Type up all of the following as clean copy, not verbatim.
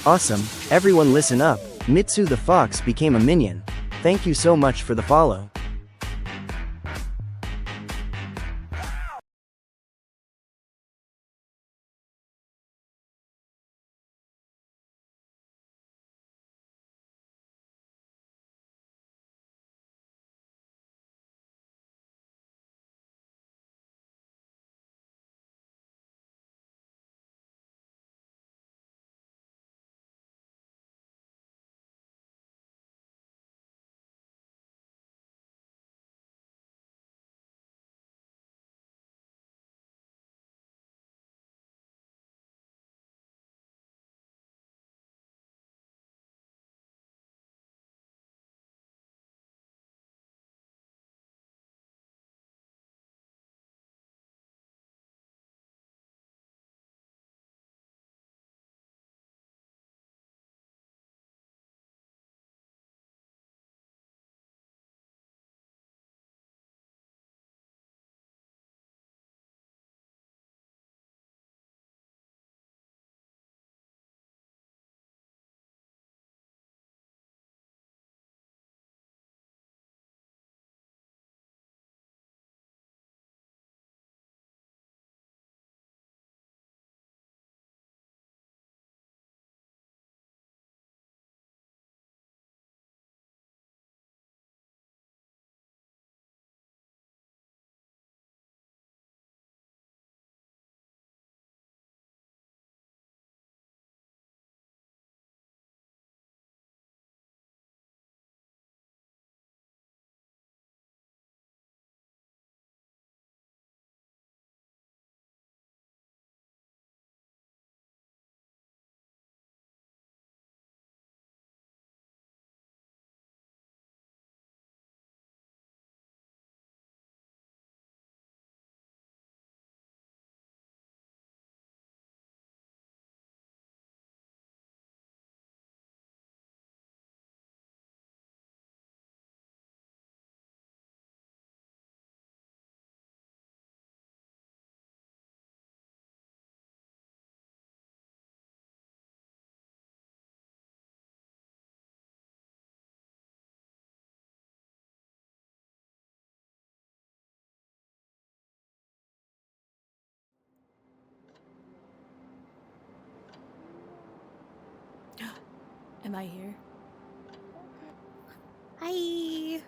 Awesome, everyone listen up, Mitsu the fox became a minion. Thank you so much for the follow. Am I here? Hi!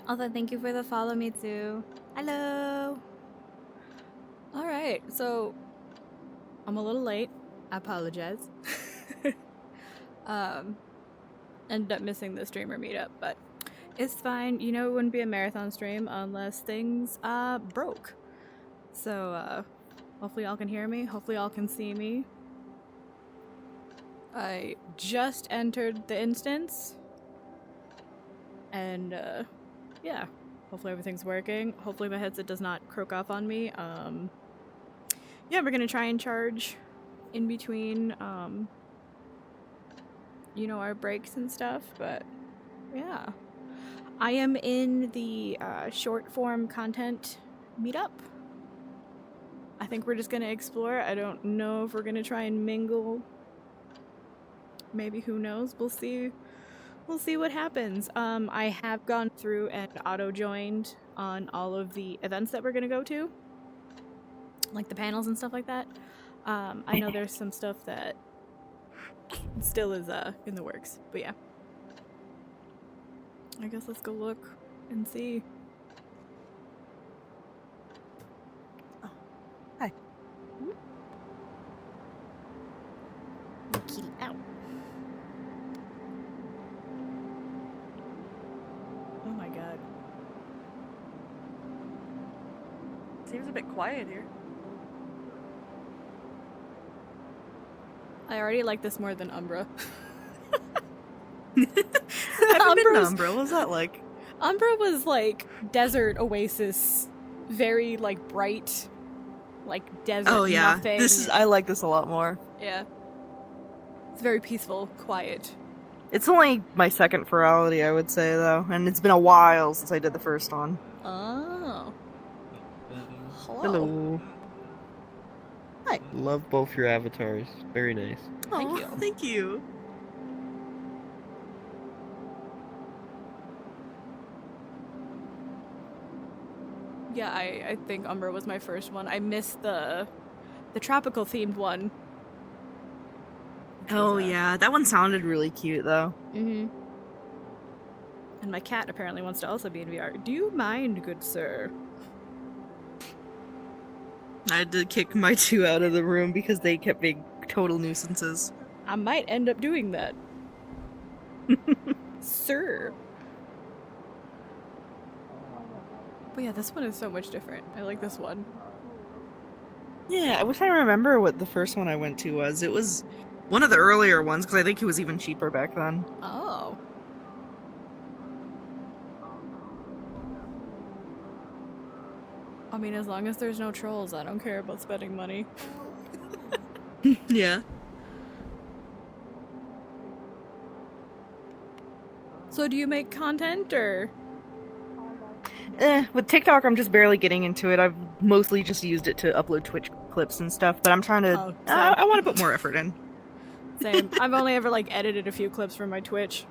Also, thank you for the follow me too. Hello! Alright, so I'm a little late. I apologize. Ended up missing the streamer meetup, but it's fine. You know, it wouldn't be a marathon stream unless things broke. So hopefully y'all can hear me. Hopefully y'all can see me. I just entered the instance. And yeah, hopefully everything's working. Hopefully my headset does not croak off on me. Yeah, we're gonna try and charge in between, you know, our breaks and stuff, but yeah. I am in the short form content meetup. I think we're just gonna explore. I don't know if we're gonna try and mingle. Maybe, who knows? We'll see. We'll see what happens. I have gone through and auto-joined on all of the events that we're gonna go to. Like the panels and stuff like that. I know there's some stuff that still is in the works, but yeah. I guess let's go look and see. Oh, hi. Kitty out. Oh my god. Seems a bit quiet here. I already like this more than Umbra. I haven't been to Umbra. What was that like? Umbra was like desert oasis, very like bright, like desert. Oh yeah, nothing. I like this a lot more. Yeah, it's very peaceful, quiet. It's only my second Furality, I would say though, and it's been a while since I did the first one. Oh. Hello. Hi. Love both your avatars. Very nice. Thank Aw, you. Thank you. Yeah, I think Umbra was my first one. I missed the tropical themed one. Oh yeah, that one sounded really cute though. Mm-hmm. And my cat apparently wants to also be in VR. Do you mind, good sir? I had to kick my two out of the room because they kept being total nuisances. I might end up doing that. Sir. But yeah, this one is so much different. I like this one. Yeah, I wish I remember what the first one I went to was. It was one of the earlier ones because I think it was even cheaper back then. Oh. I mean, as long as there's no trolls, I don't care about spending money. Yeah. So do you make content, or? With TikTok, I'm just barely getting into it. I've mostly just used it to upload Twitch clips and stuff, but I'm trying to. Oh, I want to put more effort in. Same. I've only ever, like, edited a few clips from my Twitch.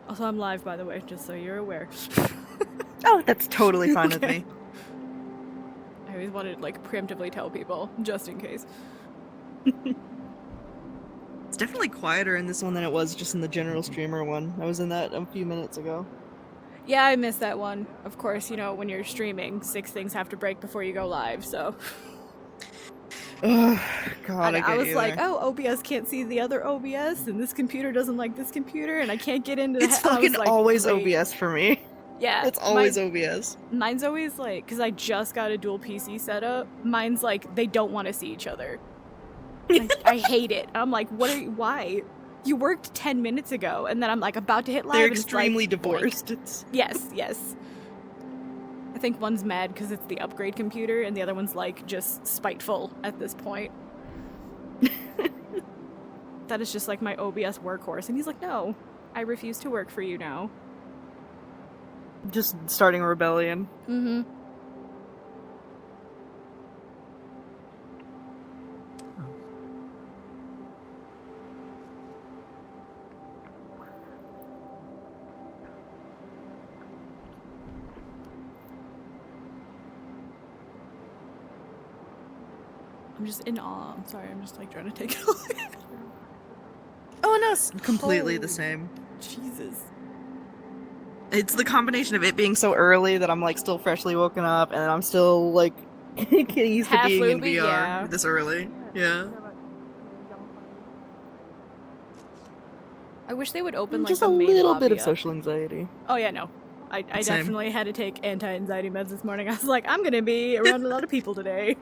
Also, I'm live, by the way, just so you're aware. Oh, that's totally fine with me. I always wanted to, like, preemptively tell people, just in case. It's definitely quieter in this one than it was just in the general streamer one. I was in that a few minutes ago. Yeah, I missed that one. Of course, you know, when you're streaming, 6 things have to break before you go live, so... Ugh, God, I was you like, there. oh, OBS can't see the other OBS, and this computer doesn't like this computer, and I can't get into the It's I was fucking like, always wait. OBS for me. Yeah. It's always OBS. Mine's always like, because I just got a dual PC setup, mine's like, they don't want to see each other. I hate it. I'm like, why? You worked 10 minutes ago, and then I'm like about to hit live. They're and it's extremely like, divorced. It's... Yes. I think one's mad because it's the upgrade computer, and the other one's like just spiteful at this point. That is just like my OBS workhorse, and he's like, no, I refuse to work for you now. Just starting a rebellion. Mm-hmm. I'm just in awe. I'm sorry, I'm just like trying to take it all in. Oh no, it's completely the Holy same. Jesus. It's the combination of it being so early that I'm like still freshly woken up and I'm still like getting used to Half being in Luby, VR yeah. this early. Yeah. I wish they would open like Just the a main little lobby bit of up. social anxiety. Oh yeah, no. I Same. definitely had to take anti-anxiety meds this morning. I was like, I'm gonna be around a lot of people today.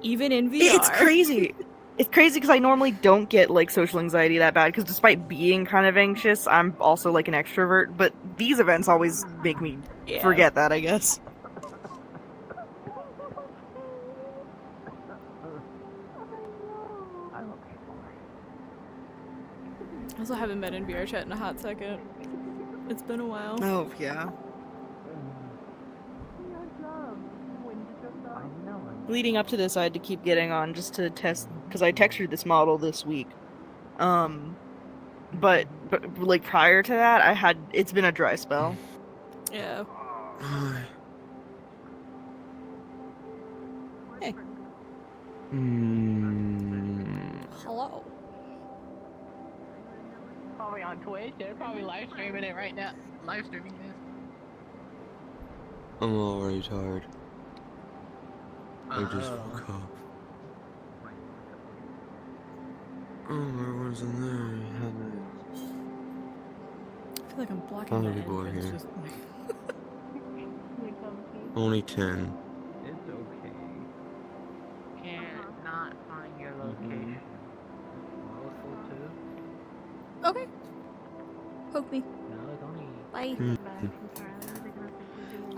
Even in VR. It's crazy. It's crazy because I normally don't get like social anxiety that bad because despite being kind of anxious, I'm also like an extrovert, but these events always make me Yeah. forget that, I guess. I also haven't been in VR chat in a hot second. It's been a while. Oh, yeah. Leading up to this, I had to keep getting on just to test, because I textured this model this week. But like prior to that, it's been a dry spell. Yeah. Hey. Hello. Probably on Twitch. They're probably live streaming it right now. Live streaming this. I'm already tired. I just Oh. woke up. Oh, everyone's in there. I feel like I'm blocking How my many people are entrance, here? just like- Only 10. It's okay. Can't not find your location. Okay. Poke me. No, it's only. Bye. Hmm.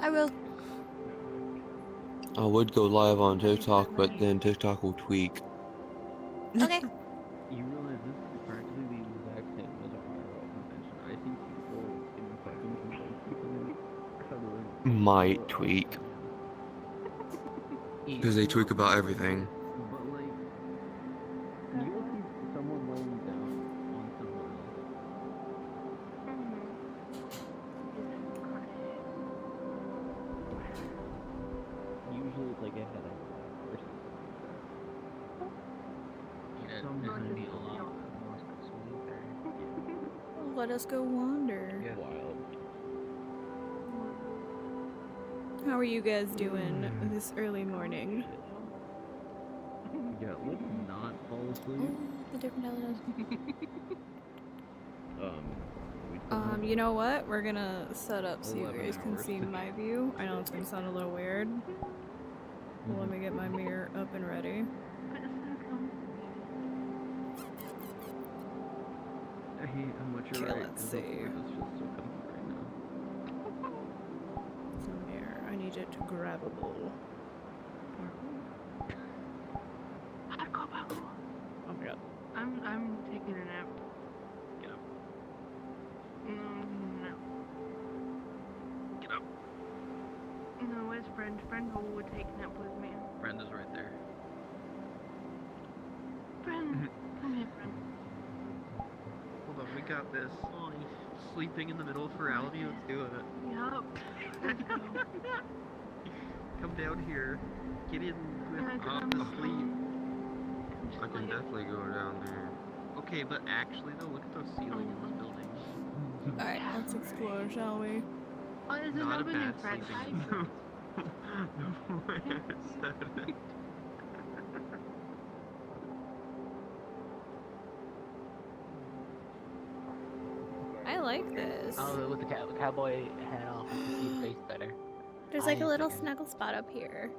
I will. I would go live on TikTok, but then TikTok will tweak. Okay. You realize this is practically the exact same as a firewall convention. I see people in fucking convention covering Might tweak. Because they tweak about everything. But like, you will see someone laying down on someone else. Usually it's like a head or something like that. There's gonna be a lot more smoother. Let us go wander. Wild. How are you guys doing this early morning? Yeah, let's not fall Oh, asleep. the different elements. We You know what? We're gonna set up so you 11 guys can hours. see my view. I know it's gonna sound a little weird. Well, let me get my mirror up and ready. I hate how much you're Okay, right. let's 'cause see. it's just so comfy right now. So mirror, I need it grabbable. Oh my god. I'm taking a nap. Get up. No. Get up. No, where's friend? Friend who would take a nap with me. Brenda's right there. Friend, come here, friend. Hold on, we got this. Oh, he's sleeping in the middle of Furality. Let's do it. Yup. Let's go. Come down here. Get in with Yeah, the sleep. I can definitely go down there. Okay, but actually though, look at those ceilings in this building. Alright, let's explore, shall we? Oh, there's Not a another new bad friend. sleeping. Hi. The way I said it. I like this. Oh, with the cowboy hat off, you can see his face better. There's like a little snuggle spot up here.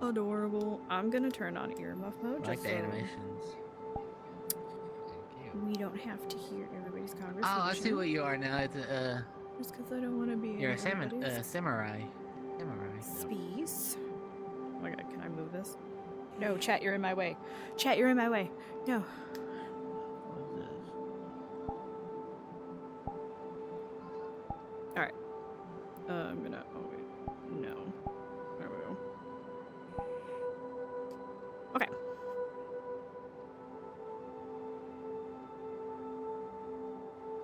Adorable. I'm gonna turn on earmuff mode I like just the so animations. we don't have to hear everybody's conversation. Oh, I see what you are now. It's Just because I don't want to be. you're a in everybody's samurai. Samurai. space. Oh my god, can I move this? No, chat, you're in my way. Chat, you're in my way. No. What is this? Alright. I'm gonna. Oh, wait. No. There we go. Okay.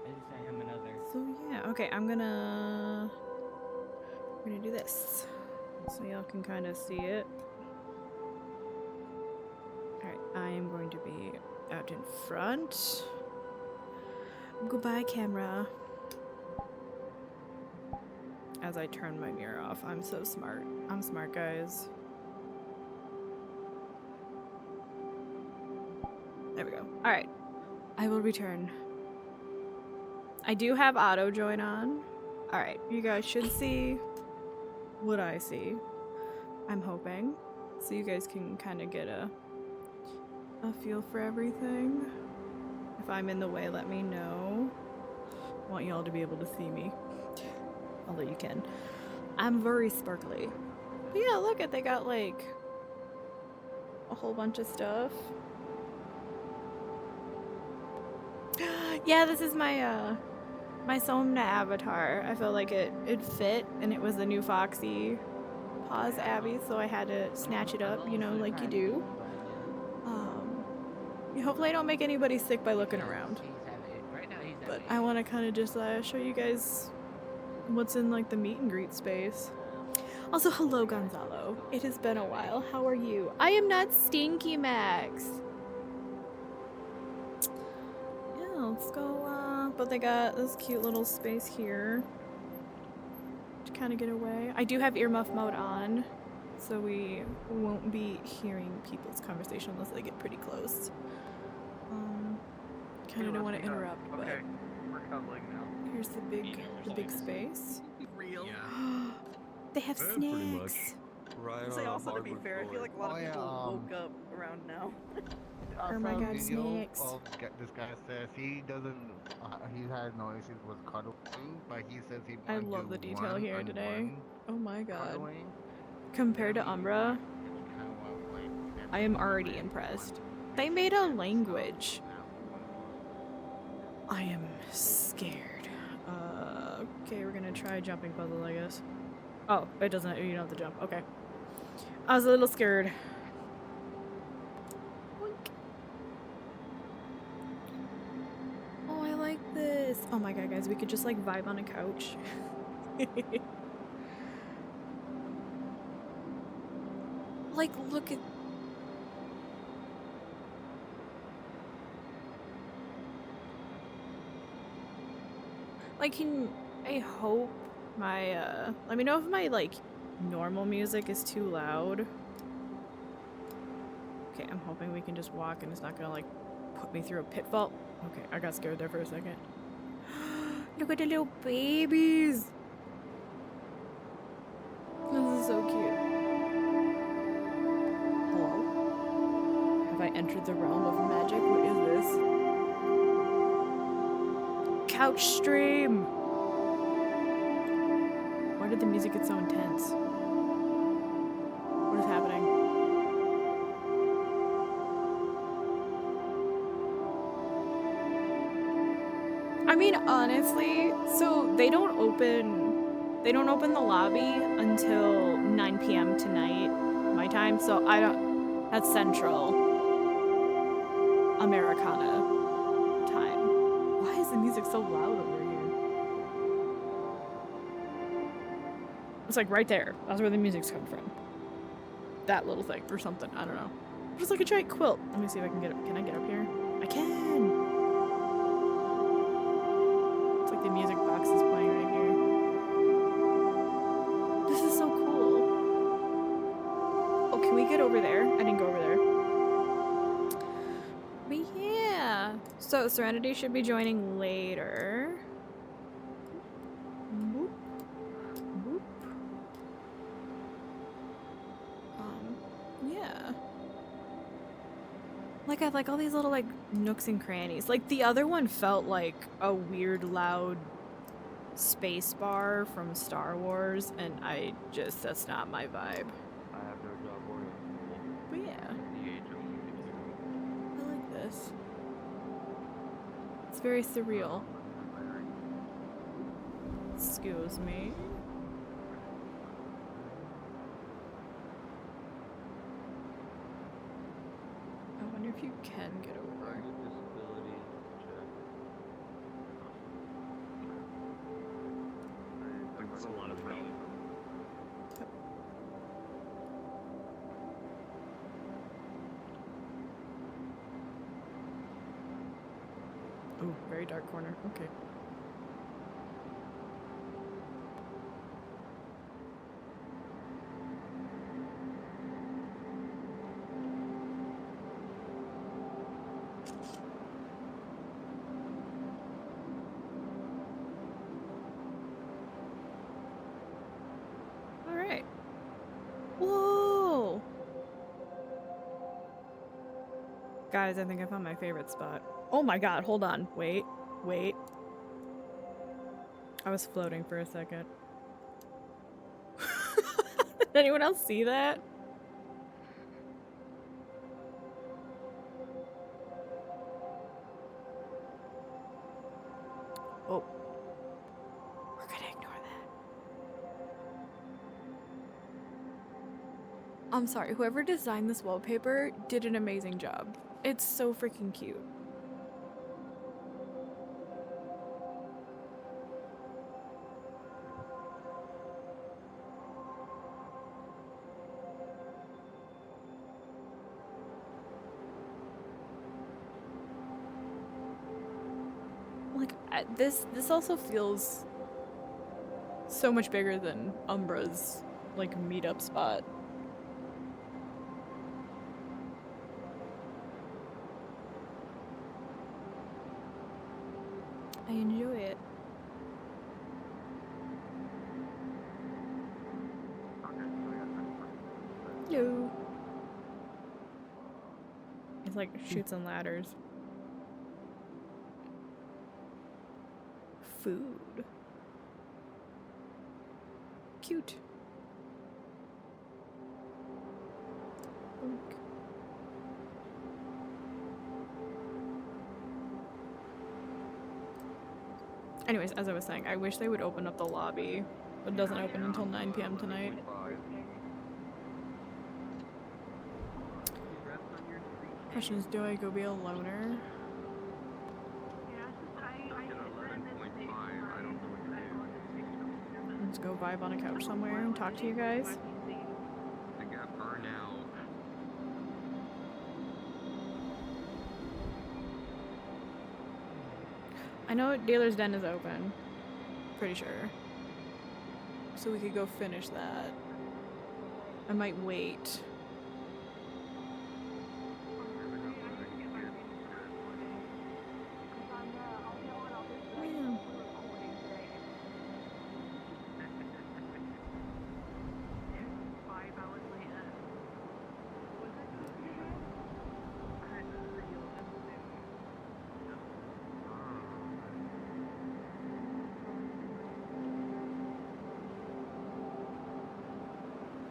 I just sent him another. So, yeah. Okay, I'm gonna. I'm gonna do this. So y'all can kind of see it. Alright, I am going to be out in front. Goodbye, camera. As I turn my mirror off. I'm so smart. I'm smart, guys. There we go. Alright. I will return. I do have auto join on. Alright, you guys should see what I see. I'm hoping. So you guys can kind of get a feel for everything. If I'm in the way, let me know. I want y'all to be able to see me. Although you can. I'm very sparkly. But yeah, look at they got like a whole bunch of stuff. Yeah, this is my my Somna avatar. I felt like it fit and it was the new Foxy Paws Abby, so I had to snatch it up, you know, like you do. Hopefully I don't make anybody sick by looking around. But I want to kind of just show you guys what's in like the meet and greet space. Also, hello Gonzalo. It has been a while. How are you? I am not Stinky Max. Yeah, let's go. But they got this cute little space here to kind of get away. I do have earmuff mode on, so we won't be hearing people's conversation unless they get pretty close. Kind of don't want to interrupt, but Okay, we're cuddling now. here's the big space. Real. They have Yeah, pretty much. snacks. Right Say on also, to be hardwood fair, I feel floor. like a lot of Oh, yeah, people woke up around now. Oh my god, video snakes. of this guy says he doesn't, he had no issues with cuddling, but he says he I might love do the detail one here on today. one Oh my god. cuddling. Compared to Umbra, It's kinda like I am already impressed. They made a language. I am scared. Okay, we're gonna try a jumping puzzle, I guess. Oh, it doesn't. You don't have to jump. Okay. I was a little scared. Oink. Oh, I like this. Oh my god, guys, we could just like vibe on a couch. Like, look at. Like, I hope my, let me know if my, like, normal music is too loud. Okay, I'm hoping we can just walk and it's not gonna, like, put me through a pitfall. Okay, I got scared there for a second. Look at the little babies! This is so cute. Hello? Have I entered the realm of magic? What is this? Couch stream! Why did the music get so intense? What is happening? I mean, honestly, so they don't open the lobby until 9 p.m. tonight, my time, so I don't, that's Central Americana time. Why is the music so loud over here? It's like right there. That's where the music's coming from. That little thing or something. I don't know. Just like a giant quilt. Let me see if I can get up. Can I get up here? I can! It's like the music box is playing right here. This is so cool. Oh, can we get over there? I didn't go over there. But yeah. So Serenity should be joining later. Boop. Boop. Yeah. Like, I have like all these little like nooks and crannies. Like the other one felt like a weird loud space bar from Star Wars, and that's not my vibe. I have no job or But yeah, I like this. It's very surreal. Excuse me. I wonder if you can get over. disability check. That's a lot of value. Oh, very dark corner. Okay. All right. Whoa! Guys, I think I found my favorite spot. Oh my god, hold on. Wait. I was floating for a second. Did anyone else see that? Oh. We're gonna ignore that. I'm sorry, whoever designed this wallpaper did an amazing job. It's so freaking cute. Like, this also feels so much bigger than Umbra's, like, meetup spot. I enjoy it. Hello. It's like shoots and ladders. Food. Cute. Oink. Anyways, as I was saying, I wish they would open up the lobby. It doesn't open until 9 p.m. tonight. Question is, do I go be a loner? Let's go vibe on a couch somewhere and talk to you guys. I got burnout. I know Dealer's Den is open. Pretty sure. So we could go finish that. I might wait.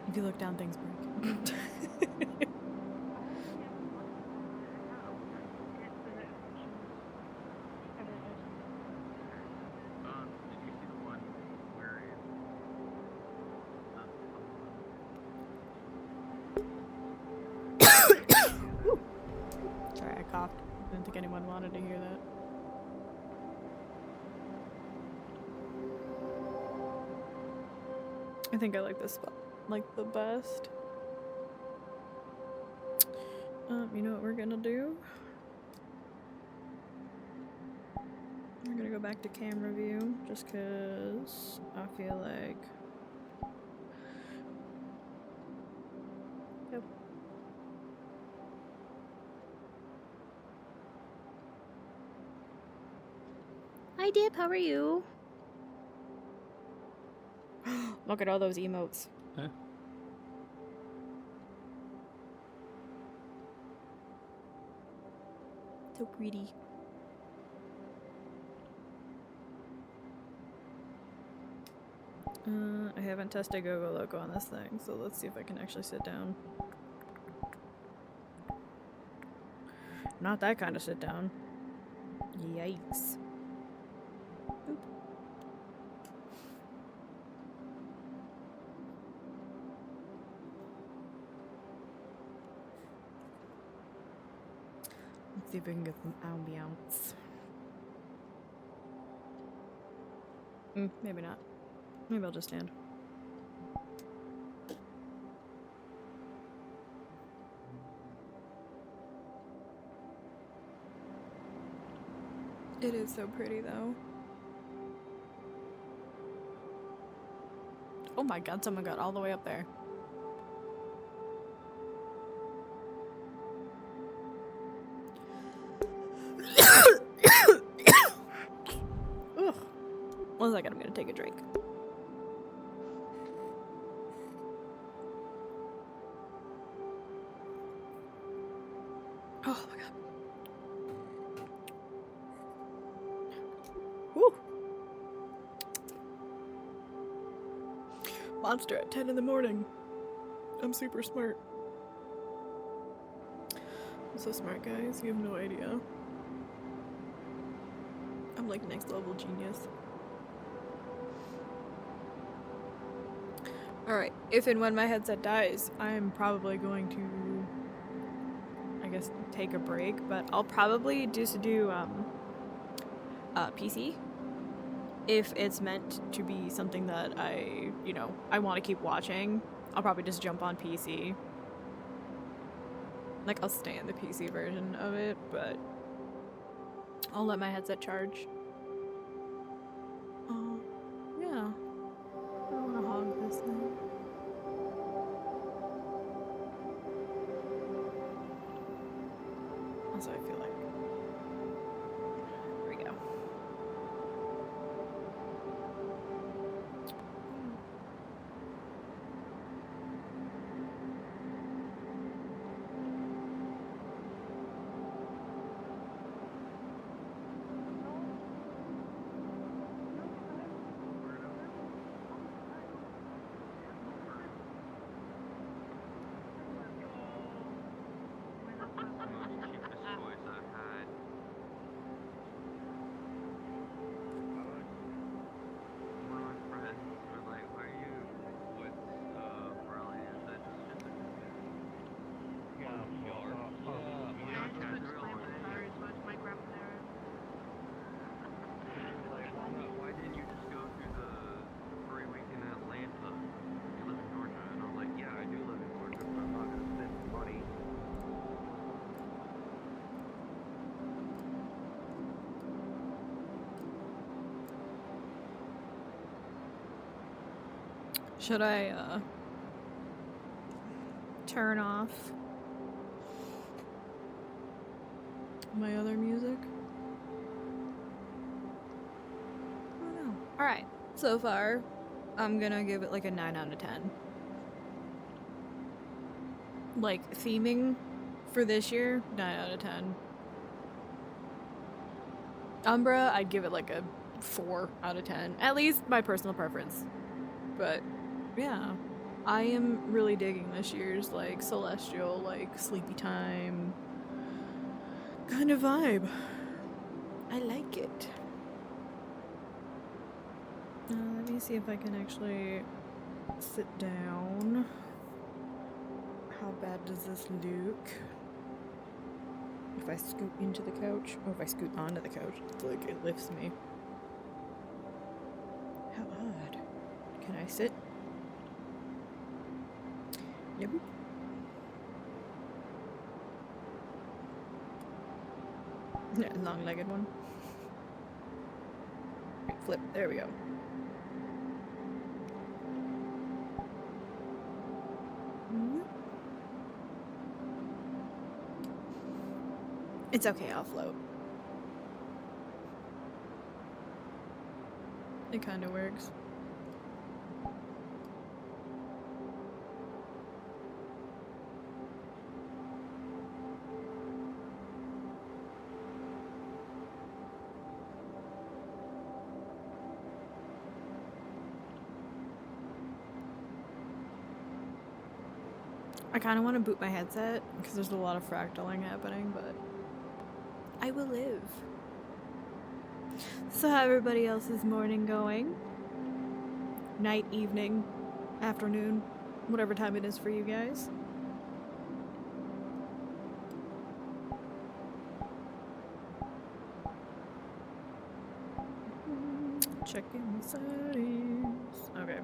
If you look down, things break. Did you see the one where Sorry, I coughed. Didn't think anyone wanted to hear that. I think I like this spot like the best. You know what we're gonna do? We're gonna go back to camera view just cause I feel like yep. Hi Dip, how are you? Look at all those emotes. Huh? So pretty. I haven't tested Gogo Loco on this thing, so let's see if I can actually sit down. Not that kind of sit down. Yikes. Oop. Let's see if we can get some ambiance. Maybe not. Maybe I'll just stand. It is so pretty though. Oh my god, someone got all the way up there. Ugh. 1 second, I'm gonna take a drink. Oh my god. Woo! Monster at 10 in the morning. I'm super smart. I'm so smart, guys. You have no idea. I'm like next level genius. Alright, if and when my headset dies, I'm probably going to, I guess, take a break, but I'll probably just do, PC. If it's meant to be something that I want to keep watching, I'll probably just jump on PC. Like, I'll stay in the PC version of it, but I'll let my headset charge. Oh, yeah. I don't want to hog this thing. Also, I feel like... There we go. Should I turn off my other music? I don't know. Alright, so far, I'm gonna give it like a 9 out of 10. Like, theming for this year, 9 out of 10. Umbra, I'd give it like a 4 out of 10. At least my personal preference. But, yeah. I am really digging this year's, like, celestial, like, sleepy time kind of vibe. I like it. Let me see if I can actually sit down. How bad does this look? If I scoot into the couch, oh, if I scoot onto the couch, it's like it lifts me. How odd. Can I sit? Nope. Long-legged one. Flip. There we go. It's okay, I'll float. It kind of works. I kind of want to boot my headset because there's a lot of fractaling happening, but I will live. So how everybody else's morning going? Night, evening, afternoon, whatever time it is for you guys. Checking the settings. Okay.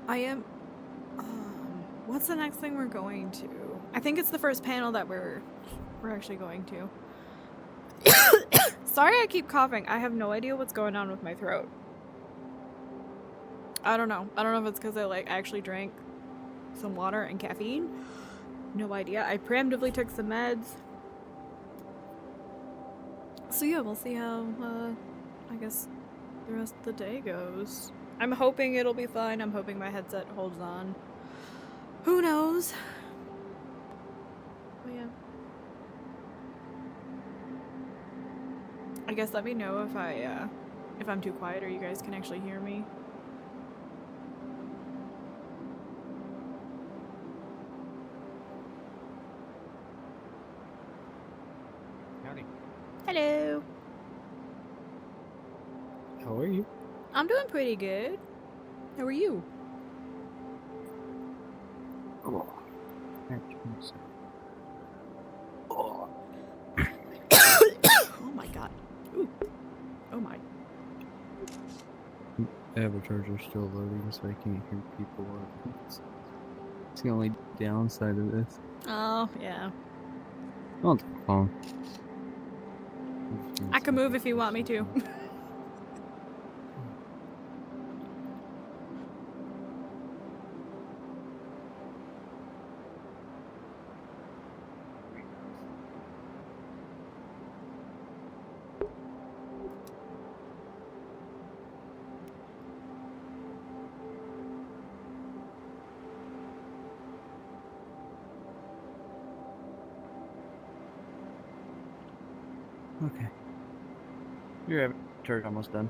I am. What's the next thing we're going to? I think it's the first panel that we're actually going to. Sorry, I keep coughing. I have no idea what's going on with my throat. I don't know. I don't know if it's because I like actually drank some water and caffeine. No idea. I preemptively took some meds. So yeah, we'll see how I guess the rest of the day goes. I'm hoping it'll be fine. I'm hoping my headset holds on. Who knows? But yeah. I guess let me know if I'm too quiet or you guys can actually hear me. Howdy. Hello. How are you? I'm doing pretty good. How are you? Oh. Oh my god. Ooh. Oh my. Avatars are still loading, so I can't hear people. It's the only downside of this. Oh, yeah. Don't take long. I can move if you want me to. Okay. Your avatar's almost done.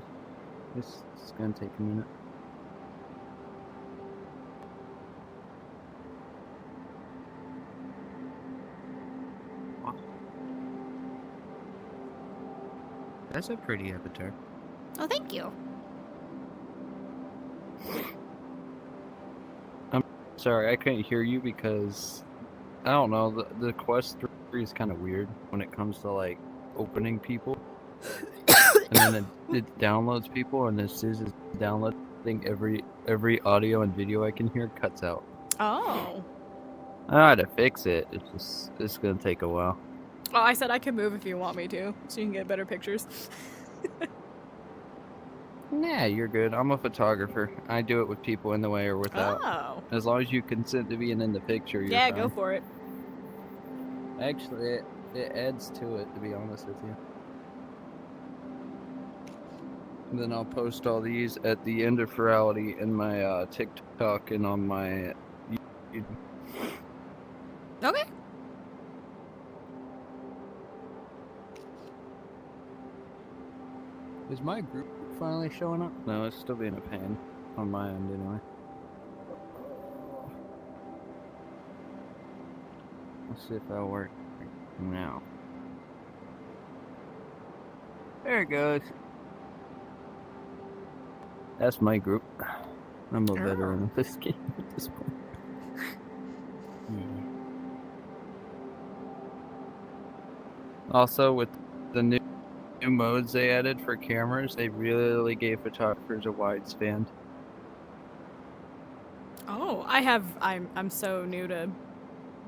It's gonna take a minute. Wow. That's a pretty avatar. Oh, thank you. Sorry, I couldn't hear you because I don't know. The Quest 3 is kind of weird when it comes to like opening people, and then it downloads people, and as soon as it's downloading, every audio and video I can hear cuts out. Oh. I know how to fix it. It's gonna take a while. Oh, I said I can move if you want me to, so you can get better pictures. Nah, you're good. I'm a photographer. I do it with people in the way or without. Oh. As long as you consent to being in the picture, you're Yeah, fine. go for it. Actually, it adds to it, to be honest with you. And then I'll post all these at the end of Furality in my TikTok and on my YouTube. Okay. Is my group finally showing up? No, it's still being a pain on my end anyway. Let's see if that'll work now. There it goes. That's my group. I'm a veteran of this game at this point. Also, with the new modes they added for cameras, they really gave photographers a wide span. Oh, I'm so new to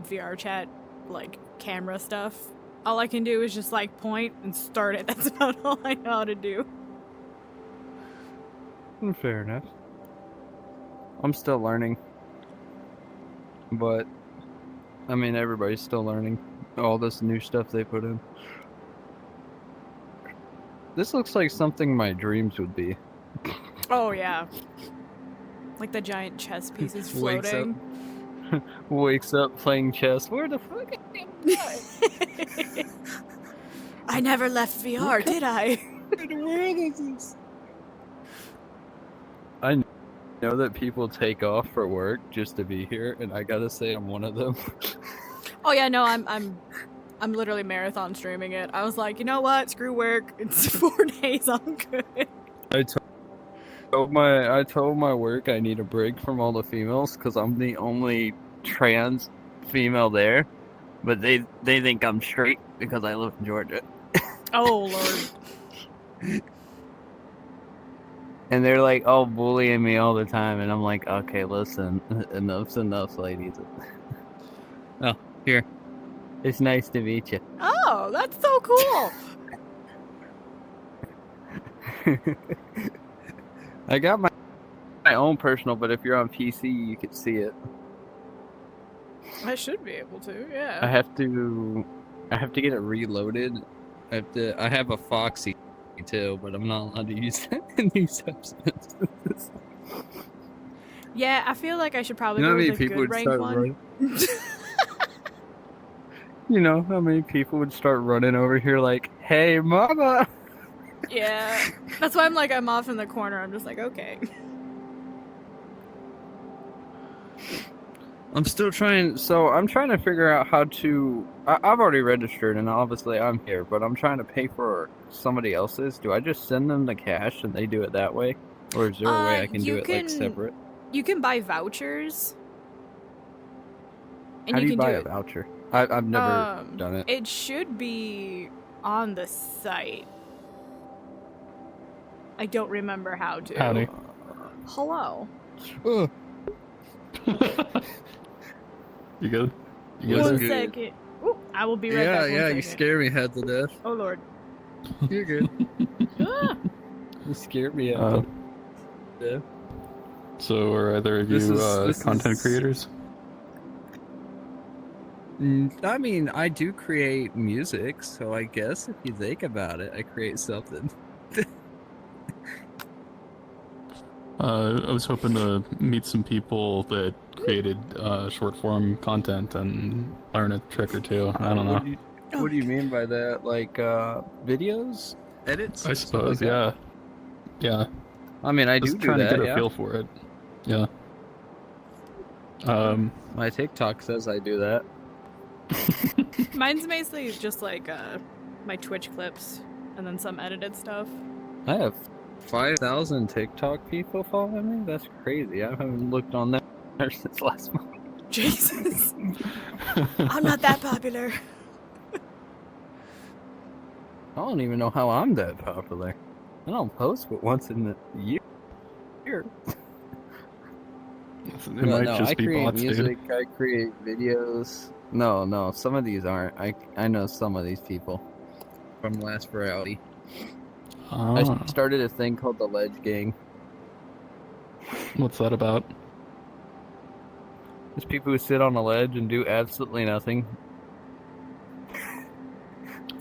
VR chat, like camera stuff. All I can do is just like point and start it. That's about all I know how to do. Fair enough. I'm still learning. But, I mean, everybody's still learning all this new stuff they put in. This looks like something my dreams would be. Oh, yeah. Like the giant chess pieces floating. Wakes up playing chess. Where the fuck am I? I never left VR, did I? Where the world is this? I know that people take off for work just to be here, and I gotta say I'm one of them. Oh yeah, no, I'm literally marathon streaming it. I was like, you know what? Screw work. It's 4 days. I'm good. I told my work I need a break from all the females because I'm the only trans female there, but they think I'm straight because I live in Georgia. Oh lord. And they're like all bullying me all the time, and I'm like, okay, listen, enough's enough, ladies. Oh, here. It's nice to meet you. Oh, that's so cool. I got my own personal, but if you're on PC, you can see it. I should be able to, yeah. I have to get it reloaded. I have a Foxy too, but I'm not allowed to use that in these episodes. Yeah, I feel like I should probably You know go how with many a people good would rank start one. running? You know how many people would start running over here like, "Hey, mama!" Yeah, that's why I'm off in the corner. I'm just like, okay. I'm still trying. So I'm trying to figure out how to. I've already registered, and obviously I'm here, but I'm trying to pay for somebody else's. Do I just send them the cash and they do it that way, or is there a way I can do it like separate? You can buy vouchers. And How do you can buy do a it. voucher? I've never done it. It should be on the site. I don't remember how to. Howdy. Hello. Oh. You good? You One good? second. Ooh, I will be right back. Yeah, One you second. scare me half to death. Oh lord. You're good. Ah. You scared me half to death. So are either of you This content is- creators? I mean, I do create music, so I guess if you think about it, I create something. I was hoping to meet some people that created short form content and learn a trick or two. I don't know. What do you mean by that? Like videos, edits? I stuff suppose, like that? yeah. Yeah. I mean, I Just do trying that. to get a Yeah. feel for it. Yeah. My TikTok says I do that. Mine's basically just like my Twitch clips and then some edited stuff. I have 5,000 TikTok people following me. That's crazy. I haven't looked on that since last month. Jesus. I'm not that popular. I don't even know how I'm that popular. I don't post but once in the year. It might no, just I be create bots, music, dude. I create videos. No, some of these aren't. I know some of these people from last Furality. I Ah, started a thing called the Ledge Gang. what's that about? There's people who sit on a ledge and do absolutely nothing.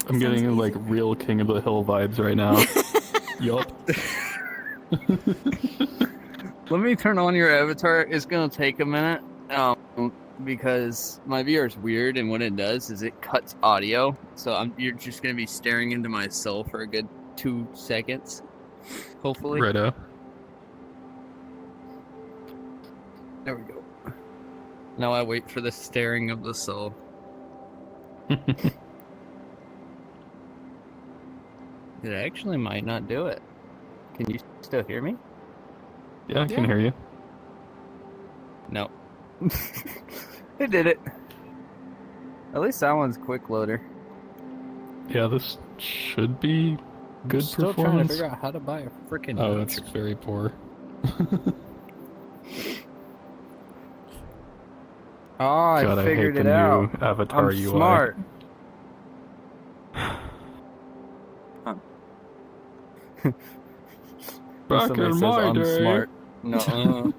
I'm getting like real King of the Hill vibes right now. Yup. Let me turn on your avatar. It's gonna take a minute, because my VR is weird, and what it does is it cuts audio. So you're just gonna be staring into my soul for a good 2 seconds, hopefully. Righto. There we go. Now I wait for the staring of the soul. It actually might not do it. Can you still hear me? Yeah, I can hear you. No. It did it. At least that one's quick loader. Yeah, this should be good I'm still performance. trying to figure out how to buy a freaking. Oh, it's very poor. Oh, I God, figured I hate it the out. new avatar I'm UI. smart. Back Somebody in says my I'm day. smart. No.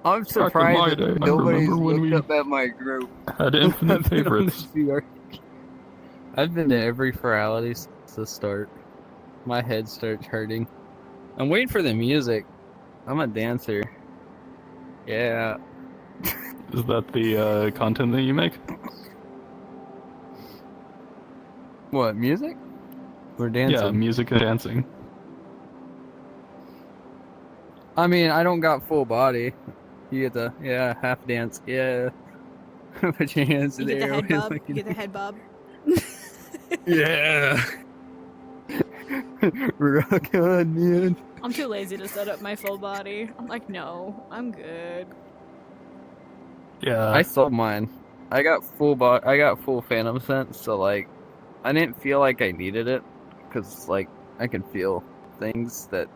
I'm my surprised day, I that nobody's remember when looked we up at my group. had infinite I've been on favorites. this VR. I've been to every Furality since the start. My head starts hurting. I'm waiting for the music. I'm a dancer. Yeah. Is that the content that you make? What, music? Or dancing? Yeah, music and dancing. I mean, I don't got full body. You get the, half dance. Yeah. Put your hands in You the get the air. head bob. like You get the head bob. Yeah. Rock on, man. I'm too lazy to set up my full body. I'm like, no, I'm good. Yeah. I sold mine. I got full Phantom Sense, so like, I didn't feel like I needed it, because like I can feel things that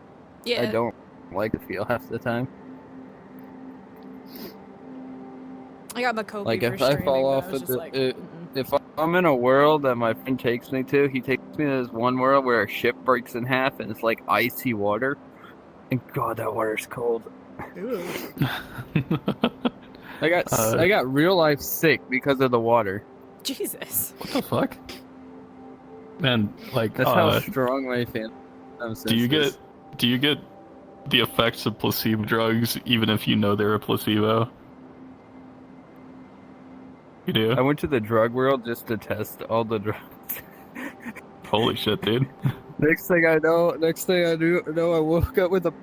I don't like to feel half the time. I got Makopi Like for if I streaming, fall but off I was of just like, if I'm in a world that my friend takes me to, he takes me to this one world where a ship breaks in half and it's like icy water, and God, that water's cold. I got real life sick because of the water. Jesus. What the fuck? Man, like That's how strong my Phantom Sense do you is. get the effects of placebo drugs even if you know they're a placebo? You do? I went to the drug world just to test all the drugs. Holy shit, dude. Next thing I know, I woke up with a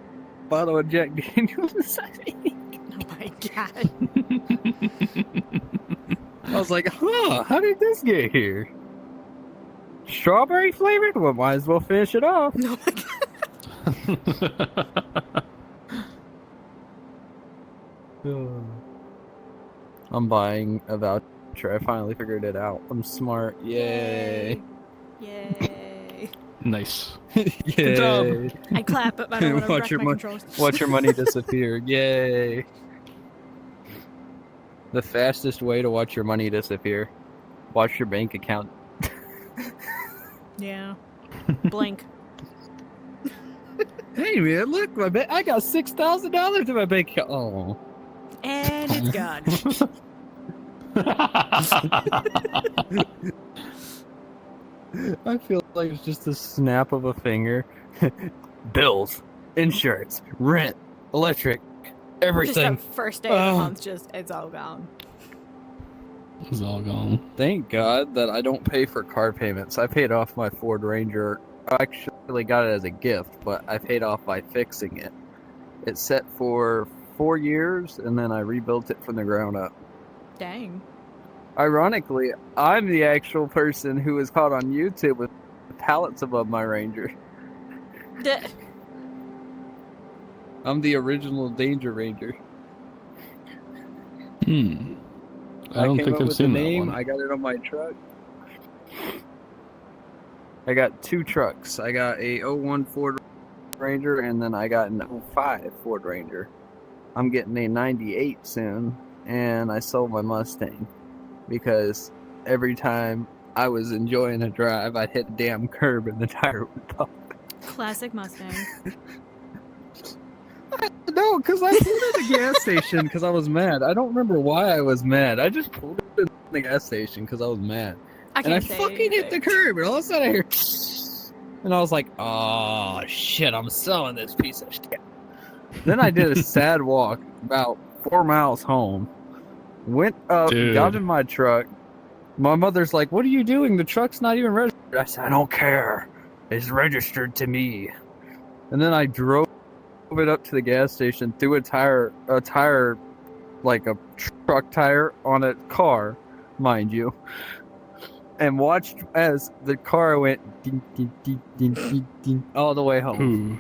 bottle of Jack Daniels inside me. Oh my God. I was like, how did this get here? Strawberry flavored? Well, might as well finish it off. Oh my God. I'm buying a voucher. I finally figured it out. I'm smart. Yay. Yay. Nice. Good job. I clap, but I don't want to wreck my controls. Watch your money disappear. Yay. The fastest way to watch your money disappear. Watch your bank account. Yeah. Blink. Hey man, look, I got $6,000 in my bank account. Oh. And it's gone. I feel like it's just a snap of a finger. Bills, insurance, rent, electric, everything. Just the first day of the month, it's all gone. It's all gone. Thank God that I don't pay for car payments. I paid off my Ford Ranger. I actually got it as a gift, but I paid off by fixing it. It's set for 4 years, and then I rebuilt it from the ground up. Dang. Ironically, I'm the actual person who was caught on YouTube with pallets above my Ranger. I'm the original Danger Ranger. I don't came think up I've with seen the that name. one. I got it on my truck. I got 2 trucks. I got a '01 Ford Ranger, and then I got an '05 Ford Ranger. I'm getting a '98 soon, and I sold my Mustang because every time I was enjoying a drive, I'd hit a damn curb and the tire would pop. Classic Mustang. No, because I pulled at the gas station because I was mad. I don't remember why I was mad. I just pulled it in the gas station because I was mad. I And I can't say fucking hit the anything. curb, and all of a sudden I hear... And I was like, oh, shit, I'm selling this piece of shit. Then I did a sad walk about 4 miles home. Went up, got Dude. in my truck. My mother's like, what are you doing? The truck's not even registered. I said, I don't care. It's registered to me. And then I drove it up to the gas station, threw a tire, like a truck tire on a car, mind you, and watched as the car went ding, ding, ding, ding, ding, ding, all the way home.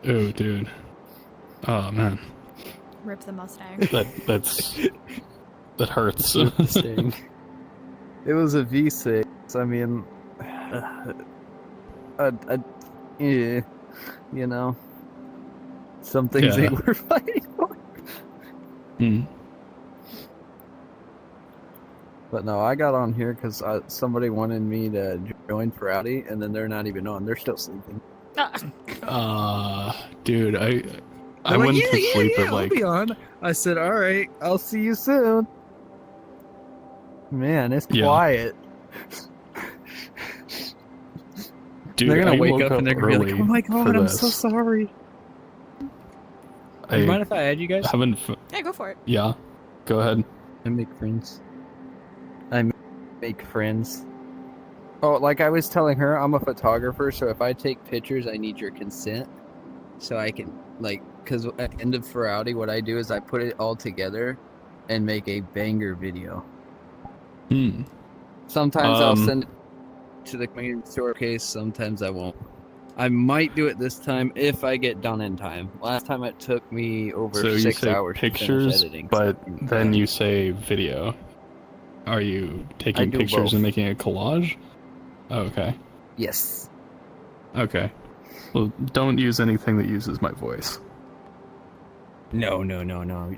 Ooh, dude. Oh man, Rip the Mustang. that hurts. Mustang. It was a V6. I mean, yeah, you know, some things Yeah. ain't worth fighting for. But no, I got on here because somebody wanted me to join Furality, and then they're not even on. They're still sleeping. Dude, I They're like, went to sleep at I'll like be on. I said, all right, I'll see you soon. Man, it's Yeah. quiet. Dude, They're gonna I wake woke up and they're gonna be like, early "Oh my for god, I'm so this. sorry." I You mind if I add you guys? haven't. Yeah, go for it. Yeah, go ahead. I make friends. I make friends. Oh, like I was telling her, I'm a photographer, so if I take pictures, I need your consent, so I can because at the end of Furality, what I do is I put it all together and make a banger video. Sometimes I'll send it to the community store case, sometimes I won't. I might do it this time if I get done in time. Last time it took me over So 6 you say hours to finish pictures, editing. but then you say video. Are you taking do pictures both. and making a collage? Oh, okay. Yes. Okay. Well, don't use anything that uses my voice. No.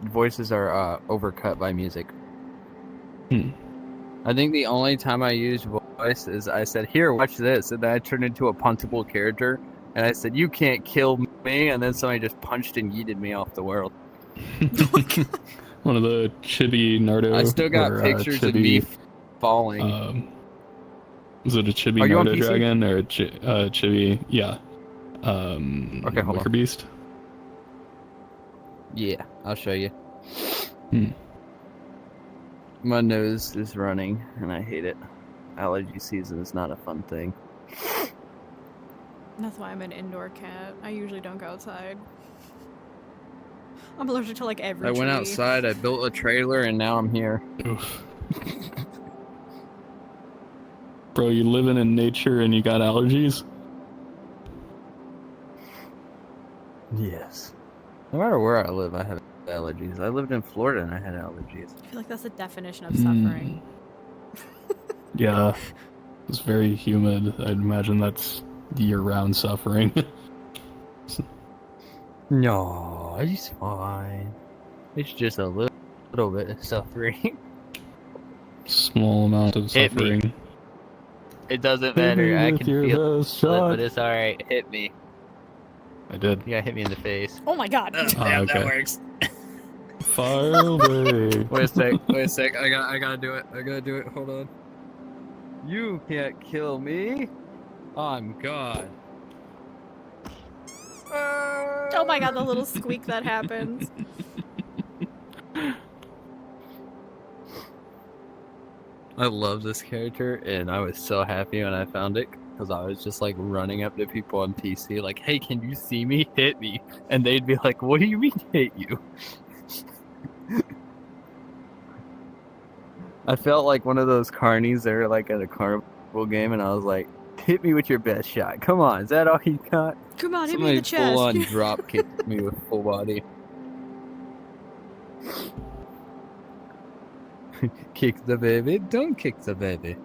Voices are overcut by music. I think the only time I used voice is I said, "Here, watch this," and then I turned into a punchable character, and I said, "You can't kill me," and then somebody just punched and yeeted me off the world. One of the chibi Naruto. I still got or, pictures of chibi, me falling. Was it a chibi Are you on Naruto PC? dragon or a chibi? Yeah. Okay, hold Wicker on. Beast. Yeah, I'll show you. My nose is running, and I hate it. Allergy season is not a fun thing. That's why I'm an indoor cat. I usually don't go outside. I'm allergic to like every I went tree. outside, I built a trailer, and now I'm here. Oof. Bro, you living in nature and you got allergies? Yes. No matter where I live, I have allergies. I lived in Florida and I had allergies. I feel like that's the definition of suffering. Yeah. It's very humid. I'd imagine that's year-round suffering. No, it's fine. It's just a little bit of suffering. Small amount of Hit me. suffering. It doesn't Hit me matter. I with can your feel best it, shot. but it's alright. Hit me. I did. You gotta hit me in the face. Oh my god. Damn, okay. that works. Fire away. Wait a sec. I gotta do it. Hold on. You can't kill me. I'm God. Oh my god, the little squeak that happens. I love this character, and I was so happy when I found it, because I was just like running up to people on PC like, "Hey, can you see me? Hit me." And they'd be like, "What do you mean hit you?" I felt like one of those carnies that are like at a carnival game, and I was like, Hit me with your best shot. Come on, is that all you got? Come on, hit me in Somebody the full on chest. drop kicked me with full body. Kick the baby, don't kick the baby.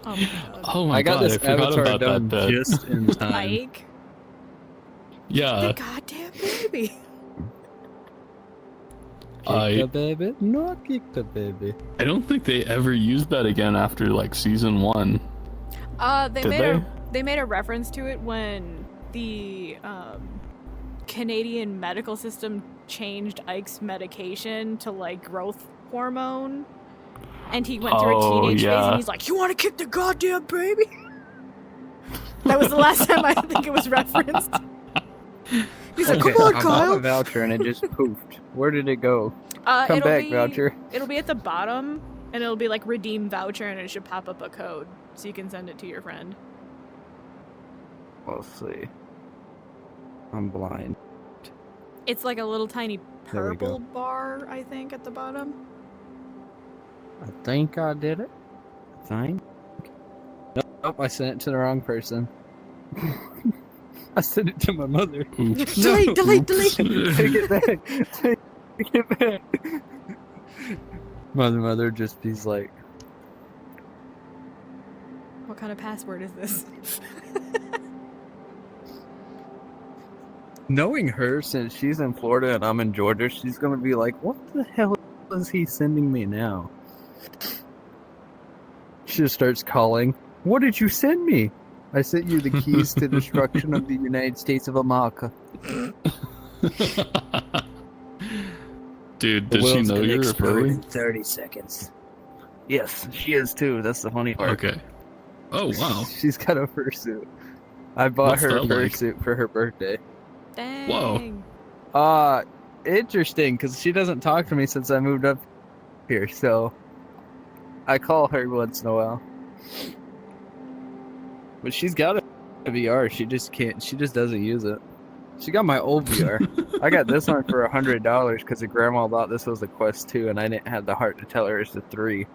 Oh my god. Oh my I got god, this I forgot avatar about done that bit. just in time. Mike, Yeah, the goddamn baby. Kick the baby, not kick the baby. I don't think they ever used that again after like season 1. They made a reference to it when the Canadian medical system changed Ike's medication to like growth hormone, and he went through a teenage phase, and he's like, "You want to kick the goddamn baby?" That was the last time I think it was referenced. He's like, "Come on, I Kyle." bought a voucher and it just poofed. Where did it go? Come It'll back, be, voucher. It'll be at the bottom, and it'll be like redeem voucher, and it should pop up a code so you can send it to your friend. We'll see. I'm blind. It's like a little tiny There we go. purple bar, I think, at the bottom. I think I did it. Nope, I sent it to the wrong person. I sent it to my mother. Delete. Take it back. Take it back. Mother just be like, What kind of password is this? knowing her since she's in Florida and I'm in Georgia, she's gonna be like, what the hell is he sending me now? She just starts calling. What did you send me? I sent you the keys to destruction of the United States of America. Dude, does she know you're a furry? In 30 seconds. Yes, she is too. That's the funny part. Okay. Oh, wow. She's got a fursuit. I bought What's her a that like? fursuit for her birthday. Dang. Whoa. Interesting, because she doesn't talk to me since I moved up here, so I call her once in a while. But she's got a VR. She just doesn't use it. She got my old VR. I got this one for $100 because the grandma thought this was a Quest 2, and I didn't have the heart to tell her it's a 3.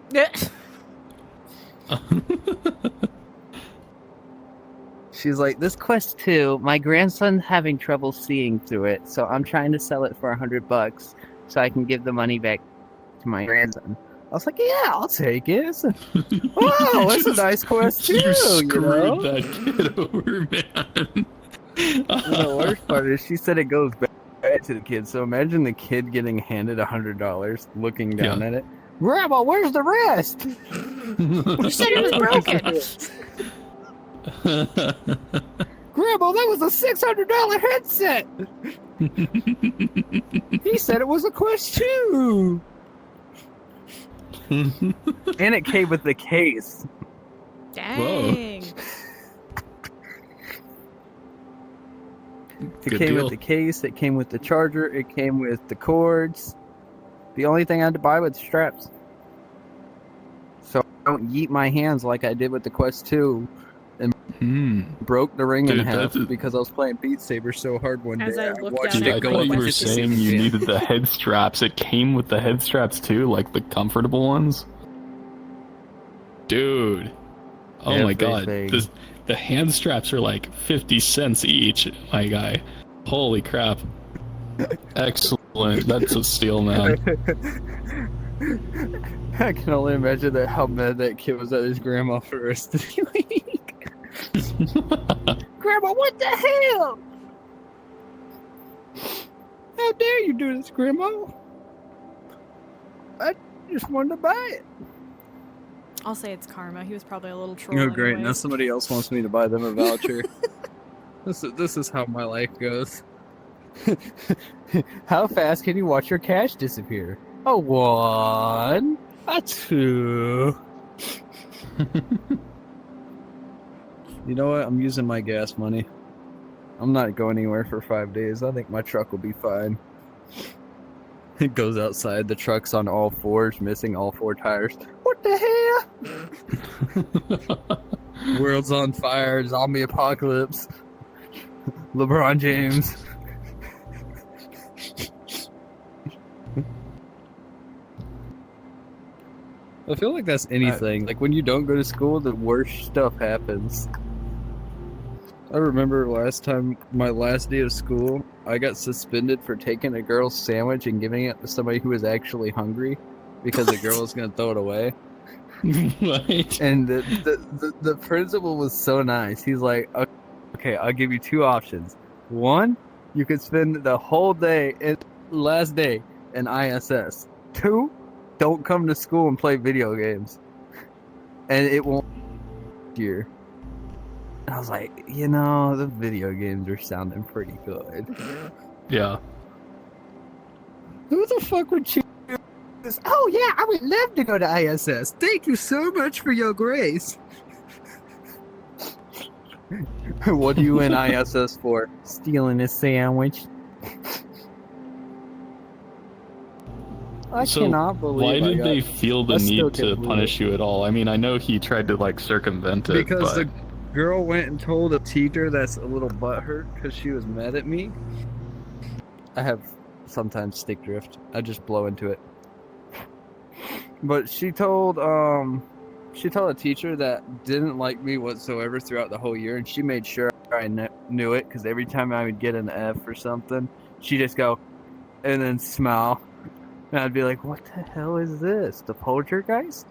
She's like, this Quest 2, my grandson's having trouble seeing through it, so I'm trying to sell it for $100 so I can give the money back to my grandson. I was like, yeah, I'll take it. Wow, that's a nice Quest 2, You screwed know? that kid over, man. The worst part is she said it goes back to the kid, so imagine the kid getting handed $100, looking down at it. Grandma, where's the rest? You said it was broken. Grandma, that was a $600 headset. He said it was a Quest 2. And it came with the case. Dang. It Good came deal. with the case, it came with the charger, it came with the cords. The only thing I had to buy was straps. So I don't yeet my hands like I did with the Quest 2 and broke the ring in Dude, half that's- because I was playing Beat Saber so hard one As day. I I looked watched down Dude, at I it go thought up you my were face. saying you needed the head straps. It came with the head straps too, like the comfortable ones. Dude. Oh my god. Everything. The hand straps are like 50 cents each, my guy. Holy crap. Excellent. That's a steal, man. I can only imagine how mad that kid was at his grandma for the rest of the week. Grandma, what the hell? How dare you do this, Grandma? I just wanted to buy it. I'll say it's karma. He was probably a little troll. Oh, great. Now anyways. somebody else wants me to buy them a voucher. This is how my life goes. How fast can you watch your cash disappear? A 1, a 2. You know what? I'm using my gas money. I'm not going anywhere for 5 days. I think my truck will be fine. It goes outside. The truck's on all fours, missing all 4 tires. What the hell? World's on fire. Zombie apocalypse. LeBron James. I feel like that's anything. Like when you don't go to school, the worst stuff happens. I remember my last day of school, I got suspended for taking a girl's sandwich and giving it to somebody who was actually hungry because the girl was going to throw it away. Right. And the principal was so nice. He's like, okay, I'll give you two options. One, you could spend the whole day, last day, in ISS. Two, don't come to school and play video games. And it won't here. And I was like, the video games are sounding pretty good. Yeah. Who the fuck would choose this? Oh yeah, I would love to go to ISS. Thank you so much for your grace. What are you in ISS for? Stealing a sandwich? I cannot believe why did they feel the need to punish you at all? I mean, I know he tried to like circumvent it, because but... the girl went and told a teacher that's a little butthurt because she was mad at me. I have sometimes stick drift. I just blow into it. But she told a teacher that didn't like me whatsoever throughout the whole year, and she made sure I knew it because every time I would get an F or something, she'd just go and then smile. And I'd be like, what the hell is this? The poltergeist?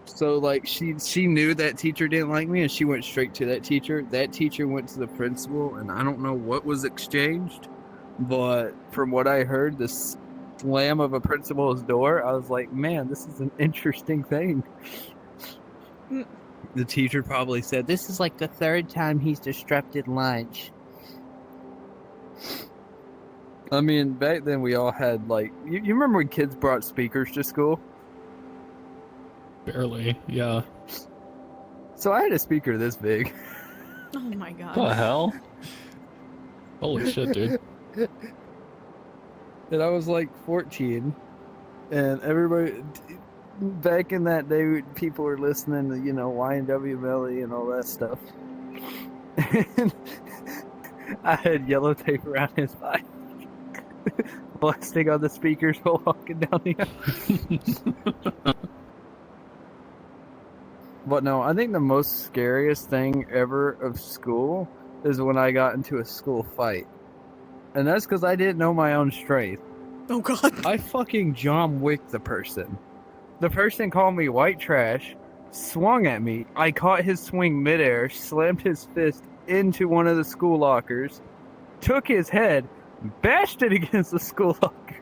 So, like, she knew that teacher didn't like me, and she went straight to that teacher. That teacher went to the principal, and I don't know what was exchanged, but from what I heard, the slam of a principal's door, I was like, man, this is an interesting thing. The teacher probably said, this is like the third time he's disrupted lunch. I mean, back then we all had, like... You remember when kids brought speakers to school? Barely, yeah. So I had a speaker this big. Oh my god. What the hell? Holy shit, dude. And I was like 14. And everybody... Back in that day, people were listening to, YNW Melly and all that stuff. And I had yellow tape around his bike. Blasting on the speakers while walking down the aisle. But no, I think the most scariest thing ever of school is when I got into a school fight. And that's because I didn't know my own strength. Oh god. I fucking John Wicked the person. The person called me white trash, swung at me, I caught his swing midair, slammed his fist into one of the school lockers, took his head, bashed it against the school locker.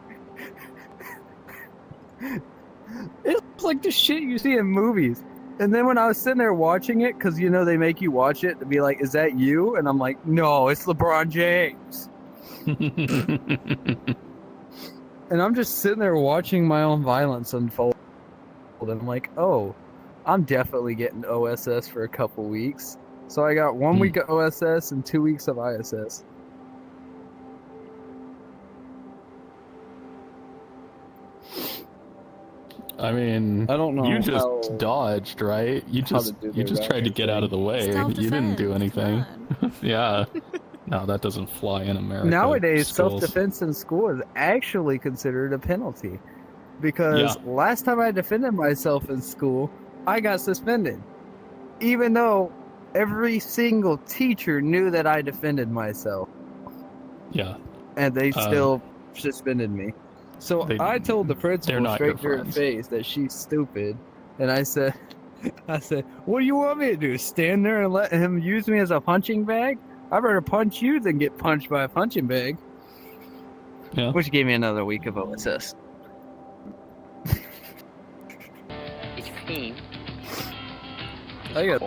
It's like the shit you see in movies. And then when I was sitting there watching it, because they make you watch it to be like, is that you? And I'm like, no, it's LeBron James. And I'm just sitting there watching my own violence unfold. And I'm like, oh, I'm definitely getting OSS for a couple weeks. So I got 1 week of OSS and 2 weeks of ISS. I mean, I don't know. You just dodged, right? You just tried to get out of the way. You didn't do anything. Yeah. No, that doesn't fly in America. Nowadays, self-defense in school is actually considered a penalty. Because last time I defended myself in school, I got suspended. Even though every single teacher knew that I defended myself. Yeah. And they still suspended me. So I told the principal straight to her face that she's stupid. And I said, what do you want me to do? Stand there and let him use me as a punching bag? I'd rather punch you than get punched by a punching bag. Yeah. Which gave me another week of OSS. It's clean. I got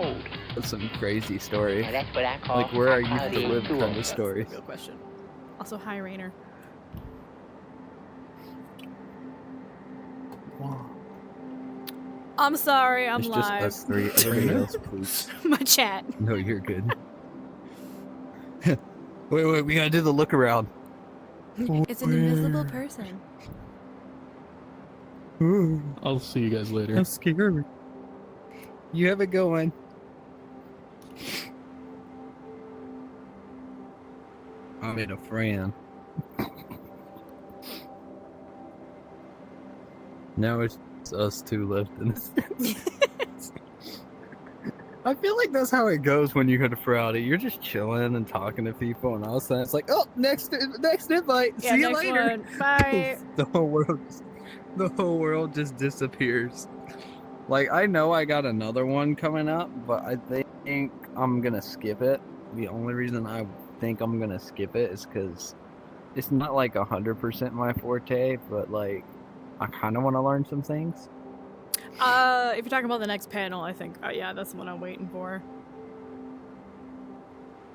some crazy story. Now that's what I call like where I used to live kind of story. Good question. Also, hi, Rainer. I'm sorry, I'm live. It's just us three. Everybody else, please. My chat. No, you're good. Wait, we gotta do the look around. It's an invisible person. I'll see you guys later. I'm scared. You have it going. I made a friend. Now it's us two left in this. I feel like that's how it goes when you go to Furality. You're just chilling and talking to people, and all of a sudden it's like, oh, next invite. Yeah, See you next later. one. Bye. the whole world just disappears. Like, I know I got another one coming up, but I think I'm gonna skip it. The only reason I think I'm gonna skip it is because it's not like 100% my forte, but like I kind of want to learn some things. If you're talking about the next panel, I think, yeah, that's the one I'm waiting for.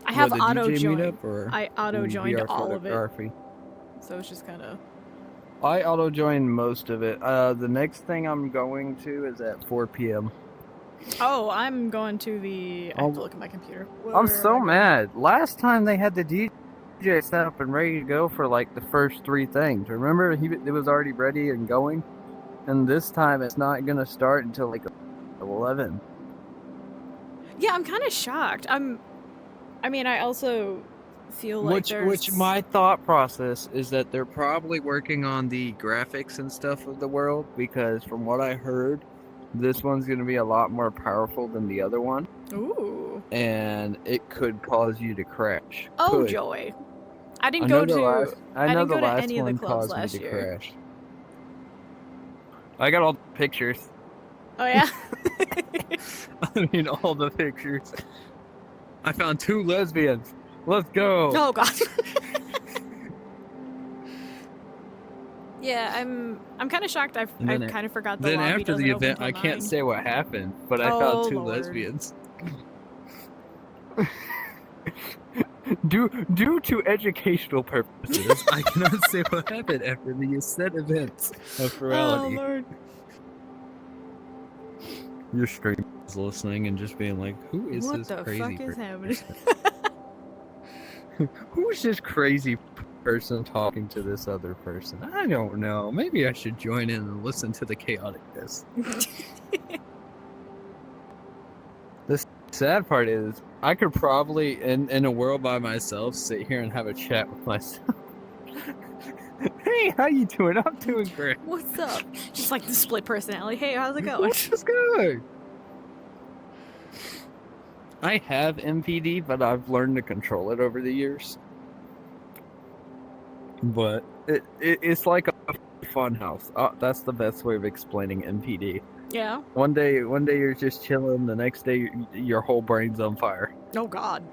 I have What, the auto DJ joined. meetup, or I auto joined VR all of it, photography? so it's just kind of. I auto joined most of it. The next thing I'm going to is at 4 p.m. Oh, I'm going to the. I have to look at my computer. I'm Where so am I mad. Last time they had the DJ set up and ready to go for like the first 3 things. Remember, it was already ready and going, and this time it's not gonna start until like 11. Yeah, I'm kind of shocked. I mean, I also feel like Which my thought process is that they're probably working on the graphics and stuff of the world, because from what I heard, this one's going to be a lot more powerful than the other one. Ooh. And it could cause you to crash. Oh, Could. joy. I didn't go to any of the clubs last year. Crash. I got all the pictures. Oh, yeah? I mean, all the pictures. I found 2 lesbians. Let's go. Oh, God. Yeah, I'm kind of shocked. I kind of forgot the Then lobby after doesn't the open event, till I can't 9. say what happened, but I Oh, found 2 Lord. lesbians. Due to educational purposes, I cannot say what happened after the said events of Furality. Oh, Lord. Your stream is listening and just being like, who is What this the crazy fuck is person? happening? Who is this crazy person talking to this other person? I don't know. Maybe I should join in and listen to the chaoticness. The sad part is, I could probably, in a world by myself, sit here and have a chat with myself. Hey, how you doing? I'm doing great. What's up? Just like the split personality. Hey, how's it going? It's good. I have MPD, but I've learned to control it over the years. But it's like a fun house. That's the best way of explaining MPD. Yeah. One day you're just chilling. The next day, your whole brain's on fire. Oh, God.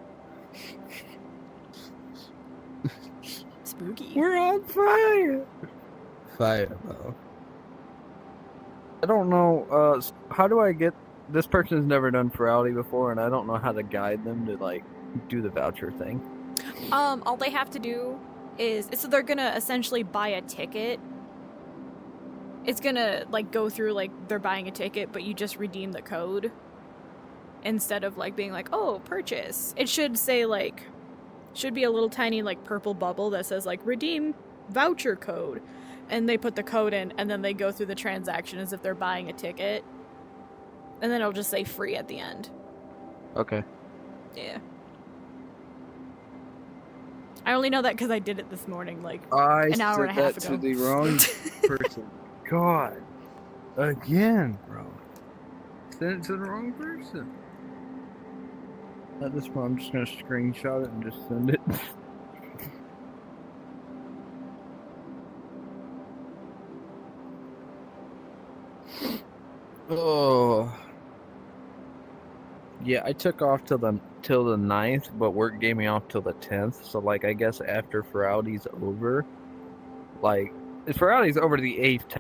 Spooky. We're on fire. Fire, though. I don't know. How do I get? This person's never done Furality before, and I don't know how to guide them to like do the voucher thing. All they have to do is so they're gonna essentially buy a ticket. It's gonna like go through like they're buying a ticket, but you just redeem the code instead of like being like, oh, purchase. It should say like, should be a little tiny like purple bubble that says like redeem voucher code, and they put the code in, and then they go through the transaction as if they're buying a ticket, and then it'll just say free at the end. Okay. Yeah. I only know that because I did it this morning, like an hour and a half ago. I said that to the wrong person. God. Again, bro. Sent it to the wrong person. At this point, I'm just going to screenshot it and just send it. Oh. Yeah, I took off till the 9th, but work gave me off till the 10th. So, like, I guess after Furality's over, like, Furality's over the 8th,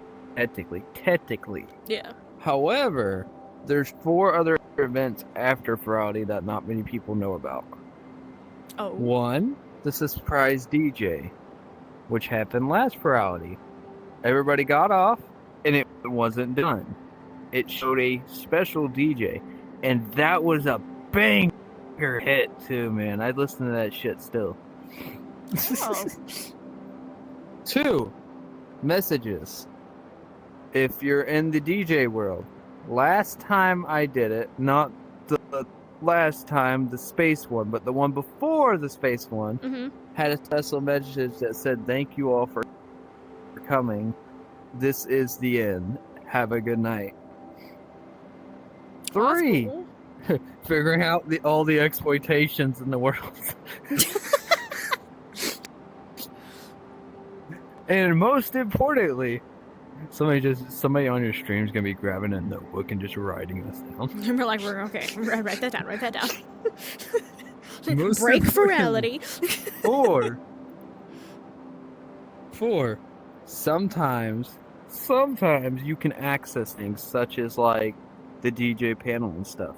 technically. Yeah. However, there's 4 other events after Furality that not many people know about. Oh. One, the surprise DJ, which happened last Furality. Everybody got off, and it wasn't done. It showed a special DJ, and that was a banger hit too, man. I listen to that shit still. Oh. 2, messages. If you're in the DJ world, last time I did it, not the last time, the space one, but the one before the space one, had a special message that said, thank you all for coming. This is the end. Have a good night. Oh, that's 3. cool. Figuring out all the exploitations in the world. And most importantly, somebody on your stream is gonna be grabbing a notebook and just writing this down. And we're like, okay, write that down, write that down. Most Break importantly, Furality. 4. Sometimes you can access things such as like the DJ panel and stuff.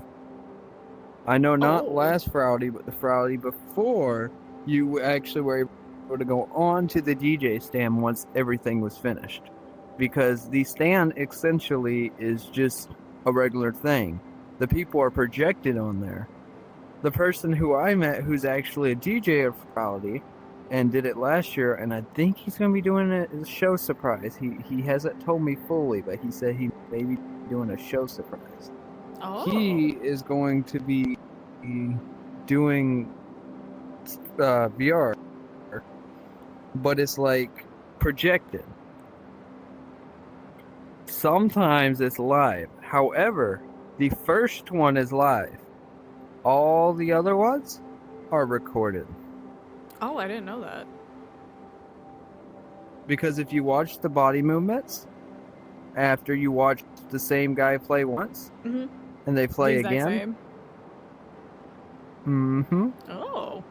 I know not last Friday, but the Friday before, you actually were able to go on to the DJ stand once everything was finished. Because the stand essentially is just a regular thing. The people are projected on there. The person who I met, who's actually a DJ at Furality, and did it last year, and I think he's going to be doing a show surprise. He hasn't told me fully, but he said he may be doing a show surprise. Oh. He is going to be doing VR, but it's like projected. Sometimes it's live. However, the first one is live. All the other ones are recorded. Oh, I didn't know that. Because if you watch the body movements, after you watch the same guy play once, Mhm. and they play The exact again. same. Mm-hmm. Oh.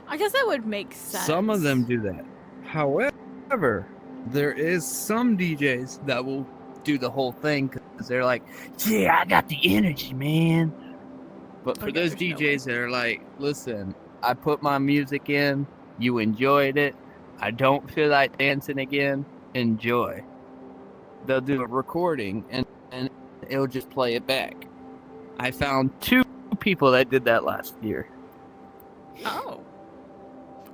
I guess that would make sense. Some of them do that. However, there is some DJs that will do the whole thing because they're like, yeah, I got the energy, man. But for those DJs that are like, listen, I put my music in, you enjoyed it, I don't feel like dancing again, enjoy. They'll do a recording and it'll just play it back. I found 2 people that did that last year. Oh.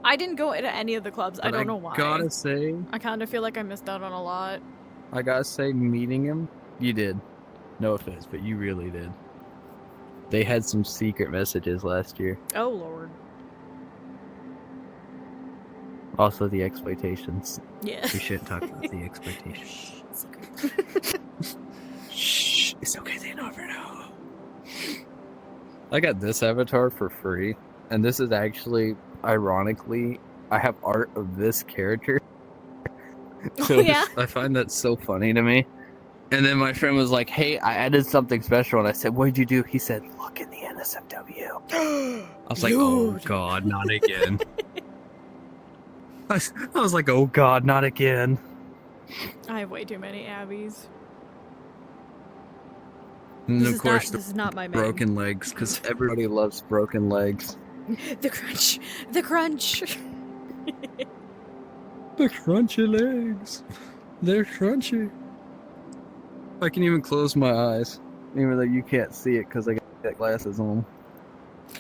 I didn't go into any of the clubs. I But don't know why. Gotta say, I kind of feel like I missed out on a lot. meeting him, you did. No offense, but you really did. They had some secret messages last year. Oh, Lord. Also, the exploitations. Yeah. We shouldn't talk about the exploitations. It's okay. Shh, it's okay, they never know. I got this avatar for free, and this is actually, ironically, I have art of this character. So Oh, yeah? I find that so funny to me. And then my friend was like, hey, I added something special. And I said, what'd you do? He said, look in the NSFW. I was like, oh, God, not again. I was like, oh, God, not again. I have way too many Abbeys. And This of is course, this is not my main. broken legs, because everybody loves broken legs. The crunch. The crunch. The crunchy legs. They're crunchy. I can even close my eyes, even though you can't see it because I got glasses on.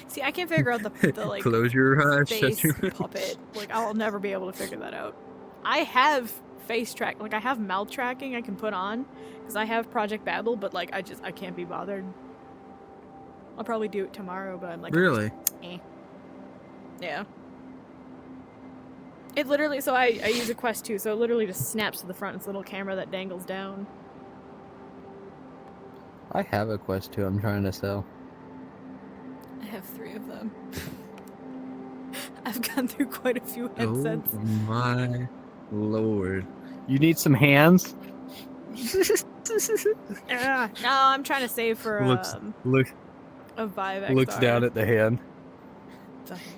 See, I can't figure out the like Close your eyes, face shut your puppet. Like, I'll never be able to figure that out. I have face track, like I have mouth tracking I can put on because I have Project Babel, but like I can't be bothered. I'll probably do it tomorrow, but I'm like, Really? Yeah. It literally, so I use a Quest 2, so it literally just snaps to the front. It's a little camera that dangles down. I have a Quest 2 I'm trying to sell. I have 3 of them. I've gone through quite a few headsets. Oh my lord. You need some hands? No, I'm trying to save for a Vive XR. Looks down at the hand. The hand.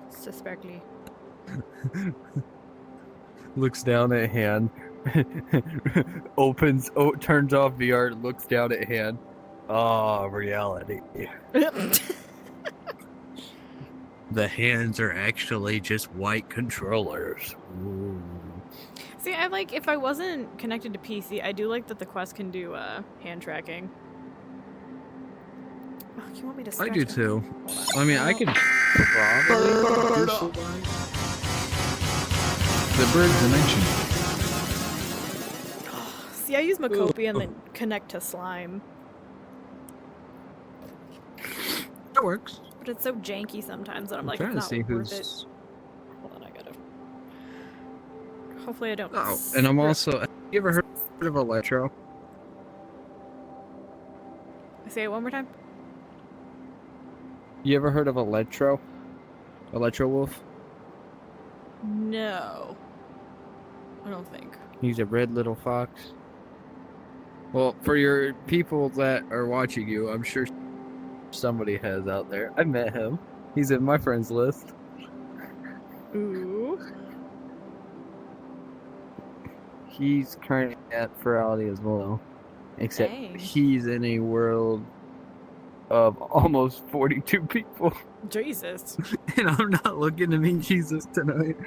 Suspectly. Looks down at hand. Turns off VR, looks down at hand. Oh, reality. The hands are actually just white controllers. Ooh. See, I like, if I wasn't connected to PC, I do like that the Quest can do hand tracking. Oh, you want me to I scratch do my- too. Hold on. I mean, I could probably do The bird dimension. See, I use Macopi and then connect to Slime. That works. But it's so janky sometimes that I'm like, trying it's to not see worth who's. it. Hold on, I gotta... Hopefully I don't. Oh, and I'm also. Have you ever heard of Electro? Say it one more time. You ever heard of Electro? Electro Wolf? No. I don't think. He's a red little fox. Well, for your people that are watching you, I'm sure somebody has out there. I met him. He's in my friends list. Ooh. He's currently at Furality as well. Except Dang. he's in a world of almost 42 people. Jesus. And I'm not looking to meet Jesus tonight.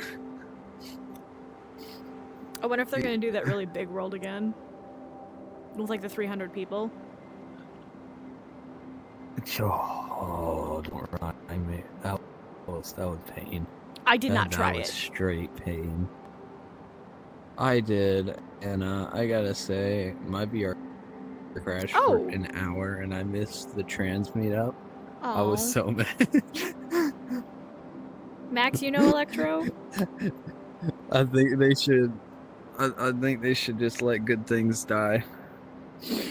I wonder if they're gonna do that really big world again. With like the 300 people. Oh, don't remind me. That was pain. I did not try That was it. straight pain. I did, and I gotta say, my VR crashed for an hour, and I missed the trans meetup. I was Aw. so mad. Max, you know Electro? I think they should. I think they should just let good things die.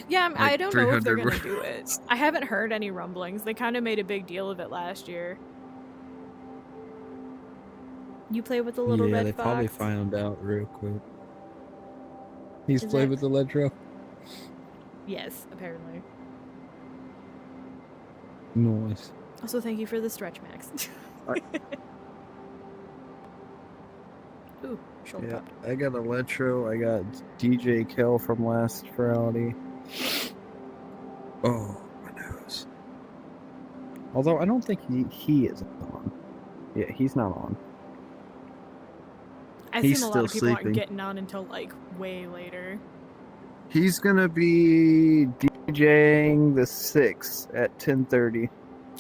Yeah, I Like don't know if they're 300 gonna do it. I haven't heard any rumblings. They kind of made a big deal of it last year. You play with the little yeah, red they fox? probably found out real quick. He's Is played that- with Electro? Yes, apparently. Nice. Also, thank you for the stretch, Max. Ooh, shoulder Yeah, popped. I got Electro. I got DJ Kel from last Furality. Oh, my nose. Although I don't think he is on. Yeah, he's not on. I He's assume a lot still of people sleeping. aren't getting on until like way later. He's gonna be DJing the 6th at 10:30.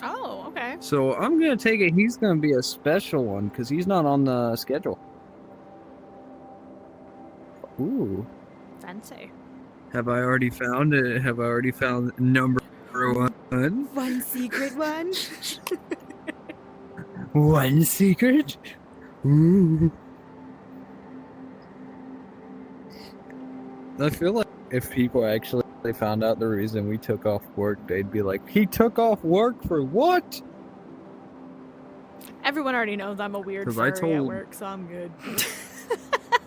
Oh, okay. So I'm gonna take it. He's gonna be a special one because he's not on the schedule. Ooh. Fancy. Have I already found it? Have I already found number one? One secret one? One secret? Ooh. I feel like if people actually found out the reason we took off work, they'd be like, he took off work for what? Everyone already knows I'm a weird 'Cause I furry at told- work, so I'm good.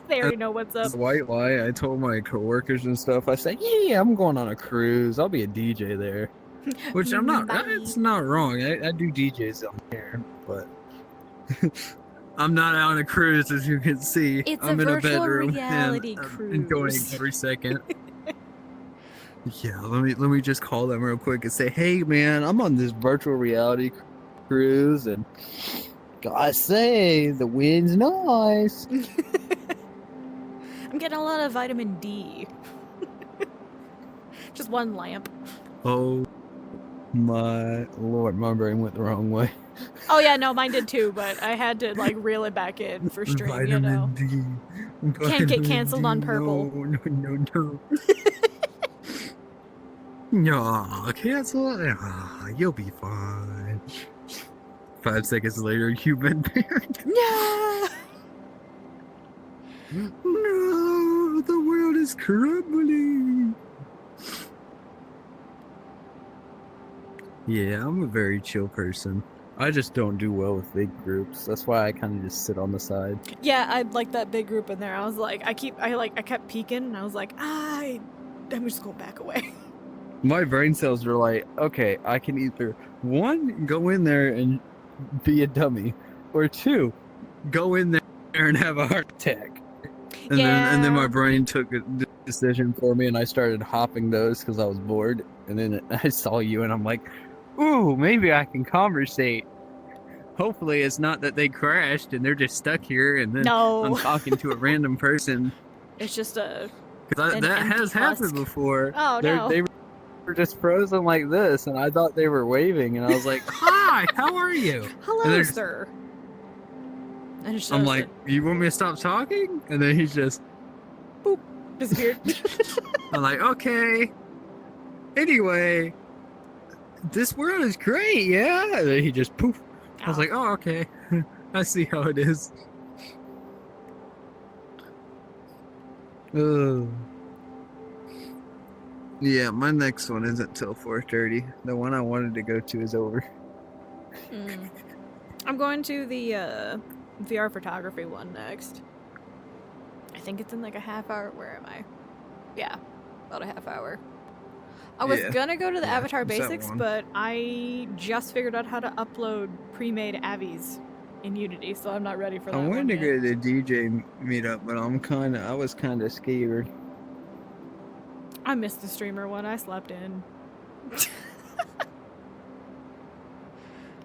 They already know what's up. White lie, I told my coworkers and stuff, I said, yeah, I'm going on a cruise. I'll be a DJ there. Which I'm not, Bye. it's not wrong. I do DJs on here, but I'm not out on a cruise, as you can see. It's I'm a in a virtual bedroom reality and I'm cruise. enjoying every second. Yeah, let me just call them real quick and say, hey man, I'm on this virtual reality cruise, and gotta say, the wind's nice. I'm getting a lot of vitamin D. Just one lamp. Oh my lord, my brain went the wrong way. Oh yeah, no, mine did too, but I had to like reel it back in for stream, you know. D. Can't get Vitamin canceled D. on purple. No. No, cancel it. Ah, you'll be fine. 5 seconds later, you've been banned. No! No, the world is crumbling. Yeah, I'm a very chill person. I just don't do well with big groups. That's why I kind of just sit on the side. Yeah, I like that big group in there. I was like, I kept peeking, and I was like, I'm just going back away. My brain cells were like, okay, I can either 1, go in there and be a dummy, or 2, go in there and have a heart attack. And then my brain took a decision for me, and I started hopping those because I was bored. And then I saw you, and I'm like, ooh, maybe I can conversate. Hopefully, it's not that they crashed and they're just stuck here, and then No. I'm talking to a random person. It's just a. Because An that empty has happened husk. before. Oh, no. They were just frozen like this, and I thought they were waving, and I was like, hi, how are you? And Hello, they're- sir. And it I'm shows like, you want me to stop talking? And then he's just, it disappeared. I'm like, okay. Anyway, this world is great, yeah? And then he just poof. I was like, oh, okay. I see how it is. Yeah, my next one isn't till 4:30. The one I wanted to go to is over. I'm going to the VR photography one next. I think it's in like a half hour. Where am I? Yeah, about a half hour. I was gonna go to the Avatar it's that Basics, one. but I just figured out how to upload pre-made Avies in Unity, so I'm not ready for that I one wanted to yet. go to the DJ meetup, but I was kind of scared. I missed the streamer one. I slept in.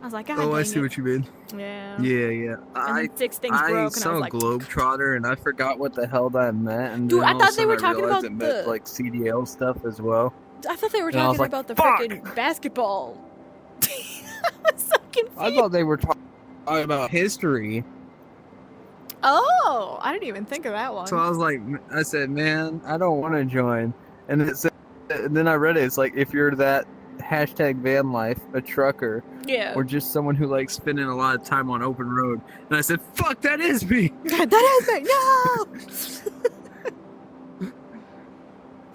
I was like, God Oh, I dang see it. what you mean. Yeah. Yeah. And then 6 things broke, and I was saw like, Globetrotter, and I forgot what the hell that meant. And Dude, then I all of a thought they were sudden talking realized about it meant, the- like CDL stuff as well. I thought they were And I was talking like, about the "Fuck!" freaking basketball. I was so confused. I thought they were talking about history. Oh, I didn't even think of that one. So I said, man, I don't want to join. And then I read it. It's like, if you're that hashtag van life, a trucker, Yeah. or just someone who likes spending a lot of time on open road. And I said, fuck, that is me. That is me. No.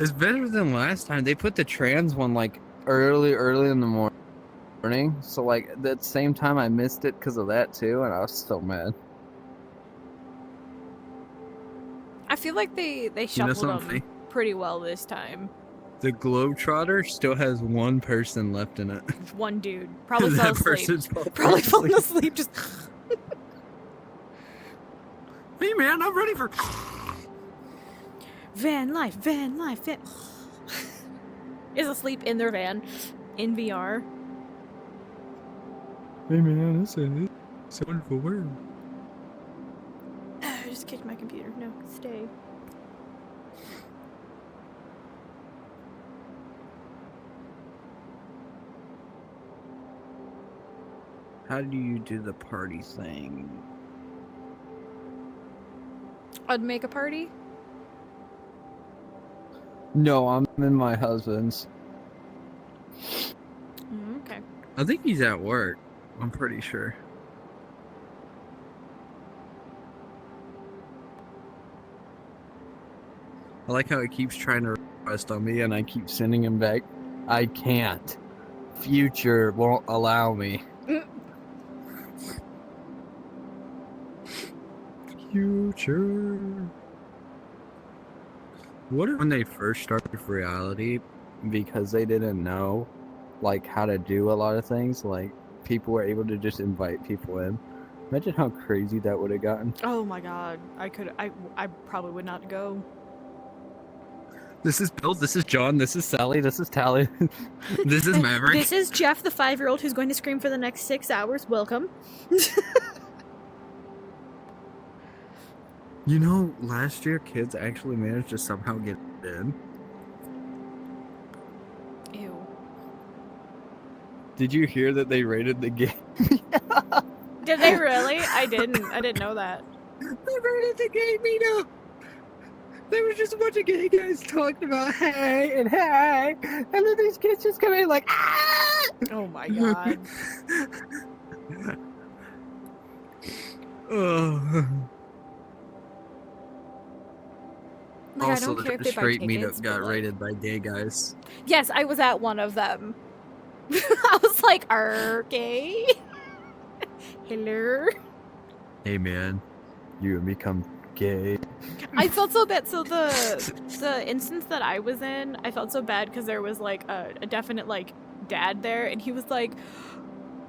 It's better than last time. They put the trans one like early in the morning. So like at that same time I missed it because of that too, and I was so mad. I feel like they shuffled them pretty well this time. The Globetrotter still has one person left in it. One dude probably fell That asleep. person's Probably falling asleep. Just. Hey man, I'm ready for. Van life. Is asleep in their van, in VR. Hey man, it's a wonderful world. I just kicked my computer. No, stay. How do you do the party thing? I'd make a party. No, I'm in my husband's. Okay. I think he's at work. I'm pretty sure. I like how he keeps trying to request on me and I keep sending him back. I can't. Future won't allow me. Future. What if when they first started Furality, because they didn't know like how to do a lot of things, like people were able to just invite people in. Imagine how crazy that would have gotten. Oh my god. I probably would not go. This is Bill, this is John, this is Sally, this is Tally, this is Maverick. This is Jeff, the 5-year-old who's going to scream for the next 6 hours. Welcome. You know, last year kids actually managed to somehow get in. Ew. Did you hear that they rated the game? Did they really? I didn't know that. They rated the game, Mito! There was just a bunch of gay guys talking about hey and hey, and then these kids just come in like ah! Oh my god. Oh. Like, Also, I don't care if the they buy straight tickets, meetup got but, like... rated by gay guys. Yes, I was at one of them. I was like, okay. Hello. Hey man, you and me become gay. I felt so bad. So the instance that I was in, I felt so bad because there was like a definite like dad there, and he was like,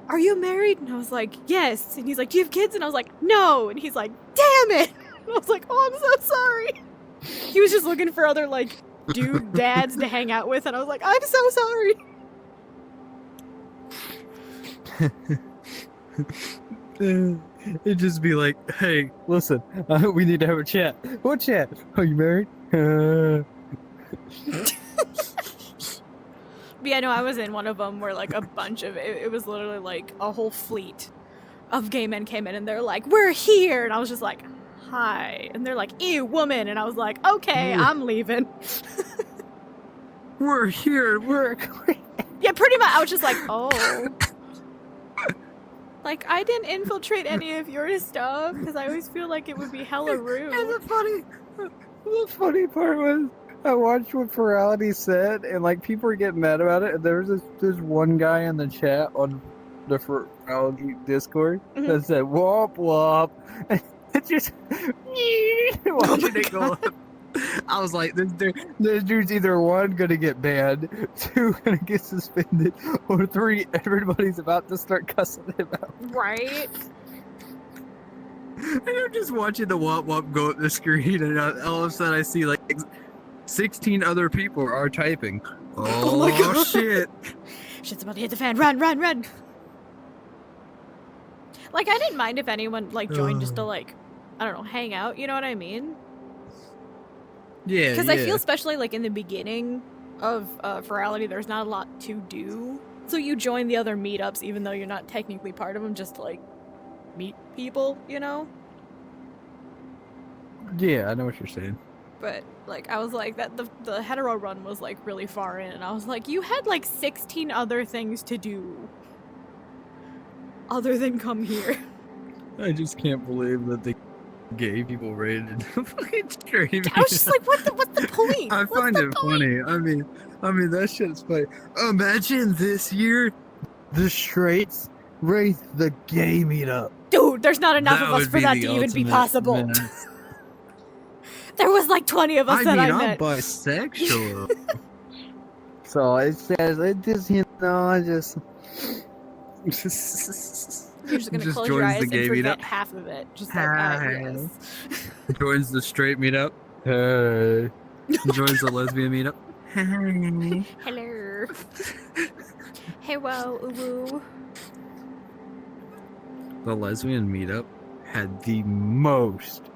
"Are you married?" And I was like, "Yes." And he's like, "Do you have kids?" And I was like, "No." And he's like, "Damn it!" And I was like, "Oh, I'm so sorry." He was just looking for other like dude dads to hang out with, and I was like, "I'm so sorry." It'd just be like, hey, listen, we need to have a chat. What chat? Are you married? But yeah, no, I was in one of them where like a bunch of it was literally like a whole fleet of gay men came in, and they're like, "We're here," and I was just like, "Hi," and they're like, "Ew, woman," and I was like, "Okay, I'm leaving." We're here at work. Yeah, pretty much. I was just like, "Oh." Like, I didn't infiltrate any of your stuff, because I always feel like it would be hella rude. And the The funny part was I watched what Furality said, and like people were getting mad about it. And there was this one guy in the chat on the Furality Discord that said "womp womp," and it just watching it go up. I was like, this dude's either one gonna get banned, two gonna get suspended, or three everybody's about to start cussing him out. Right? And I'm just watching the womp womp go up the screen, and all of a sudden I see like 16 other people are typing. Oh, my God. shit! Shit's about to hit the fan. Run, run, run! Like, I didn't mind if anyone, like, joined just to, like, I don't know, hang out, you know what I mean? Yeah, Because I feel especially, like, in the beginning of Furality, there's not a lot to do. So you join the other meetups, even though you're not technically part of them, just to, like, meet people, you know? Yeah, I know what you're saying. But, like, I was like, the hetero run was, like, really far in, and I was like, you had, like, 16 other things to do. Other than come here. I just can't believe that the gay people raided fucking straight. I was just like, what's the point? I find it funny. I mean that shit's funny. Imagine this year, the straights raid the gay meetup. Dude, there's not enough That of us would for be that the to even be ultimate possible. menace. There was like 20 of us that I I'm met. bisexual. So it says it just I just. You're just gonna close your eyes and forget half of it. Just like, yes. Joins the straight meetup. Hey. Joins the lesbian meetup. Hey. Hello. Hey, whoa, woo. The lesbian meetup had the most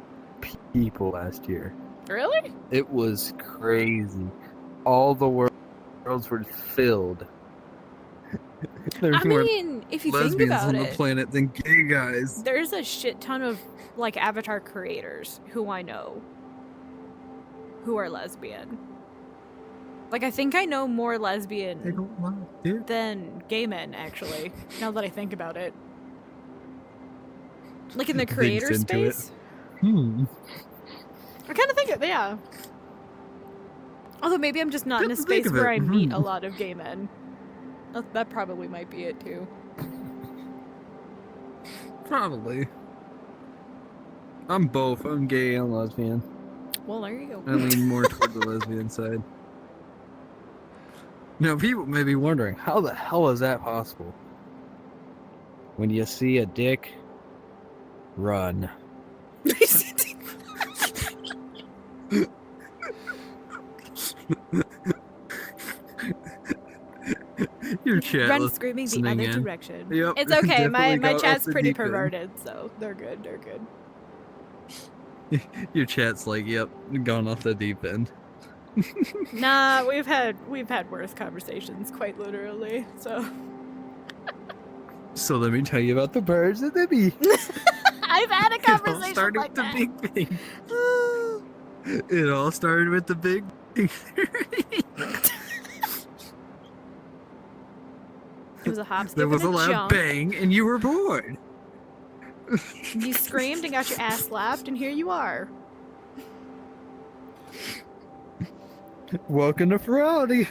people last year. Really? It was crazy. All the worlds were filled. I mean, if you think about on the it, planet than gay guys. there's a shit ton of like avatar creators who I know who are lesbian. Like, I think I know more lesbian than gay men, actually, now that I think about it. Like, in the creator space? I kind of think, yeah. Although maybe I'm just not in a space where I meet a lot of gay men. That probably might be it, too. Probably. I'm both. I'm gay and lesbian. Well, there you go. I lean more toward the lesbian side. Now, people may be wondering, how the hell is that possible? When you see a dick, run. Your chat Run screaming the other direction. Yep, it's okay. My definitely chat's got pretty the deep end. perverted, so they're good. They're good. Your chat's like, yep, gone off the deep end. Nah, we've had worse conversations, quite literally. So. So let me tell you about the birds and the bees. I've had a conversation started like with the that. big thing. It all started with the big thing. It was a hop, skip, There was a and a loud jump. bang, and you were born. You screamed and got your ass slapped, and here you are. Welcome to Furality.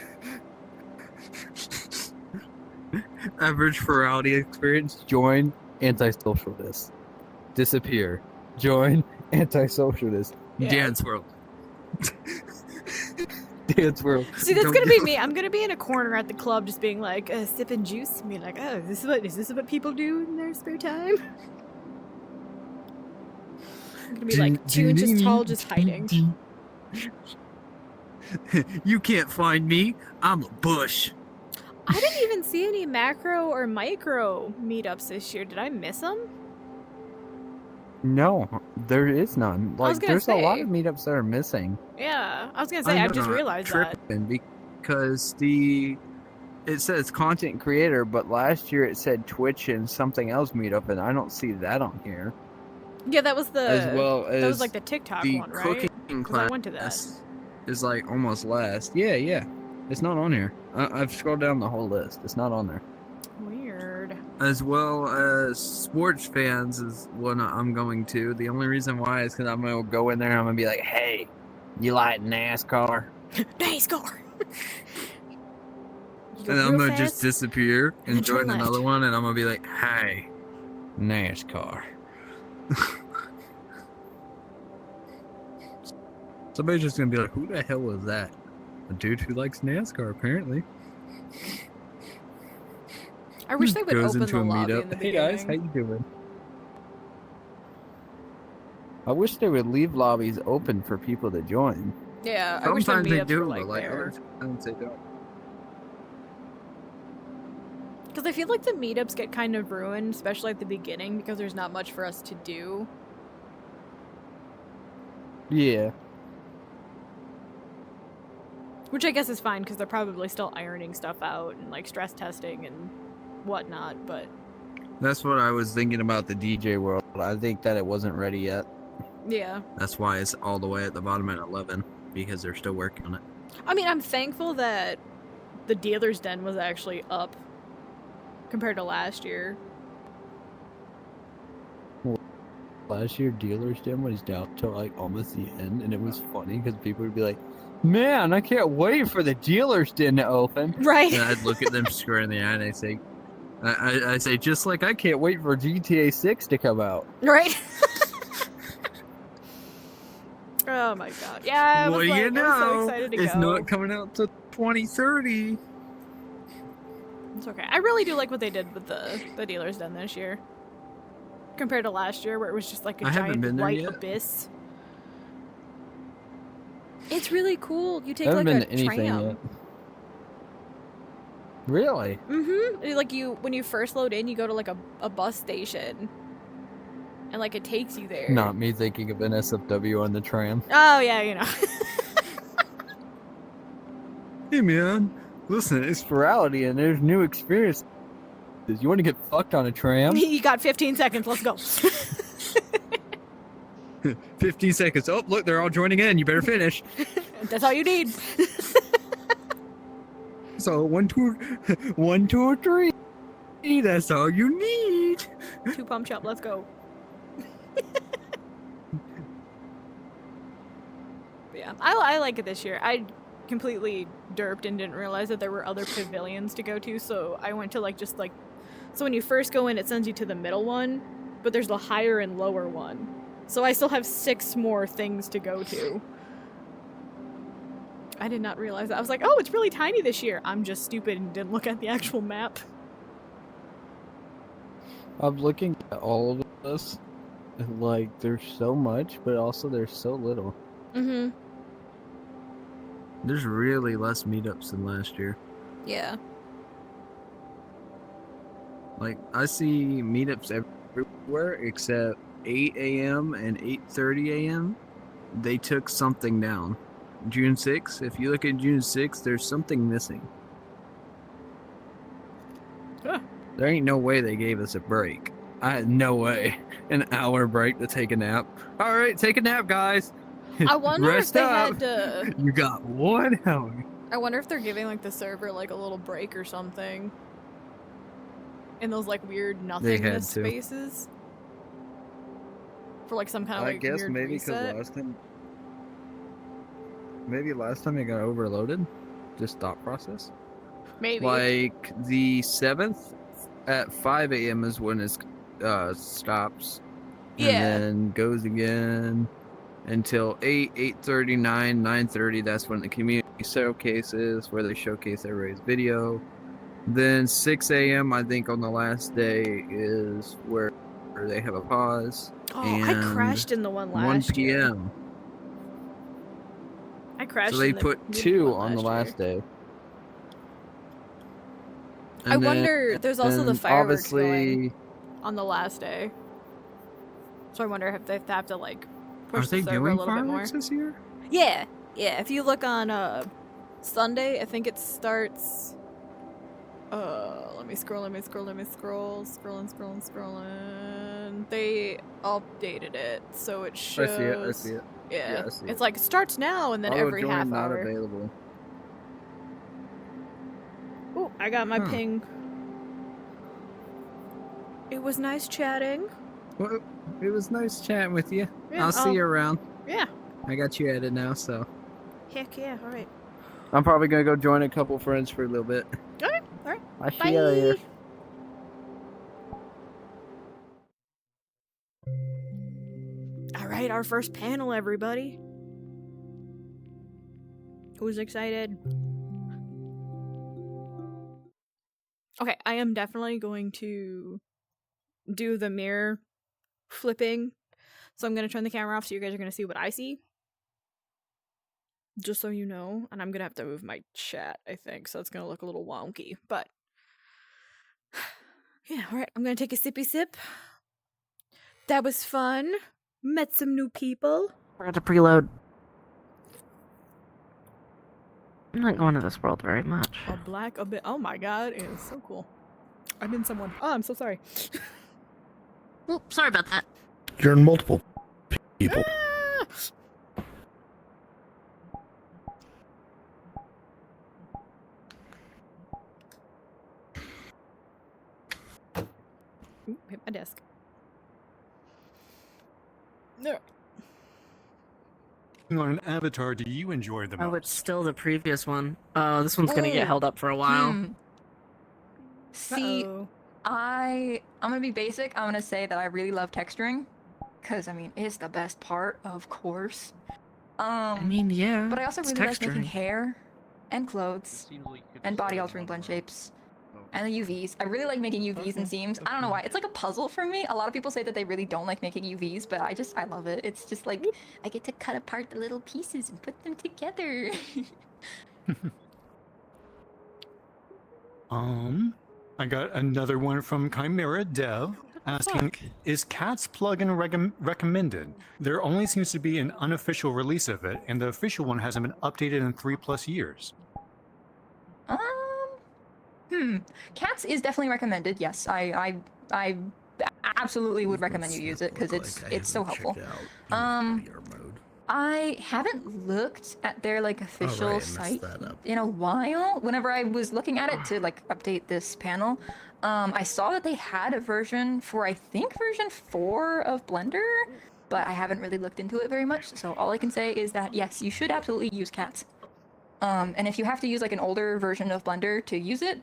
Average Furality experience. Join anti-socialist. Disappear. Join anti-socialist. Yeah. Dance world. Dance world. See, that's gonna be me. I'm gonna be in a corner at the club, just being like, sipping juice, and being like, "Oh, is this what people do in their spare time?" I'm gonna be like 2 inches tall, just hiding. You can't find me. I'm a bush. I didn't even see any macro or micro meetups this year. Did I miss them? No, there is none. Like, there's a lot of meetups that are missing. Yeah, I was gonna say, I've just realized that. Because it says content creator, but last year it said Twitch and something else meetup, and I don't see that on here. Yeah, that was the As well that was as like the TikTok the one, right? cooking 'Cause I went to that. class is like almost last. Yeah. It's not on here. I've scrolled down the whole list. It's not on there. Weird. As well as sports fans is what I'm going to. The only reason why is because I'm going to go in there and I'm going to be like, hey, You like NASCAR? NASCAR. And I'm gonna just disappear and And turn join another left. one, and I'm gonna be like, "Hey, NASCAR." Somebody's just gonna be like, "Who the hell was that?" A dude who likes NASCAR, apparently. I wish they would Goes open into the a lobby meetup. in the Hey beginning. guys, how you doing? I wish they would leave lobbies open for people to join. Yeah, I wish the Sometimes they meetups do, were but like like there. other times they don't. Because I feel like the meetups get kind of ruined, especially at the beginning, because there's not much for us to do. Yeah. Which I guess is fine, because they're probably still ironing stuff out and like stress testing and whatnot, but That's what I was thinking about the DJ world. I think that it wasn't ready yet. yeah. That's why it's all the way at the bottom at 11, because they're still working on it. I mean, I'm thankful that the dealer's den was actually up compared to last year. Last year, Dealer's Den was down till like almost the end, and it was funny because people would be like, "Man, I can't wait for the Dealer's Den to open." Right. And I'd look at them square in the eye and I say, I say, just like I can't wait for GTA 6 to come out. Right? Oh my god. Yeah, I was, What do like, you I was so know? excited to It's go. not coming out till 2030. It's okay. I really do like what they did with the dealer's den this year. Compared to last year where it was just like a I haven't been giant there white yet. abyss. It's really cool. You take I haven't like been to a anything tram. yet. Really? Mm-hmm. Like when you first load in, you go to like a bus station. And like it takes you there. Not me thinking of NSFW on the tram. Oh yeah, you know. Hey man, listen, it's Furality and there's new experiences. You want to get fucked on a tram? You got 15 seconds, let's go. 15 seconds. Oh, look, they're all joining in. You better finish. That's all you need. So 1, 2, 3. That's all you need. 2 pump shop, let's go. But yeah, I like it this year. I completely derped and didn't realize that there were other pavilions to go to, so I went to so when you first go in, it sends you to the middle one, but there's the higher and lower one. So I still have 6 more things to go to. I did not realize that. I was like, oh, it's really tiny this year. I'm just stupid and didn't look at the actual map. I'm looking at all of this, and like, there's so much, but also there's so little. Mm-hmm. There's really less meetups than last year. Yeah. Like, I see meetups everywhere except 8 a.m. and 8:30 a.m. They took something down. June 6th, if you look at June 6th, there's something missing. Huh. There ain't no way they gave us a break. I had no way. An hour break to take a nap. All right, take a nap, guys. I wonder if Rest they up. had to... You got 1 hour. I wonder if they're giving like the server like a little break or something. In those like weird nothingness to. spaces. For like some kind of I like guess weird maybe because reset. last time it got overloaded. Just thought process. Maybe. Like the 7th at 5 a.m. is when it stops. Yeah. And then goes again until 8, 8:30, 9, 9:30. That's when the community showcase is, where they showcase everybody's video. Then 6 a.m. I think on the last day is where they have a pause. Oh, I crashed in the one last 1 year. p.m. I crashed So they in the put muted 2 one on the year. last day. I wonder, there's also the and fireworks obviously, going on the last day. So I wonder if they have to like push are they the server a doing little bit more. fireworks this year? Yeah, yeah. If you look on Sunday, I think it starts. Let me scroll. Scrolling. They updated it, so it shows. I see it. Yeah, I see it's it. like starts now and then Auto every join half not hour. available. Oh, I got my Huh. ping. It was nice chatting. Well, it was nice chatting with you. Yeah, I'll see you around. Yeah, I got you added now, so Heck yeah, alright. I'm probably gonna go join a couple friends for a little bit. Okay, alright. I see you later. Alright, our first panel, everybody. Who's excited? Okay, I am definitely going to do the mirror flipping. So I'm going to turn the camera off so you guys are going to see what I see. Just so you know. And I'm going to have to move my chat, I think. So it's going to look a little wonky. But yeah, alright. I'm going to take a sippy sip. That was fun. Met some new people. Forgot to preload. I'm not going to this world very much. A bit. Oh my god, it is so cool. I'm in someone. Oh, I'm so sorry. Oh, sorry about that. You're in multiple people. Ooh, hit my desk. No. On an avatar, do you enjoy the most? Oh, it's still the previous one. Oh, this one's gonna get held up for a while. See, I'm gonna be basic. I'm gonna say that I really love texturing, because I mean it's the best part, of course. I mean, yeah. But I also it's really like texturing. making hair, and clothes, and body altering blend shapes, and the UVs. I really like making UVs and seams. I don't know why. It's like a puzzle for me. A lot of people say that they really don't like making UVs, but I love it. It's just like I get to cut apart the little pieces and put them together. I got another one from Chimera Dev asking, is Cat's plugin recommended? There only seems to be an unofficial release of it, and the official one hasn't been updated in 3+ years. Cats is definitely recommended. Yes, I absolutely would recommend you use it because it's so helpful. I haven't looked at their like official site in a while. Whenever I was looking at it to like update this panel, I saw that they had a version for I think version 4 of Blender, but I haven't really looked into it very much. So all I can say is that yes, you should absolutely use Cats. And if you have to use like an older version of Blender to use it,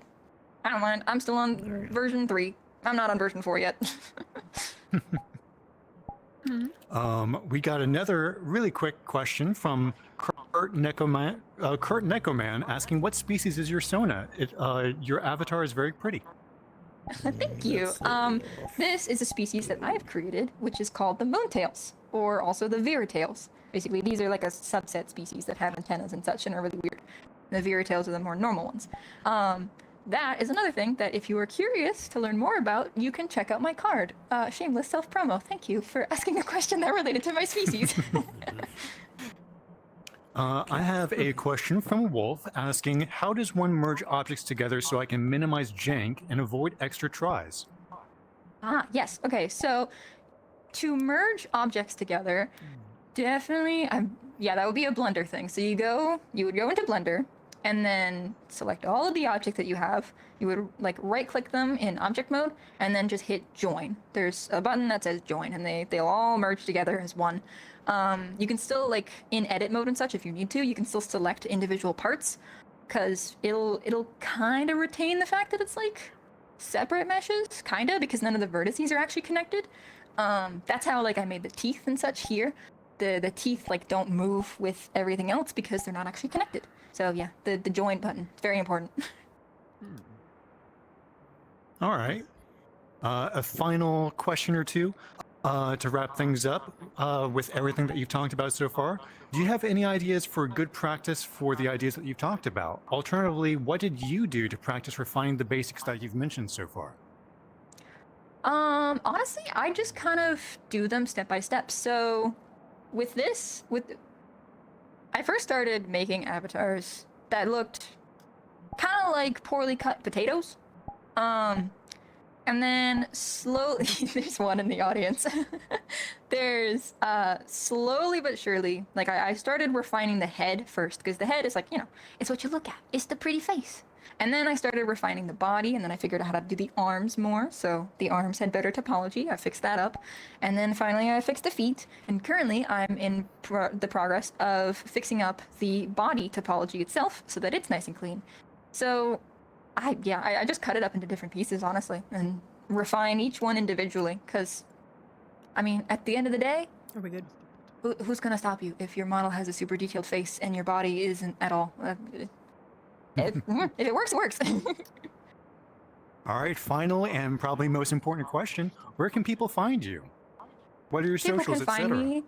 I don't mind. I'm still on version 3. I'm not on version 4 yet. We got another really quick question from Kurt Nekoman asking, what species is your Sona? Your avatar is very pretty. Thank you. This is a species that I have created, which is called the moontails, or also the viratails. Basically, these are like a subset species that have antennas and such and are really weird. The viratails are the more normal ones. That is another thing that if you are curious to learn more about, you can check out my card. Shameless self-promo. Thank you for asking a question that related to my species. I have a question from Wolf asking, how does one merge objects together so I can minimize jank and avoid extra tries? Yes. Okay, so to merge objects together, definitely, yeah, that would be a Blender thing. So you would go into Blender, and then select all of the objects that you have. You would like right click them in object mode and then just hit join. There's a button that says join and they'll all merge together as one. You can still like in edit mode and such if you need to, you can still select individual parts because it'll kind of retain the fact that it's like separate meshes, kind of, because none of the vertices are actually connected. That's how like I made the teeth and such here. The teeth like don't move with everything else because they're not actually connected. So yeah, the join button, it's very important. All right. A final question or two to wrap things up with everything that you've talked about so far. Do you have any ideas for good practice for the ideas that you've talked about? Alternatively, what did you do to practice refining the basics that you've mentioned so far? Honestly, I just kind of do them step by step. So with this, I first started making avatars that looked kind of like poorly cut potatoes. And then slowly, there's one in the audience. There's slowly but surely, like I started refining the head first, because the head is like, you know, it's what you look at. It's the pretty face. And then I started refining the body, and then I figured out how to do the arms more. So the arms had better topology. I fixed that up. And then finally I fixed the feet. And currently I'm in the progress of fixing up the body topology itself so that it's nice and clean. So I just cut it up into different pieces, honestly, and refine each one individually. Because, I mean, at the end of the day, are we good? Who's going to stop you if your model has a super detailed face and your body isn't at all? If it works, it works. All right, final and probably most important question: where can people find you? What are your People socials, can find etc.? me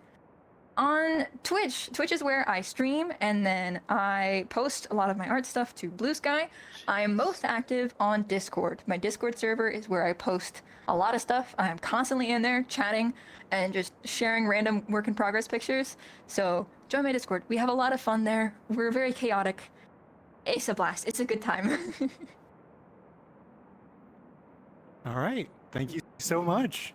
on Twitch. Twitch is where I stream, and then I post a lot of my art stuff to Blue Sky. I am most active on Discord. My Discord server is where I post a lot of stuff. I am constantly in there chatting and just sharing random work in progress pictures. So join my Discord. We have a lot of fun there. We're very chaotic. It's a blast. It's a good time. All right, thank you so much.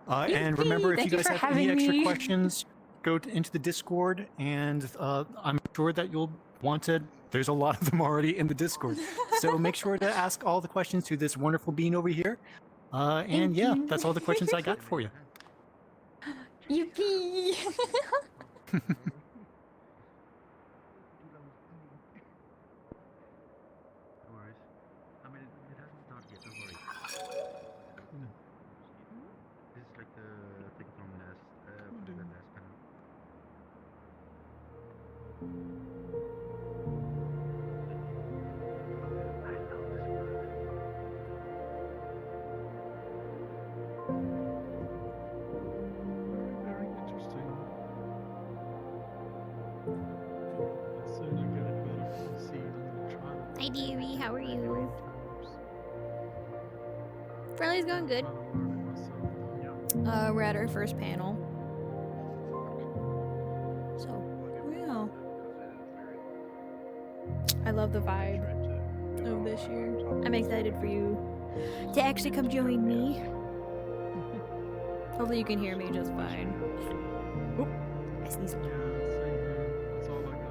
And remember, if Thank you you guys for have any having extra me. questions, go into the Discord, and I'm sure that you'll want to. There's a lot of them already in the Discord, so make sure to ask all the questions to this wonderful bean over here. And yeah, you. that's all the questions I got for you. Yippee! No worries. I mean, it hasn't started yet, don't worry. This is like the thing from the last panel. Very interesting. Soon you get a better seed on the trial. Hi, dearie. How are you? Furally's going good. We're at our first panel. So, yeah. I love the vibe of this year. I'm excited for you to actually come join me. Hopefully you can hear me just fine. Oop, I sneezed. That's all I got.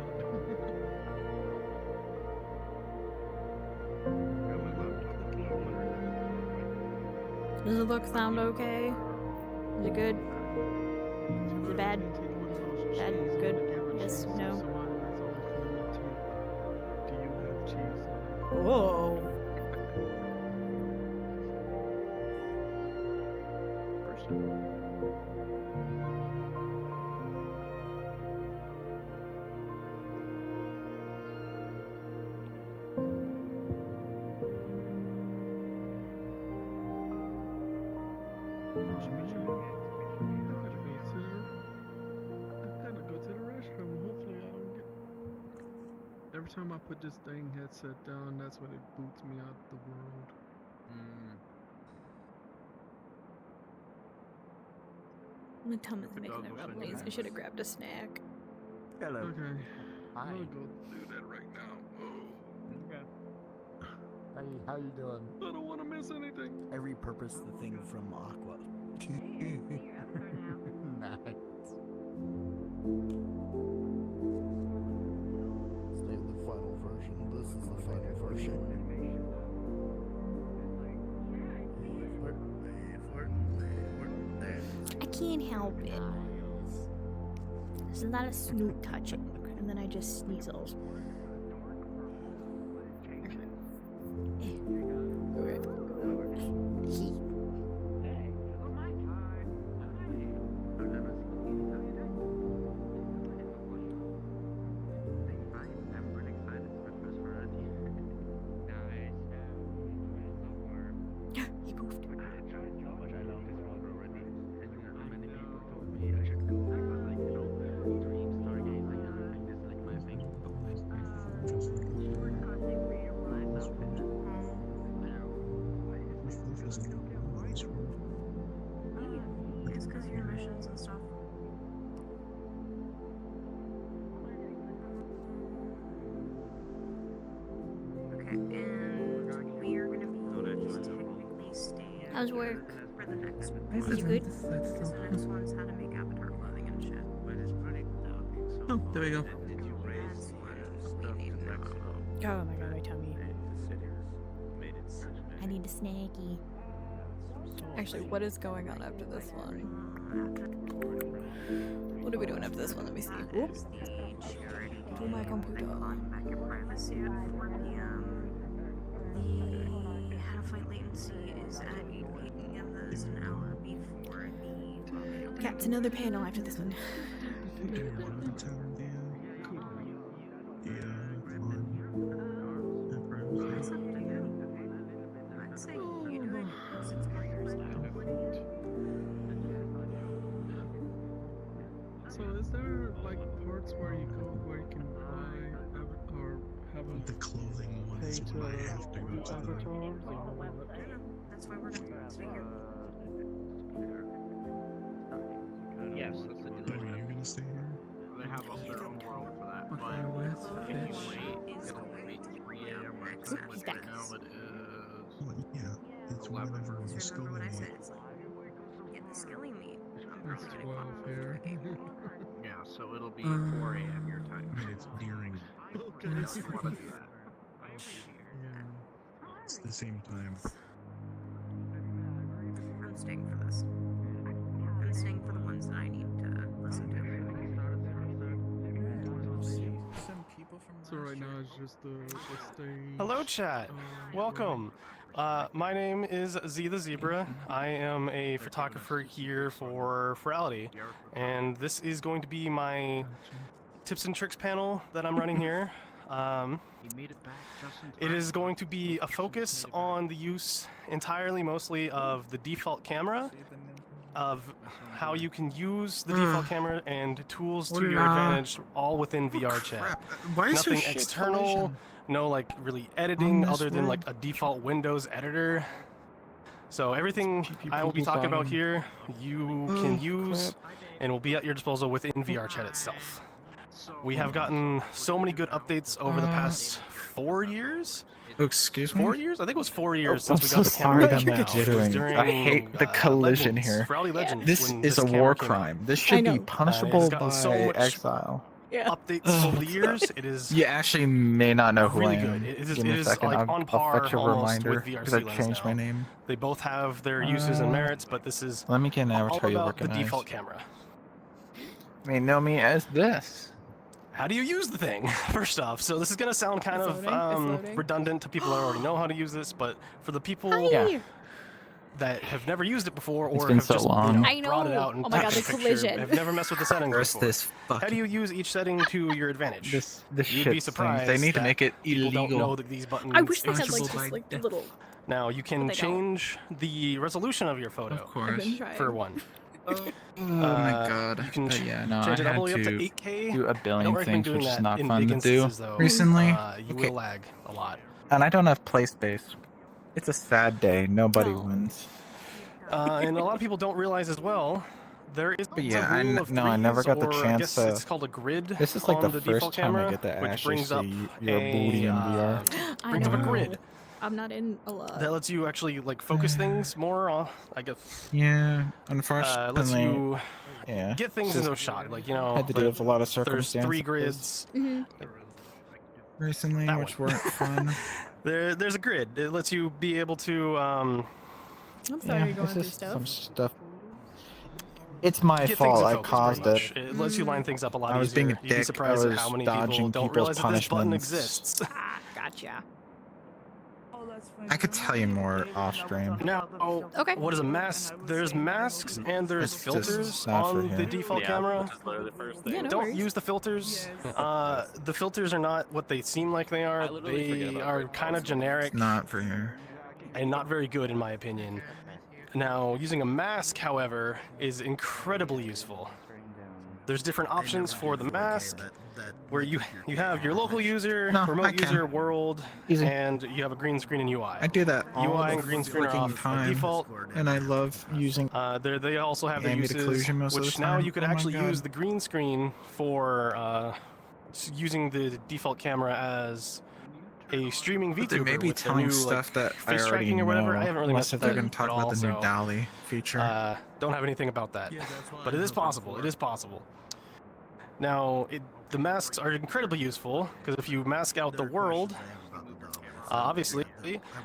Does the look sound okay? Is it good? Is it bad? Bad? Good? Yes? No? Whoa. Every time I put this dang headset down, that's when it boots me out the world. My tummy's making a rumblies. I should have grabbed a snack. Hello. Okay. Hi. I'm gonna go do that right now. Okay. Hey, how you doing? I don't want to miss anything. I repurposed the thing from Aqua. Nice. Stay the final version. This is the final version. I can't help it. This is not a snoot touching, and then I just sneezels. I'm really excited for the first Furality. He moved. How much I love this world already. And how many people told me I should go because, like, you know, dream stargazing and everything. This is like my thing. It's because of your missions and stuff. Okay, and we are gonna be technically staying How's work? for the next one. Is it good? Because the next one's how to make avatar clothing and shit. But it's pretty Oh, there we go. Oh my god, my tummy. need a snacky. Actually, what is going on after this one? What are we doing after this one? Let me see. Whoop. To my computer. Back your privacy at 4 p.m. The how to fight latency is at 8 p.m. That is an hour before the Cap's another panel after this one. I'd say you do it because it's more your style. So is there like parts where you go where you can buy or have a the clothing ones where I have to go to avatars or what? That's why we're gonna stay here. Yes, that's the Oh, are you gonna stay here? They have a certain world for that, but Okay, if you wait, it'll be 3 a.m. my time, which right now it is. Well, yeah, it's whenever the Just remember what I Scully said. It's like get the skilly meat. I'm That's probably 12 here. Yeah, so it'll be 4 a.m. your time. I mean, it's during. Okay. If you want to do that. It's the same time. I'm staying for this. I'm staying for the ones that I need to listen to. So right now it's just the stage. Hello, chat. Welcome. My name is Z the Zebra. I am a photographer here for Furality, and this is going to be my tips and tricks panel that I'm running here. It is going to be a focus on the use entirely, mostly of the default camera, of how you can use the default camera and tools to your advantage, all within VR chat. Why is there Nothing shit external, collision? no like really editing On this other than world? like a default Windows editor. So everything I will be talking about here, you can use and will be at your disposal within VR chat itself. We have gotten so many good updates over the past 4 years. Excuse me? 4 years? I think it was 4 years I'm since we so got the sorry camera. that I'm jittering. I hate the collision Legends, here. Furality Legends, This when is a camera war came out. crime. This should be punishable It's gotten by so much exile. updates over the years. It is You actually may not know who really I am. good. It is, Give me it a is second. like I'll on par fetch a almost reminder with because I VRC Lens changed my now. name. They both have their uses and merits, but this is Let me get an all avatar you about the recognize. default camera. You may know me as this. How do you use the thing? First off, so this is going to sound kind of redundant to people that already know how to use this, but for the people that have never used it before or been have so just long. I brought it know. out and Oh my God, taken the a picture, collision. have never messed with the settings Press before. this How do you use each setting to your advantage? This You'd shit be thing. surprised They need to that make it people illegal. don't know that these buttons I wish they had like exist. just like the little. Now you can But they don't. change the resolution of your photo. Of course. I've been trying. For one. Oh my god. You can Yeah, no, I change it all had the way up to to 8K. do a I don't billion recommend things, doing which is that not in fun big to do instances, though. recently. You will lag a lot. And I don't have play space. It's a sad day. Nobody wins. And a lot of people don't realize as well, there is But yeah, a rule of I never threes, got the or I chance guess to. it's called a grid. This is like on the default first time camera, I get to which actually brings up see your booty in VR. I brings up a know. grid I'm not in a lot. that lets you actually like focus things more on, I guess. Yeah, unfortunately. Lets you yeah, get things just into a shot. Like, you know, had to deal with a lot of there's circumstances 3 grids. recently, which weren't fun. There's a grid. It lets you be able to I'm sorry Yeah, you're going it's through just stuff. some stuff. It's my get things fault. in I focus, caused pretty it. much. It lets you line things up a lot I was easier. being a You'd be dick. surprised I at how was many people dodging don't people's realize that this button punishments. exists. Ah, gotcha. I could tell you more off stream. Now, what is a mask? There's masks and there's It's just filters not for on the here. default camera. Yeah, no Don't worries. use the filters. The filters are not what they seem like they are. They are kind of generic Not for here. and not very good in my opinion. Now, using a mask, however, is incredibly useful. There's different options for the mask, where you have your local user, No, I remote can. user, world, Easy. and you have a green screen and UI. I do that all UI the and green screen are freaking off by time, default. and I love using. They also have their ambient uses, occlusion most of which the now time. you could Oh my actually God. use the green screen for using the default camera as a streaming But they VTuber may be with the telling new stuff that I face already tracking or whatever. know, I haven't really unless messed if with they're that going to talk at about all, the new so, DALI feature. don't have anything about that, but it is possible. It is possible. Now, the masks are incredibly useful because if you mask out the world, Obviously,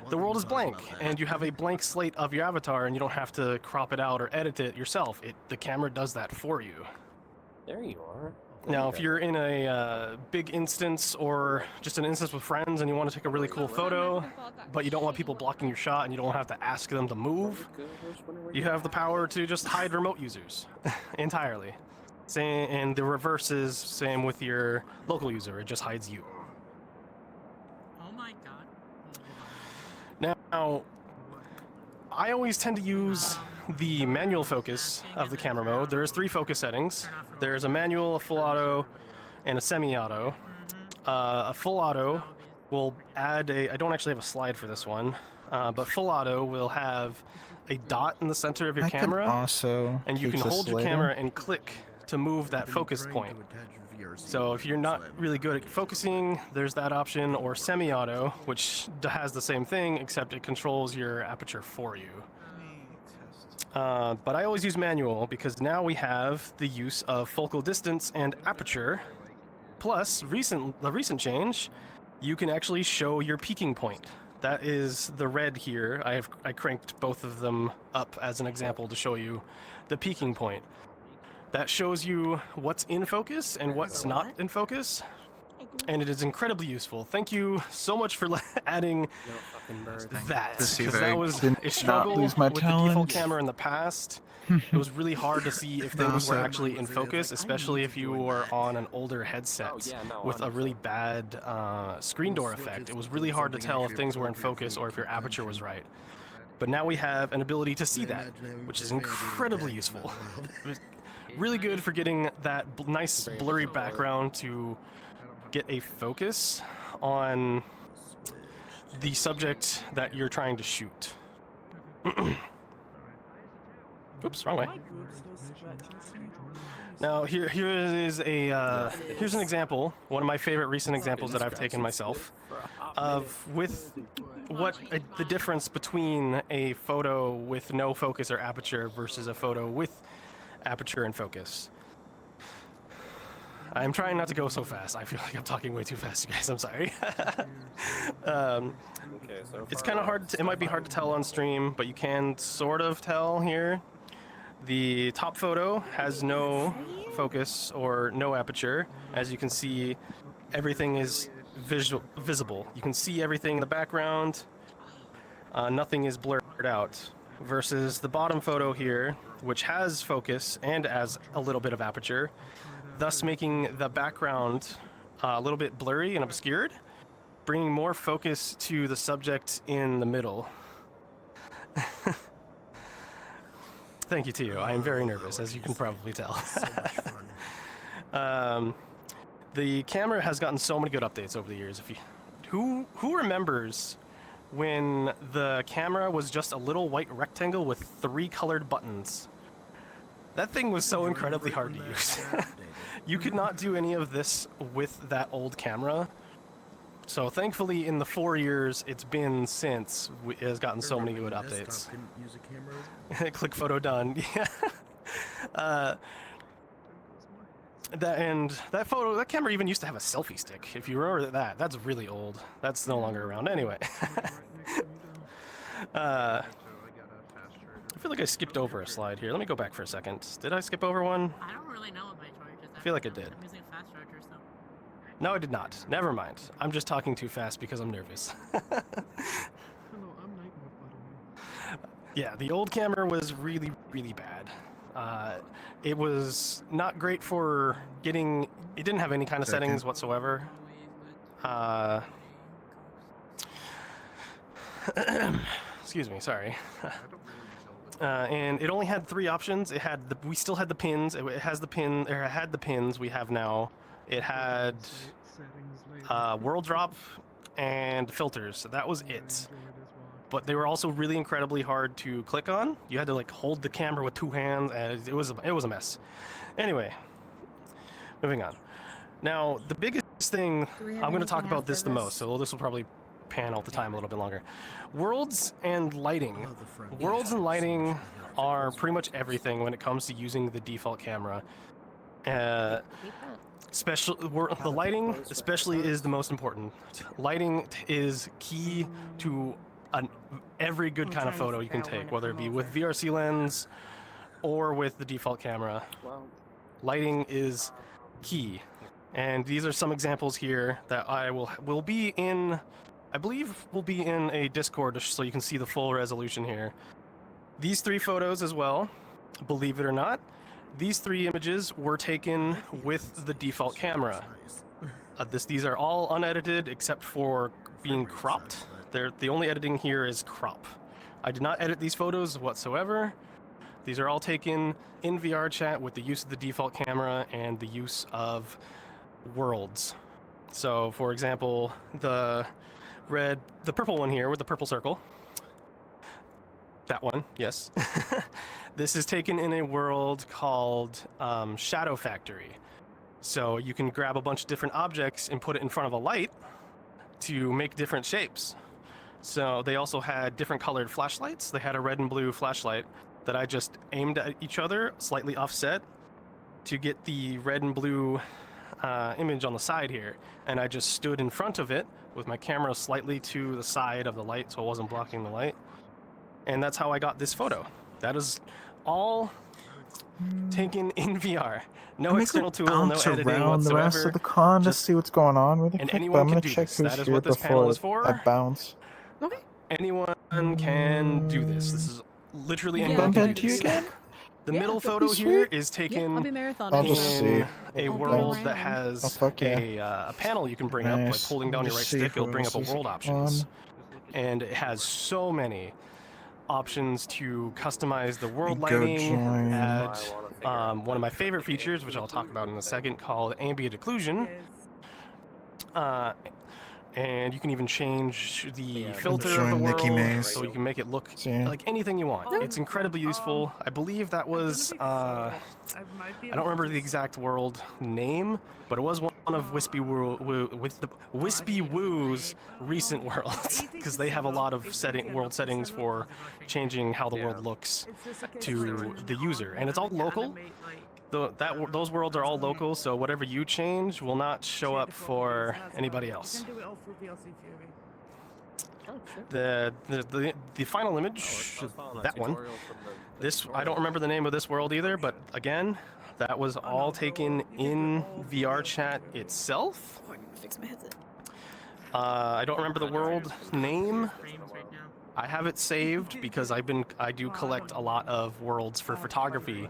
the world is blank, and you have a blank slate of your avatar, and you don't have to crop it out or edit it yourself. The camera does that for you. There you are. Now, if you're in a big instance or just an instance with friends and you want to take a really cool photo, but you don't want people blocking your shot and you don't have to ask them to move, you have the power to just hide remote users entirely. And the reverse is same with your local user. It just hides you. Oh my god. Now, I always tend to use the manual focus of the camera mode. There's 3 focus settings. There's a manual, a full auto, and a semi-auto. A full auto will add I don't actually have a slide for this one, but full auto will have a dot in the center of your camera, and you can hold your camera and click to move that focus point. So if you're not really good at focusing, there's that option, or semi-auto, which has the same thing, except it controls your aperture for you. But I always use manual because now we have the use of focal distance and aperture. Plus, the recent change, you can actually show your peaking point. That is the red here. I cranked both of them up as an example to show you the peaking point. That shows you what's in focus and what's not in focus, and it is incredibly useful. Thank you so much for adding that, because that was a struggle with the default camera in the past. It was really hard to see if things were actually in focus, especially if you were on an older headset with a really bad screen door effect. It was really hard to tell if things were in focus or if your aperture was right. But now we have an ability to see that, which is incredibly useful. Really good for getting that nice blurry background to get a focus on the subject that you're trying to shoot. Oops, wrong way. Now here's an example, one of my favorite recent examples that I've taken myself, of the difference between a photo with no focus or aperture versus a photo with aperture and focus. I'm trying not to go so fast. I feel like I'm talking way too fast, you guys. I'm sorry. It's kind of hard. It might be hard to tell on stream, but you can sort of tell here. The top photo has no focus or no aperture. As you can see, everything is visible. You can see everything in the background. Nothing is blurred out. Versus the bottom photo here, which has focus and has a little bit of aperture, thus making the background a little bit blurry and obscured, bringing more focus to the subject in the middle. Thank you to you. I am very nervous, as you can probably tell. The camera has gotten so many good updates over the years. Who remembers when the camera was just a little white rectangle with 3 colored buttons? That thing was so incredibly hard to use. You could not do any of this with that old camera. So thankfully, in the 4 years it's been since, it has gotten so many good updates. Click photo done. That camera even used to have a selfie stick. If you remember that, that's really old. That's no longer around anyway. I feel like I skipped over a slide here. Let me go back for a second. Did I skip over one? I don't really know what my charge is. I feel like I did. I'm using fast charger, so. No, I did not. Never mind. I'm just talking too fast because I'm nervous. Yeah, the old camera was really, really bad. It was not great for getting... It didn't have any kind of settings whatsoever. Excuse me, sorry. And it only had 3 options. It had we still had the pins. It has the pin. Or it had the pins we have now. It had world drop and filters. So that was it. But they were also really incredibly hard to click on. You had to like hold the camera with 2 hands, and it was a mess. Anyway, moving on. Now the biggest thing, I'm going to talk about this the most. So this will probably pan out the time a little bit longer. Worlds and lighting. Worlds and lighting are pretty much everything when it comes to using the default camera. The lighting especially is the most important. Lighting is key to every good kind of photo you can take, whether it be with VRC lens or with the default camera. Lighting is key. And these are some examples here that I will be in, I believe will be in a Discord so you can see the full resolution here. These 3 photos as well, believe it or not, these 3 images were taken with the default camera. These are all unedited except for being cropped. The only editing here is crop. I did not edit these photos whatsoever. These are all taken in VR chat with the use of the default camera and the use of worlds. So, for example, the purple one here with the purple circle. That one, yes. This is taken in a world called Shadow Factory. So you can grab a bunch of different objects and put it in front of a light to make different shapes. So they also had different colored flashlights. They had a red and blue flashlight that I just aimed at each other, slightly offset, to get the red and blue image on the side here. And I just stood in front of it with my camera slightly to the side of the light so it wasn't blocking the light. And that's how I got this photo. That is all taken in VR. No external tool, no editing around the rest whatsoever. of the con to see what's going on really quick, but anyone I'm can gonna do check this. who's That is here what this panel before is for. I bounce. Okay. Anyone can do this. This is literally Yeah, anyone I can can do do this. that. The Yeah, middle that'd photo be here sweet. is taken I'll be marathoning. I'll just see. a I'll be world that around. has Oh, fuck yeah. a panel you can bring up, like Nice. holding down your right Just see stick, it'll who bring up else a is world options. And it has so many options to customize the world Go lighting, join. add one of my favorite features, which I'll talk about in a second, called ambient occlusion. And you can even change the filter of the Join Mickey world, Maze. so you can make it look See? like anything you want. It's incredibly useful. I believe that was, I don't remember the exact world name, but it was one of Wispy Woo's recent worlds, because they have a lot of world settings for changing how the world looks to the user, and it's all local. Those worlds are all local, so whatever you change will not show up for anybody else. The final image, that one. This, I don't remember the name of this world either, but again, that was all taken in VR chat itself. Oh, I need to fix my headset. I don't remember the world name. I have it saved because I do collect a lot of worlds for photography.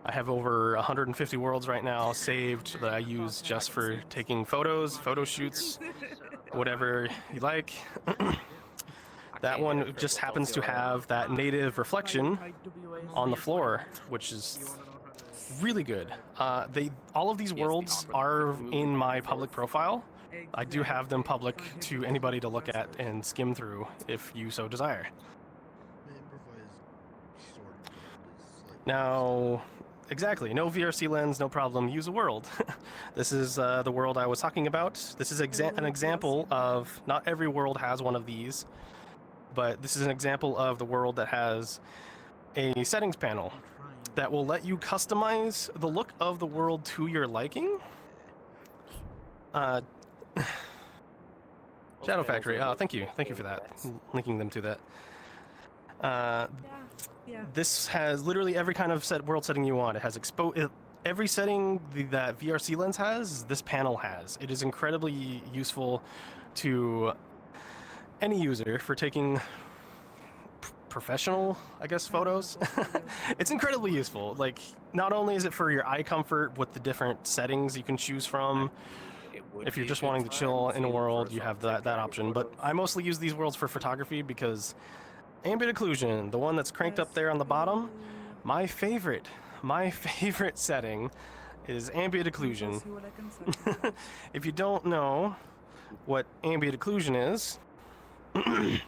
I have over 150 worlds right now saved that I use just for taking photos, photo shoots, whatever you like. That one just happens to have that native reflection on the floor, which is really good. All of these worlds are in my public profile. I do have them public to anybody to look at and skim through if you so desire. Now, exactly, no VRC lens, no problem, use a world. This is the world I was talking about. This is an example of, not every world has one of these, but this is an example of the world that has a settings panel that will let you customize the look of the world to your liking. Shadow Factory, thank you for that, linking them to that. This has literally every kind of world setting you want. It has every setting that VRC lens has, this panel has. It is incredibly useful to any user for taking professional, I guess, photos. It's incredibly useful. Like, not only is it for your eye comfort with the different settings you can choose from, if you're just wanting to chill in a world, you have that option. But I mostly use these worlds for photography because ambient occlusion, the one that's cranked up there on the bottom, my favorite setting is ambient occlusion. If you don't know what ambient occlusion is, I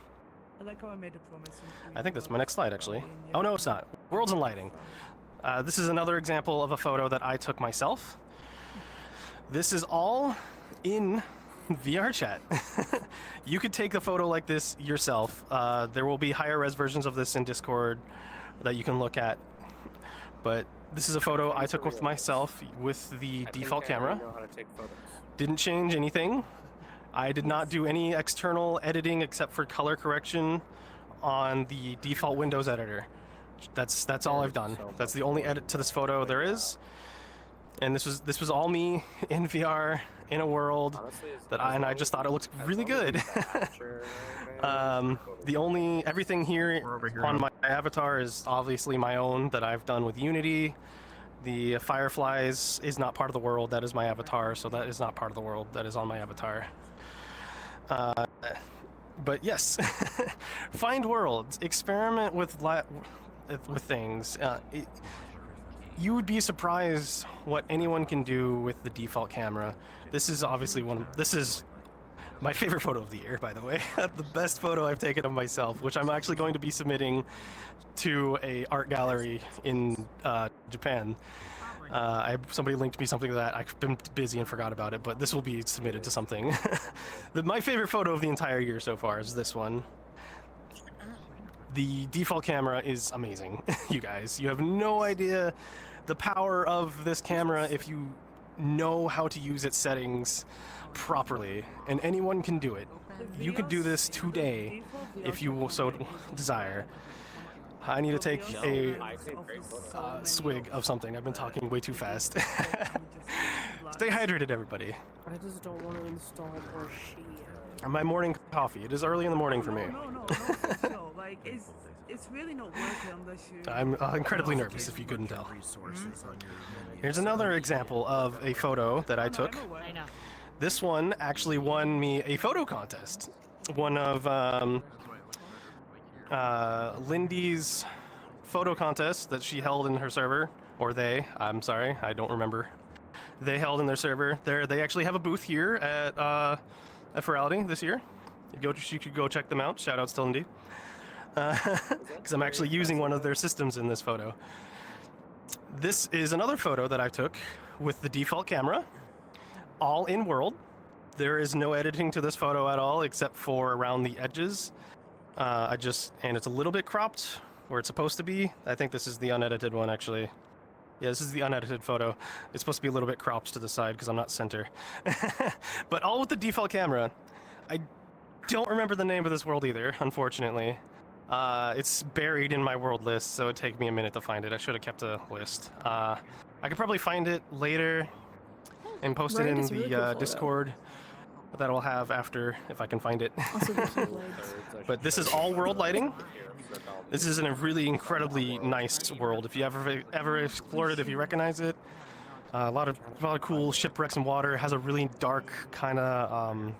think that's my next slide, actually. Oh, no, it's not. Worlds and lighting. This is another example of a photo that I took myself. This is all in VR chat. You could take a photo like this yourself. There will be higher res versions of this in Discord that you can look at. but this is a photo I took with myself with the default camera. know how to take photos. Didn't change anything. I did not do any external editing except for color correction on the default Windows editor. That's all I've done. That's the only edit to this photo there is. And this was all me in VR in a world that I just thought it looked really good. Everything here on my avatar is obviously my own that I've done with Unity. The fireflies is not part of the world. That is my avatar, so that is not part of the world. That is on my avatar. But yes, find worlds, experiment with things. You would be surprised what anyone can do with the default camera. This is obviously this is my favorite photo of the year, by the way. The best photo I've taken of myself, which I'm actually going to be submitting to a art gallery in Japan. Somebody linked me something that I've been busy and forgot about it, but this will be submitted to something. My favorite photo of the entire year so far is this one. The default camera is amazing, you guys. You have no idea the power of this camera if you know how to use its settings properly, and anyone can do it. You could do this today if you so desire. I need to take a swig of something. I've been talking way too fast. Stay hydrated, everybody. I just don't want to install more shit. My morning coffee. It is early in the morning for me. No, like it's really not working unless you. I'm incredibly nervous, if you couldn't tell. Here's another example of a photo that I took. I know. This one actually won me a photo contest. One of Lindy's photo contest that she held in her server, or I'm sorry, I don't remember. They held in their server. They actually have a booth here at Furality this year. You could go check them out. Shout outs to Lindy. Because I'm actually using one of their systems in this photo. This is another photo that I took with the default camera, all in world. There is no editing to this photo at all except for around the edges. And it's a little bit cropped where it's supposed to be. I think this is the unedited one, actually. Yeah, this is the unedited photo. It's supposed to be a little bit cropped to the side because I'm not center. But all with the default camera. I don't remember the name of this world either, unfortunately. It's buried in my world list, so it'd take me a minute to find it. I should have kept a list. I could probably find it later and post it in the Discord that I'll have after, if I can find it. But this is all world lighting. This is in a really incredibly nice world. If you ever explored it, if you recognize it, a lot of cool shipwrecks and water. It has a really dark kind of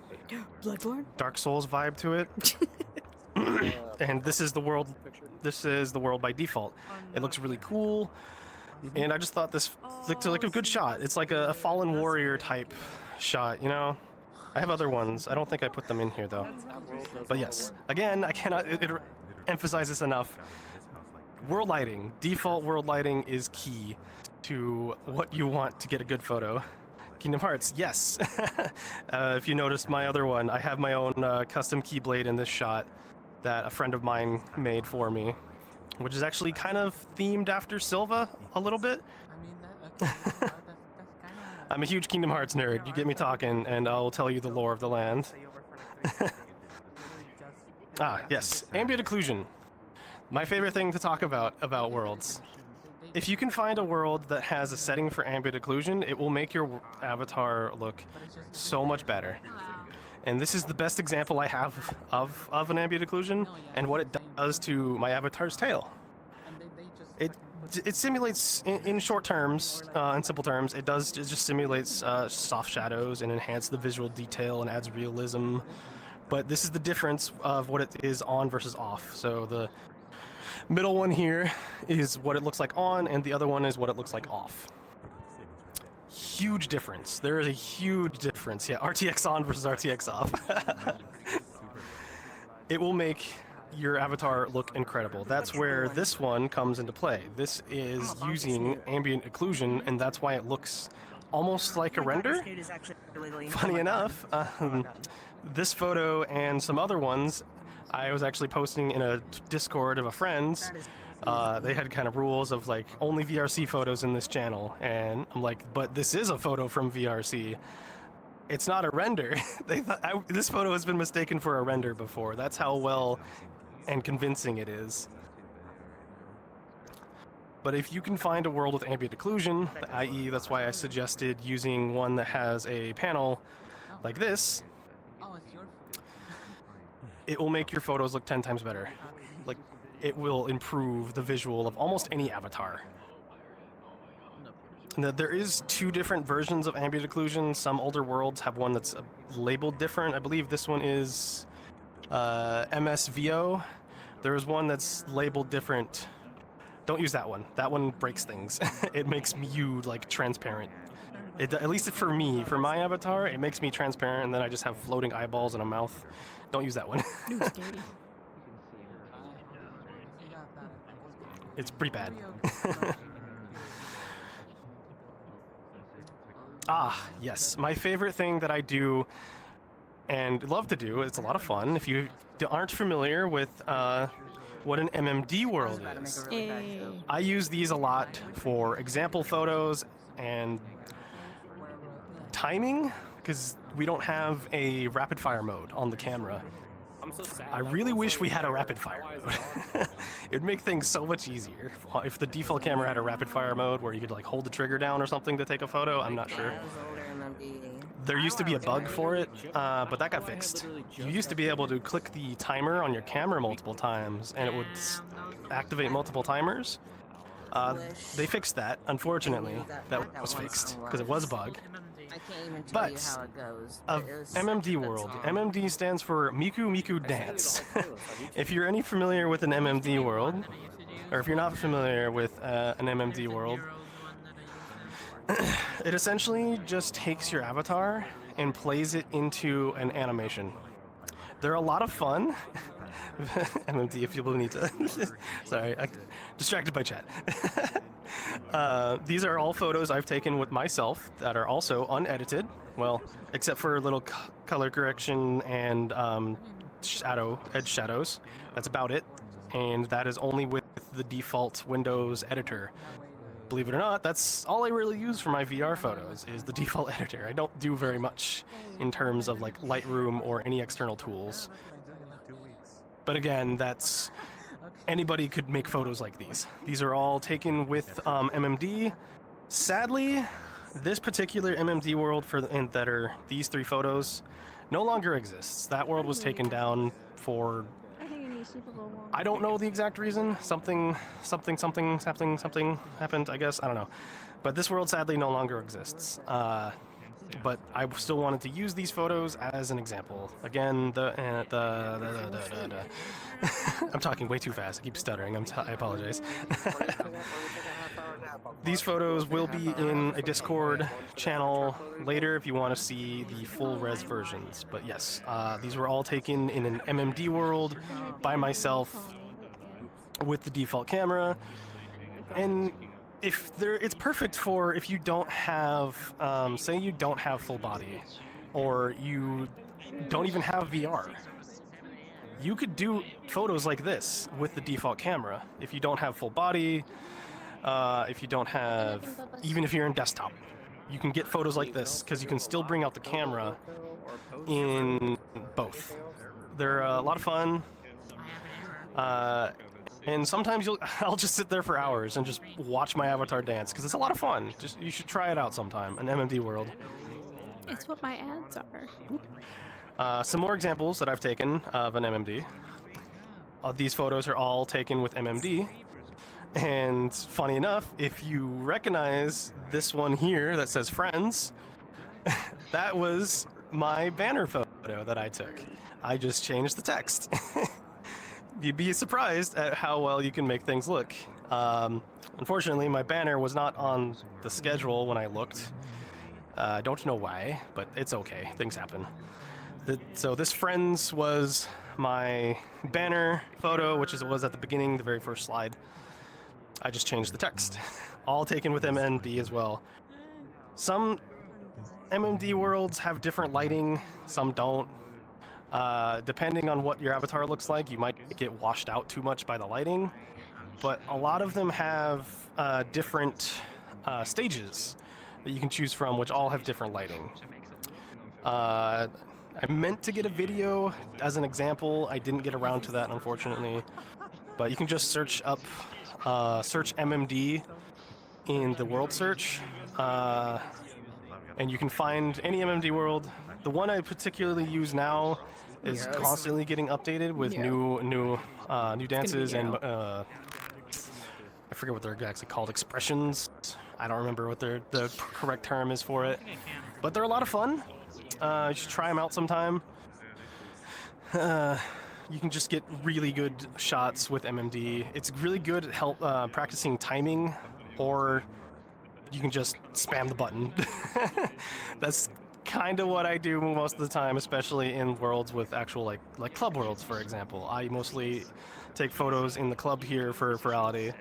Bloodborne? Dark Souls vibe to it. And this is the world. This is the world by default. It looks really cool, and I just thought this looked like a good shot. It's like a fallen warrior type shot, you know. I have other ones. I don't think I put them in here though. But yes, again, I cannot emphasize this enough. World lighting, default world lighting is key to what you want to get a good photo. Kingdom Hearts, yes. If you noticed my other one, I have my own custom keyblade in this shot that a friend of mine made for me, which is actually kind of themed after Silva a little bit. I'm a huge Kingdom Hearts nerd. You get me talking, and I'll tell you the lore of the land. Yes, ambient occlusion. My favorite thing to talk about worlds. If you can find a world that has a setting for ambient occlusion, it will make your avatar look so much better. And this is the best example I have of an ambient occlusion and what it does to my avatar's tail. It simulates, in short terms, in simple terms, it just simulates soft shadows and enhances the visual detail and adds realism. But this is the difference of what it is on versus off. So the middle one here is what it looks like on, and the other one is what it looks like off. Huge difference. There is a huge difference. Yeah, RTX on versus RTX off. It will make your avatar look incredible. That's where this one comes into play. This is using ambient occlusion, and that's why it looks almost like a render. Funny enough, this photo and some other ones I was actually posting in a Discord of a friend's. They had kind of rules of like only VRC photos in this channel, and I'm like, but this is a photo from VRC. It's not a render. They thought this photo has been mistaken for a render before. That's how well and convincing it is. But if you can find a world with ambient occlusion, i.e. that's why I suggested using one that has a panel like this, it will make your photos look 10 times better. Like, it will improve the visual of almost any avatar. Now, there is 2 different versions of ambient occlusion. Some older worlds have one that's labeled different. I believe this one is MSVO. There's one that's labeled different. Don't use that one. That one breaks things. It makes you like transparent. At least for me, for my avatar, it makes me transparent, and then I just have floating eyeballs and a mouth. Don't use that one. It's pretty bad. Yes. My favorite thing that I do and love to do, it's a lot of fun. If you aren't familiar with what an MMD world is, I use these a lot for example photos and timing, because we don't have a rapid fire mode on the camera. I really wish we had a rapid fire mode. It'd make things so much easier. If the default camera had a rapid fire mode where you could like hold the trigger down or something to take a photo, I'm not sure. There used to be a bug for it, but that got fixed. You used to be able to click the timer on your camera multiple times and it would activate multiple timers. They fixed that, unfortunately. That was fixed because it was a bug. But of MMD world, MMD stands for Miku Miku Dance. If you're any familiar with an MMD world, or if you're not familiar with an MMD world, it essentially just takes your avatar and plays it into an animation. They're a lot of fun. MMD, if people need to. Sorry, I distracted by chat. These are all photos I've taken with myself that are also unedited. Well, except for a little color correction and edge shadows. That's about it. And that is only with the default Windows editor. Believe it or not, that's all I really use for my VR photos is the default editor. I don't do very much in terms of like Lightroom or any external tools. But again, that's anybody could make photos like these. These are all taken with MMD. Sadly, this particular MMD world that are these 3 photos no longer exists. That world was taken down for I don't know the exact reason. Something happened, I guess. I don't know. But this world sadly no longer exists. But I still wanted to use these photos as an example. Again, I'm talking way too fast. I keep stuttering. I apologize. These photos will be in a Discord channel later if you want to see the full res versions. But yes, these were all taken in an MMD world by myself with the default camera. And it's perfect for if you don't have, say you don't have full body, or you don't even have VR. You could do photos like this with the default camera. If you don't have full body, if you don't have, even if you're in desktop, you can get photos like this because you can still bring out the camera in both. They're a lot of fun. And sometimes I'll just sit there for hours and just watch my avatar dance because it's a lot of fun. You should try it out sometime, an MMD world. It's what my ads are. Some more examples that I've taken of an MMD. These photos are all taken with MMD. And funny enough, if you recognize this one here that says friends, that was my banner photo that I took. I just changed the text. You'd be surprised at how well you can make things look. Unfortunately, my banner was not on the schedule when I looked. I don't know why, but it's okay. Things happen. So this Friends was my banner photo, which was at the beginning, the very first slide. I just changed the text. All taken with MMD as well. Some MMD worlds have different lighting, some don't. Depending on what your avatar looks like, you might get washed out too much by the lighting, but a lot of them have different stages that you can choose from, which all have different lighting. I meant to get a video as an example. I didn't get around to that, unfortunately. But you can just search up, search MMD in the world search, and you can find any MMD world. The one I particularly use now is constantly getting updated with new dances and I forget what they're actually called, expressions. I don't remember what the correct term is for it, but they're a lot of fun. You should try them out sometime. You can just get really good shots with MMD. It's really good at practicing timing, or you can just spam the button. That's kind of what I do most of the time, especially in worlds with actual like club worlds, for example. I mostly take photos in the club here for Furality.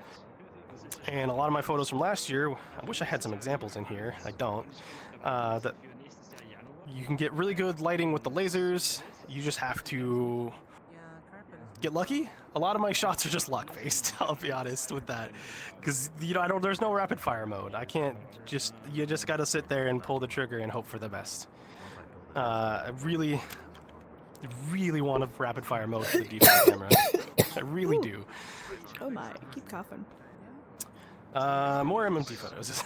And a lot of my photos from last year, I wish I had some examples in here. I don't. That you can get really good lighting with the lasers. You just have to get lucky. A lot of my shots are just luck based. I'll be honest with that, because there's no rapid fire mode. I can't you just got to sit there and pull the trigger and hope for the best. I really want a rapid fire mode for the default camera. I really do. Oh my, keep coughing. More MMD photos.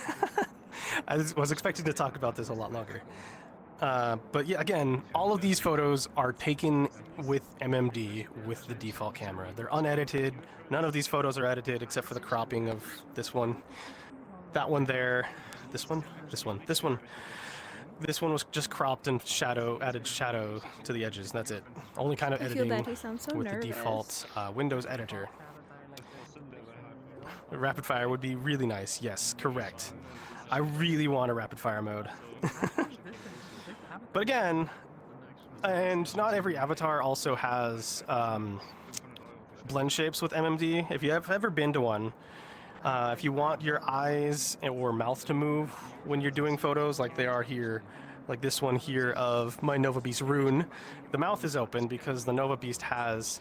I was expecting to talk about this a lot longer. But yeah, again, all of these photos are taken with MMD with the default camera. They're unedited. None of these photos are edited except for the cropping of this one, that one there, this one, this one, this one. This one was just cropped and added shadow to the edges. That's it. Only kind of editing with the default Windows editor. Rapid fire would be really nice. Yes, correct. I really want a rapid fire mode. But again, and not every avatar also has blend shapes with MMD. If you have ever been to one, if you want your eyes or mouth to move when you're doing photos like they are here, like this one here of my Nova Beast rune, the mouth is open because the Nova Beast has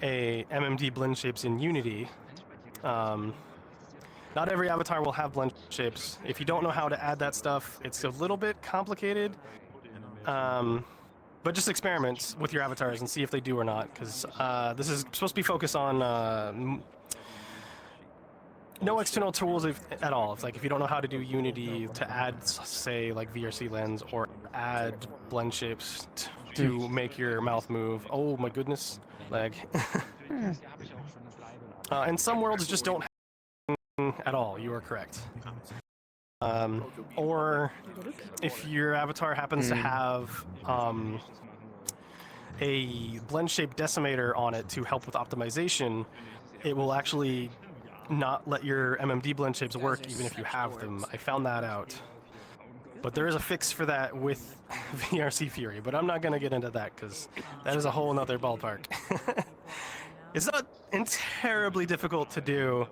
a MMD blend shapes in Unity. Not every avatar will have blend shapes. If you don't know how to add that stuff, it's a little bit complicated. But just experiment with your avatars and see if they do or not, because this is supposed to be focused on no external tools at all. It's like if you don't know how to do Unity to add, say, like VRC lens or add blend shapes to make your mouth move. Oh my goodness, lag. And some worlds just don't have at all. You are correct. Or if your avatar happens to have a blend shape decimator on it to help with optimization, it will actually not let your MMD blend shapes work even if you have them. I found that out. But there is a fix for that with VRC Fury, but I'm not going to get into that because that is a whole nother ballpark. It's not terribly difficult to do,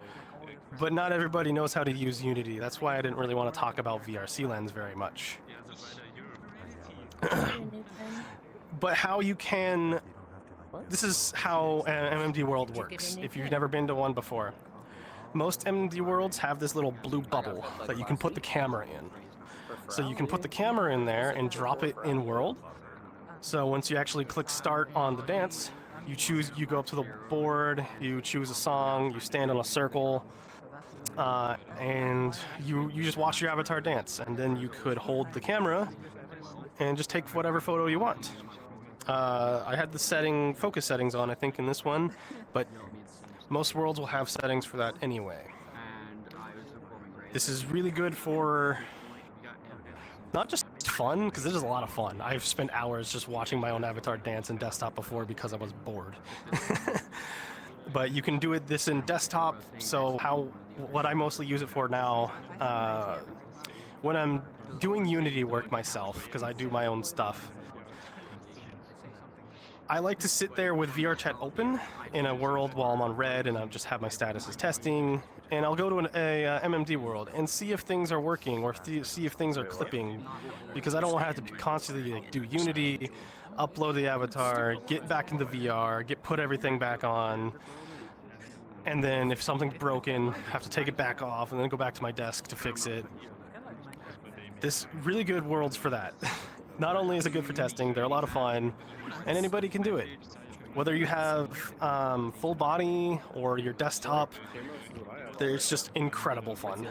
but not everybody knows how to use Unity. That's why I didn't really want to talk about VRC Lens very much. But how you can... This is how an MMD world works, if you've never been to one before. Most MMD worlds have this little blue bubble that you can put the camera in. So you can put the camera in there and drop it in world. So once you actually click start on the dance, you go up to the board, you choose a song, you stand on a circle, and you just watch your avatar dance, and then you could hold the camera and just take whatever photo you want. I had the focus settings on, I think, in this one, but most worlds will have settings for that anyway. This is really good for not just fun, because this is a lot of fun. I've spent hours just watching my own avatar dance in desktop before because I was bored. But you can do this in desktop, so what I mostly use it for now, when I'm doing Unity work myself, because I do my own stuff, I like to sit there with VRChat open in a world while I'm on red and I just have my status as testing, and I'll go to a MMD world and see if things are working or see if things are clipping, because I don't want to have to constantly do Unity. upload the avatar, get back into VR, put everything back on, and then if something's broken, have to take it back off and then go back to my desk to fix it. This really good worlds for that. Not only is it good for testing, they're a lot of fun, and anybody can do it. Whether you have full body or your desktop, it's just incredible fun.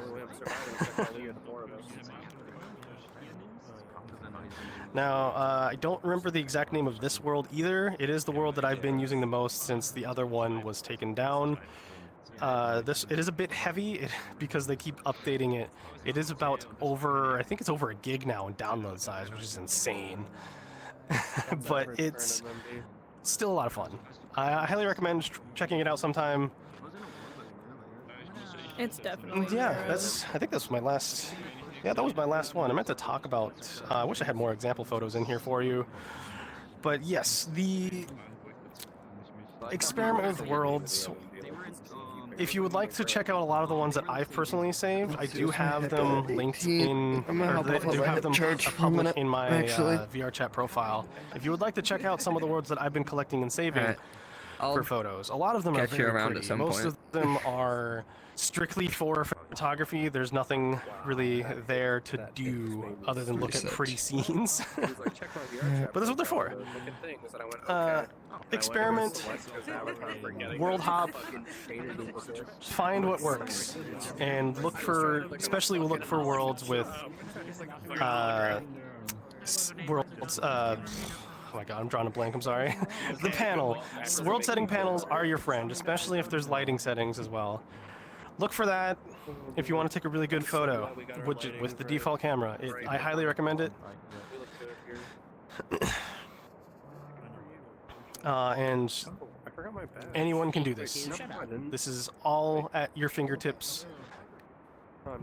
Now, I don't remember the exact name of this world either. It is the world that I've been using the most since the other one was taken down. It is a bit heavy because they keep updating it. It is about I think it's over a gig now in download size, which is insane. But it's still a lot of fun. I highly recommend checking it out sometime. It's definitely. Yeah, I think that's my last. Yeah, that was my last one. I meant to talk about. I wish I had more example photos in here for you. But yes, the experiment with worlds. If you would like to check out a lot of the ones that I've personally saved, I do have them linked in, or I do have them published in my VR chat profile. If you would like to check out some of the worlds that I've been collecting and saving for photos, a lot of them are very pretty. Most of them are strictly for photography. There's nothing really there to do other than look at pretty scenes. But that's what they're for. Experiment, world hop, find what works, and especially we'll look for worlds with oh my god, I'm drawing a blank, I'm sorry. The panel. World setting panels are your friend, especially if there's lighting settings as well. Look for that if you want to take a really good photo with the default camera. I highly recommend it. And anyone can do this. This is all at your fingertips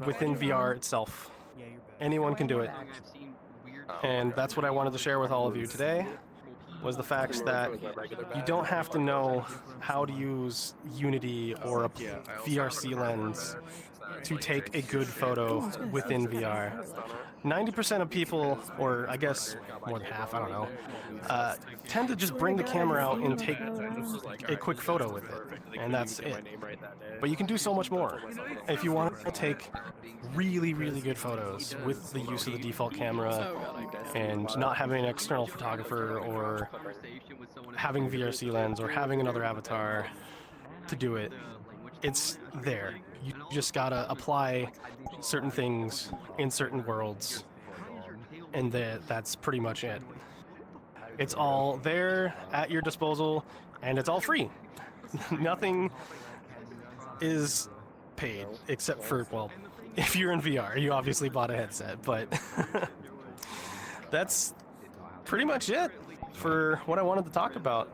within VR itself. Anyone can do it. And that's what I wanted to share with all of you today, was the fact that you don't have to know how to use Unity or a VRC lens to take a good photo within VR. 90% of people, or I guess more than half, I don't know, tend to just bring the camera out and take a quick photo with it, and that's it. But you can do so much more. If you want to take really, really good photos with the use of the default camera and not having an external photographer or having VRC lens or having another avatar to do it, it's there. You just gotta apply certain things in certain worlds, and that's pretty much it. It's all there at your disposal, and it's all free. Nothing is paid, except for, well, if you're in VR, you obviously bought a headset, but that's pretty much it for what I wanted to talk about.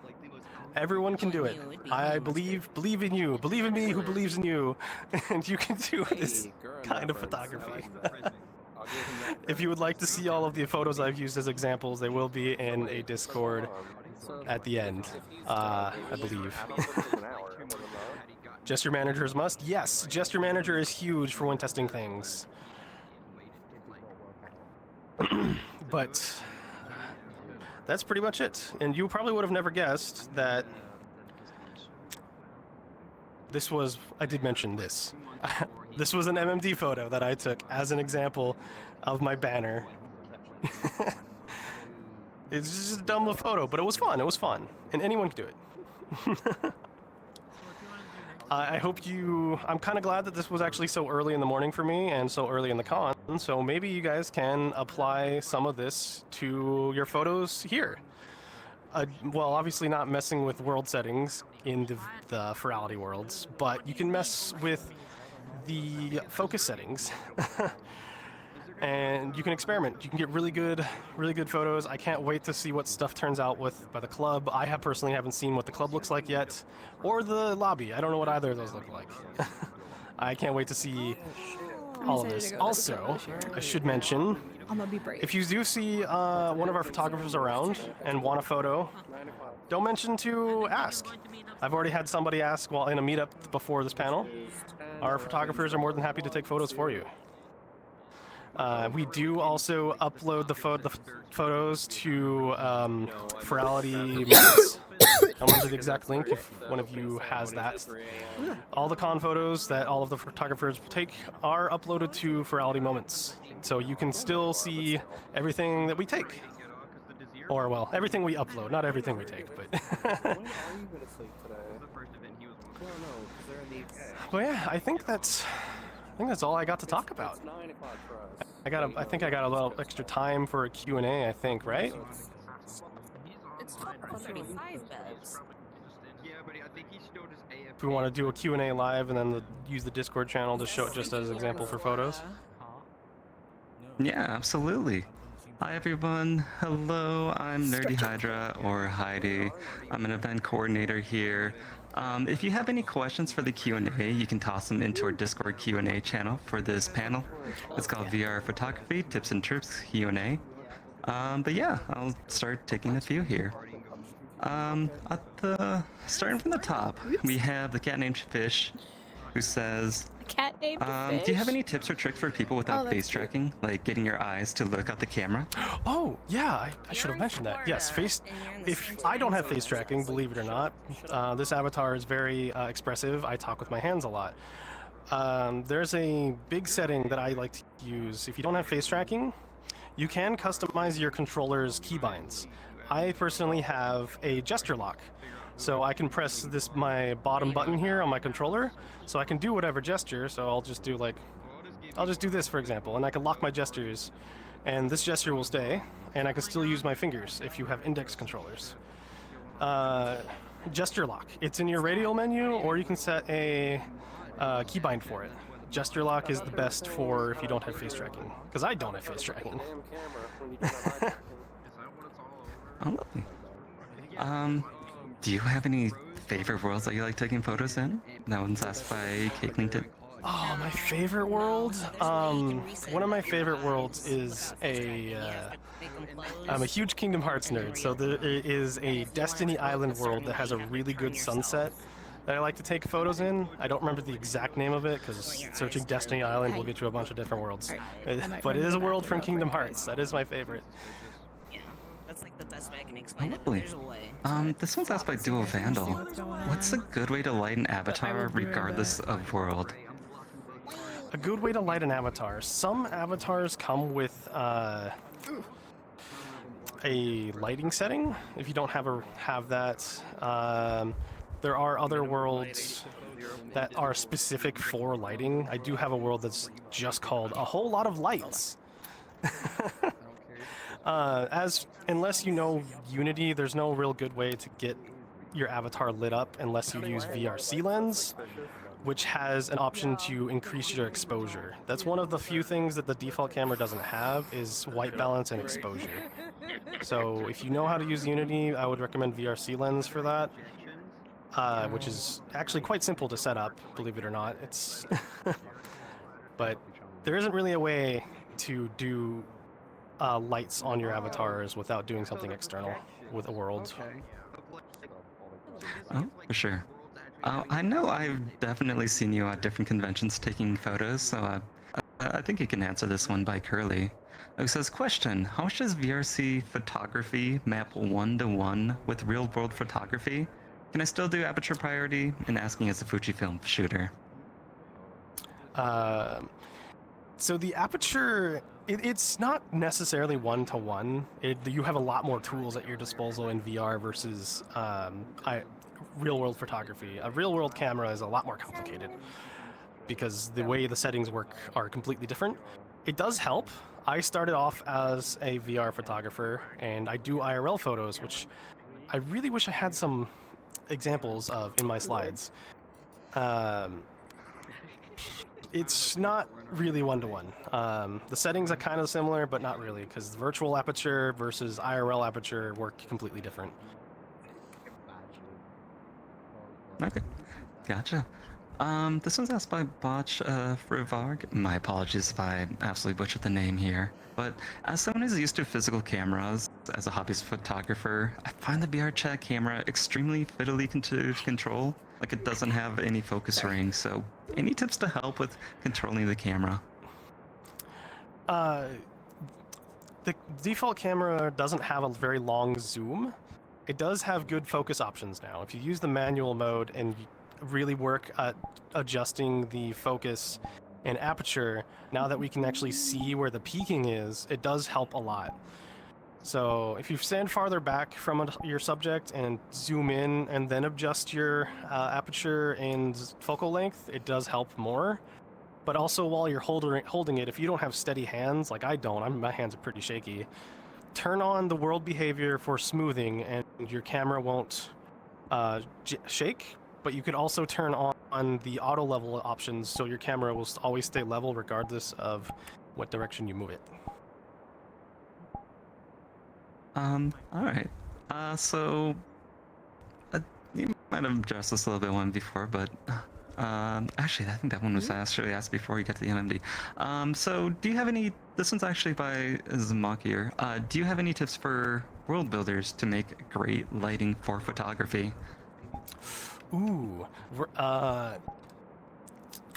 Everyone can do it. I believe in you. Believe in me who believes in you. And you can do this kind of photography. If you would like to see all of the photos I've used as examples, they will be in a Discord at the end, I believe. Gesture managers must? Yes, gesture manager is huge for when testing things. But that's pretty much it. And you probably would have never guessed that this was, I did mention this. This was an MMD photo that I took as an example of my banner. It's just a dumb little photo, but it was fun. It was fun. And anyone can do it. I hope I'm kind of glad that this was actually so early in the morning for me and so early in the con, so maybe you guys can apply some of this to your photos here. Well, obviously not messing with world settings in the Furality worlds, but you can mess with the focus settings. And you can experiment. You can get really good photos. I can't wait to see what stuff turns out by the club. I personally haven't seen what the club looks like yet, or the lobby. I don't know what either of those look like. I can't wait to see all of this. Also, I should mention, I'm gonna be brave. if you do see one of our photographers around and want a photo, don't mention to ask. I've already had somebody ask while in a meetup before this panel. Our photographers are more than happy to take photos for you. We do also upload the photos to Furality Moments. I'll enter the exact link if one of you has that. All the con photos that all of the photographers take are uploaded to Furality Moments. So you can still see everything that we take. Or, well, everything we upload, not everything we take, but... Well, yeah, I think that's all I got to talk about. I think I got a little extra time for a Q&A, I think, right? It's 12:35, Bebs. If we want to do a Q&A live and then use the Discord channel to show it just as an example for photos. Yeah, absolutely. Hi everyone, hello, I'm Nerdy Hydra, or Heidi. I'm an event coordinator here. If you have any questions for the Q&A, you can toss them into our Discord Q&A channel for this panel. It's called VR Photography, Tips and Tricks Q&A. But yeah, I'll start taking a few here. Starting from the top, we have the cat named Fish, who says, Cat named Fish? do you have any tips or tricks for people without face tracking, like getting your eyes to look at the camera? Oh, yeah, I should have mentioned that. Yes, if I don't have face tracking, believe it or not, this avatar is very expressive. I talk with my hands a lot. There's a big setting that I like to use. If you don't have face tracking, you can customize your controller's keybinds. I personally have a gesture lock. So I can press my bottom button here on my controller, so I can do whatever gesture. So I'll just do this, for example, and I can lock my gestures, and this gesture will stay, and I can still use my fingers if you have index controllers. Gesture lock. It's in your radial menu, or you can set a keybind for it. Gesture lock is the best for if you don't have face tracking, because I don't have face tracking. Oh, lovely. Do you have any favorite worlds that you like taking photos in? That one's asked by Cakelington. Oh, my favorite world? One of my favorite worlds is I'm a huge Kingdom Hearts nerd, so there is a Destiny Island world that has a really good sunset that I like to take photos in. I don't remember the exact name of it, because searching Destiny Island will get you a bunch of different worlds. But it is a world from Kingdom Hearts. That is my favorite. That's like the best way I can explain it. Lovely. There's a way. This one's asked by Dual Vandal. What's a good way to light an avatar regardless of world? A good way to light an avatar. Some avatars come with a lighting setting. If you don't have that, there are other worlds that are specific for lighting. I do have a world that's just called A Whole Lot of Lights. Unless you know Unity, there's no real good way to get your avatar lit up unless you use VRC lens, which has an option to increase your exposure. That's one of the few things that the default camera doesn't have, is white balance and exposure. So if you know how to use Unity, I would recommend VRC lens for that, which is actually quite simple to set up, believe it or not. It's but there isn't really a way to do lights on your avatars without doing something external with a world. Oh, for sure. I know I've definitely seen you at different conventions taking photos, so I think you can answer this one by Curly. It says, question, how much does VRC photography map 1-to-1 with real-world photography? Can I still do aperture priority? And asking as a Fujifilm shooter. So the aperture, it's not necessarily 1-to-1. You have a lot more tools at your disposal in VR versus real-world photography. A real-world camera is a lot more complicated because the way the settings work are completely different. It does help. I started off as a VR photographer, and I do IRL photos, which I really wish I had some examples of in my slides. It's not really 1-to-1. The settings are kind of similar, but not really, because virtual aperture versus IRL aperture work completely different. Okay, gotcha. This one's asked by Botch Frivarg. My apologies if I absolutely butchered the name here. But as someone who's used to physical cameras as a hobbyist photographer, I find the VR chat camera extremely fiddly to control. Like it doesn't have any focus ring, so any tips to help with controlling the camera? Uh, the default camera doesn't have a very long zoom. It does have good focus options now. If you use the manual mode and you really work at adjusting the focus and aperture, now that we can actually see where the peaking is, it does help a lot. So if you stand farther back from your subject and zoom in and then adjust your aperture and focal length, it does help more. But also while you're holding it, if you don't have steady hands, like I don't, my hands are pretty shaky, turn on the world behavior for smoothing and your camera won't shake, but you could also turn on the auto level options so your camera will always stay level regardless of what direction you move it. All right. So you might have addressed this a little bit one before, but actually, I think that one was actually asked before you get to the NMD. So do you have any? This one's actually by Zamakier. Do you have any tips for world builders to make great lighting for photography? Ooh,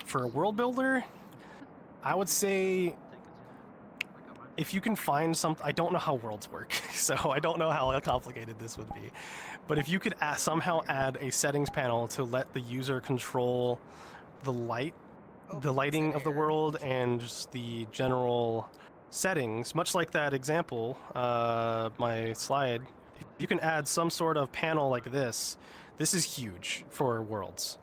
for a world builder, I would say if you can find something. I don't know how worlds work, so I don't know how complicated this would be. But if you could somehow add a settings panel to let the user control the lighting of the world and just the general settings, much like that example, my slide, you can add some sort of panel like this. This is huge for worlds.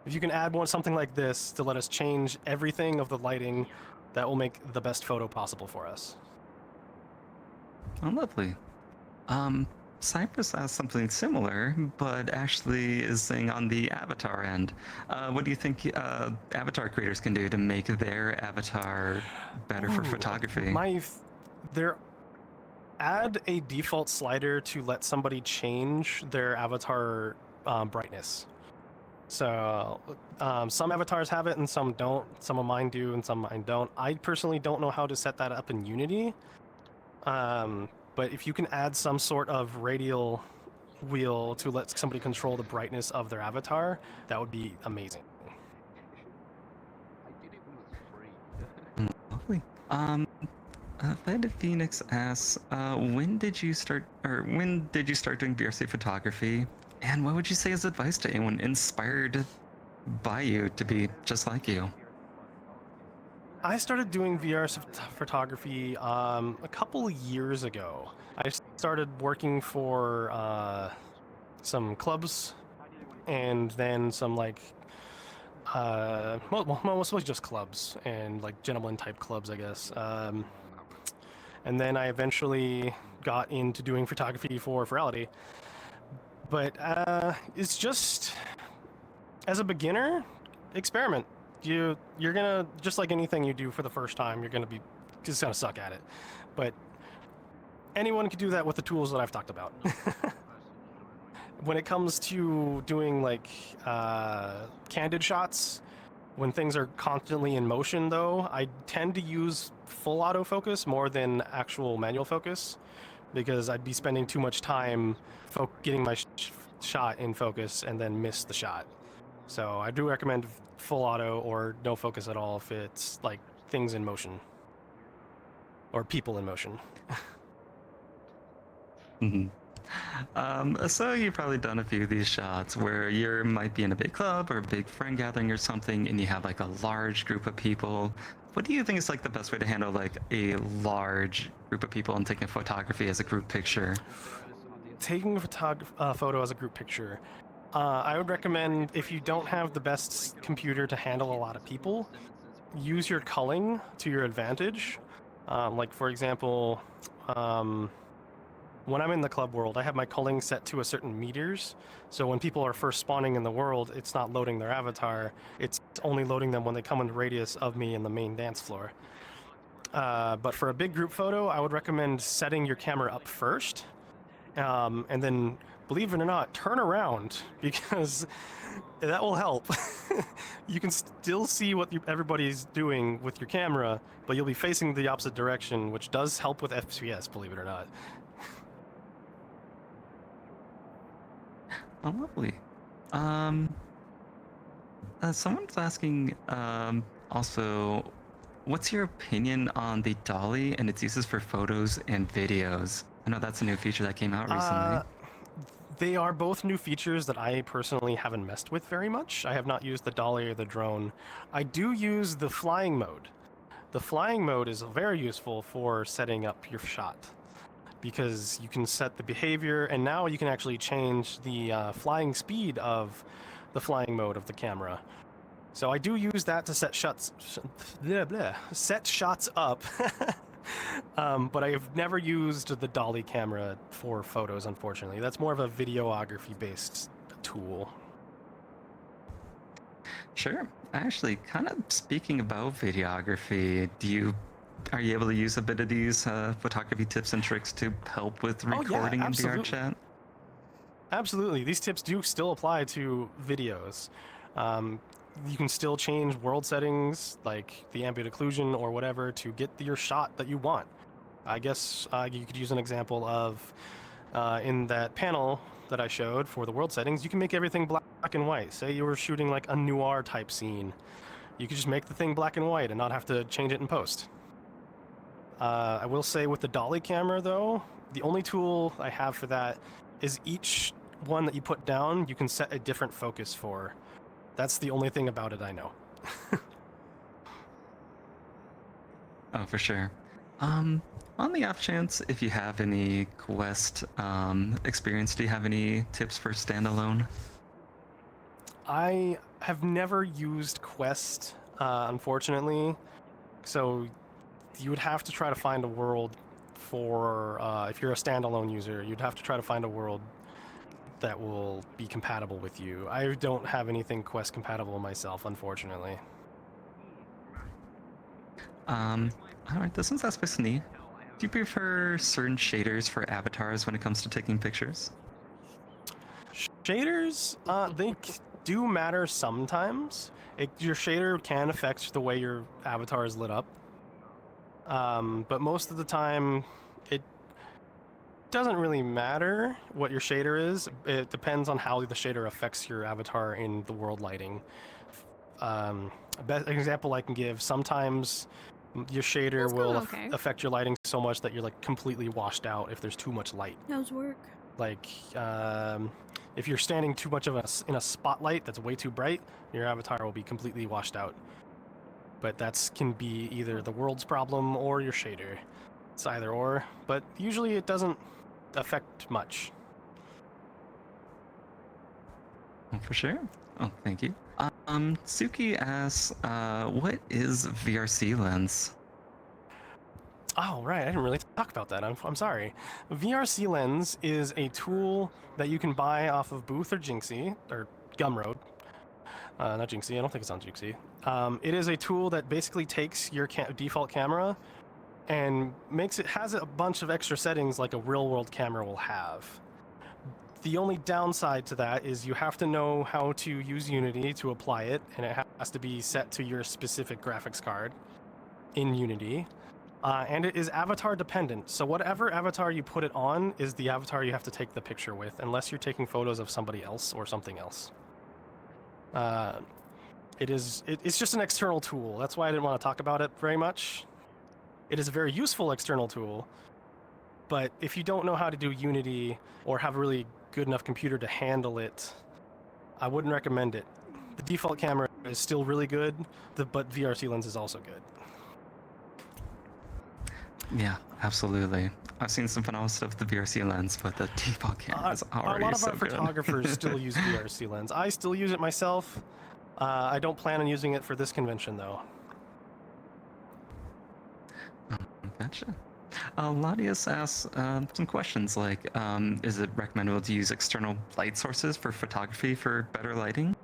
If you can add something like this to let us change everything of the lighting, that will make the best photo possible for us. Oh, lovely. Cypress asked something similar, but actually is saying on the avatar end. What do you think avatar creators can do to make their avatar better for photography? Add a default slider to let somebody change their avatar brightness. So some avatars have it and some don't. Some of mine do and some of mine don't. I personally don't know how to set that up in Unity. But if you can add some sort of radial wheel to let somebody control the brightness of their avatar, that would be amazing. Lovely. Fed Phoenix asks, when did you start doing VRC photography? And what would you say as advice to anyone inspired by you to be just like you? I started doing VR photography a couple of years ago. I started working for some clubs and then some mostly just clubs and like gentleman type clubs, I guess. And then I eventually got into doing photography for Furality. But it's just, as a beginner, experiment. You're gonna, just like anything you do for the first time, you're gonna be just gonna suck at it. But anyone can do that with the tools that I've talked about. When it comes to doing like candid shots, when things are constantly in motion though, I tend to use full autofocus more than actual manual focus because I'd be spending too much time getting my shot in focus and then miss the shot. So I do recommend full auto or no focus at all if it's like things in motion or people in motion. So you've probably done a few of these shots where you might be in a big club or a big friend gathering or something and you have like a large group of people. What do you think is like the best way to handle like a large group of people and taking photography as a group picture? Taking a photo as a group picture, I would recommend, if you don't have the best computer to handle a lot of people, use your culling to your advantage. Like for example, when I'm in the club world, I have my culling set to a certain meters. So when people are first spawning in the world, it's not loading their avatar. It's only loading them when they come in the radius of me in the main dance floor. But for a big group photo, I would recommend setting your camera up first. And then, believe it or not, turn around because that will help. You can still see what everybody's doing with your camera, but you'll be facing the opposite direction, which does help with FPS, believe it or not. Oh, lovely. Someone's asking also, what's your opinion on the dolly and its uses for photos and videos? I know that's a new feature that came out recently. They are both new features that I personally haven't messed with very much. I have not used the dolly or the drone. I do use the flying mode. The flying mode is very useful for setting up your shot because you can set the behavior, and now you can actually change the flying speed of the flying mode of the camera. So I do use that to set shots up. But I've never used the dolly camera for photos, unfortunately. That's more of a videography-based tool. Sure. Actually, kind of speaking about videography, are you able to use a bit of these photography tips and tricks to help with recording in VR chat? Absolutely. These tips do still apply to videos. You can still change world settings, like the ambient occlusion or whatever, to get your shot that you want. I guess you could use an example of, in that panel that I showed for the world settings, you can make everything black and white. Say you were shooting like a noir type scene. You could just make the thing black and white and not have to change it in post. I will say with the dolly camera though, the only tool I have for that is each one that you put down, you can set a different focus for. That's the only thing about it I know. Oh, for sure. On the off chance, if you have any Quest experience, do you have any tips for standalone? I have never used Quest, unfortunately, so you would have to try to find a world for, if you're a standalone user, you'd have to try to find a world that will be compatible with you. I don't have anything Quest compatible myself, unfortunately. Alright, this one's asked by Snee. Do you prefer certain shaders for avatars when it comes to taking pictures? Shaders, they do matter sometimes. Your shader can affect the way your avatar is lit up. But most of the time, it doesn't really matter what your shader is. It depends on how the shader affects your avatar in the world lighting. An example I can give, sometimes your shader will affect your lighting so much that you're like completely washed out if there's too much light. How's work? Like, if you're standing too much in a spotlight that's way too bright, your avatar will be completely washed out. But that can be either the world's problem or your shader. It's either or, but usually it doesn't affect much. Oh, for sure. Oh, thank you. Suki asks, what is VRC lens? Oh, right. I didn't really talk about that. I'm sorry. VRC Lens is a tool that you can buy off of Booth or Jinxie, or Gumroad. Not Jinxie. I don't think it's on Jinxie. It is a tool that basically takes your default camera and has a bunch of extra settings like a real-world camera will have. The only downside to that is you have to know how to use Unity to apply it, and it has to be set to your specific graphics card in Unity. And it is avatar dependent, so whatever avatar you put it on is the avatar you have to take the picture with, unless you're taking photos of somebody else or something else. It's just an external tool. That's why I didn't want to talk about it very much. It is a very useful external tool, but if you don't know how to do Unity or have a really good enough computer to handle it, I wouldn't recommend it. The default camera is still really good, but VRC Lens is also good. Yeah, absolutely. I've seen some phenomenal stuff with the VRC lens, but the default camera is already a lot of so our good. photographers still use VRC Lens. I still use it myself. I don't plan on using it for this convention, though. Gotcha. Ladius asks some questions like, is it recommendable to use external light sources for photography for better lighting?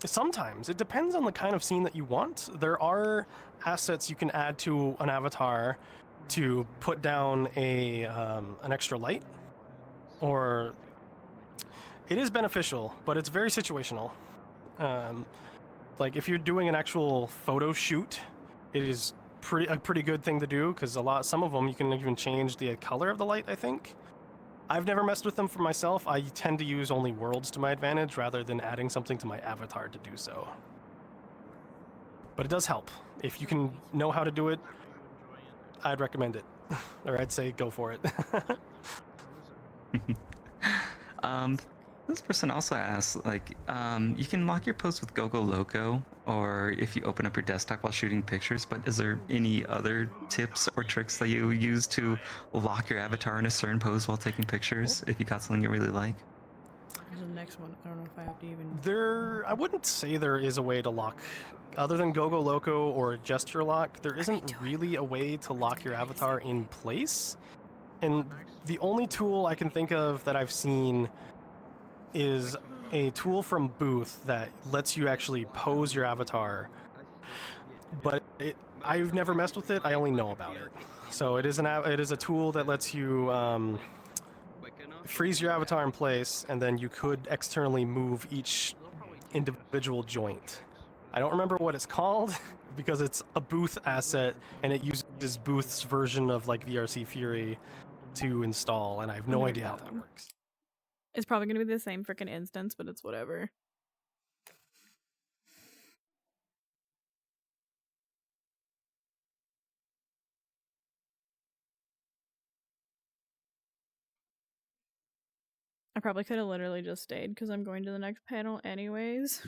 Sometimes. It depends on the kind of scene that you want. There are assets you can add to an avatar to put down an extra light. Or it is beneficial, but it's very situational. Like if you're doing an actual photo shoot, it is a pretty good thing to do because some of them you can even change the color of the light, I think. I've never messed with them for myself. I tend to use only worlds to my advantage rather than adding something to my avatar to do so. But it does help. If you can know how to do it, I'd recommend it. Or I'd say go for it. This person also asks, like, you can lock your pose with Gogo Loco, or if you open up your desktop while shooting pictures, but is there any other tips or tricks that you use to lock your avatar in a certain pose while taking pictures, if you got something you really like? There's the next one. I don't know if I have to even. I wouldn't say there is a way to lock, other than Gogo Loco or gesture lock, there isn't really a way to lock your avatar in place. And the only tool I can think of that I've seen is a tool from Booth that lets you actually pose your avatar. But I've never messed with it, I only know about it. So it is a tool that lets you freeze your avatar in place, and then you could externally move each individual joint. I don't remember what it's called because it's a Booth asset and it uses Booth's version of like VRC Fury to install, and I have no idea how that works. It's probably gonna be the same freaking instance, but it's whatever. I probably could have literally just stayed because I'm going to the next panel anyways.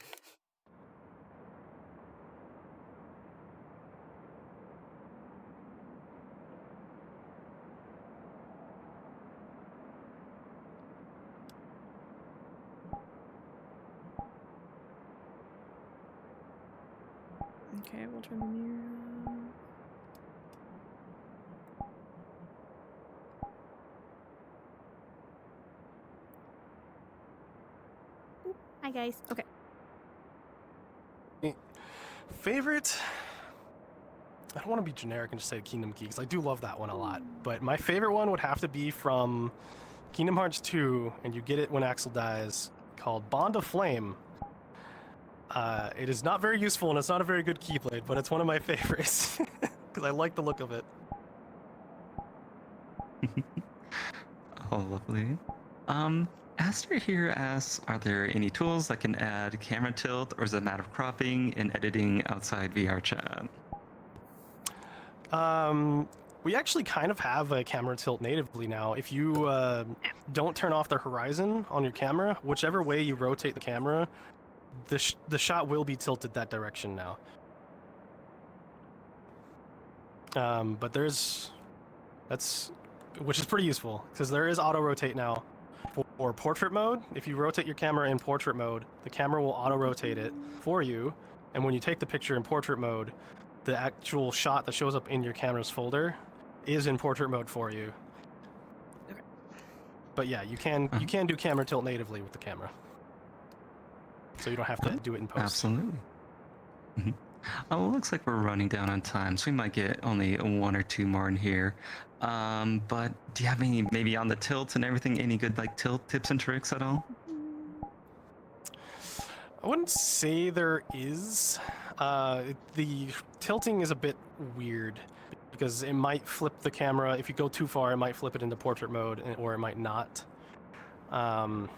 Okay, we'll turn the mirror on. Oop, hi guys. Okay. Favorite? I don't want to be generic and just say Kingdom Keys. I do love that one a lot, but my favorite one would have to be from Kingdom Hearts 2, and you get it when Axel dies, called Bond of Flame. It is not very useful, and it's not a very good Keyblade, but it's one of my favorites, because I like the look of it. Oh, lovely. Aster here asks, are there any tools that can add camera tilt, or is it a matter of cropping and editing outside VR chat? We actually kind of have a camera tilt natively now. If you don't turn off the horizon on your camera, whichever way you rotate the camera, the shot will be tilted that direction now. But which is pretty useful, because there is auto rotate now. For portrait mode, if you rotate your camera in portrait mode, the camera will auto rotate it for you, and when you take the picture in portrait mode, the actual shot that shows up in your camera's folder is in portrait mode for you. Okay. But yeah, you can do camera tilt natively with the camera, so you don't have to do it in post. Absolutely. Oh, it looks like we're running down on time, so we might get only one or two more in here. But do you have any, maybe on the tilt and everything, any good like tilt tips and tricks at all? I wouldn't say there is. The tilting is a bit weird because it might flip the camera. If you go too far, it might flip it into portrait mode, or it might not. So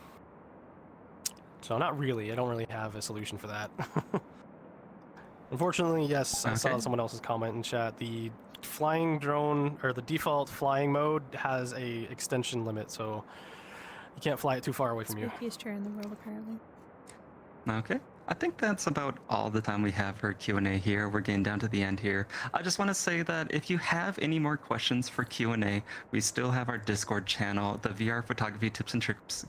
not really. I don't really have a solution for that. Unfortunately, yes, I saw someone else's comment in chat. The flying drone, or the default flying mode, has a extension limit, so you can't fly it too far away from you. Spookiest chair in the world, apparently. Okay. I think that's about all the time we have for Q&A here. We're getting down to the end here. I just want to say that if you have any more questions for Q&A, we still have our Discord channel, the VR Photography Tips and Tricks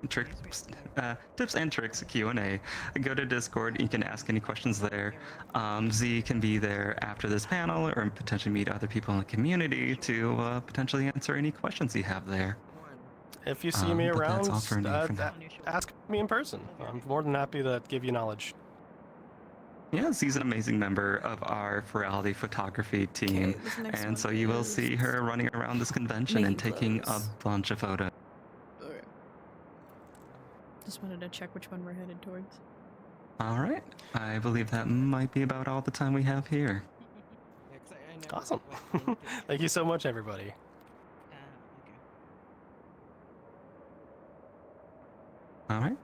tips and tricks Q&A. Go to Discord, you can ask any questions there. Z can be there after this panel, or potentially meet other people in the community to potentially answer any questions you have there. If you see me But around, that's all for now. ask me in person. I'm more than happy to give you knowledge. Yeah, Z's an amazing member of our Furality photography team, and so you will see her running around this convention and taking a bunch of photos. Okay. Just wanted to check which one we're headed towards. All right, I believe that might be about all the time we have here. Awesome. Thank you so much, everybody. All right.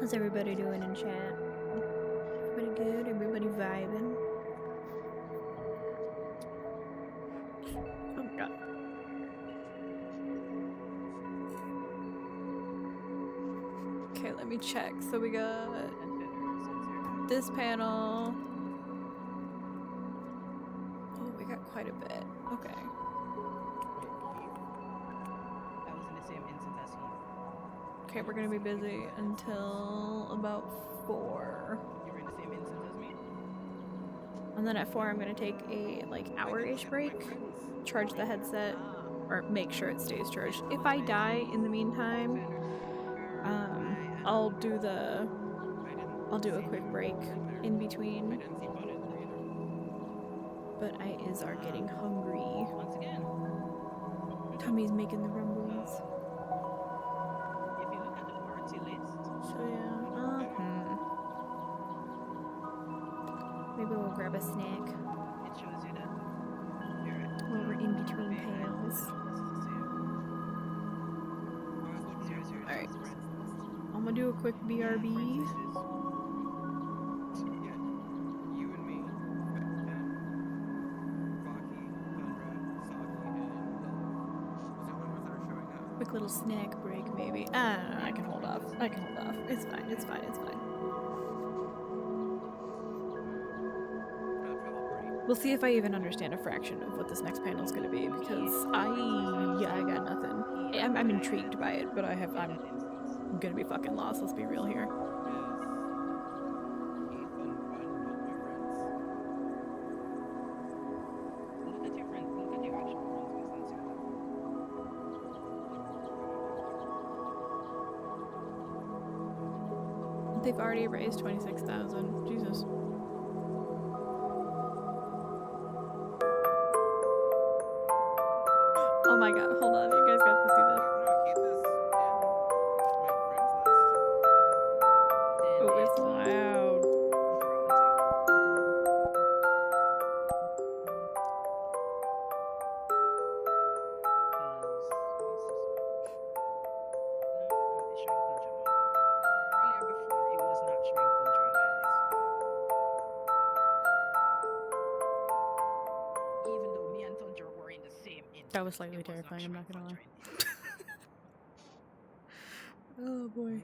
How's everybody doing in chat? Everybody good? Everybody vibing? Oh my god. Okay, let me check. So we got this panel. Oh, we got quite a bit. Okay. I was in the same instance as Heath. Okay, we're gonna be busy until about 4. You were in the same instance as me? And then at 4 I'm gonna take a like hour-ish break, charge the headset, or make sure it stays charged. If I die in the meantime, I'll do a quick break in between. But I are getting hungry. Once again, Tummy's making the rumblings. if you look at the party list, So yeah. Maybe we'll grab a snack it shows you that you're at while we're in between panels. Alright. I'm gonna do a quick BRB. Quick little snack break, maybe. I can hold off. I can hold off. It's fine. It's fine. It's fine. We'll see if I even understand a fraction of what this next panel is going to be, because I got nothing. I'm intrigued by it, but I'm gonna be fucking lost. Let's be real here. look at your friends, look at your actual friends list and see what They've already raised 26,000. Jesus. Oh my god, hold on, you guys got to see this. Oh, it's loud. Earlier before it was not showing Thundra on my list. Even though me and Thundra were in the same instance. That was slightly terrifying, I'm not gonna lie. Oh boy.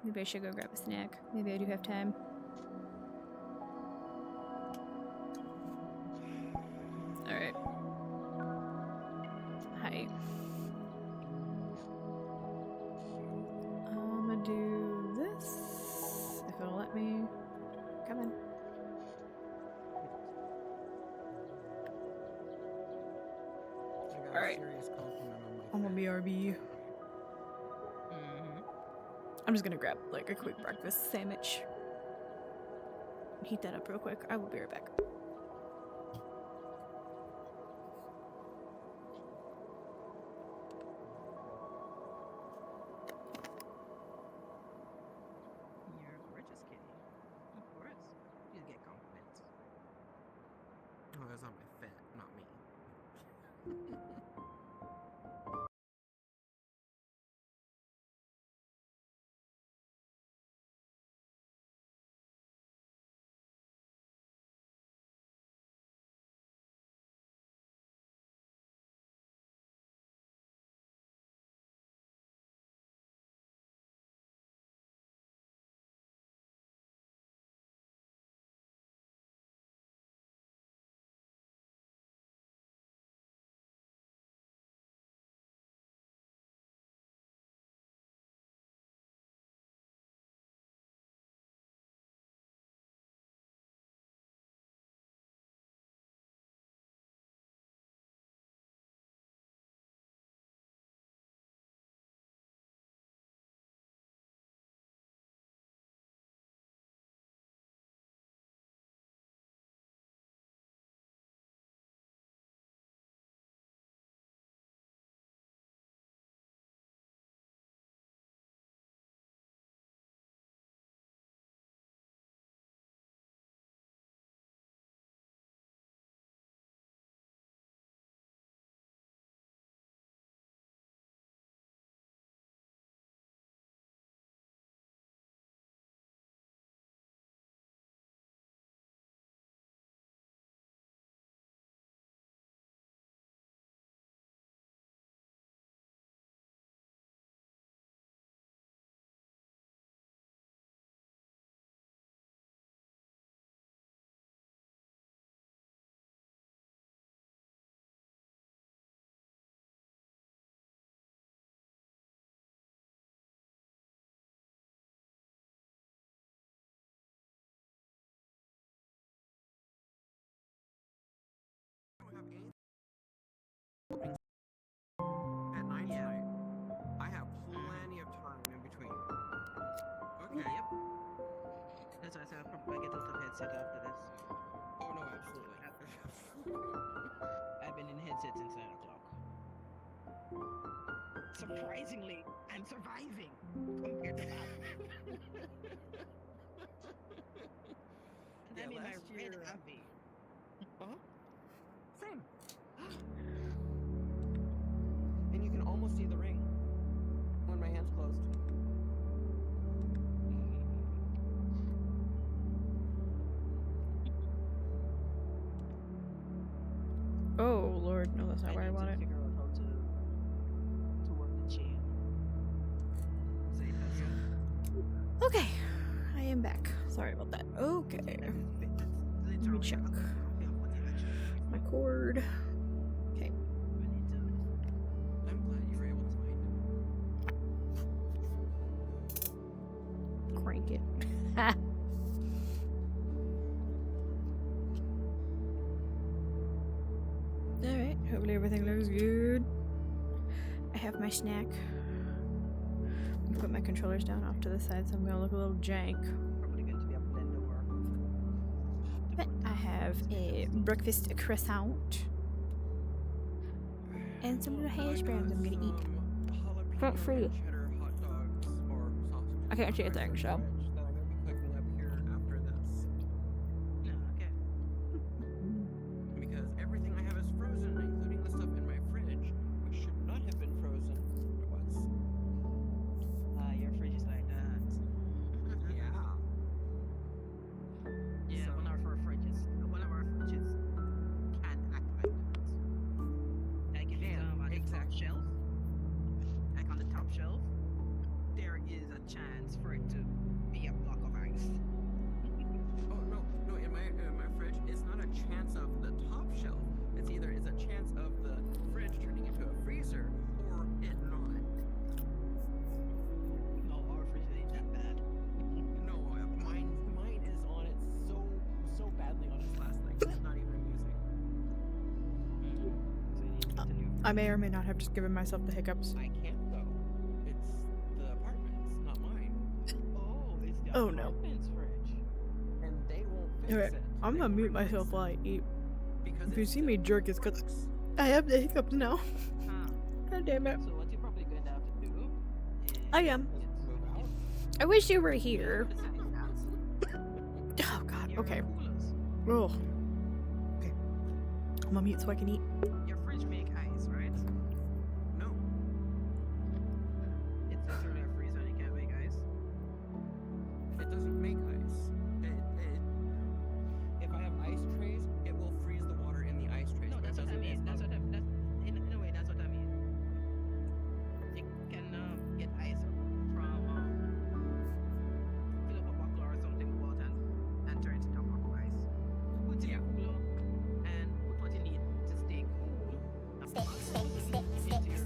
Maybe I should go grab a snack. Maybe I do have time. Alright. Hi. I'm gonna do this. If it'll let me. Come in. Alright. I'm gonna BRB. I'm just gonna grab like a quick breakfast sandwich. Heat that up real quick. I will be right back. You're gorgeous, kitty. Of course. You get compliments. Oh, that's not my fit, not me. headset after this. Oh no, absolutely. I've been in headset since 9 o'clock. Surprisingly, I'm surviving compared to that. And I'm in my last red year, Avi. Same. And you can almost see the ring when my hand's closed. Oh lord, no, that's not where I want it. Figure out how to work the chain. Say hustle. Okay, I am back. Sorry about that. Okay. Let me check. My cord. Okay. I'm glad you were able to find it. Crank it. Alright, hopefully everything looks good. I have my snack. I'm gonna put my controllers down off to the side so I'm gonna look a little jank. Probably going to be a blender work. But I have a breakfast croissant. And some little hash browns I'm gonna eat. Front free. Cheddar hot dogs or sausage. I can't see a thing, so. That I'm gonna be cooking up here after this. Okay. Because everything I have is frozen, including the stuff in my fridge, which should not have been frozen. It was. Your fridge is like that. Yeah. Yeah, one of our fridges can't act like that. Like if it's on the top shelf, like on the top shelf, there is a chance for it to be a block of ice. Oh no, in my fridge, it's not a chance of the top shelf. It's a chance of the fridge turning into a freezer or it not. No, our fridge ain't that bad. No, mine is on it so badly on its last legs. It's not even amusing. I may or may not have just given myself the hiccups. I can't though. It's the apartment's, not mine. Oh, it's the Oh no. apartment's fridge. And they won't fix Alright, it. I'm gonna mute myself while I eat. Because If you see me jerk, it's because I have the hiccups now. God damn it. So what you're probably going to have to do is I am. Move out. I wish you were here. Oh god, okay. Oh. Okay. I'm gonna mute so I can eat. Your fridge make ice, right? No. It's literally a freezer and it can't make ice. It doesn't make ice. If I have ice trays, it will freeze the water in the ice trays. No, that's what I mean. That's what I mean. In a way, that's what I mean. You can get ice from fill up a buckler or something with water and turn it into a block of ice. Put it in a cooler and put what you need to stay cool. And put into your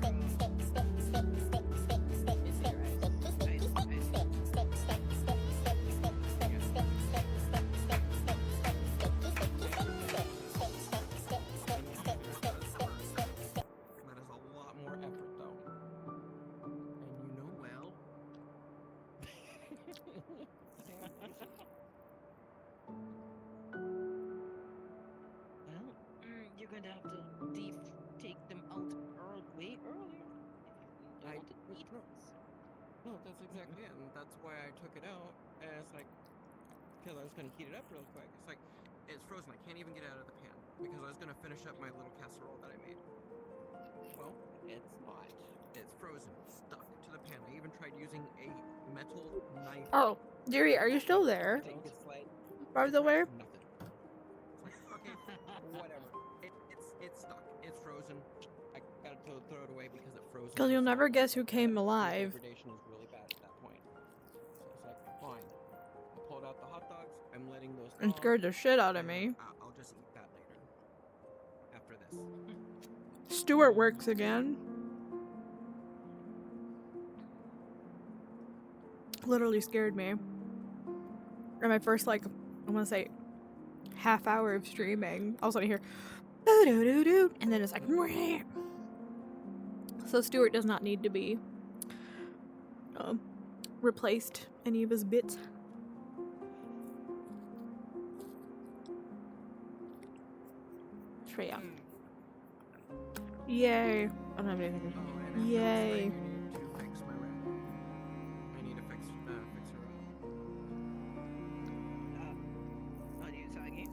That is a lot more effort though. And you know well. Well, you're going to have to take them out way earlier. If you don't want to eat this. No, that's exactly it, and that's why I took it out as like, because I was gonna heat it up real quick. It's like, it's frozen. I can't even get it out of the pan because I was gonna finish up my little casserole that I made. Well, it's not. It's frozen, stuck to the pan. I even tried using a metal knife. Oh, Deary, are you still there? By the way? Nothing. It's like, okay, whatever. It's stuck. It's frozen. I gotta throw it away because it froze. Because you'll never guess who came alive. Degradation is really bad at that point. So it's like, fine. I pulled out the hot dogs. I'm letting those. And thaw, scared the shit out of and me. I'll just eat that later. After this. Stuart works again. Literally scared me. In my first, like, I want to say, half hour of streaming, I was on here, doo-doo-doo-doo, and then it's like, Mwah. So Stuart does not need to be replaced any of his bits. Freya. Yay. I don't have anything. Yay. I need to fix her up. How do you tag in?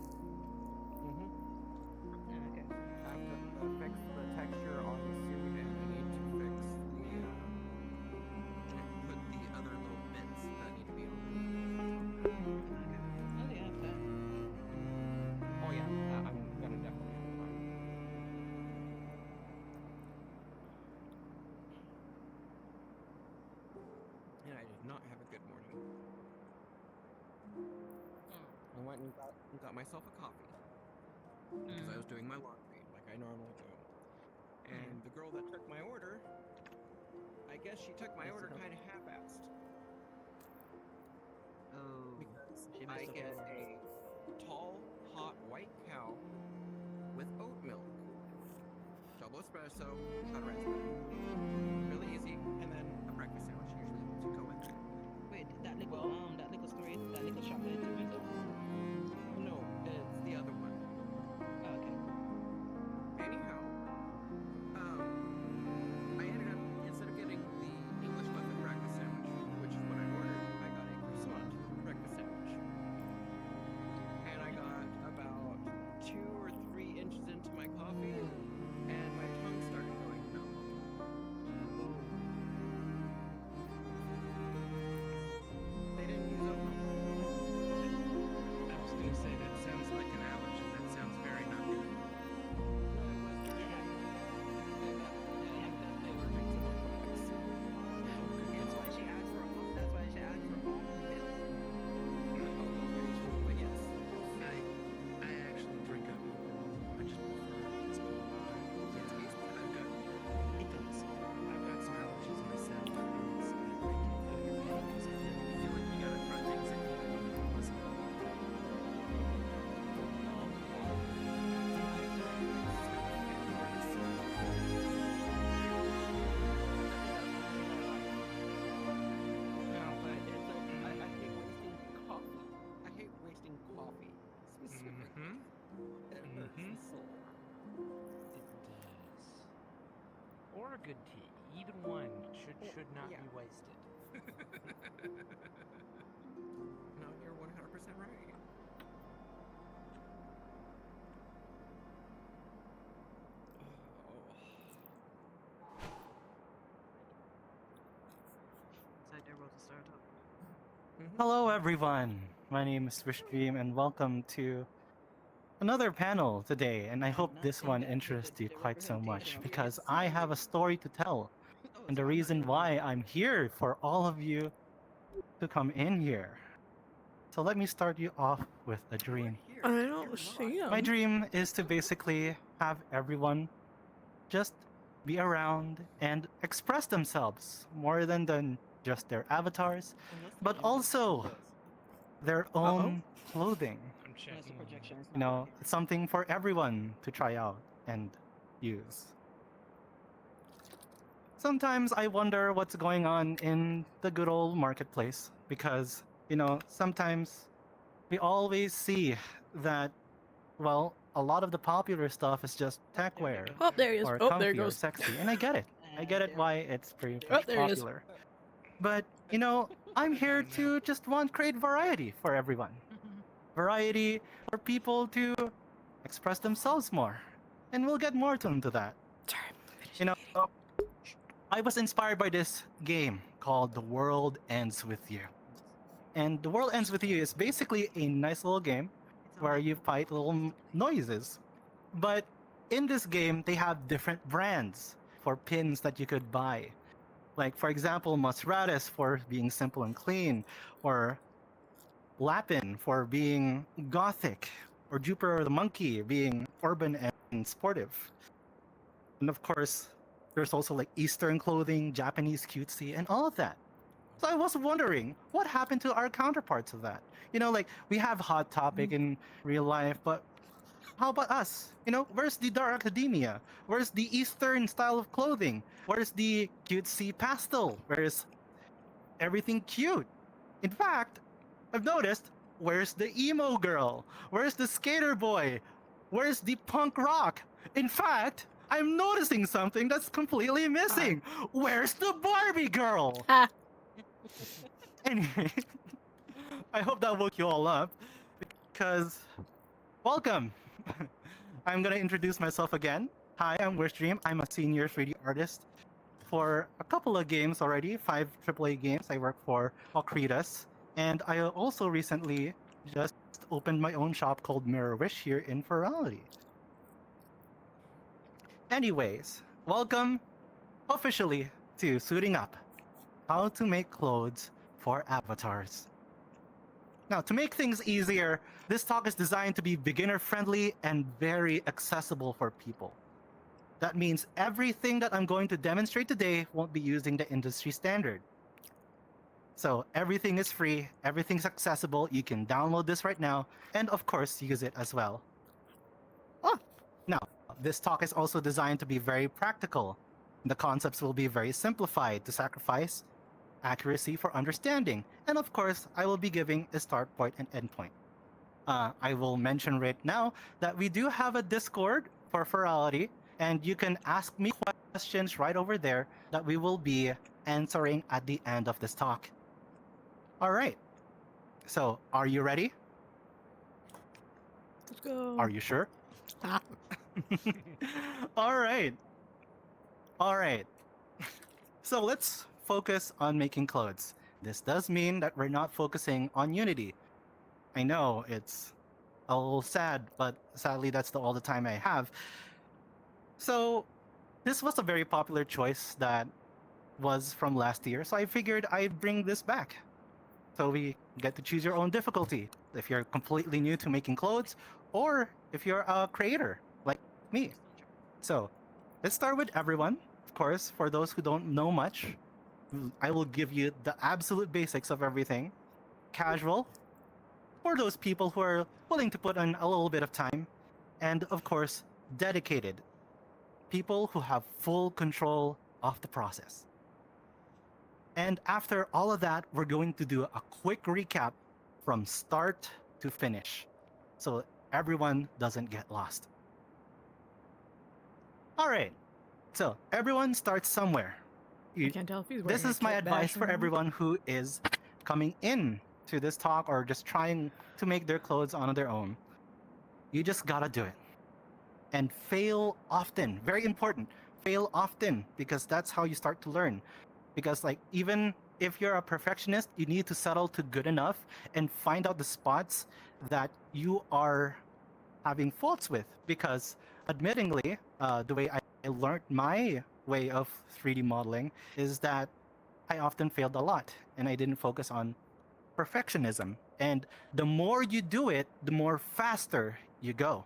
Okay. I have to fix the texture on the suit, and I need to fix put the other little bits that need to be on it. Oh, yeah, have time. Oh yeah, I'm gonna definitely have time. And I did not have a good morning. I went and got myself a coffee because I was doing my laundry like I normally do. And the girl that took my order, I guess she took my order kind of half-assed. Oh, because she I missed a get order. a tall, hot white cow with oat milk, double espresso, shot of raspberry. Really easy, and then a breakfast sandwich usually to go with it. Wait, that little story, that little chocolate tomato? No, it's the other one. Oh, okay. Anyhow, I ended up, instead of getting the English muffin breakfast sandwich, which is what I ordered, I got a croissant breakfast sandwich. And I got about 2 or 3 inches into my coffee, and my tongue started going numb. They didn't use oat milk. I was gonna say that sounds like an allergy. That sounds very not good. That's why she asked for almond milk. But yes, I actually drink up. I just prefer it's cold. It tastes better. It does. I've got some allergies myself, and it's I break it out of your head because I feel like you gotta try things that you don't even listen to. I hate wasting coffee, specifically. It hurts the soul. It does. Or a good tea. Either one should not be wasted. No, you're 100% right. Inside there was a startup. Hello, everyone. My name is Wishdream, and welcome to another panel today. And I hope this one interests you quite so much because I have a story to tell, and the reason why I'm here for all of you to come in here. So let me start you off with a dream. I don't see him. My dream is to basically have everyone just be around and express themselves more than just their avatars, but also their own clothing. I'm checking. You know, it's something for everyone to try out and use. Sometimes I wonder what's going on in the good old marketplace because, you know, sometimes we always see that, well, a lot of the popular stuff is just techwear Oh, there he is. or Oh, comfy there he or goes. sexy, and I get it. I get it why it's pretty Oh, there he is. popular. But, you know, I'm here to just want create variety for everyone. Variety for people to express themselves more. And we'll get more into that. You know, I was inspired by this game called The World Ends With You. And The World Ends With You is basically a nice little game where you fight little noises. But in this game, they have different brands for pins that you could buy. Like, for example, Nosratus for being simple and clean, or Lapin for being gothic, or Jupiter the Monkey being urban and sportive. And of course, there's also like Eastern clothing, Japanese cutesy, and all of that. So I was wondering, what happened to our counterparts of that? You know, like, we have Hot Topic in real life, but how about us? You know, where's the Dark Academia? Where's the Eastern style of clothing? Where's the cutesy pastel? Where's everything cute? In fact, I've noticed, where's the emo girl? Where's the skater boy? Where's the punk rock? In fact, I'm noticing something that's completely missing. Where's the Barbie girl? Anyway, I hope that woke you all up because welcome. I'm gonna introduce myself again. Hi, I'm Wishdream. I'm a senior 3D artist for a couple of games already, 5 AAA games. I work for Alcritas, and I also recently just opened my own shop called Mirror Wish here in Furality. Anyways, welcome officially to Suiting Up, how to make clothes for avatars. Now, to make things easier, this talk is designed to be beginner-friendly and very accessible for people. That means everything that I'm going to demonstrate today won't be using the industry standard. So everything is free, everything's accessible, you can download this right now, and of course, use it as well. Now, this talk is also designed to be very practical. The concepts will be very simplified to sacrifice accuracy for understanding. And of course, I will be giving a start point and end point. I will mention right now that we do have a Discord for Furality, and you can ask me questions right over there that we will be answering at the end of this talk. All right. So, are you ready? Let's go. Are you sure? All right. All right. So let's focus on making clothes. This does mean that we're not focusing on Unity. I know it's a little sad, but sadly that's all the time I have. So this was a very popular choice that was from last year, so I figured I'd bring this back. So we get to choose your own difficulty if you're completely new to making clothes or if you're a creator like me. So let's start with everyone. Of course, for those who don't know much, I will give you the absolute basics of everything. Casual, for those people who are willing to put in a little bit of time. And of course, dedicated, people who have full control of the process. And after all of that, we're going to do a quick recap from start to finish, so everyone doesn't get lost. All right, so everyone starts somewhere. I can't tell if he's wearing This is a my kit advice bash for or not. everyone who is coming in to this talk or just trying to make their clothes on their own. You just gotta do it. And fail often. Very important. Fail often, because that's how you start to learn. Because like even if you're a perfectionist, you need to settle to good enough and find out the spots that you are having faults with. Because admittingly, the way I learned my way of 3D modeling is that I often failed a lot and I didn't focus on perfectionism. And the more you do it, the more faster you go.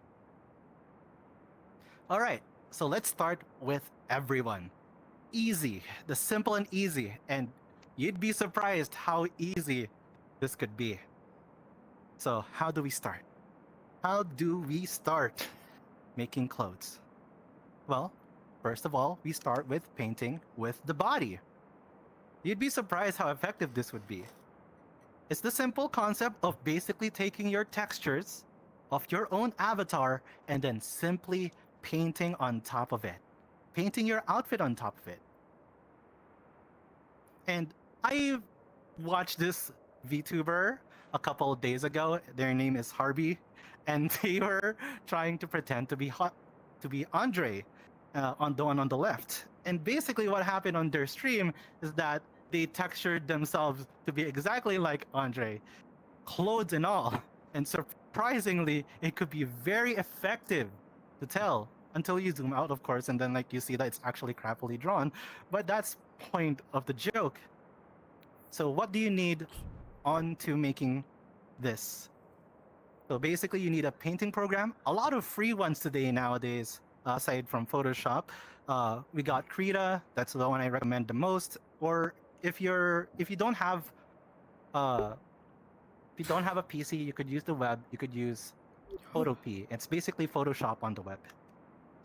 All right, so let's start with everyone. Easy, the simple and easy, and you'd be surprised how easy this could be. So how do we start? How do we start making clothes? Well, first of all, we start with painting with the body. You'd be surprised how effective this would be. It's the simple concept of basically taking your textures of your own avatar and then simply painting on top of it. Painting your outfit on top of it. And I watched this VTuber a couple of days ago. Their name is Harvey, and they were trying to pretend to be Andre, on the one on the left. And basically, what happened on their stream is that they textured themselves to be exactly like Andre, clothes and all. And surprisingly, it could be very effective to tell until you zoom out, of course, and then like you see that it's actually crappily drawn. But that's point of the joke. So what do you need on to making this? So basically you need a painting program. A lot of free ones today nowadays, aside from Photoshop. We got Krita, that's the one I recommend the most. Or if you don't have a PC, you could use the web, you could use Photopea. It's basically Photoshop on the web.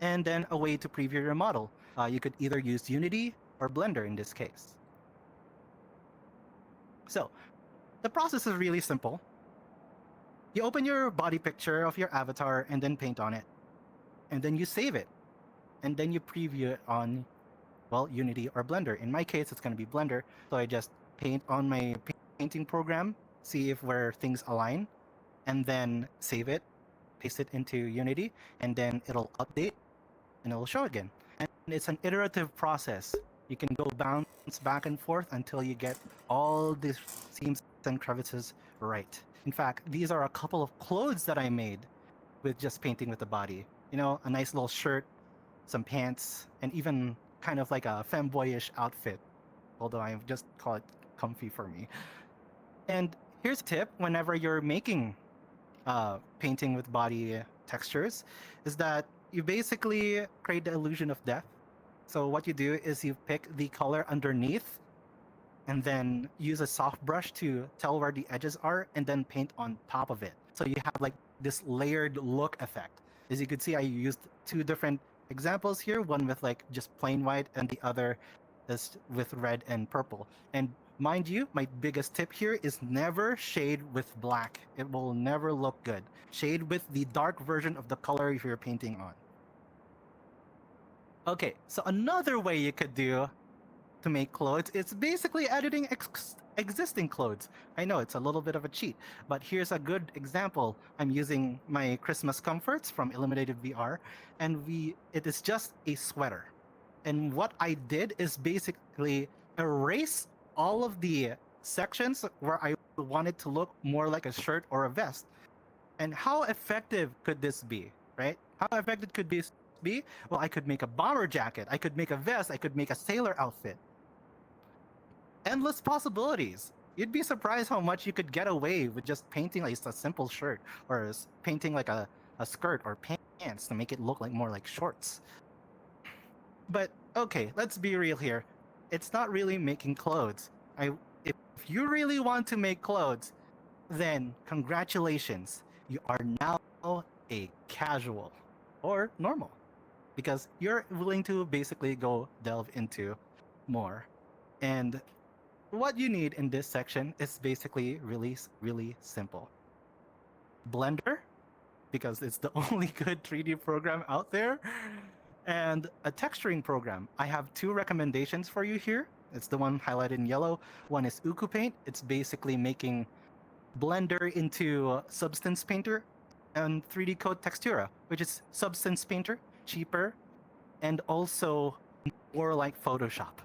And then a way to preview your model. You could either use Unity or Blender in this case. So, the process is really simple. You open your body picture of your avatar and then paint on it. and then you save it, and then you preview it on, well, Unity or Blender. In my case, it's going to be Blender, so I just paint on my painting program, see if where things align, and then save it, paste it into Unity, and then it'll update, and it'll show again. And it's an iterative process. You can go bounce back and forth until you get all these seams and crevices right. In fact, these are a couple of clothes that I made with just painting with the body. You know, a nice little shirt, some pants, and even kind of like a femboyish outfit, although I just call it comfy for me. And here's a tip whenever you're making painting with body textures, is that you basically create the illusion of death. So what you do is you pick the color underneath and then use a soft brush to tell where the edges are and then paint on top of it. So you have like this layered look effect. As you can see, I used two different examples here, one with like just plain white and the other is with red and purple. And mind you, my biggest tip here is never shade with black. It will never look good. Shade with the dark version of the color you're painting on. Okay, so another way you could do to make clothes is basically editing existing clothes. I know it's a little bit of a cheat, but here's a good example. I'm using my Christmas comforts from Illuminated VR, and it is just a sweater. And what I did is basically erase all of the sections where I wanted to look more like a shirt or a vest. And how effective could this be, right? How effective could this be? Well, I could make a bomber jacket, I could make a vest, I could make a sailor outfit. Endless possibilities. You'd be surprised how much you could get away with just painting like a simple shirt, or painting like a skirt or pants to make it look like more like shorts. But okay, let's be real here. It's not really making clothes. If you really want to make clothes, then congratulations. You are now a casual or normal, because you're willing to basically go delve into more. And what you need in this section is basically really, really simple. Blender, because it's the only good 3D program out there, and a texturing program. I have two recommendations for you here. It's the one highlighted in yellow. One is Uku Paint. It's basically making Blender into Substance Painter, and 3D Code Textura, which is Substance Painter, cheaper, and also more like Photoshop.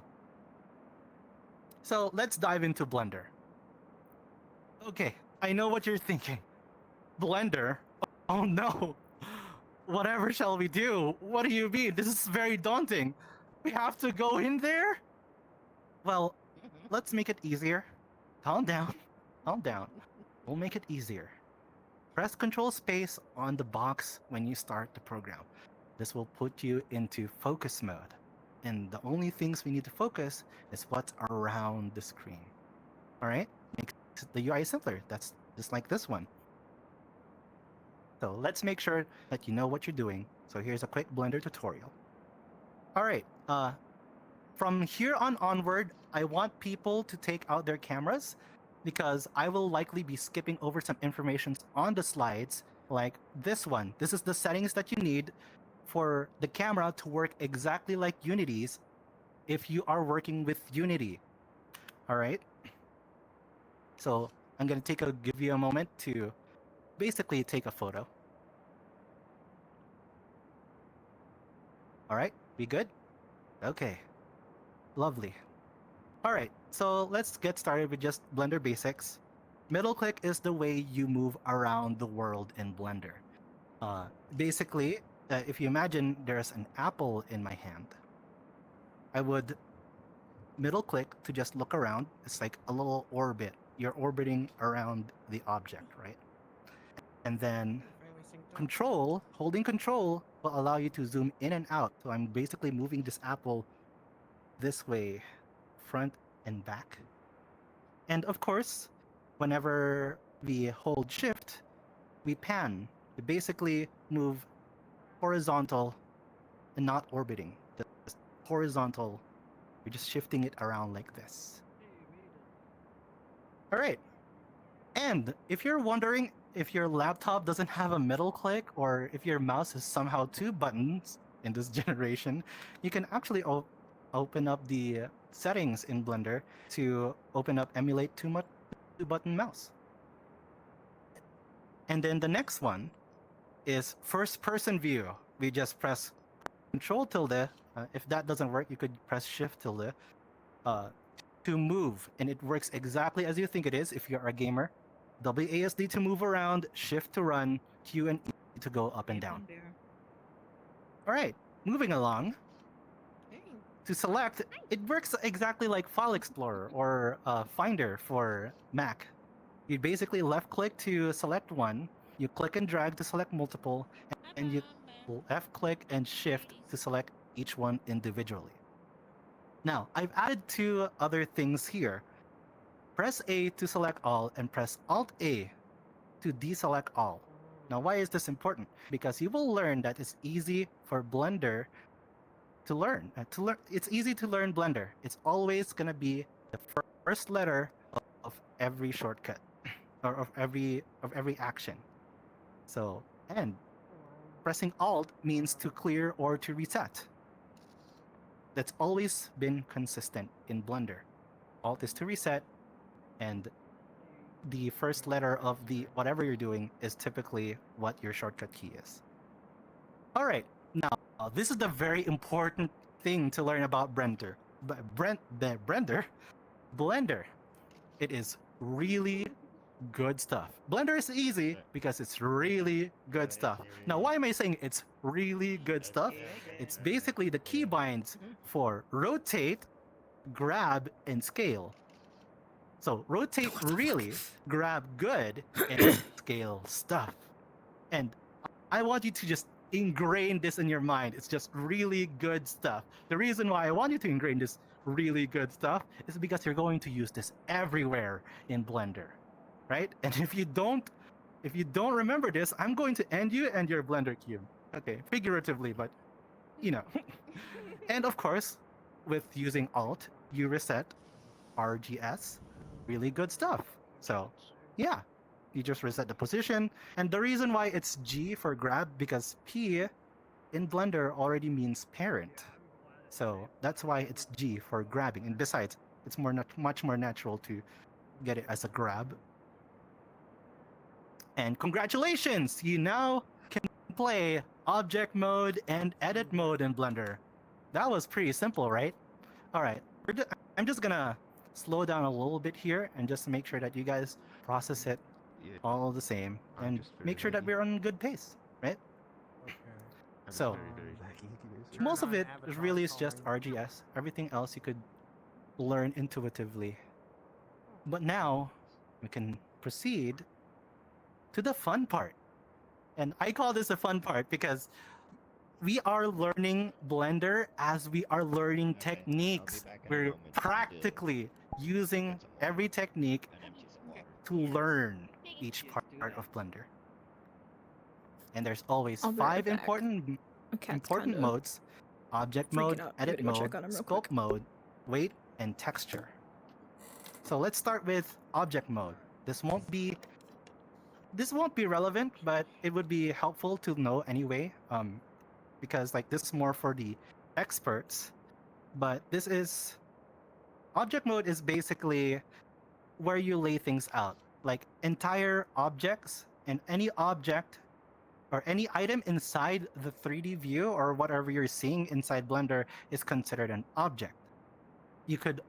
So let's dive into Blender. Okay, I know what you're thinking. Blender? Oh no! Whatever shall we do? What do you mean? This is very daunting. We have to go in there? Well, let's make it easier. Calm down. Calm down. We'll make it easier. Press Control Space on the box when you start the program. This will put you into focus mode. And the only things we need to focus is what's around the screen. All right? Makes the UI simpler. That's just like this one. So let's make sure that you know what you're doing. So here's a quick Blender tutorial. All right. From here on onward, I want people to take out their cameras, because I will likely be skipping over some information on the slides, like this one. This is the settings that you need for the camera to work exactly like Unity's if you are working with Unity. All right? So I'm going to give you a moment to basically take a photo. All right, we good? Okay, lovely. All right, so let's get started with just Blender basics. Middle click is the way you move around the world in Blender. Basically, if you imagine there's an apple in my hand, I would middle click to just look around. It's like a little orbit. You're orbiting around the object, right? And then holding control will allow you to zoom in and out. So I'm basically moving this apple this way, front and back. And of course, whenever we hold shift, we pan. We basically move horizontal and not orbiting. Just horizontal. We're just shifting it around like this. All right. And if you're wondering if your laptop doesn't have a middle click, or if your mouse is somehow 2 buttons in this generation, you can actually open up the settings in Blender to open up emulate 2-button mouse. And then the next one is first person view. We just press Control tilde. If that doesn't work, you could press Shift tilde to move, and it works exactly as you think it is if you're a gamer. WASD to move around, Shift to run, Q and E to go up and down. All right, moving along. To select, it works exactly like File Explorer or Finder for Mac. You basically left click to select one, you click and drag to select multiple, and you left click and shift to select each one individually. Now, I've added 2 other things here. Press A to select all and press Alt A to deselect all. Now, why is this important? Because you will learn that it's easy for Blender to learn. It's easy to learn Blender. It's always going to be the first letter of every shortcut or of every action. So, and pressing Alt means to clear or to reset. That's always been consistent in Blender. Alt is to reset, and the first letter of the whatever you're doing is typically what your shortcut key is. All right, now this is the very important thing to learn about Blender. Blender. It is really good stuff. Blender is easy because it's really good stuff. Now, why am I saying it's really good stuff? It's basically the keybinds for rotate, grab, and scale. So rotate really, grab good, and scale stuff. And I want you to just ingrain this in your mind. It's just really good stuff. The reason why I want you to ingrain this really good stuff is because you're going to use this everywhere in Blender, right? And if you don't remember this, I'm going to end you and your Blender cube. Okay, figuratively, but you know. And of course, with using Alt, you reset RGS. Really good stuff. So, yeah, you just reset the position. And the reason why it's G for grab, because P in Blender already means parent. So that's why it's G for grabbing. And besides, it's much more natural to get it as a grab. And congratulations! You now can play object mode and edit mode in Blender. That was pretty simple, right? All right, I'm just gonna slow down a little bit here and just make sure that you guys process it all the same and make sure that we're on good pace, right? So most of it really is just RGS. Everything else you could learn intuitively. But now we can proceed to the fun part. And I call this a fun part because we are learning Blender as we are learning techniques. We're practically using every technique to learn each part of Blender. And there's always 5 important modes: object mode, edit mode, sculpt mode, weight, and texture. So let's start with object mode. This won't be relevant, but it would be helpful to know anyway. Because like this is more for the experts, but this is object mode is basically where you lay things out, like entire objects, and any object or any item inside the 3D view or whatever you're seeing inside Blender is considered an object. The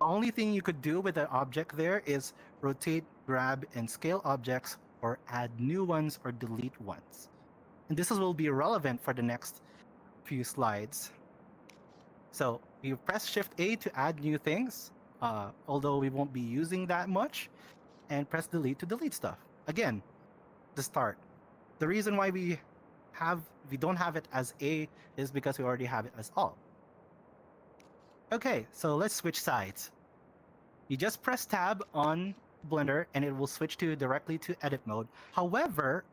only thing you could do with an object there is rotate, grab, and scale objects, or add new ones or delete ones. And this will be relevant for the next few slides. So you press Shift A to add new things, although we won't be using that much, and press Delete to delete stuff. Again, the start. The reason why we don't have it as A is because we already have it as Alt. Okay, so let's switch sides. You just press Tab on Blender and it will switch directly to edit mode. However,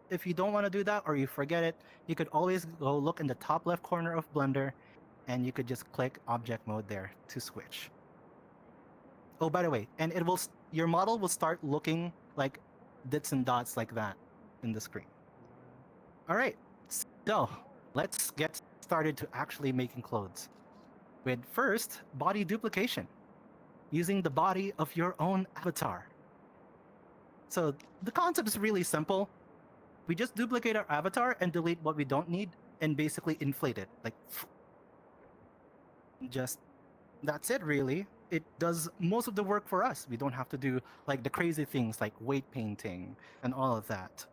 if you don't want to do that or you forget it, you could always go look in the top left corner of Blender and you could just click object mode there to switch. Oh, by the way, and your model will start looking like bits and dots like that in the screen. All right, so let's get started to actually making clothes. With first, body duplication, using the body of your own avatar. So the concept is really simple. We just duplicate our avatar and delete what we don't need and basically inflate it. Like, just that's it really. It does most of the work for us. We don't have to do like the crazy things like weight painting and all of that.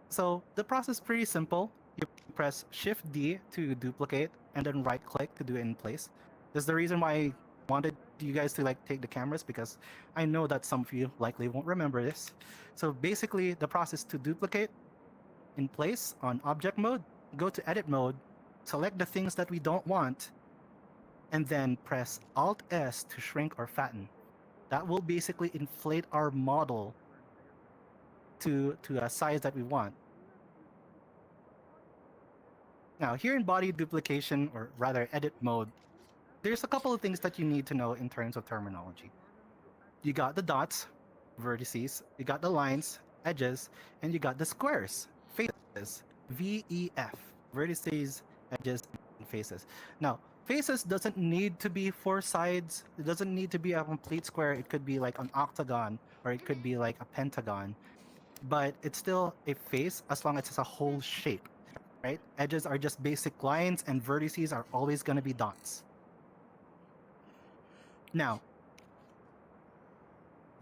So the process is pretty simple. You press Shift D to duplicate and then right click to do it in place. This is the reason why I wanted you guys to like take the cameras, because I know that some of you likely won't remember this. So basically the process to duplicate in place on object mode, go to edit mode, select the things that we don't want, and then press Alt S to shrink or fatten. That will basically inflate our model to a size that we want. Now, here in body duplication, or rather edit mode, there's a couple of things that you need to know in terms of terminology. You got the dots, vertices, you got the lines, edges, and you got the squares, faces, VEF, vertices, edges, and faces. Now, faces doesn't need to be 4 sides. It doesn't need to be a complete square. It could be like an octagon, or it could be like a pentagon. But it's still a face as long as it's a whole shape, right? Edges are just basic lines, and vertices are always going to be dots. Now,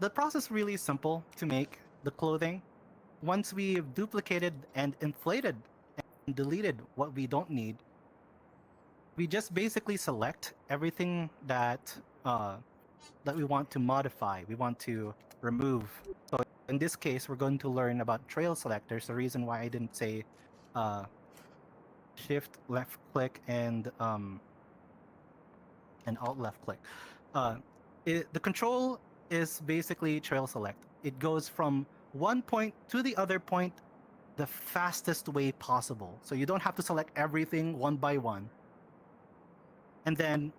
the process is really simple to make the clothing. Once we've duplicated and inflated and deleted what we don't need, we just basically select everything that that we want to modify, we want to remove. So in this case, we're going to learn about trail selectors. The reason why I didn't say Shift left click and Alt left click. The control is basically trail select. It goes from one point to the other point the fastest way possible. So you don't have to select everything one by one. And then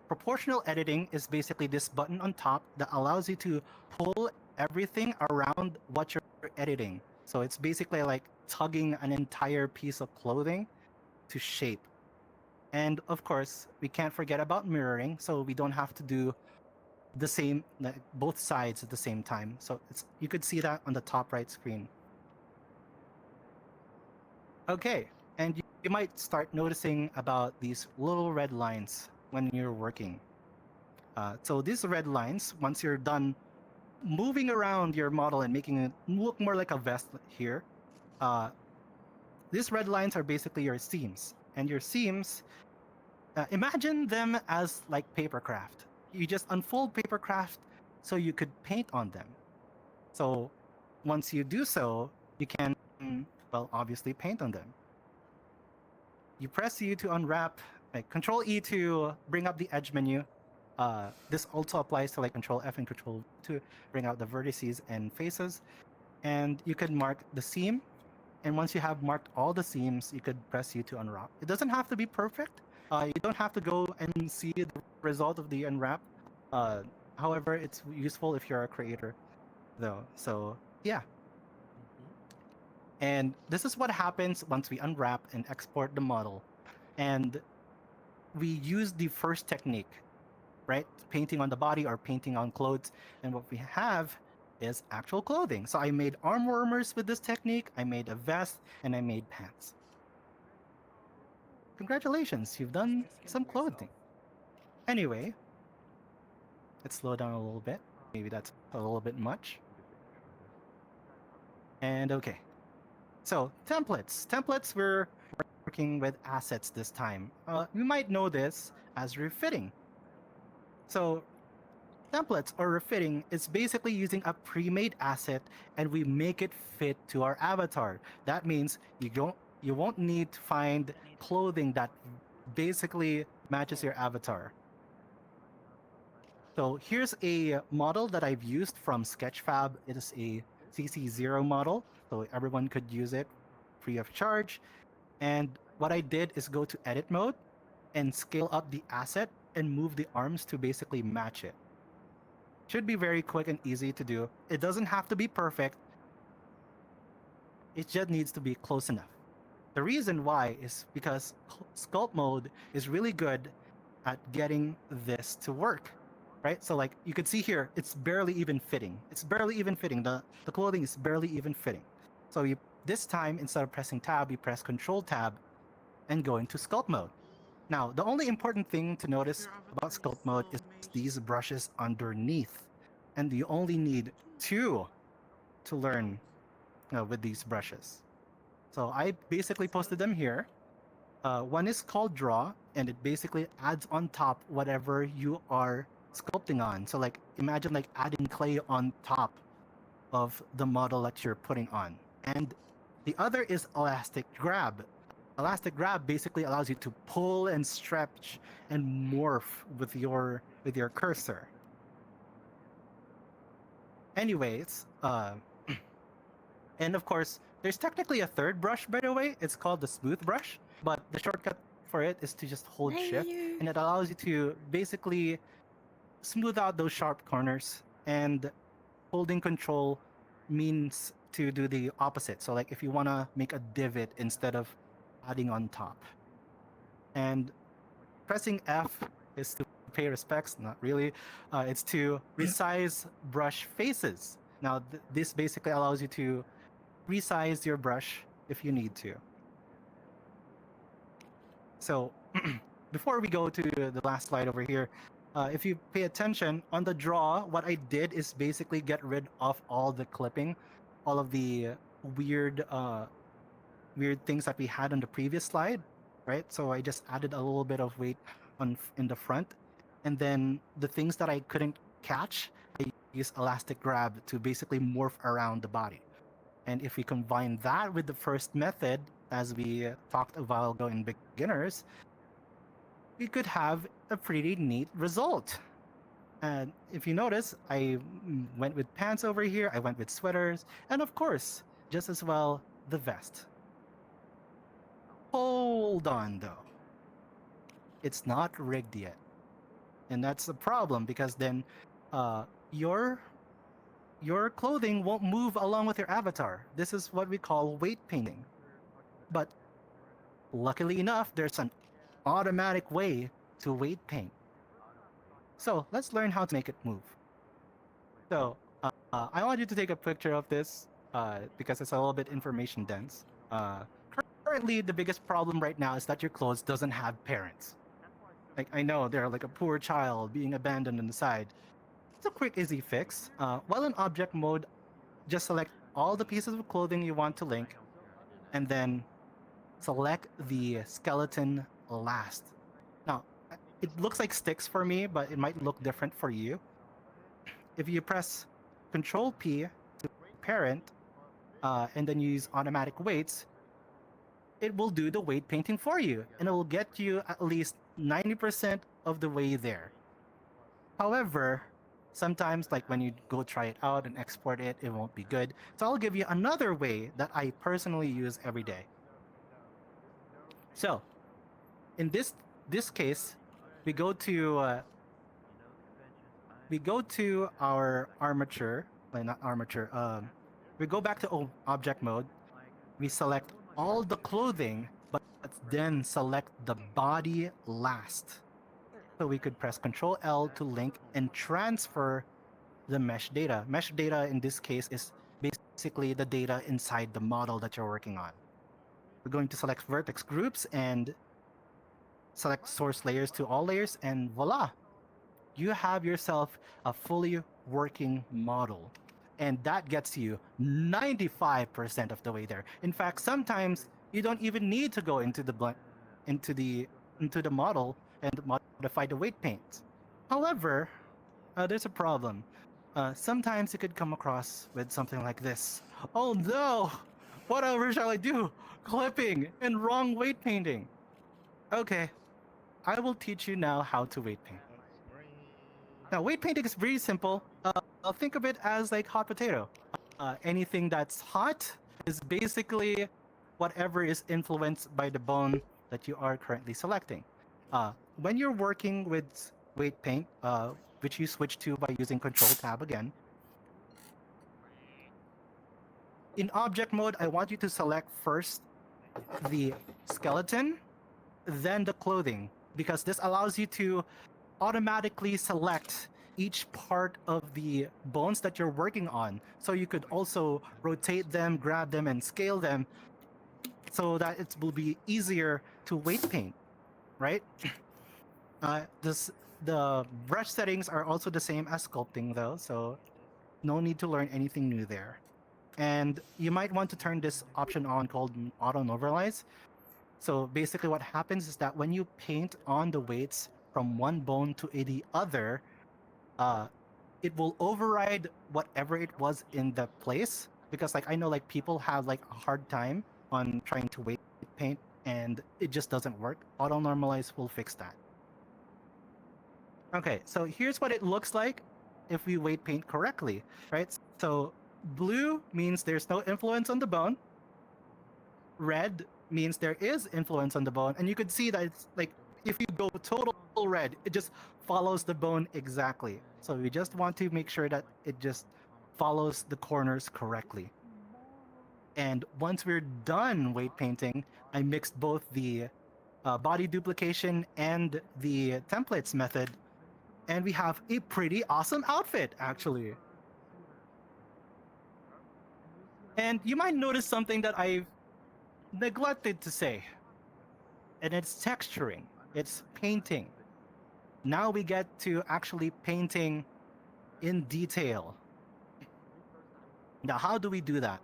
proportional editing is basically this button on top that allows you to pull everything around what you're editing. So it's basically like tugging an entire piece of clothing to shape. And of course, we can't forget about mirroring, so we don't have to do the same, both sides at the same time. So you could see that on the top right screen. Okay, and you might start noticing about these little red lines when you're working. So these red lines, once you're done moving around your model and making it look more like a vest here, these red lines are basically your seams. And your seams, imagine them as like papercraft. You just unfold papercraft so you could paint on them. So once you do so, you can, well, obviously paint on them. You press U to unwrap, like Control E to bring up the edge menu. This also applies to like Control F and Control to bring out the vertices and faces. And you can mark the seam. And once you have marked all the seams, you could press U to unwrap. It doesn't have to be perfect. You don't have to go and see the result of the unwrap. However, it's useful if you're a creator, though. So yeah. And this is what happens once we unwrap and export the model. And we use the first technique, right? Painting on the body or painting on clothes. And what we have is actual clothing. So I made arm warmers with this technique, I made a vest, and I made pants. Congratulations, you've done some clothing. Anyway, let's slow down a little bit. Maybe that's a little bit much. And okay. So templates. Templates, we're working with assets this time. You might know this as refitting. So templates or refitting is basically using a pre-made asset and we make it fit to our avatar. That means you won't need to find clothing that basically matches your avatar. So here's a model that I've used from Sketchfab. It is a CC0 model, so everyone could use it free of charge. And what I did is go to edit mode and scale up the asset and move the arms to basically match it. should be very quick and easy to do. It doesn't have to be perfect. It just needs to be close enough. The reason why is because sculpt mode is really good at getting this to work, right? So like you can see here, it's barely even fitting. It's barely even fitting. The clothing is barely even fitting. So you this time, instead of pressing tab, you press Control Tab and go into sculpt mode. Now, the only important thing to notice about sculpt mode is these brushes underneath. And you only need 2 to learn with these brushes. So I basically posted them here. One is called Draw, and it basically adds on top whatever you are sculpting on. So like imagine like adding clay on top of the model that you're putting on. And the other is Elastic Grab. Elastic Grab basically allows you to pull and stretch and morph with your cursor. Anyways, and of course, there's technically a third brush, by the way. It's called the Smooth Brush, but the shortcut for it is to just hold Shift, and it allows you to basically smooth out those sharp corners. And holding Control means to do the opposite. So like if you want to make a divot instead of adding on top. And pressing F is to pay respects, not really. It's to resize brush faces. Now, this basically allows you to resize your brush if you need to. So, before we go to the last slide over here, if you pay attention, on the draw, what I did is basically get rid of all the clipping, all of the weird things that we had on the previous slide, right? So I just added a little bit of weight in the front, and then the things that I couldn't catch, I use Elastic Grab to basically morph around the body. And if we combine that with the first method, as we talked a while ago in beginners, we could have a pretty neat result. And if you notice, I went with pants over here, I went with sweaters, and of course, just as well, the vest. Hold on though. It's not rigged yet. And that's a problem because then your clothing won't move along with your avatar. This is what we call weight painting. But luckily enough, there's an automatic way to weight paint. So let's learn how to make it move. So I want you to take a picture of this because it's a little bit information dense. Currently, the biggest problem right now is that your clothes doesn't have parents. Like I know they're like a poor child being abandoned on the side. It's a quick, easy fix. While in object mode, just select all the pieces of clothing you want to link, and then select the skeleton last. Now, it looks like sticks for me, but it might look different for you. If you press Control P to parent, and then use automatic weights, it will do the weight painting for you, and it will get you at least 90% of the way there. However, sometimes like when you go try it out and export it, it won't be good. So I'll give you another way that I personally use every day. So in this case, we go to our armature, not armature. We go back to object mode. We select all the clothing, but then select the body last. So we could press Control L to link and transfer the mesh data. Mesh data in this case is basically the data inside the model that you're working on. We're going to select vertex groups and select source layers to all layers, and voila! You have yourself a fully working model. And that gets you 95% of the way there. In fact, sometimes you don't even need to go into the model and modify the weight paint. However, there's a problem. Sometimes you could come across with something like this. Oh no! Whatever shall I do? Clipping and wrong weight painting. Okay, I will teach you now how to weight paint. Now, weight painting is pretty simple. I'll think of it as like hot potato. Anything that's hot is basically whatever is influenced by the bone that you are currently selecting. When you're working with weight paint, which you switch to by using Control Tab again. In object mode, I want you to select first the skeleton, then the clothing, because this allows you to automatically select each part of the bones that you're working on. So you could also rotate them, grab them, and scale them so that it will be easier to weight paint, right? The brush settings are also the same as sculpting though, so no need to learn anything new there. And you might want to turn this option on called auto normalize. So basically what happens is that when you paint on the weights from one bone to the other, it will override whatever it was in the place. Because like I know like people have like a hard time on trying to weight paint and it just doesn't work. Auto normalize will fix that. Okay, so here's what it looks like if we weight paint correctly, right? So blue means there's no influence on the bone. Red means there is influence on the bone, and you could see that it's like if you go total red, it just follows the bone exactly. So we just want to make sure that it just follows the corners correctly. And once we're done weight painting, I mixed both the body duplication and the templates method, and we have a pretty awesome outfit, actually. And you might notice something that I've neglected to say, and it's texturing, it's painting. Now we get to actually painting in detail. Now, how do we do that?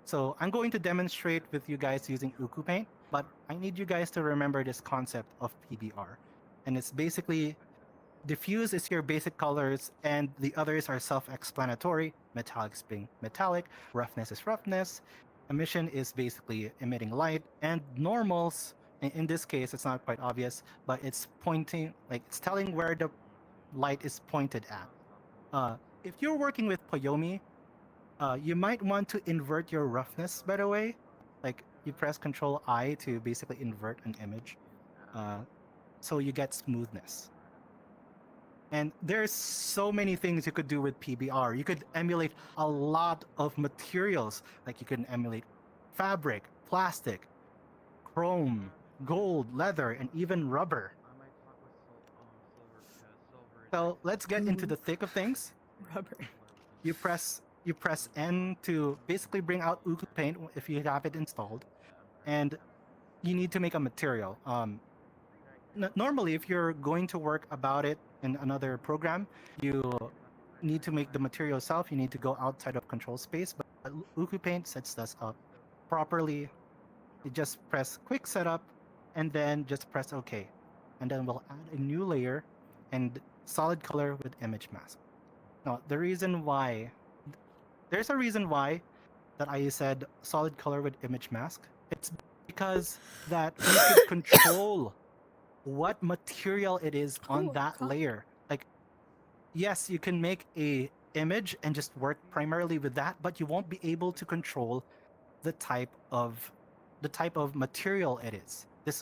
So I'm going to demonstrate with you guys using Uku Paint, but I need you guys to remember this concept of PBR. And it's basically diffuse is your basic colors, and the others are self-explanatory. Metallics being metallic, roughness is roughness, emission is basically emitting light, and normals, in this case, it's not quite obvious, but it's pointing, like it's telling where the light is pointed at. If you're working with Poyomi, you might want to invert your roughness, by the way. Like you press Control I to basically invert an image, so you get smoothness. And there's so many things you could do with PBR. You could emulate a lot of materials. Like you can emulate fabric, plastic, chrome, gold, leather, and even rubber. So let's get into the thick of things. Rubber. You press N to basically bring out Uku Paint if you have it installed, and you need to make a material. Normally, if you're going to work about it in another program, you need to make the material yourself. You need to go outside of control space, but Uku Paint sets this up properly. You just press Quick Setup, and then just press OK. And then we'll add a new layer and solid color with image mask. Now, there's a reason why that I said solid color with image mask. It's because that you could control what material it is on that layer. Like, yes, you can make a image and just work primarily with that, but you won't be able to control the type of material it is. This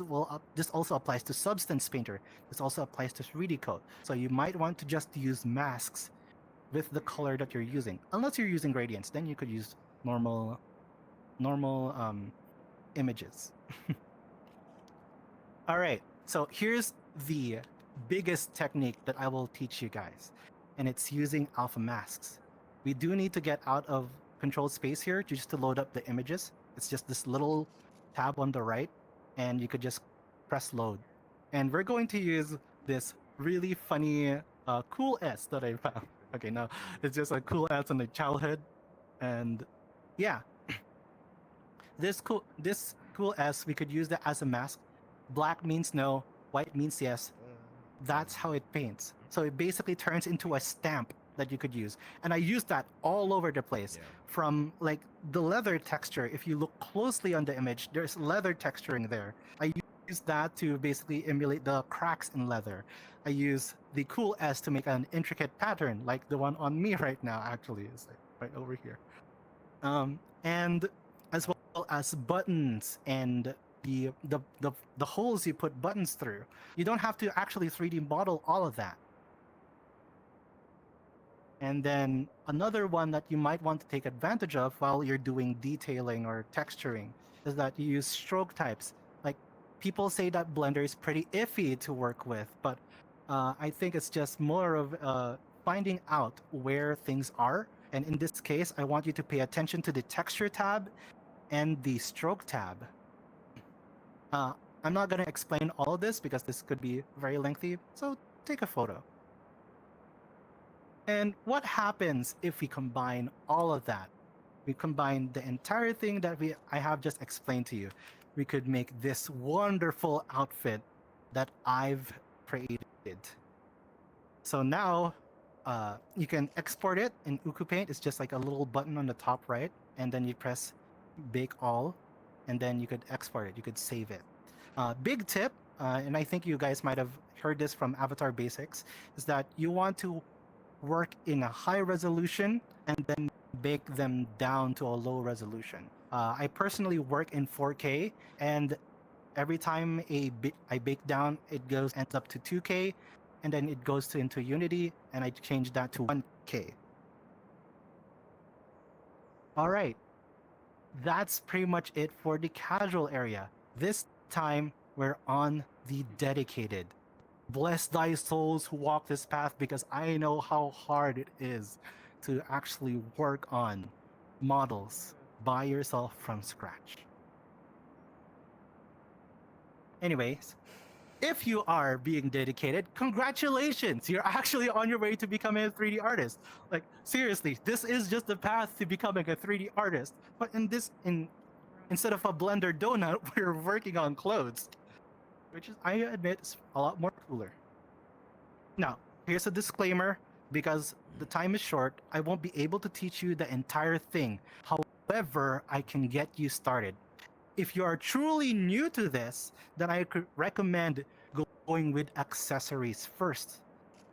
also applies to Substance Painter. This also applies to 3D Code. So you might want to just use masks with the color that you're using. Unless you're using gradients, then you could use normal images. All right, so here's the biggest technique that I will teach you guys, and it's using alpha masks. We do need to get out of control space here just to load up the images. It's just this little tab on the right, and you could just press load. And we're going to use this really funny cool S that I found. Okay, now it's just a cool S on the childhood, and yeah, this cool S, we could use that as a mask. Black means no, white means yes. That's how it paints. So it basically turns into a stamp that you could use. And I use that all over the place. From like the leather texture, if you look closely on the image, there's leather texturing there. I use that to basically emulate the cracks in leather. I use the cool S to make an intricate pattern, like the one on me right now, actually, is like right over here. And as well as buttons and the holes you put buttons through. You don't have to actually 3D model all of that. And then another one that you might want to take advantage of while you're doing detailing or texturing is that you use stroke types. Like people say that Blender is pretty iffy to work with, but I think it's just more of finding out where things are. And in this case, I want you to pay attention to the texture tab and the stroke tab. I'm not going to explain all of this because this could be very lengthy, so take a photo. And what happens if we combine all of that? We combine the entire thing that I have just explained to you. We could make this wonderful outfit that I've created. So now you can export it in Uku Paint. It's just like a little button on the top right, and then you press Bake All, and then you could export it. You could save it. Big tip, and I think you guys might have heard this from Avatar Basics, is that you want to work in a high resolution and then bake them down to a low resolution. I personally work in 4K, and every time I bake down, it ends up to 2K, and then it goes into Unity, and I change that to 1K. All right, that's pretty much it for the casual area. This time, we're on the dedicated. Bless thy souls who walk this path, because I know how hard it is to actually work on models by yourself from scratch. Anyways, if you are being dedicated, congratulations! You're actually on your way to becoming a 3D artist. Like, seriously, this is just the path to becoming a 3D artist. But instead of a Blender donut, we're working on clothes, which is, I admit, is a lot more cooler. Now, here's a disclaimer. Because the time is short, I won't be able to teach you the entire thing. However, I can get you started. If you are truly new to this, then I could recommend going with accessories first.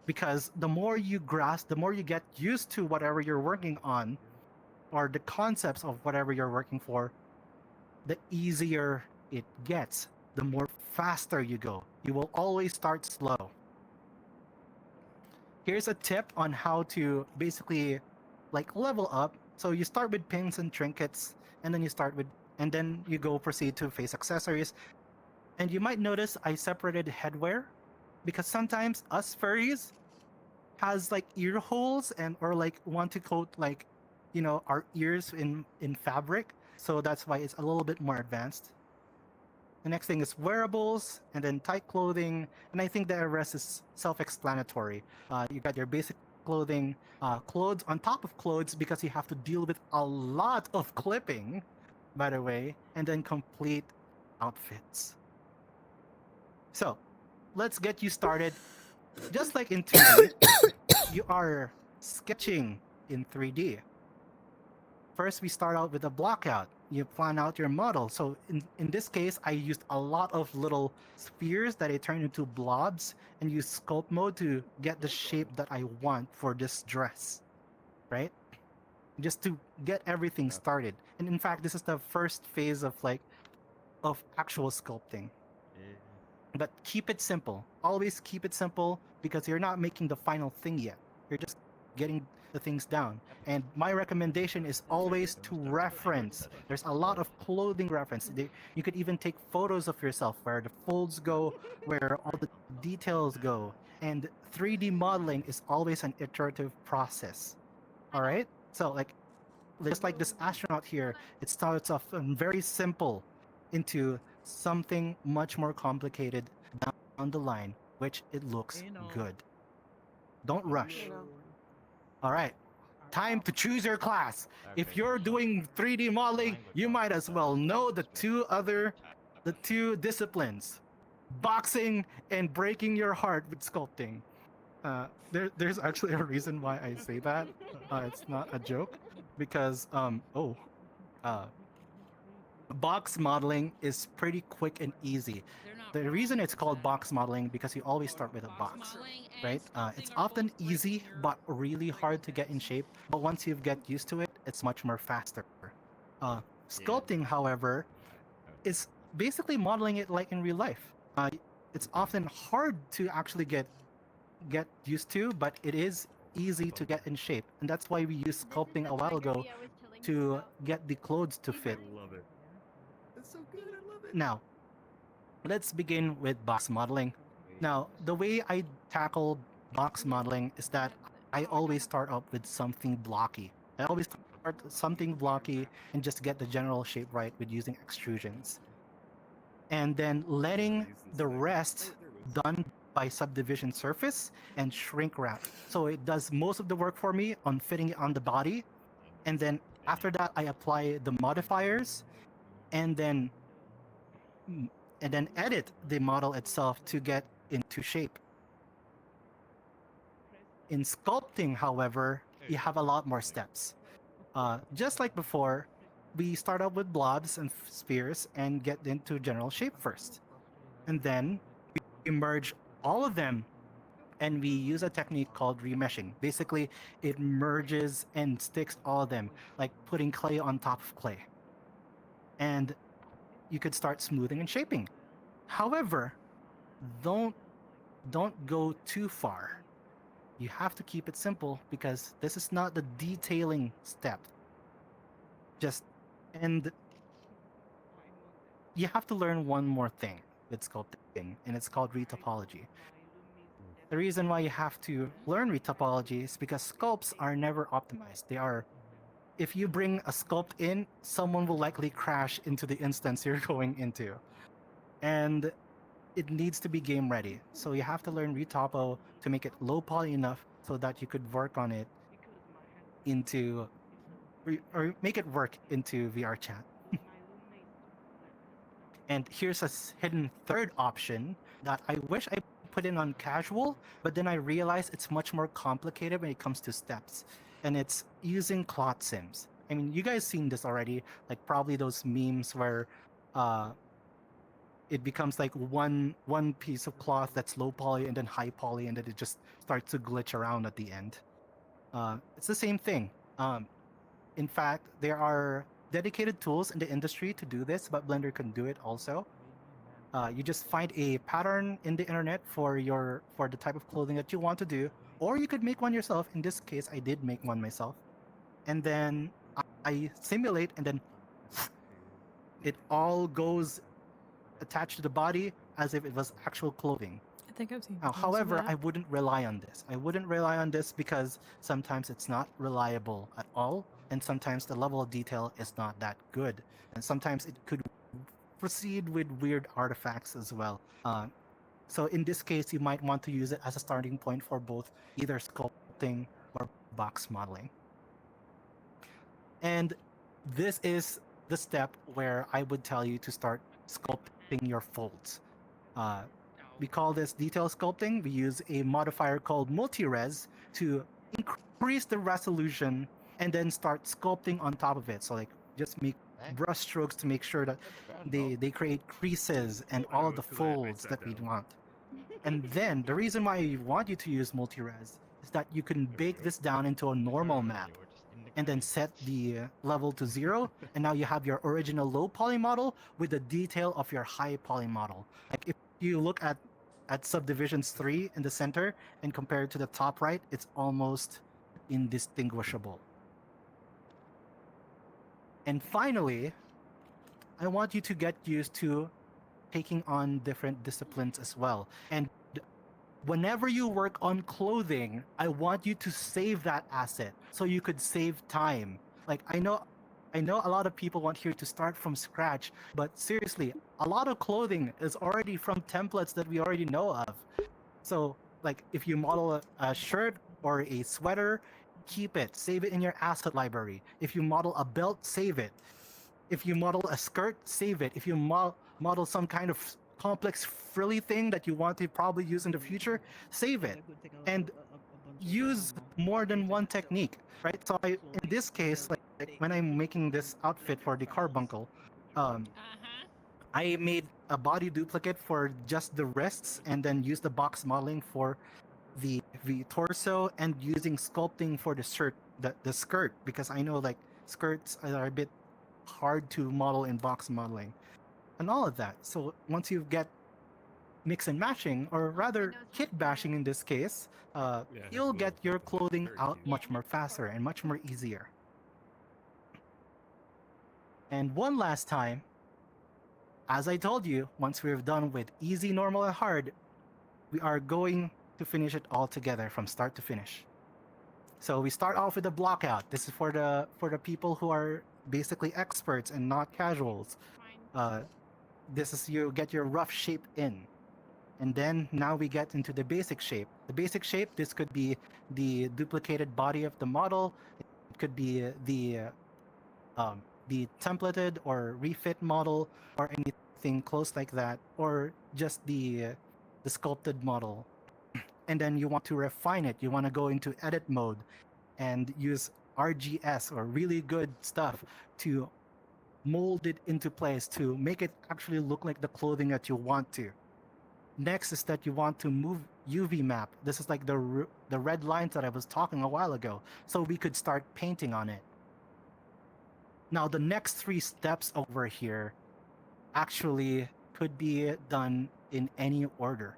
Because the more you grasp, the more you get used to whatever you're working on, or the concepts of whatever you're working for, the easier it gets, the more faster you go. You will always start slow. Here's a tip on how to basically like level up. So you start with pins and trinkets, and then you go proceed to face accessories. And you might notice I separated headwear because sometimes us furries has like ear holes or like want to coat like, our ears in fabric. So that's why it's a little bit more advanced. The next thing is wearables, and then tight clothing, and I think the rest is self-explanatory. You got your basic clothing, clothes on top of clothes because you have to deal with a lot of clipping, by the way, and then complete outfits. So, let's get you started. Just like in 2D, you are sketching in 3D. First, we start out with a blockout. You plan out your model. So in this case, I used a lot of little spheres that I turned into blobs and use sculpt mode to get the shape that I want for this dress, right? Just to get everything started. And in fact, this is the first phase of actual sculpting. But keep it simple. Always keep it simple because you're not making the final thing yet. You're just getting the things down. And my recommendation is always to reference. There's a lot of clothing reference. You could even take photos of yourself where the folds go, where all the details go. And 3D modeling is always an iterative process. All right? So just like this astronaut here, it starts off very simple into something much more complicated down the line, which it looks good. Don't rush. All right, time to choose your class. If you're doing 3D modeling, you might as well know the two disciplines, boxing and breaking your heart with sculpting. There's actually a reason why I say that. It's not a joke, because box modeling is pretty quick and easy. The reason it's called box modeling because you always start with a box, right? It's often easy but really hard to get in shape. But once you get used to it, it's much more faster. Sculpting, however, is basically modeling it like in real life. It's often hard to actually get used to, but it is easy to get in shape, and that's why we used sculpting a while ago to get the clothes to fit. I love it. That's so good. I love it. Now, let's begin with box modeling. Now, the way I tackle box modeling is that I always start up with something blocky. I always start something blocky and just get the general shape right with using extrusions. And then letting the rest done by subdivision surface and shrink wrap. So it does most of the work for me on fitting it on the body. And then after that, I apply the modifiers and then edit the model itself to get into shape. In sculpting, however, you have a lot more steps. Just like before, we start out with blobs and spheres and get into general shape first. And then we merge all of them and we use a technique called remeshing. Basically, it merges and sticks all of them, like putting clay on top of clay. And you could start smoothing and shaping. However, don't go too far. You have to keep it simple because this is not the detailing step. And you have to learn one more thing with sculpting, and it's called retopology. The reason why you have to learn retopology is because sculpts are never optimized. If you bring a sculpt in, someone will likely crash into the instance you're going into. And it needs to be game ready. So you have to learn retopo to make it low poly enough so that you could work on it or make it work into VR chat. And here's a hidden third option that I wish I put in on casual, but then I realized it's much more complicated when it comes to steps. And it's using cloth sims. I mean, you guys seen this already, like probably those memes where it becomes like one piece of cloth that's low poly and then high poly, and then it just starts to glitch around at the end. It's the same thing. In fact, there are dedicated tools in the industry to do this, but Blender can do it also. You just find a pattern in the internet for the type of clothing that you want to do, or you could make one yourself. In this case, I did make one myself, and then I simulate, and then it all goes attached to the body as if it was actual clothing. I think I've seen. Now, however, I wouldn't rely on this. I wouldn't rely on this because sometimes it's not reliable at all, and sometimes the level of detail is not that good, and sometimes it could proceed with weird artifacts as well. So in this case, you might want to use it as a starting point for both either sculpting or box modeling. And this is the step where I would tell you to start sculpting your folds. We call this detail sculpting. We use a modifier called multi-res to increase the resolution and then start sculpting on top of it. So like just make brush strokes to make sure that they create creases and all of the folds that we want. And then the reason why I want you to use multi-res is that you can bake this down into a normal map and then set the level to 0, and now you have your original low poly model with the detail of your high poly model. Like if you look at subdivisions 3 in the center and compare it to the top right, it's almost indistinguishable. And finally, I want you to get used to taking on different disciplines as well. And whenever you work on clothing, I want you to save that asset so you could save time. Like I know a lot of people want here to start from scratch, but seriously, a lot of clothing is already from templates that we already know of. So like if you model a shirt or a sweater, keep it, save it in your asset library. If you model a belt, save it. If you model a skirt, save it. If you model some kind of complex frilly thing that you want to probably use in the future, save it. And use more than one technique, right? So in this case, like when I'm making this outfit for the carbuncle, I made a body duplicate for just the wrists and then used the box modeling for the torso and using sculpting for the shirt, the skirt, because I know like skirts are a bit hard to model in box modeling and all of that. So once you get mix and matching, or rather kit bashing in this case, you'll get your clothing out much more faster and much more easier. And one last time, as I told you, once we're done with easy, normal, and hard, we are going to finish it all together from start to finish. So we start off with a block out. This is for the people who are basically experts and not casuals. This is you get your rough shape in. And then now we get into the basic shape. The basic shape, this could be the duplicated body of the model. It could be the templated or refit model or anything close like that, or just the sculpted model. And then you want to refine it. You want to go into edit mode and use RGS or really good stuff to mold it into place to make it actually look like the clothing that you want to. Next is that you want to move UV map. This is like the red lines that I was talking a while ago. So we could start painting on it. Now the next 3 steps over here actually could be done in any order.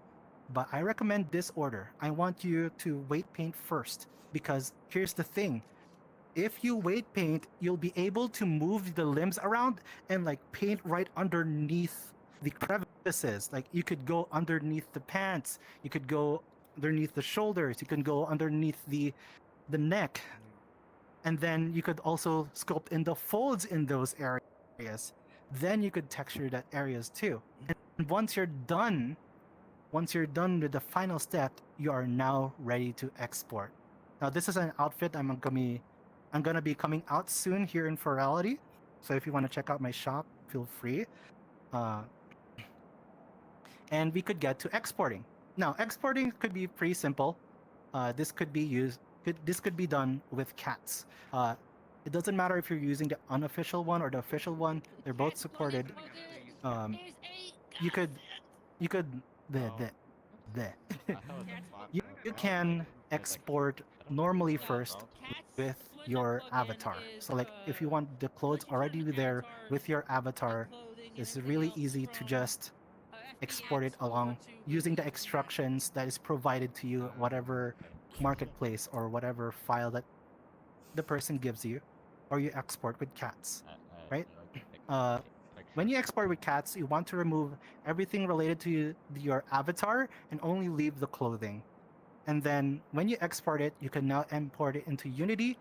But I recommend this order. I want you to weight paint first, because here's the thing. If you weight paint, you'll be able to move the limbs around and like paint right underneath the crevices. Like you could go underneath the pants, you could go underneath the shoulders, you can go underneath the neck. And then you could also sculpt in the folds in those areas. Then you could texture that areas too. And once you're done with the final step, you are now ready to export. Now this is an outfit I'm gonna be coming out soon here in Furality. So if you want to check out my shop, feel free. And we could get to exporting. Now exporting could be pretty simple. This could be done with cats. It doesn't matter if you're using the unofficial one or the official one. They're both supported. You can export normally first with your avatar. So like if you want the clothes already there with your avatar, it's really easy to just export it along using the instructions that is provided to you, whatever marketplace or whatever file that the person gives you, or you export with cats, right? When you export with cats, you want to remove everything related to your avatar and only leave the clothing. And then when you export it, you can now import it into Unity,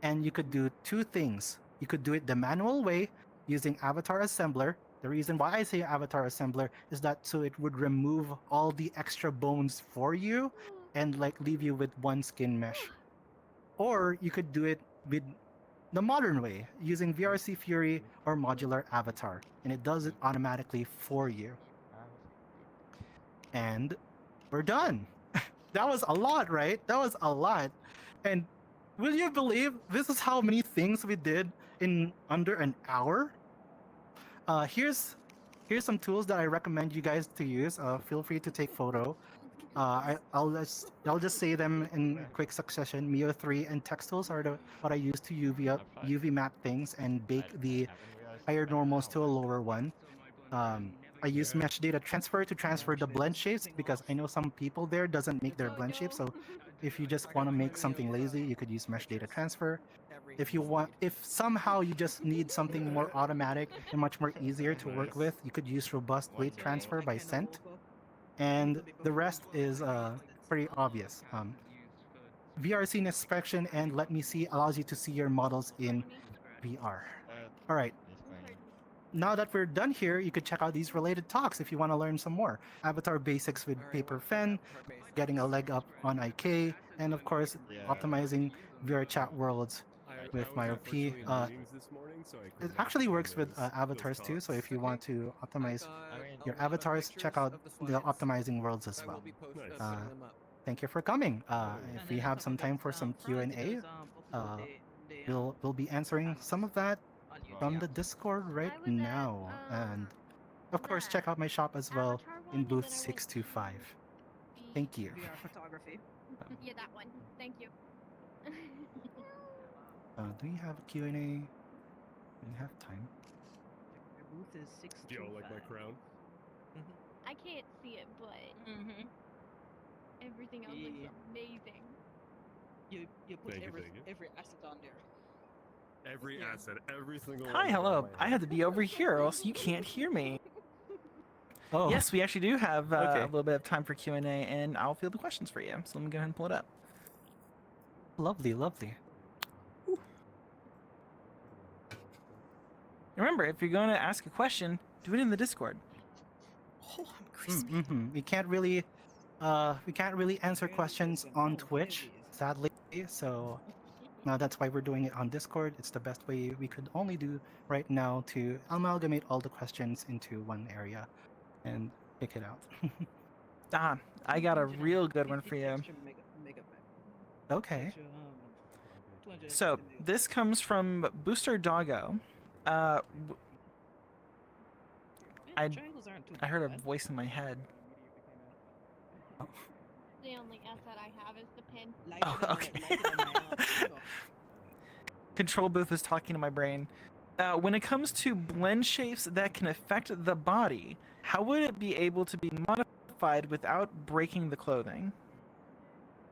and you could do 2 things. You could do it the manual way using Avatar Assembler. The reason why I say Avatar Assembler is that so it would remove all the extra bones for you and like leave you with one skin mesh. Or you could do it with the modern way using VRC Fury or Modular Avatar, and it does it automatically for you. And we're done. That was a lot, right? That was a lot. And will you believe this is how many things we did in under an hour? Here's some tools that I recommend you guys to use. Feel free to take photo. I'll just say them in quick succession. Mio 3 and Textiles are what I use to UV map things and bake the higher normals to a lower one. I use mesh data transfer to transfer the blend shapes because I know some people there doesn't make their blend shapes. So if you just want to make something lazy, you could use mesh data transfer. If somehow you just need something more automatic and much more easier to work with, you could use robust weight transfer by Scent. And the rest is pretty obvious. VRC inspection and let me see allows you to see your models in VR. All right. Now that we're done here, you could check out these related talks if you want to learn some more. Avatar basics with Paper Fen, getting a leg up on IK, and of course, optimizing VR chat worlds with MyOP. It actually works with avatars too, so if you want to optimize your avatars, check out the optimizing worlds as well. Thank you for coming. If we have some time for some Q&A, we'll be answering some of that from the Discord right now. And of course, check out my shop as well in booth 625. Thank you. Photography. Yeah, that one. Thank you. Do we have a Q&A? Do we have time? Your booth is 625. Do y'all like my crown? I I can't see it, but everything else Yeah. looks amazing. You put Thank you, every thank you. every asset on there. Every Yeah. asset, every single Hi, one. hello. I had to be over here, or else you can't hear me. Oh. Yes, we actually do have Okay. a little bit of time for Q&A, and I'll field the questions for you. So let me go ahead and pull it up. Lovely, lovely. Remember, if you're going to ask a question, do it in the Discord. Oh, I'm crispy. We can't really answer questions on Twitch, sadly. So that's why we're doing it on Discord. It's the best way we could only do right now to amalgamate all the questions into one area and pick it out. I got a real good one for you. Okay. So this comes from Booster Doggo. I heard a voice in my head. The only asset I have is the pin. Oh, okay. Control booth is talking to my brain. When it comes to blend shapes that can affect the body, how would it be able to be modified without breaking the clothing?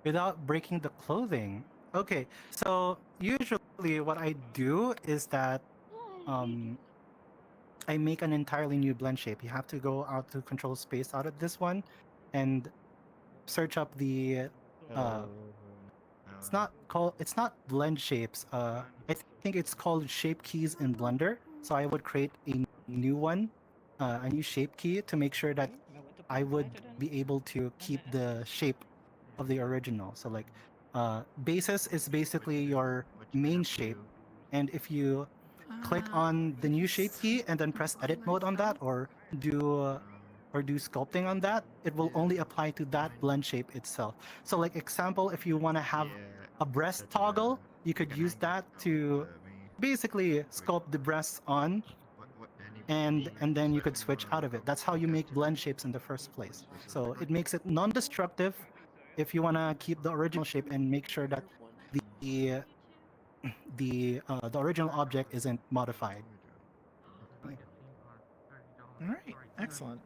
Without breaking the clothing. Okay, so usually what I do is that I make an entirely new blend shape. You have to go out to control space out of this one and search up the it's not blend shapes. I think it's called shape keys in Blender. So I would create a new one, a new shape key to make sure that I would be able to keep the shape of the original. So like basis is basically your main shape, and if you click on the new shape key and then press edit mode on that, or do sculpting on that, it will only apply to that blend shape itself. So like example, if you want to have a breast toggle, you could use that to basically sculpt the breasts on, and then you could switch out of it. That's how you make blend shapes in the first place. So it makes it non-destructive if you want to keep the original shape and make sure that the original object isn't modified. All right, excellent.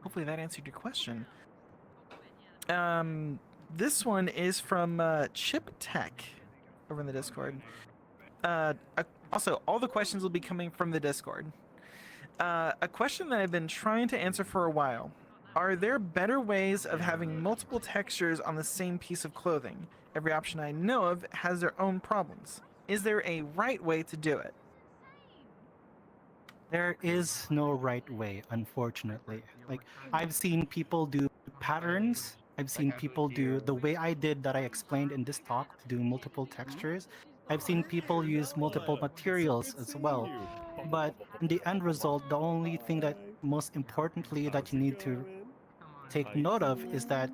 Hopefully that answered your question. This one is from Chip Tech over in the Discord. Also, all the questions will be coming from the Discord. A question that I've been trying to answer for a while. Are there better ways of having multiple textures on the same piece of clothing? Every option I know of has their own problems. Is there a right way to do it? There is no right way, unfortunately. Like, I've seen people do patterns. I've seen people do the way I did that I explained in this talk to do multiple textures. I've seen people use multiple materials as well. But in the end result, the only thing that most importantly that you need to take note of is that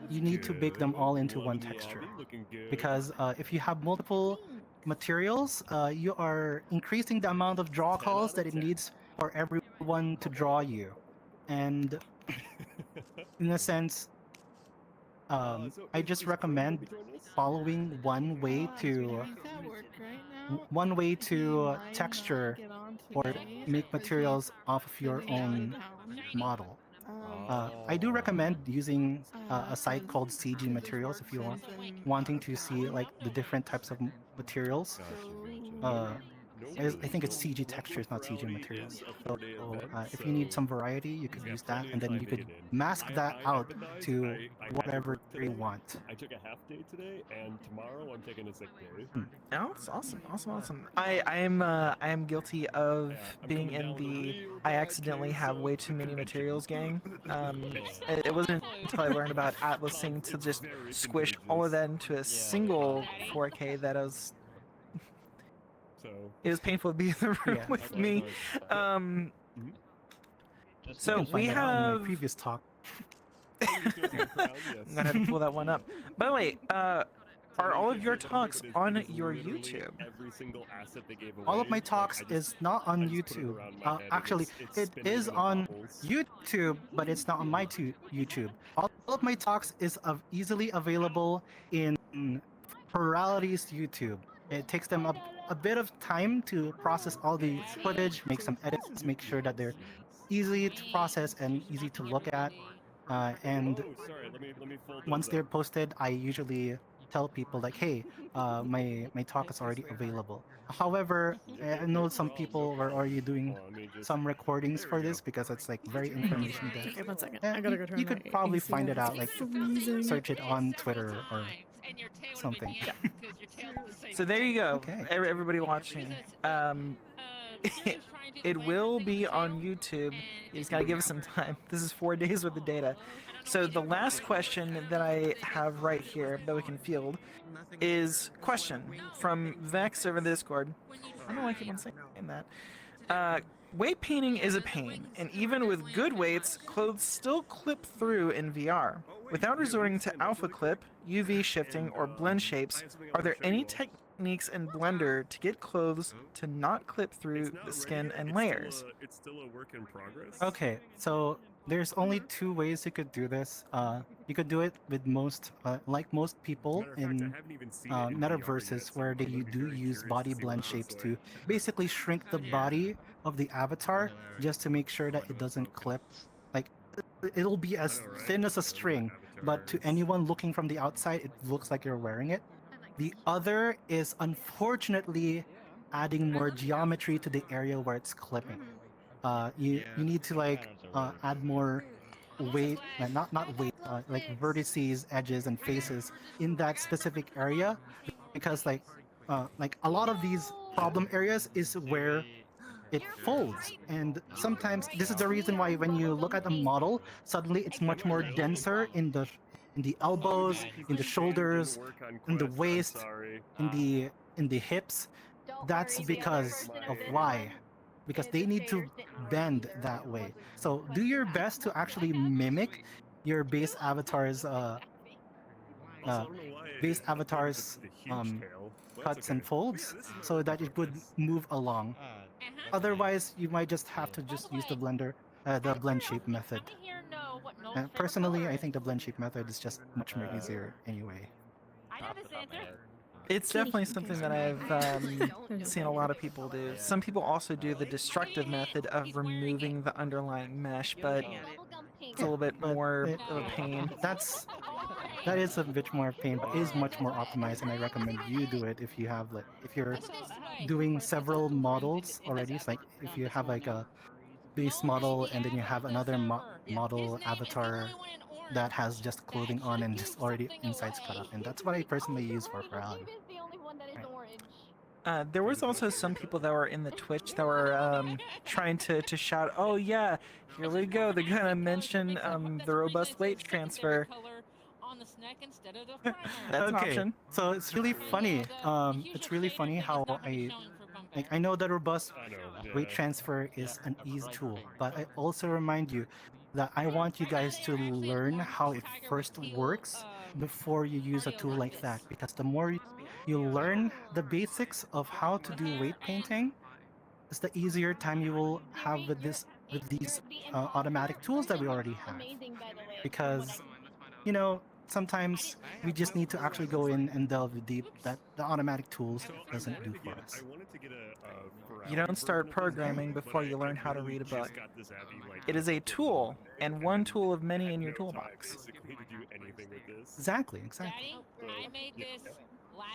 you need to bake them all into one texture. Because if you have multiple materials, you are increasing the amount of draw calls that it needs for everyone to draw you. And in a sense, I just recommend following one way to texture or make materials off of your own model. I do recommend using a site called CG Materials if you wanting to see like the different types of materials. I think it's CG Textures, not CG Materials. So if you need some variety, you could use that, and then you could mask that out to whatever you want. I took a half day today, and tomorrow I'm taking a sick day. Oh, it's awesome. I am guilty of being in the I accidentally have way too many materials gang. It wasn't until I learned about atlasing to just squish all of that into a single 4K that I was. It was painful to be in the room with me. So we have my previous talk. I'm gonna have to pull that one up. By the way, are all of your talks on your YouTube? All of my talks is not on YouTube. Actually, it is on YouTube, but it's not on my YouTube. All of my talks is easily available in Furality's YouTube. It takes them a bit of time to process all the footage, make some edits, make sure that they're easy to process and easy to look at. And Oh, sorry. Let me fold once those they're up. posted, I usually tell people like, hey, my talk is already available. However, I know some people were already doing some recordings for this because it's like very information dense. Okay, 1 second. I gotta go turn You could my probably AC find on. it out, like Freezing. search it on Twitter or something. So there you go. Okay. Everybody watching. It will be on YouTube. You just gotta give us some time. This is 4 days worth of data. So the last question that I have right here that we can field is question from Vex over the Discord. I don't know why I keep on saying that. Weight painting is a pain, and even with good weights, clothes still clip through in VR. Without resorting to alpha clip, UV shifting, or blend shapes, are there any techniques in Blender to get clothes to not clip through the skin and layers? It's still a work in progress. Okay, so there's only 2 ways you could do this. You could do it with most, like most people in metaverses, where they do use body blend shapes to basically shrink the body of the avatar just to make sure that it doesn't clip. Like, it'll be as thin as a string, but to anyone looking from the outside, it looks like you're wearing it. The other is unfortunately adding more geometry to the area where it's clipping. You need to like add more weight, not weight, like vertices, edges, and faces in that specific area, because like a lot of these problem areas is where it folds, and sometimes this is the reason why when you look at a model, suddenly it's much more denser in the elbows, in the shoulders, in the waist, in the hips. That's because of why. Because they need to bend that way. So do your best to actually mimic your base avatar's cuts and folds so that it would move along. Otherwise, you might just have to just use the blend shape method. Personally, I think the blend shape method is just much more easier anyway. It's definitely something that I've seen a lot of people do. Some people also do the destructive method of removing the underlying mesh, but it's a little bit more of a pain. That is a bit more pain, but it is much more optimized, and I recommend you do it if you have if you're doing several models already. It's like if you have like a base model and then you have another model avatar that has just clothing on and just already insides cut up, and that's what I personally use for Furality. There was also some people that were in the Twitch that were trying to shout, "Oh yeah, here we go! They're gonna mention the robust weight transfer." That's an option. So it's really funny. It's really funny how I know that robust weight transfer is an easy tool, but I also remind you that I want you guys to learn how it first works before you use a tool like that, because the more you learn the basics of how to do weight painting, it's the easier time you will have with these automatic tools that we already have. Because sometimes we just need to actually go in and delve deep that the automatic tools doesn't do for us. You don't start programming before you learn how to read a book. It is a tool, and one tool of many in your toolbox. Exactly.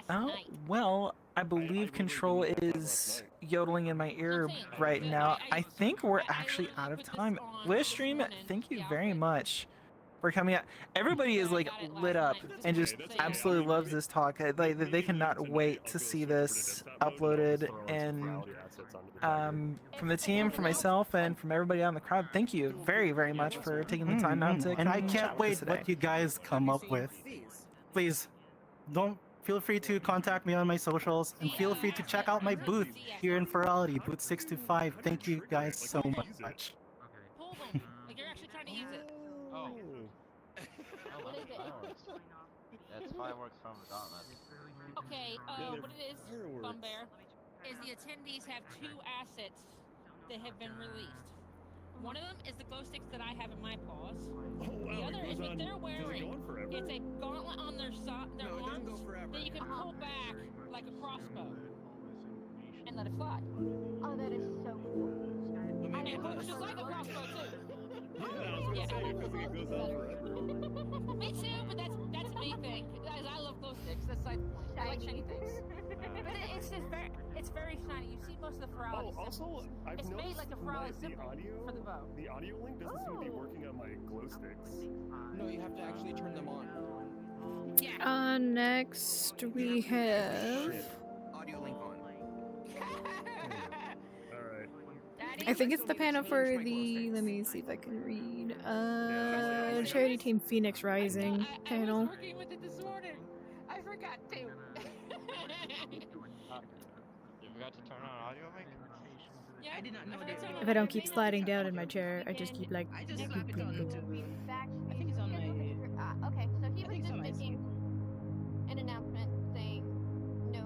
Oh, well, I believe Control is yodeling in my ear right now. I think we're actually out of time. Livestream, thank you very much for coming out. Everybody is like lit up and just absolutely loves this talk. Like they cannot wait to see this uploaded. And from the team, from myself, and from everybody out in the crowd, thank you very, very much for taking the time out to and I come can't chat with wait us today. what you guys come up with. Please don't feel free to contact me on my socials, and feel free to check out my booth here in Furality, booth 625. Thank you guys so much. That's fireworks from the gauntlet. Okay, what it is, Bum Bear, is the attendees have 2 assets that have been released. One of them is the glow sticks that I have in my paws. The other is what they're wearing. It's a gauntlet on their arms that you can pull back like like a crossbow and let it fly. Oh, that is so cool. And it looks just like a crossbow too. Yeah, I was gonna say, because it goes on forever. Me too, but that's a me thing. Guys, I love glow sticks. That's like I like shiny things. But it's very shiny. You see most of the Furality Oh, also, I've it's made noticed like a Furality the symbol audio, for the bow. the audio link doesn't seem to be working on my glow sticks. No, you have to actually turn them on. Yeah. Next we have. Audio link on. Alright. I think it's the panel for the. Let me see if I can read. Charity Team Phoenix Rising panel. I was working with it this morning. I forgot to. You forgot to turn on audio link? Yeah, I did not know If I don't keep sliding down in my chair, I just keep like. I just slapped it on YouTube. I think it's on my. Okay, so he I was think it's just on my making an announcement saying no.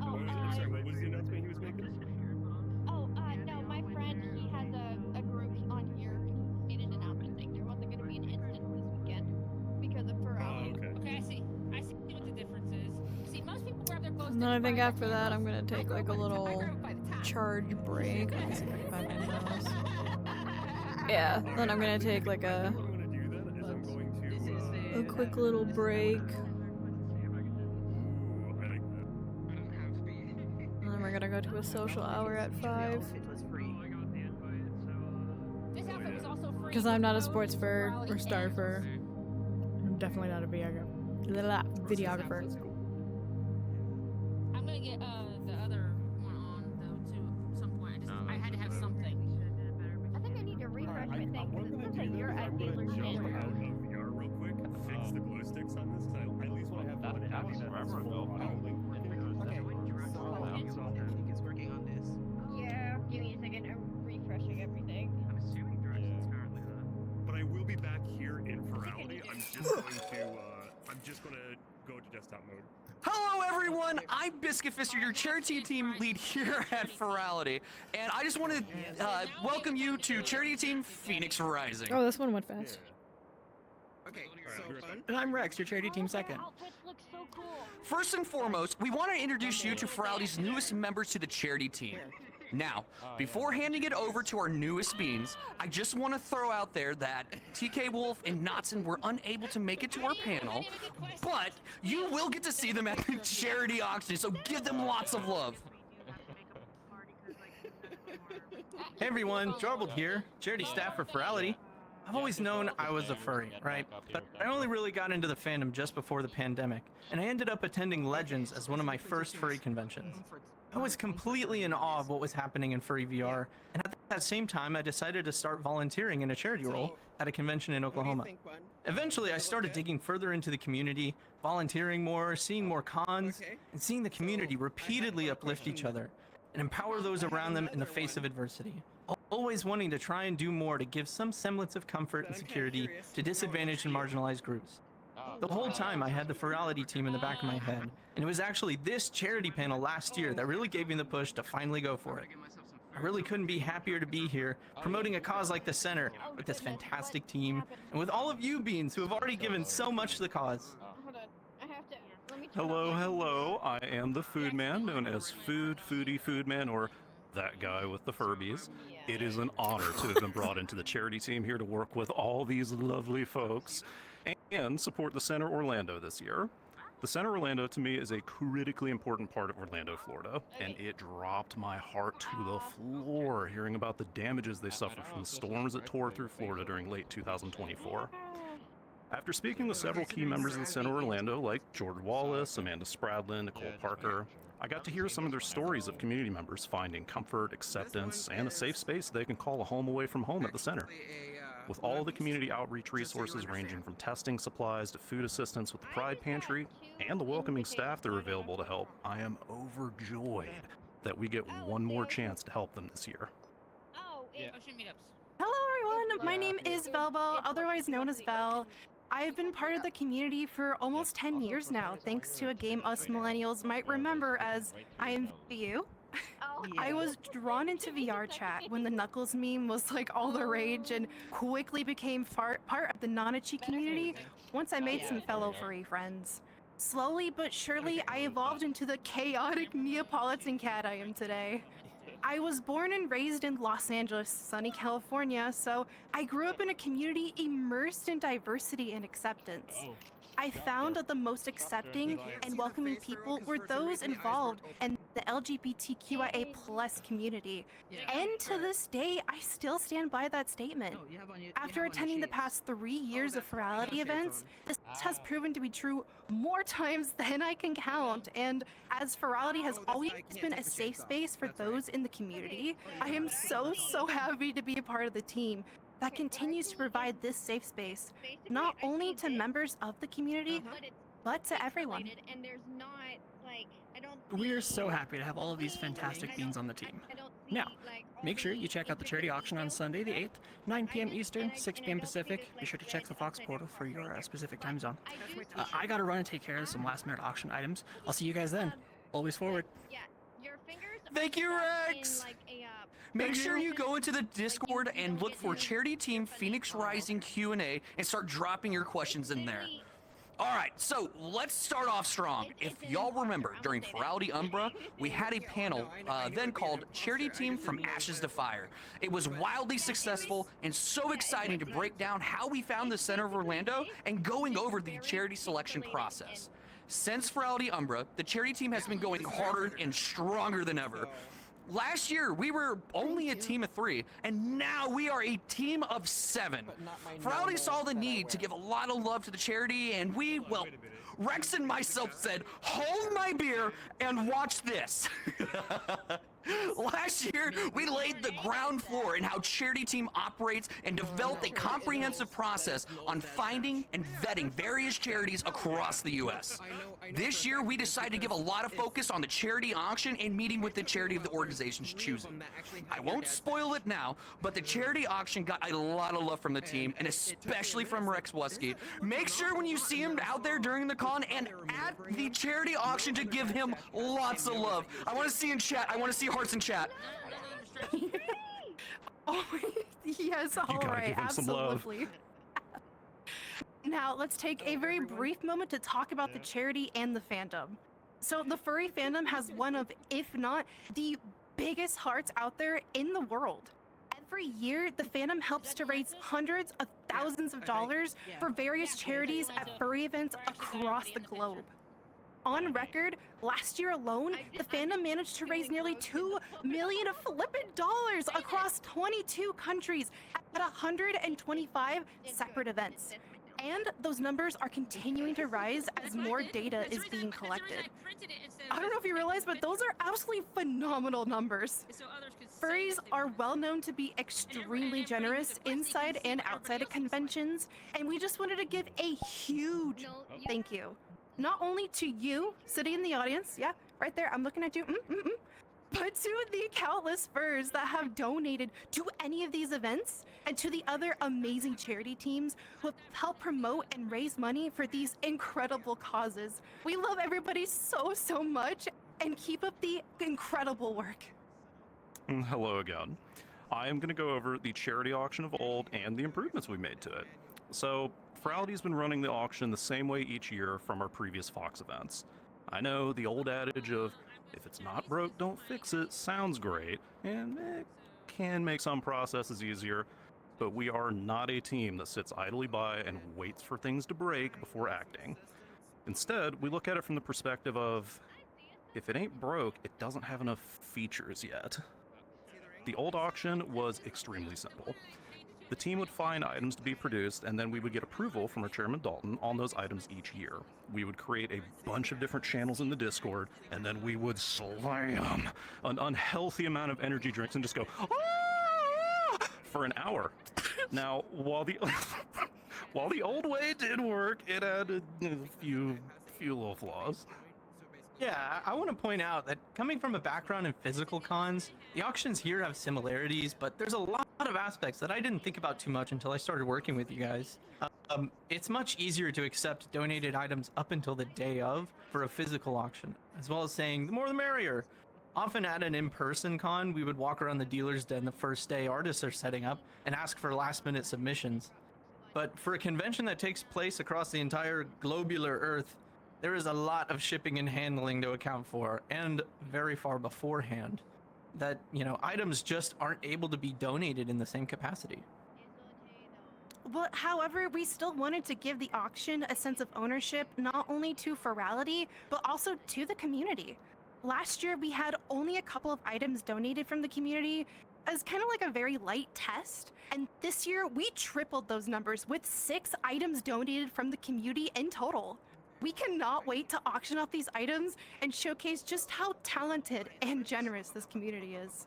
I'm sorry, what was the announcement he was making? No, my friend, he has a group on here, and he made an announcement saying there wasn't going to be an instance this weekend because of Furality. Okay, I see what the difference is. See, most people grab their glow And then I sticks think by after that, I'm gonna take like a little charge break. Let me see if I can find my mouse. Yeah, then I'm gonna take like a quick little break. And then we're gonna go to a social hour at 5. This outfit was also free. Because I'm not a sports fur or star fur. I'm definitely not a videographer. I'm gonna get the other one on though too at some point. I had to have something. I think I need to refresh my thing because it says that you're at I'm gonna jump dealership. out of VR real quick, fix the glow sticks on this, because I at least want to have one copy that's full audio link working. Okay, so I think it's working on this. Yeah, give me a second. I'm refreshing everything. I'm assuming directions currently that. But I will be back here in Furality. I'm just gonna go to desktop mode. Hello everyone, I'm Biscuit Fister, your charity team lead here at Furality, and I just want to welcome you to Charity Team Phoenix Rising. Oh, this one went fast. Okay, so fun. And I'm Rex, your charity team second. Outfits look so cool. First and foremost, we want to introduce you to Furality's newest members to the charity team. Now, before handing it over to our newest beans, I just want to throw out there that TK Wolf and Knotson were unable to make it to our panel, but you will get to see them at the charity auction, so give them lots of love. Hey everyone, Jarbled here, charity staff for Furality. I've always known I was a furry, right? But I only really got into the fandom just before the pandemic, and I ended up attending Legends as one of my first furry conventions. I was completely in awe of what was happening in furry VR, and at that same time I decided to start volunteering in a charity role at a convention in Oklahoma. Eventually I started digging further into the community, volunteering more, seeing more cons, and seeing the community repeatedly uplift each other and empower those around them in the face of adversity. Always wanting to try and do more to give some semblance of comfort and security to disadvantaged and marginalized groups. The whole time I had the Furality team in the back of my head, and it was actually this charity panel last year that really gave me the push to finally go for it. I really couldn't be happier to be here, promoting a cause like the Center, with this fantastic team, and with all of you beings who have already given so much to the cause. Hold on. I have to. Let me. Hello, I am the Food Man, known as Foodie Man, or that guy with the Furbies. It is an honor to have been brought into the charity team here to work with all these lovely folks and support the Center Orlando this year. The Center Orlando to me is a critically important part of Orlando, Florida, and it dropped my heart to the floor hearing about the damages they suffered from the storms that tore through Florida during late 2024. After speaking with several key members of the Center Orlando, like Jordan Wallace, Amanda Spradlin, Nicole Parker, I got to hear some of their stories of community members finding comfort, acceptance, and a safe space they can call a home away from home at the center. With all the community outreach resources ranging from testing supplies to food assistance with the Pride Pantry and the welcoming staff that are available to help, I am overjoyed that we get one more chance to help them this year. Ocean meetups. Hello everyone, my name is Velbo, otherwise known as Vel. I've been part of the community for almost 10 years now, thanks to a game us millennials might remember as I Am VU. I was drawn into VR chat when the Knuckles meme was like all the rage and quickly became part of the Nanachi community once I made some fellow furry friends. Slowly but surely, I evolved into the chaotic Neapolitan cat I am today. I was born and raised in Los Angeles, sunny California, so I grew up in a community immersed in diversity and acceptance. I found that the most accepting and welcoming people were those involved in the LGBTQIA plus community. And to this day, I still stand by that statement. After attending the past 3 years of Furality events, this has proven to be true more times than I can count. And as Furality has always been a safe space for those in the community, I am so happy to be a part of the team that continues to provide this safe space, not only to members of the community, but to everyone. And there's not, like, I don't We are so happy to have all of these fantastic beings on the team. Now, make sure you check out the charity auction on Sunday the 8th, 9 p.m. Eastern, 6 p.m. Pacific. Be sure to check the Fox portal for your specific time zone. I gotta run and take care of some last minute auction items. I'll see you guys then. Always forward. Thank you, Rex! Make sure you go into the Discord and look for Charity Team Phoenix Rising Q&A and start dropping your questions in there. Alright, so let's start off strong. If y'all remember, during Furality Umbra, we had a panel then called Charity Team From Ashes to Fire. It was wildly successful and so exciting to break down how we found the center of Orlando and going over the charity selection process. Since Furality Umbra, the charity team has been going harder and stronger than ever. Last year, we were only a team of 3, and now we are a team of 7. Furality saw the need to give a lot of love to the charity, and we, well, Rex and myself said, hold my beer and watch this. Last year, we laid the ground floor in how Charity Team operates and developed a comprehensive process on finding and vetting various charities across the U.S. This year, we decided to give a lot of focus on the charity auction and meeting with the charity of the organization's choosing. I won't spoil it now, but the charity auction got a lot of love from the team, and especially from Rex Wusky. Make sure when you see him out there during the con and at the charity auction to give him lots of love. I want to see in chat. I want to see hearts in chat. Oh, yes, all right, give him some love. absolutely. Now, let's take a very brief moment to talk about the charity and the fandom. So, the furry fandom has one of, if not the biggest hearts out there in the world. Every year, the fandom helps to raise hundreds of thousands of dollars for various charities at furry events across the globe. On record, last year alone, the fandom managed to raise nearly $2 million across 22 countries at 125 separate events. And those numbers are continuing to rise as more data is being collected. I don't know if you realize, but those are absolutely phenomenal numbers. Furries are well known to be extremely generous inside and outside of conventions, and we just wanted to give a huge thank you. Not only to you, sitting in the audience, yeah, right there, I'm looking at you, but to the countless furs that have donated to any of these events, and to the other amazing charity teams who have helped promote and raise money for these incredible causes. We love everybody so much, and keep up the incredible work. Hello again. I am going to go over the charity auction of old and the improvements we made to it. So, Furality's been running the auction the same way each year from our previous Fox events. I know the old adage of, if it's not broke, don't fix it, sounds great, and it can make some processes easier, but we are not a team that sits idly by and waits for things to break before acting. Instead, we look at it from the perspective of, if it ain't broke, it doesn't have enough features yet. The old auction was extremely simple. The team would find items to be produced, and then we would get approval from our chairman Dalton on those items each year. We would create a bunch of different channels in the Discord, and then we would slam an unhealthy amount of energy drinks and just go, "Ah!" for an hour. Now, while the old way did work, it had a few little flaws. Yeah, I want to point out that coming from a background in physical cons, the auctions here have similarities, but there's a lot of aspects that I didn't think about too much until I started working with you guys. It's much easier to accept donated items up until the day of for a physical auction, as well as saying the more the merrier. Often at an in-person con, we would walk around the dealer's den the first day artists are setting up and ask for last-minute submissions. But for a convention that takes place across the entire globular Earth, there is a lot of shipping and handling to account for, and very far beforehand, that, items just aren't able to be donated in the same capacity. But however, we still wanted to give the auction a sense of ownership, not only to Furality, but also to the community. Last year, we had only a couple of items donated from the community as kind of like a very light test. And this year, we tripled those numbers with 6 items donated from the community in total. We cannot wait to auction off these items and showcase just how talented and generous this community is.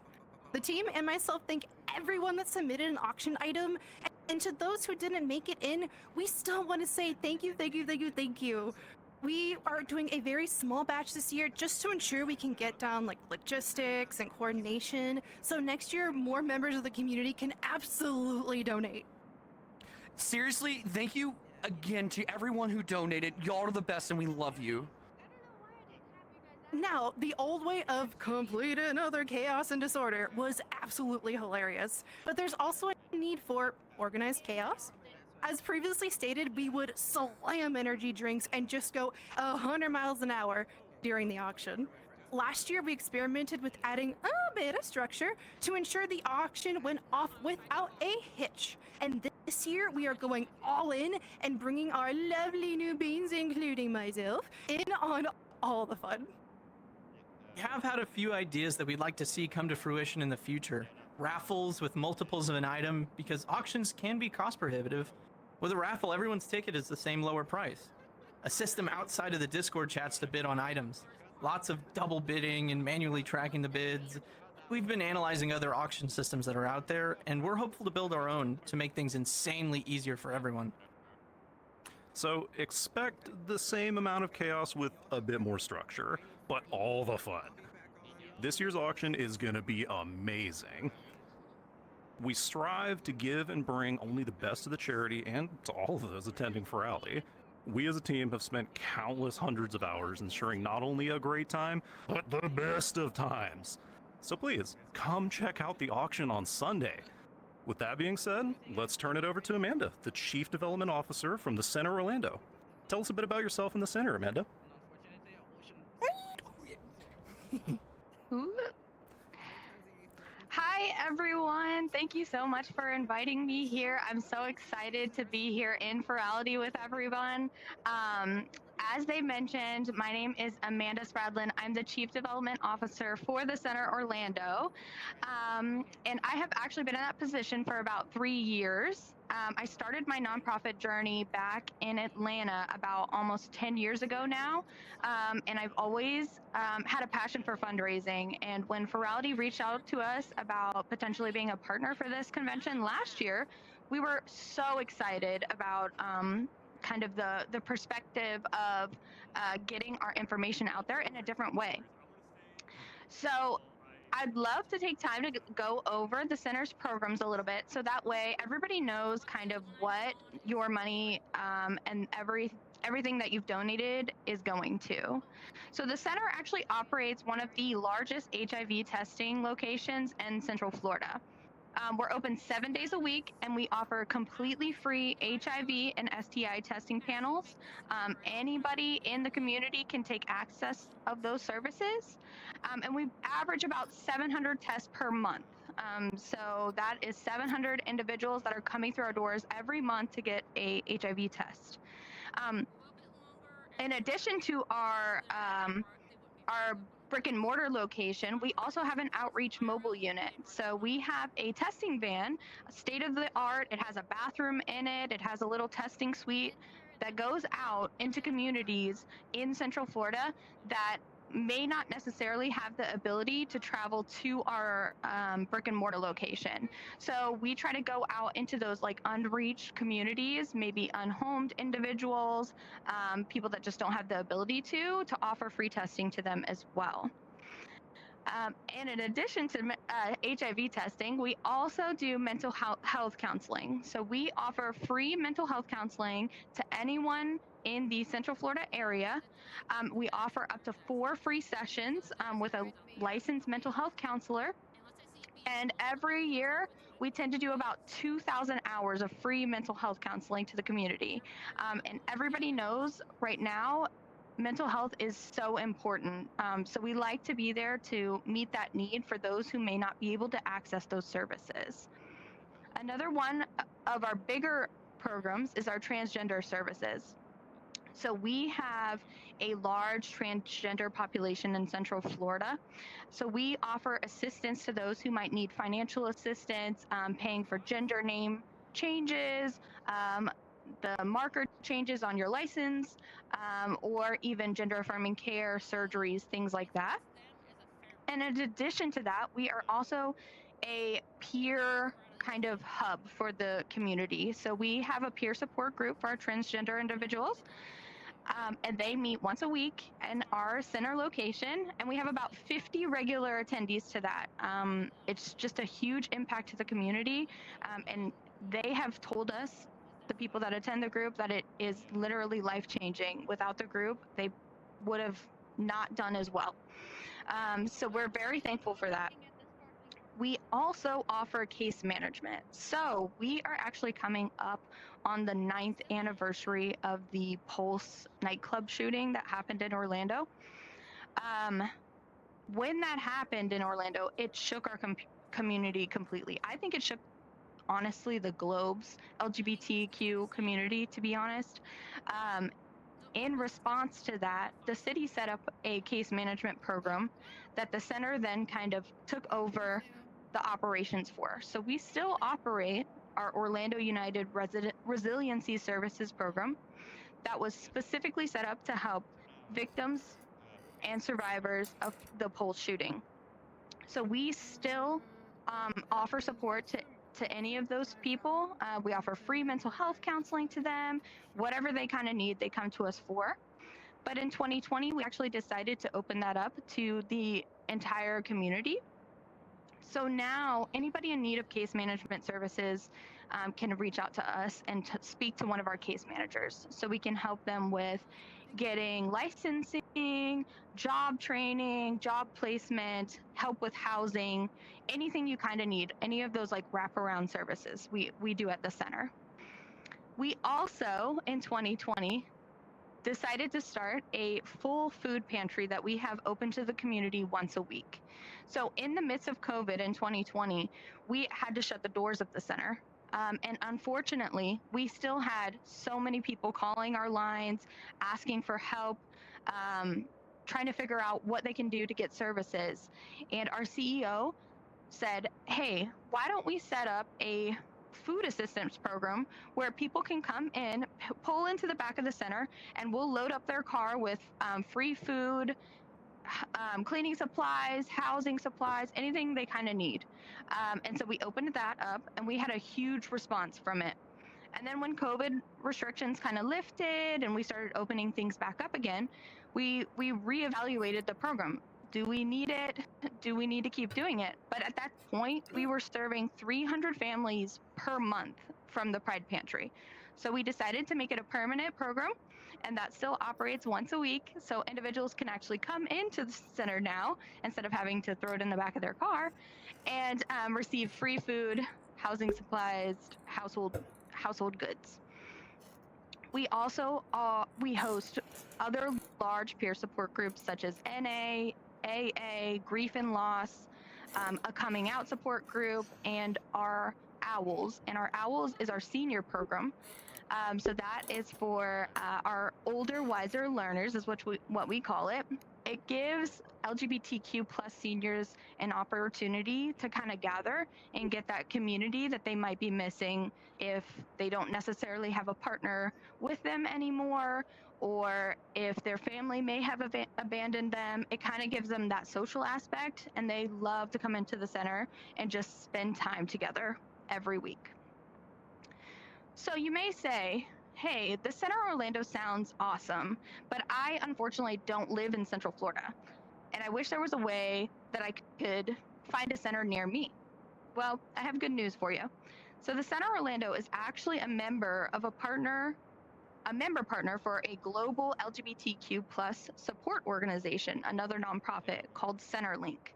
The team and myself thank everyone that submitted an auction item, and to those who didn't make it in, we still want to say thank you, thank you, thank you, thank you. We are doing a very small batch this year just to ensure we can get down like logistics and coordination, so next year more members of the community can absolutely donate. Seriously, thank you again to everyone who donated. Y'all are the best and we love you. Now, the old way of complete and utter chaos and disorder was absolutely hilarious, but there's also a need for organized chaos. As previously stated, we would slam energy drinks and just go 100 miles an hour during the auction. Last year, we experimented with adding a bit of structure to ensure the auction went off without a hitch. And this year, we are going all in and bringing our lovely new beans, including myself, in on all the fun. We have had a few ideas that we'd like to see come to fruition in the future. Raffles with multiples of an item, because auctions can be cost prohibitive. With a raffle, everyone's ticket is the same lower price. A system outside of the Discord chats to bid on items. Lots of double bidding and manually tracking the bids. We've been analyzing other auction systems that are out there, and we're hopeful to build our own to make things insanely easier for everyone. So expect the same amount of chaos with a bit more structure, but all the fun. This year's auction is going to be amazing. We strive to give and bring only the best to the charity and to all of those attending Furality. We as a team have spent countless hundreds of hours ensuring not only a great time, but the best of times. So please, come check out the auction on Sunday. With that being said, let's turn it over to Amanda, the Chief Development Officer from the Center Orlando. Tell us a bit about yourself in the Center, Amanda. Hi everyone, thank you so much for inviting me here. I'm so excited to be here in Furality with everyone. As they mentioned, my name is Amanda Spradlin. I'm the Chief Development Officer for the Center Orlando. And I have actually been in that position for about 3 years. I started my nonprofit journey back in Atlanta about almost 10 years ago now. And I've always had a passion for fundraising. And when Furality reached out to us about potentially being a partner for this convention last year, we were so excited about kind of the perspective of getting our information out there in a different way. So I'd love to take time to go over the center's programs a little bit so that way everybody knows kind of what your money and everything that you've donated is going to. So the center actually operates one of the largest HIV testing locations in Central Florida. We're open 7 days a week, and we offer completely free HIV and STI testing panels. Anybody in the community can take access of those services, and we average about 700 tests per month. So that is 700 individuals that are coming through our doors every month to get a HIV test. In addition to our brick and mortar location, we also have an outreach mobile unit. So we have a testing van, state of the art. It has a bathroom in it. It has a little testing suite that goes out into communities in Central Florida that may not necessarily have the ability to travel to our brick and mortar location. So we try to go out into those like unreached communities, maybe unhomed individuals, people that just don't have the ability to offer free testing to them as well. And in addition to HIV testing, we also do mental health counseling. So we offer free mental health counseling to anyone in the Central Florida area. We offer up to 4 free sessions with a licensed mental health counselor. And every year, we tend to do about 2,000 hours of free mental health counseling to the community. And everybody knows right now, mental health is so important. So we like to be there to meet that need for those who may not be able to access those services. Another one of our bigger programs is our transgender services. So we have a large transgender population in Central Florida. So we offer assistance to those who might need financial assistance, paying for gender name changes, the marker changes on your license, or even gender affirming care, surgeries, things like that. And in addition to that, we are also a peer kind of hub for the community. So we have a peer support group for our transgender individuals. And they meet once a week in our center location, and we have about 50 regular attendees to that. It's just a huge impact to the community, and they have told us, the people that attend the group, that it is literally life-changing. Without the group, they would have not done as well. So we're very thankful for that. We also offer case management. So we are actually coming up on the 9th anniversary of the Pulse nightclub shooting that happened in Orlando. When that happened in Orlando, it shook our community completely. I think it shook, honestly, the globe's LGBTQ community, to be honest. In response to that, the city set up a case management program that the center then kind of took over the operations for. So we still operate our Orlando United Resiliency Services program that was specifically set up to help victims and survivors of the Pulse shooting. So we still offer support to any of those people. We offer free mental health counseling to them. Whatever they kind of need, they come to us for. But in 2020, we actually decided to open that up to the entire community. So now anybody in need of case management services can reach out to us and speak to one of our case managers. So we can help them with getting licensing, job training, job placement, help with housing, anything you kind of need, any of those like wraparound services we do at the center. We also, in 2020, decided to start a full food pantry that we have open to the community once a week. So in the midst of COVID in 2020, we had to shut the doors of the center. And unfortunately, we still had so many people calling our lines, asking for help, trying to figure out what they can do to get services. And our CEO said, hey, why don't we set up a food assistance program where people can come in, pull into the back of the center, and we'll load up their car with free food, cleaning supplies, housing supplies, anything they kind of need. And so we opened that up, and we had a huge response from it. And then when COVID restrictions kind of lifted and we started opening things back up again, we reevaluated the program. Do we need it? Do we need to keep doing it? But at that point, we were serving 300 families per month from the Pride Pantry. So we decided to make it a permanent program, and that still operates once a week. So individuals can actually come into the center now instead of having to throw it in the back of their car, and receive free food, housing supplies, household goods. We also we host other large peer support groups such as NA, AA, Grief and Loss, a coming out support group, and our Owls. And our Owls is our senior program. So that is for our older, wiser learners, is what we call it. It gives LGBTQ plus seniors an opportunity to kind of gather and get that community that they might be missing if they don't necessarily have a partner with them anymore, or if their family may have abandoned them. It kind of gives them that social aspect, and they love to come into the center and just spend time together every week. So you may say, hey, the Center Orlando sounds awesome, but I unfortunately don't live in Central Florida. And I wish there was a way that I could find a center near me. Well, I have good news for you. So the Center Orlando is actually a member partner for a global LGBTQ plus support organization, another nonprofit called Centerlink.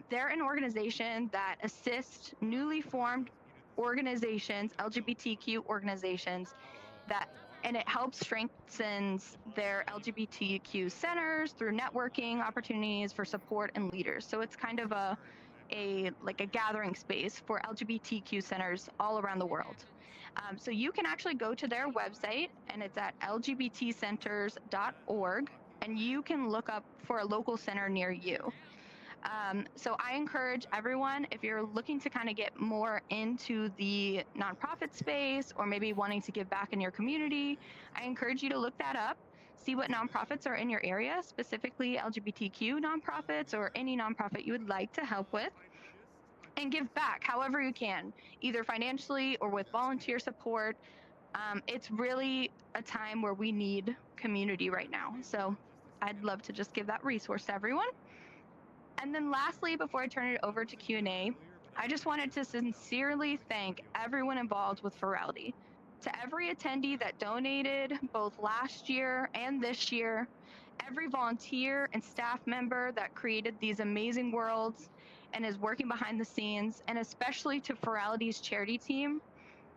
They're an organization that assists newly formed organizations, LGBTQ organizations, and it helps strengthens their LGBTQ centers through networking opportunities for support and leaders. So it's kind of a gathering space for LGBTQ centers all around the world. So you can actually go to their website, and it's at lgbtcenters.org, and you can look up for a local center near you. So I encourage everyone, if you're looking to kind of get more into the nonprofit space or maybe wanting to give back in your community, I encourage you to look that up, see what nonprofits are in your area, specifically LGBTQ nonprofits or any nonprofit you would like to help with, and give back however you can, either financially or with volunteer support. It's really a time where we need community right now. So I'd love to just give that resource to everyone. And then lastly, before I turn it over to Q&A, I just wanted to sincerely thank everyone involved with Furality. To every attendee that donated both last year and this year, every volunteer and staff member that created these amazing worlds and is working behind the scenes, and especially to Furality's charity team.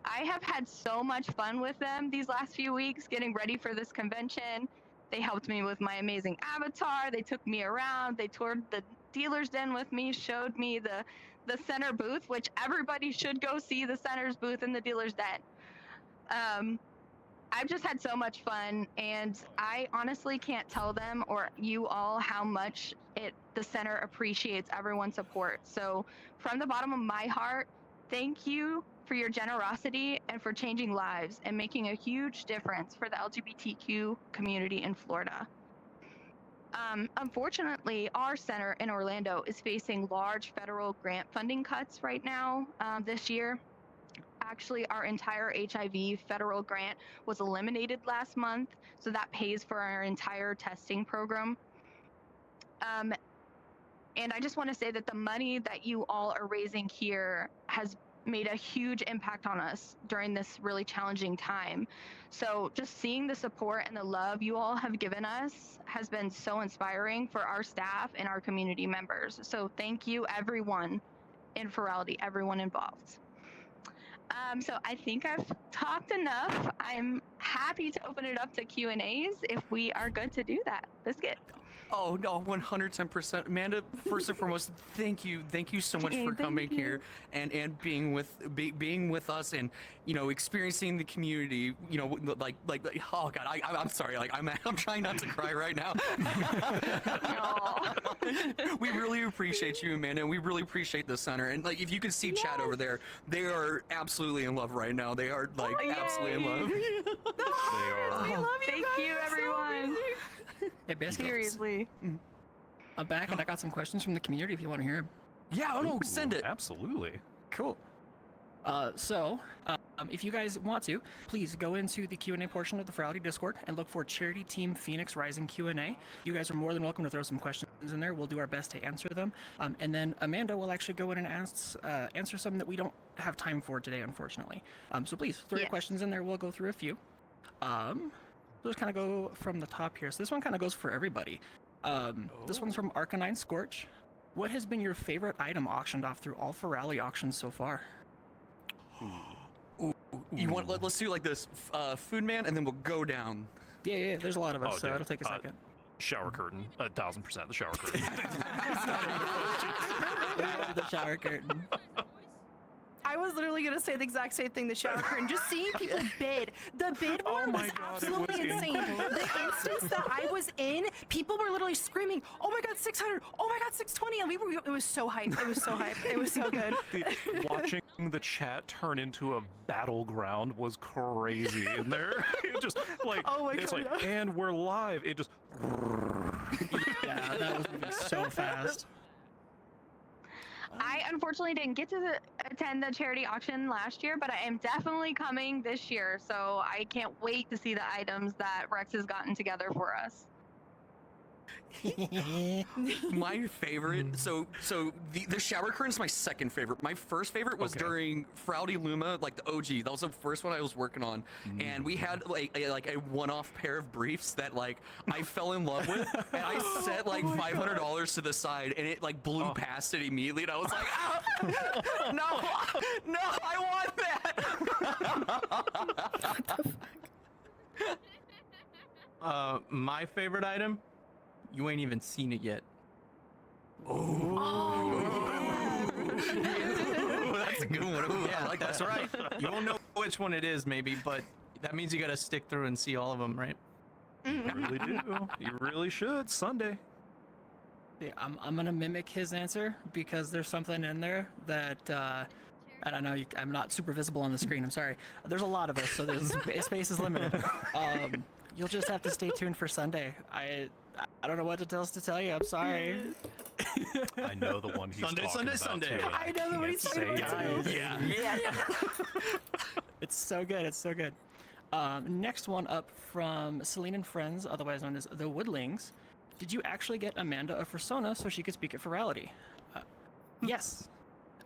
I have had so much fun with them these last few weeks getting ready for this convention. They helped me with my amazing avatar. They took me around. They toured the dealer's den with me, showed me the center booth, which everybody should go see the center's booth in the dealer's den. I've just had so much fun, and I honestly can't tell them or you all how much the center appreciates everyone's support. So from the bottom of my heart, thank you for your generosity and for changing lives and making a huge difference for the LGBTQ community in Florida. Unfortunately, our center in Orlando is facing large federal grant funding cuts right now this year. Actually, our entire HIV federal grant was eliminated last month, so that pays for our entire testing program. And I just want to say that the money that you all are raising here has made a huge impact on us during this really challenging time. So just seeing the support and the love you all have given us has been so inspiring for our staff and our community members. So thank you, everyone in Furality, everyone involved. So I think I've talked enough. I'm happy to open it up to Q&As if we are good to do that. Biscuit. Oh no, 110%. Amanda, first and foremost, thank you so much for coming here and being with us and experiencing the community. Like oh god, I'm sorry. Like I'm trying not to cry right now. We really appreciate you, Amanda, and we really appreciate the center. And like, if you can see chat over there, they are absolutely in love right now. They are like absolutely in love. They are. We love you. Thank you, everyone. Hey, Biscuit. Seriously. I'm back, and I got some questions from the community if you want to hear them. Yeah, no, send it. Absolutely. Cool. So, if you guys want to, please go into the Q&A portion of the Furality Discord and look for Charity Team Phoenix Rising Q&A. You guys are more than welcome to throw some questions in there. We'll do our best to answer them. And then Amanda will actually go in and answer some that we don't have time for today, unfortunately. So please, throw your questions in there. We'll go through a few. Let's kind of go from the top here. So this one kind of goes for everybody. This one's from Arcanine Scorch. What has been your favorite item auctioned off through all Furality auctions so far? Ooh. You want? Let's do like this, Food Man, and then we'll go down. Yeah. There's a lot of us, so it'll take a second. Shower curtain, 1000% the shower curtain. The shower curtain. I was literally going to say the exact same thing, the shower curtain. Just seeing people bid. The bid war was absolutely insane. The instance that I was in, people were literally screaming, "Oh my god, 600! Oh my god, 620!" And it was so hype. It was so hype. It was so good. Watching the chat turn into a battleground was crazy in there. It just like, oh my it's god, like, and we're live. It just. Yeah, that was moving so fast. I unfortunately didn't get to attend the charity auction last year, but I am definitely coming this year, so I can't wait to see the items that Rex has gotten together for us. My favorite. So the shower curtain is my second favorite. My first favorite was during Furality Luma, like the OG. That was the first one I was working on, and we had like a one-off pair of briefs that like I fell in love with, and I set like $500 to the side, and it like blew past it immediately, and I was like, ah, no, I want that. My favorite item. You ain't even seen it yet. That's a good one. Yeah, like that's that. right. You won't know which one it is, maybe, but that means you gotta stick through and see all of them, right? You really do. You really should. Sunday. Yeah, I'm gonna mimic his answer because there's something in there that I don't know. I'm not super visible on the screen. I'm sorry. There's a lot of us, so there's space is limited. You'll just have to stay tuned for Sunday. I don't know what else to tell you. I'm sorry. I know the one he's Sunday, talking about Sunday. too. I know the one he's talking about too. Yeah. It's so good. It's so good. Next one up from Celine and Friends, otherwise known as the Woodlings. Did you actually get Amanda a persona so she could speak at Furality? Yes.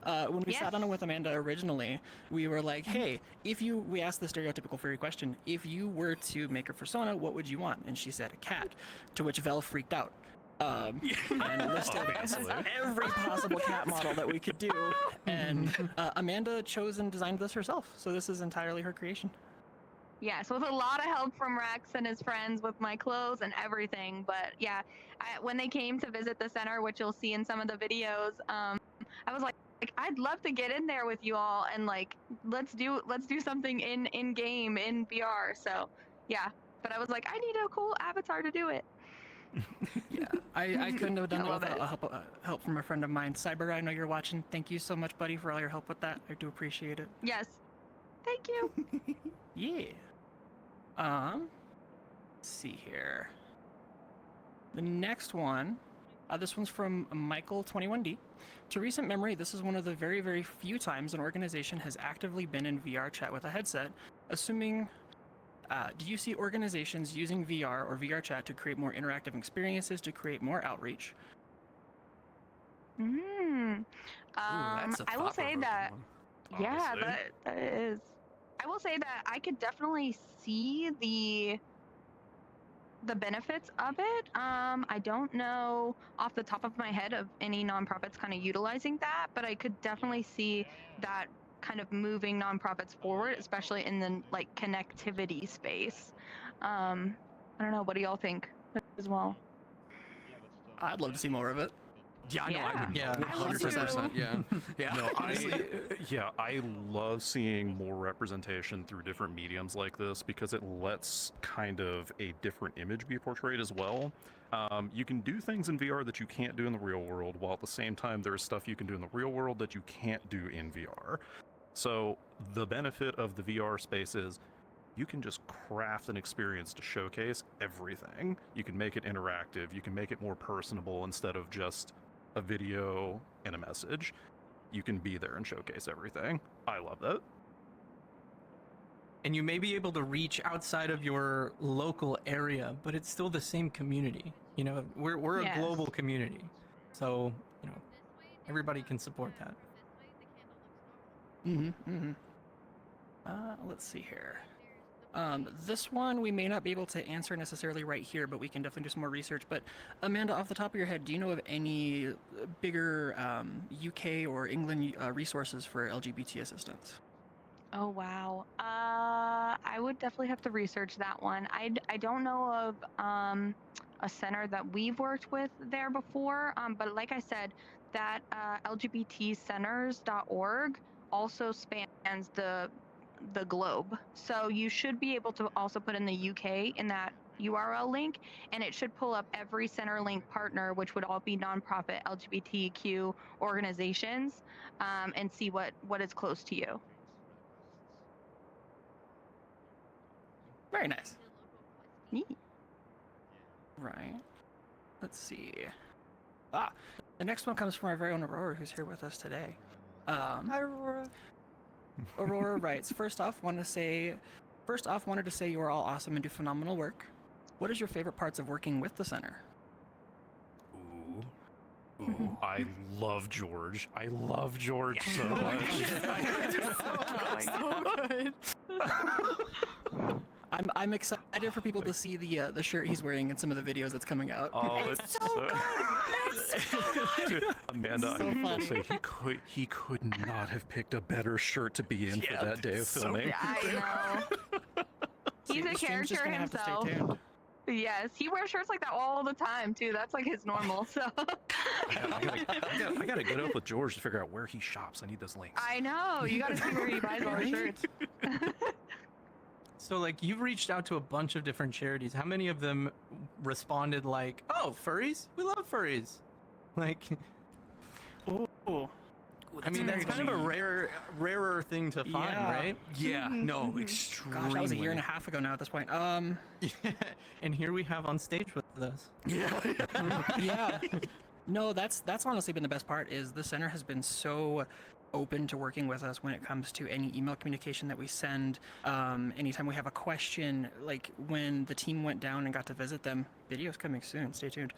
When we sat on it with Amanda originally, we were like, hey, we asked the stereotypical furry question, if you were to make a persona, what would you want? And she said a cat, to which Vel freaked out. And listed every possible cat model that we could do. And Amanda chose and designed this herself. So this is entirely her creation. Yes, with a lot of help from Rex and his friends with my clothes and everything. But yeah, when they came to visit the center, which you'll see in some of the videos, I was like, I'd love to get in there with you all and like let's do something in game in VR. So yeah, but I was like, I need a cool avatar to do it. Yeah, I couldn't have done it without help from a friend of mine. Cyber, I know you're watching. Thank you so much, buddy, for all your help with that. I do appreciate it. Yes, thank you. Yeah. Let's see here. The next one, this one's from Michael21D. To recent memory, this is one of the very, very few times an organization has actively been in VR chat with a headset. Assuming, do you see organizations using VR or VR chat to create more interactive experiences, to create more outreach? I will say that, yeah, that is. I will say that I could definitely see the benefits of it. I don't know off the top of my head of any nonprofits kind of utilizing that, but I could definitely see that kind of moving nonprofits forward, especially in the like connectivity space. I don't know. What do y'all think as well? I'd love to see more of it. Yeah, I know. I would. Yeah, 100%. Yeah. No, I love seeing more representation through different mediums like this because it lets kind of a different image be portrayed as well. You can do things in VR that you can't do in the real world, while at the same time there's stuff you can do in the real world that you can't do in VR. So the benefit of the VR space is you can just craft an experience to showcase everything. You can make it interactive. You can make it more personable instead of just a video and a message. You can be there and showcase everything. I love that. And you may be able to reach outside of your local area, but it's still the same community. You know, we're a global community, so you know everybody can support that. Let's see here. This one we may not be able to answer necessarily right here, but we can definitely do some more research. But Amanda, off the top of your head, do you know of any bigger UK or England resources for LGBT assistance? Oh wow. I would definitely have to research that one. I don't know of a center that we've worked with there before. But like I said, that LGBTcenters.org also spans the globe. So you should be able to also put in the UK in that URL link, and it should pull up every Centerlink partner, which would all be nonprofit LGBTQ organizations, and see what is close to you. Very nice. Neat. Right. Let's see. The next one comes from our very own Aurora, who's here with us today. Hi, Aurora. Aurora writes, First off, wanted to say you are all awesome and do phenomenal work. What is your favorite parts of working with the center? Oh, I love George. I love George so much. So good. I'm excited for people to see the shirt he's wearing in some of the videos that's coming out. Oh, it's so good. Dude, Amanda, So I need funny. to say he could not have picked a better shirt to be in for that day of filming. I know. He's a Stream's just character gonna have to stay himself. tuned. Yes, he wears shirts like that all the time too. That's like his normal. So I gotta get up with George to figure out where he shops. I need those links. I know you got to see where he buys all his shirts. So, like, you've reached out to a bunch of different charities. How many of them responded like, "Oh, furries? We love furries." Like, oh, I mean, that's kind of a rarer thing to find, Yeah. right? Yeah, no, extremely. Gosh, that was a year and a half ago now at this point. And here we have on stage with us. Yeah. No, that's honestly been the best part. Is the center has been so open to working with us when it comes to any email communication that we send. Anytime we have a question, like when the team went down and got to visit them, videos coming soon. Stay tuned.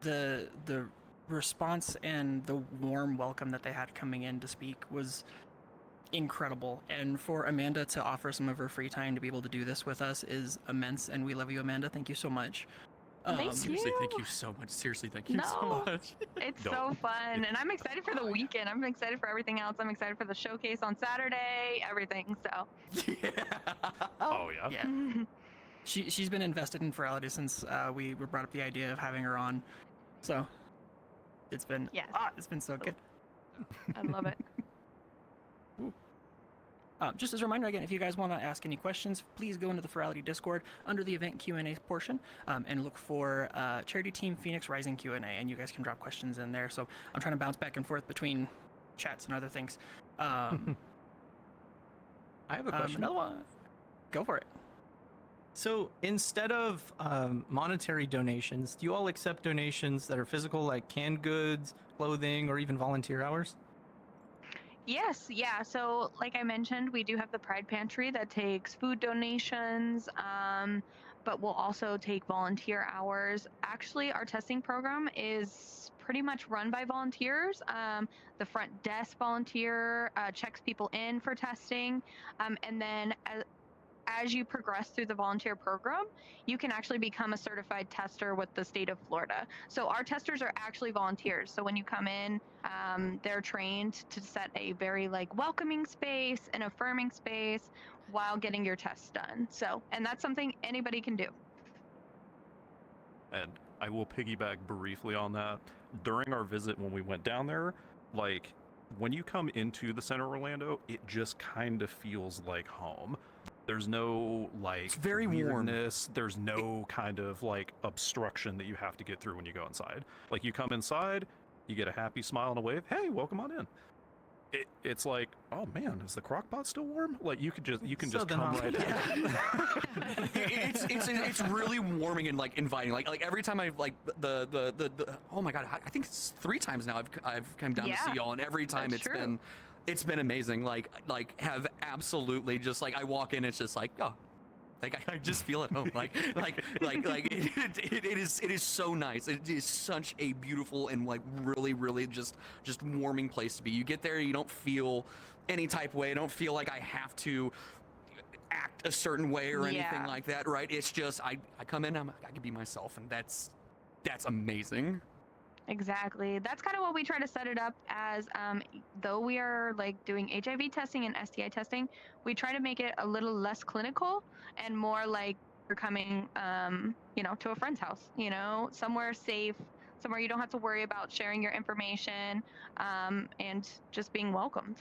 The response and the warm welcome that they had coming in to speak was incredible. And for Amanda to offer some of her free time to be able to do this with us is immense. And we love you, Amanda. Thank you so much. Seriously, thank you so much. Seriously, thank you so much. It's so fun, and I'm excited for the weekend. I'm excited for everything else. I'm excited for the showcase on Saturday. Everything. So. Oh yeah. Yeah. She's been invested in Furality since we brought up the idea of having her on. So it's been it's been so good. I love it. Just as a reminder, again, if you guys want to ask any questions, please go into the Furality Discord under the event Q&A portion and look for Charity Team Phoenix Rising Q&A, and you guys can drop questions in there. So I'm trying to bounce back and forth between chats and other things. I have a question. Another one. Go for it. So instead of monetary donations, do you all accept donations that are physical, like canned goods, clothing, or even volunteer hours? Yes, yeah. So, like I mentioned, we do have the Pride Pantry that takes food donations, but we'll also take volunteer hours. Actually, our testing program is pretty much run by volunteers. The front desk volunteer checks people in for testing, and then as you progress through the volunteer program, you can actually become a certified tester with the state of Florida. So our testers are actually volunteers. So when you come in, they're trained to set a very welcoming space, an affirming space while getting your tests done. So, and that's something anybody can do. And I will piggyback briefly on that. During our visit when we went down there, when you come into the center of Orlando, it just kind of feels like home. There's no it's very weirdness. There's no kind of obstruction that you have to get through when you go inside. You come inside, you get a happy smile and a wave. Hey, welcome on in. It's like, oh man, is the crock pot still warm? You can just come right in. It's really warming and inviting. Like every time I've the oh my god, I think it's 3 times now I've come down to see y'all, and every time it's been amazing. Have absolutely just I walk in, it's just I just feel at home. It is so nice. It is such a beautiful and really just warming place to be. You get there, you don't feel any type of way. I don't feel like I have to act a certain way or anything like that, right? It's just I come in, I can be myself, and that's amazing. Exactly. That's kind of what we try to set it up as. Though we are doing HIV testing and STI testing, we try to make it a little less clinical and more like you're coming, to a friend's house, somewhere safe, somewhere you don't have to worry about sharing your information, and just being welcomed.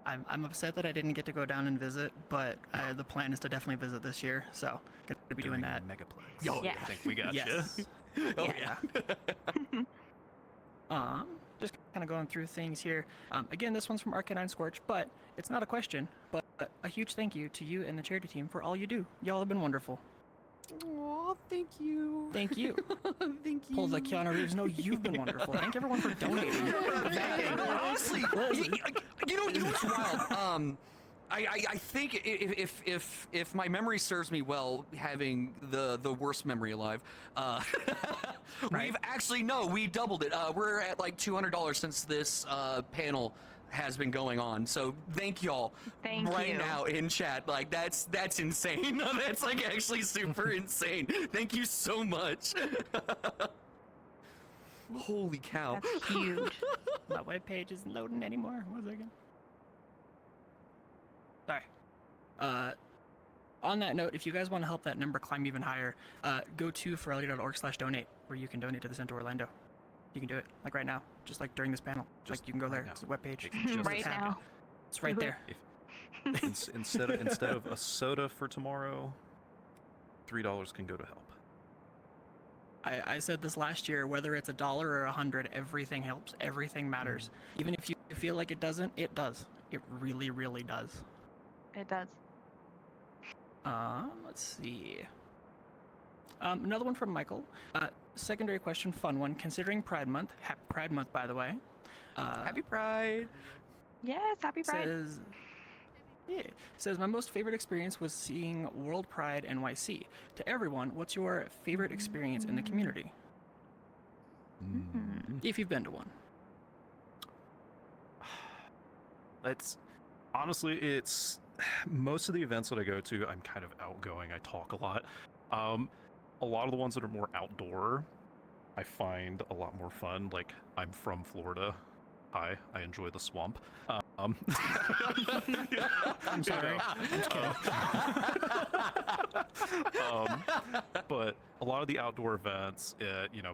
I'm upset that I didn't get to go down and visit, but the plan is to definitely visit this year, so going to be doing that. Megaplex. Oh, I think we got yes. you. Oh yeah. Just kind of going through things here. Again, this one's from Arcanine Scorch, but it's not a question, but a huge thank you to you and the charity team for all you do. Y'all have been wonderful. Aw, thank you. Thank you. Thank you. Pull the Keanu Reeves. No, you've been wonderful. Thank everyone for donating. No, honestly, you know what's wild? I think if my memory serves me well, having the worst memory alive, we've actually we doubled it. We're at like $200 since this panel has been going on. So thank y'all right now in chat. Like that's insane. That's like actually super insane. Thank you so much. Holy cow. That's huge. My webpage isn't loading anymore. 1 second. Sorry. On that note, if you guys want to help that number climb even higher, go to furality.org/donate, where you can donate to the Center Orlando. You can do it, like right now, just like during this panel. Just like you can go there. It's a webpage. Right now. It's right there. Instead of a soda for tomorrow, $3 can go to help. I said this last year, whether it's $1 or 100, everything helps. Everything matters. Even if you feel like it doesn't, it does. It really, really does. It does. Let's see. Another one from Michael. Secondary question, fun one. Considering Pride Month, happy Pride Month, by the way. Happy Pride. Yes, happy Pride. Says, my most favorite experience was seeing World Pride NYC. To everyone, what's your favorite experience in the community? If you've been to one. It's most of the events that I go to, I'm kind of outgoing. I talk a lot. A lot of the ones that are more outdoor, I find a lot more fun. Like, I'm from Florida. Hi, I enjoy the swamp. I'm sorry. But a lot of the outdoor events,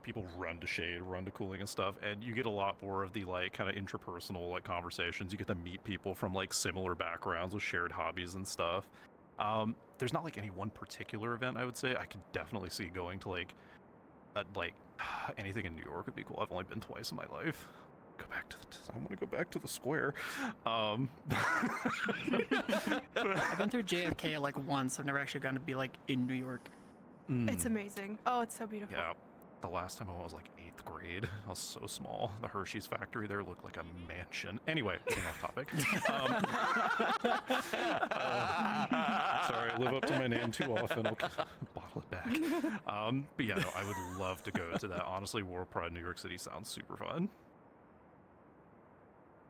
people run to shade, run to cooling and stuff, and you get a lot more of the like kind of interpersonal like conversations. You get to meet people from like similar backgrounds with shared hobbies and stuff. There's not like any one particular event I would say. I could definitely see going to like anything in New York would be cool. I've only been twice in my life. I want to go back to the square. I've been through JFK like once. I've never actually gotten to be like in New York. It's amazing. Oh, it's so beautiful. Yeah, the last time I was like 8th grade. I was so small. The Hershey's factory there looked like a mansion. Anyway, getting off topic. Sorry, I live up to my name too often. I'll bottle it back. But yeah, no, I would love to go to that. Honestly, World Pride New York City sounds super fun.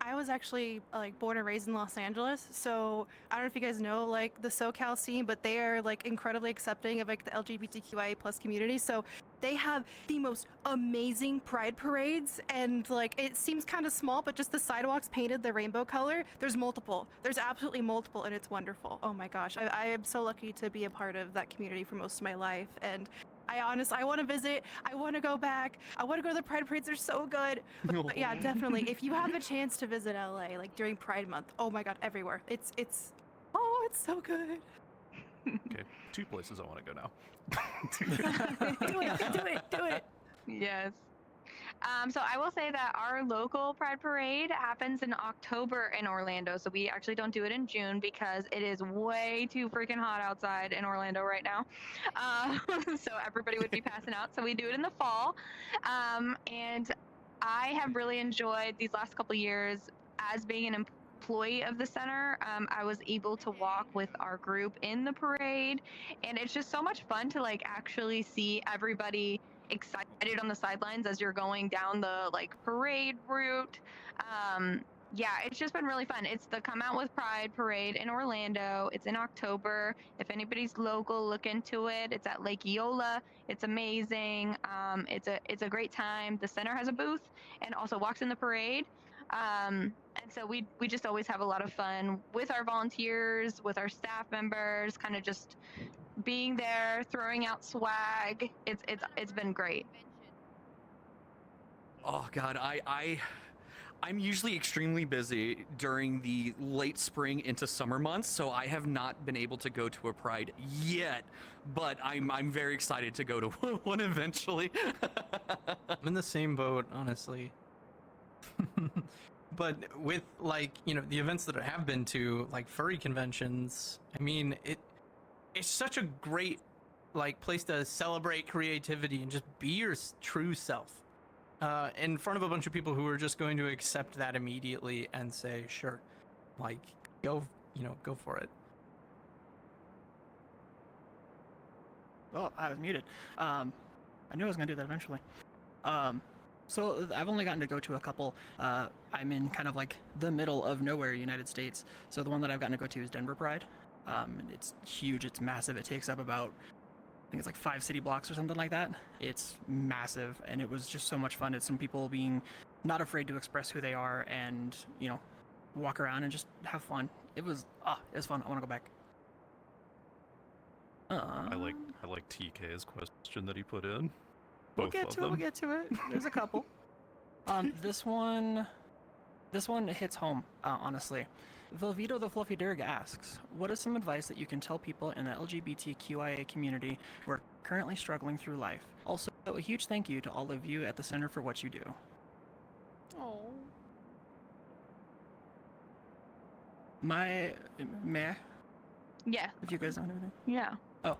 I was actually like born and raised in Los Angeles, so I don't know if you guys know like the SoCal scene, but they are like incredibly accepting of like the LGBTQIA+ community. So they have the most amazing pride parades, and like it seems kind of small, but just the sidewalks painted the rainbow color. There's multiple. There's absolutely multiple, and it's wonderful. Oh my gosh, I am so lucky to be a part of that community for most of my life, and I want to visit. I want to go back. I want to go to the Pride Parades. They're so good. But yeah, definitely. If you have a chance to visit LA, like during Pride Month, oh my God, everywhere. It's so good. Okay, 2 places I want to go now. Do it. Yes. So I will say that our local Pride Parade happens in October in Orlando. So we actually don't do it in June because it is way too freaking hot outside in Orlando right now. So everybody would be passing out. So we do it in the fall. And I have really enjoyed these last couple years as being an employee of the center. I was able to walk with our group in the parade, and it's just so much fun to like actually see everybody excited on the sidelines as you're going down the like parade route. Yeah, it's just been really fun. It's the Come Out with Pride Parade in Orlando. It's in October. If anybody's local, look into it. It's at Lake Eola. It's amazing. It's a great time. The center has a booth and also walks in the parade. And so we just always have a lot of fun with our volunteers, with our staff members, kind of just being there, throwing out swag. It's been great. Oh God, I'm usually extremely busy during the late spring into summer months, so I have not been able to go to a Pride yet, but I'm very excited to go to one eventually. I'm in the same boat, honestly. But with like, the events that I have been to, like furry conventions, I mean, it's such a great like place to celebrate creativity and just be your true self in front of a bunch of people who are just going to accept that immediately and say, sure, like go go for it. Well, I was muted. I knew I was gonna do that eventually. So I've only gotten to go to a couple. I'm in kind of like the middle of nowhere, United States. So the one that I've gotten to go to is Denver Pride. It's huge. It's massive. It takes up about, I think it's like 5 city blocks or something like that. It's massive, and it was just so much fun. It's some people being not afraid to express who they are and, walk around and just have fun. It was fun. I want to go back. I like TK's question that he put in. We'll get to it. There's a couple. This one hits home, honestly. Velveto the Fluffy Dirg asks, what is some advice that you can tell people in the LGBTQIA community who are currently struggling through life? Also, a huge thank you to all of you at the center for what you do. Oh. May I? Yeah. If you guys don't have anything? Yeah. Oh.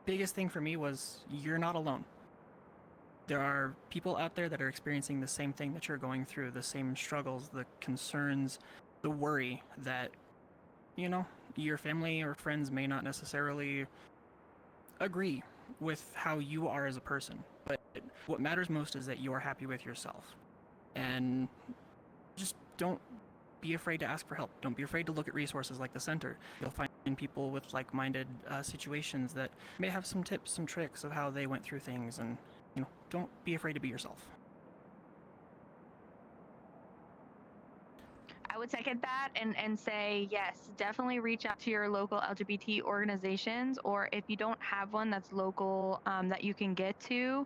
Biggest thing for me was you're not alone. There are people out there that are experiencing the same thing that you're going through, the same struggles, the concerns, the worry that, your family or friends may not necessarily agree with how you are as a person. But what matters most is that you are happy with yourself. And just don't be afraid to ask for help. Don't be afraid to look at resources like the center. You'll find people with like-minded situations that may have some tips, some tricks of how they went through things, and don't be afraid to be yourself. I would second that and say, yes, definitely reach out to your local LGBT organizations, or if you don't have one that's local that you can get to,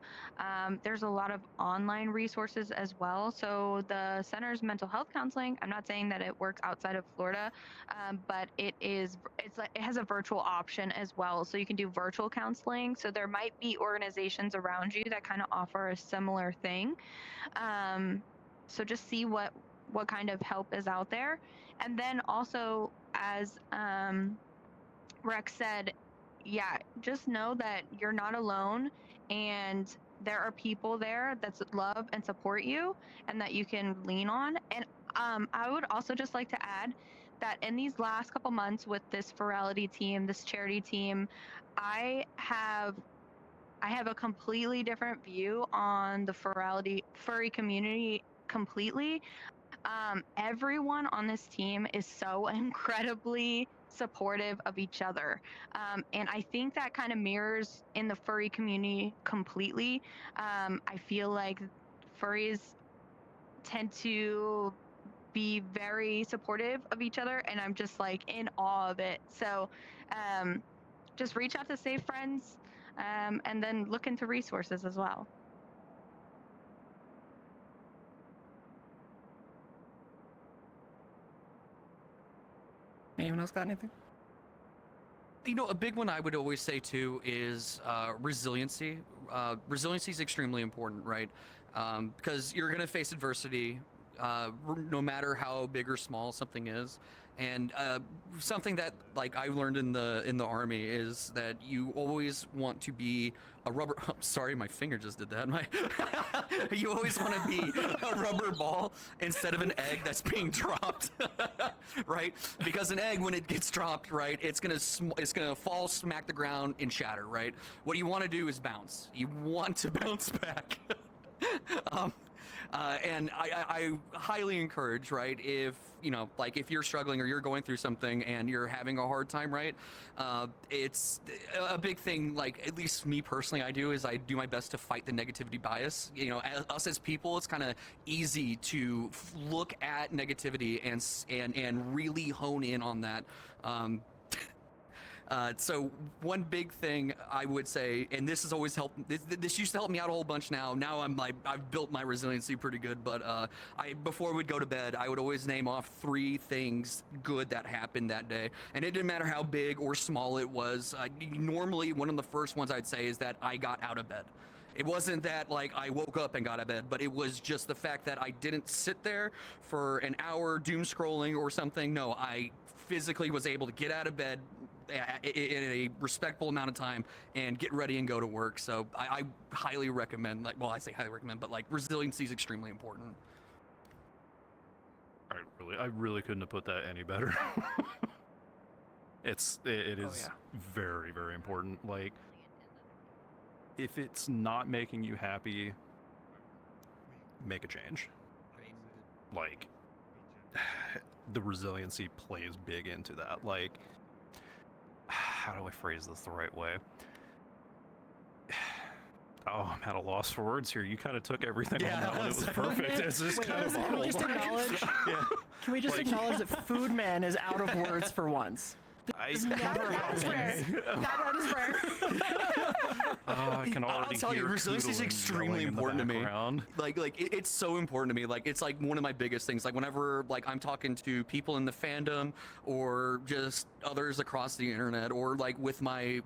there's a lot of online resources as well. So the center's mental health counseling, I'm not saying that it works outside of Florida, but it has a virtual option as well. So you can do virtual counseling. So there might be organizations around you that kind of offer a similar thing. So just see what kind of help is out there. And then also, as Rex said, yeah, just know that you're not alone, and there are people there that love and support you and that you can lean on. And I would also just like to add that in these last couple months with this Furality team, this charity team, I have a completely different view on the furry community completely. Everyone on this team is so incredibly supportive of each other. And I think that kind of mirrors in the furry community completely. I feel like furries tend to be very supportive of each other, and I'm just like in awe of it. So just reach out to safe friends, and then look into resources as well. Anyone else got anything? A big one I would always say too is resiliency. Resiliency is extremely important, right? Because you're going to face adversity, no matter how big or small something is. And something that I learned in the army is that you always want to be a rubber. Oh, sorry, my finger just did that. You always want to be a rubber ball instead of an egg that's being dropped, right? Because an egg, when it gets dropped, right, it's gonna fall, smack the ground, and shatter, right? What you want to do is bounce. You want to bounce back. And I highly encourage, right, if if you're struggling or you're going through something and you're having a hard time, right, it's a big thing, at least me personally, I do my best to fight the negativity bias. Us as people, it's kind of easy to look at negativity and really hone in on that. So one big thing I would say, and this has always helped, this used to help me out a whole bunch now. Now I've built my resiliency pretty good, but before we'd go to bed, I would always name off 3 things good that happened that day. And it didn't matter how big or small it was. Normally, one of the first ones I'd say is that I got out of bed. It wasn't that I woke up and got out of bed, but it was just the fact that I didn't sit there for an hour doom scrolling or something. No, I physically was able to get out of bed in a respectable amount of time and get ready and go to work. So I highly recommend, I say highly recommend, but resiliency is extremely important. I really couldn't have put that any better. It is very, very important. Like, if it's not making you happy, make a change. Like, the resiliency plays big into that. Like, how do I phrase this the right way? Oh, I'm at a loss for words here. You kind of took everything on that one. It was perfect. It's just kind of Can we just acknowledge? Yeah. Can we just Like- acknowledge that Food Man is out of words for once? This never That is happens. rare. That is rare. I can already I'll tell you, hear resiliency is Koodle extremely yelling in the important to me. background. It's so important to me. Like, it's like one of my biggest things. Like, whenever like I'm talking to people in the fandom or just others across the internet, or like with my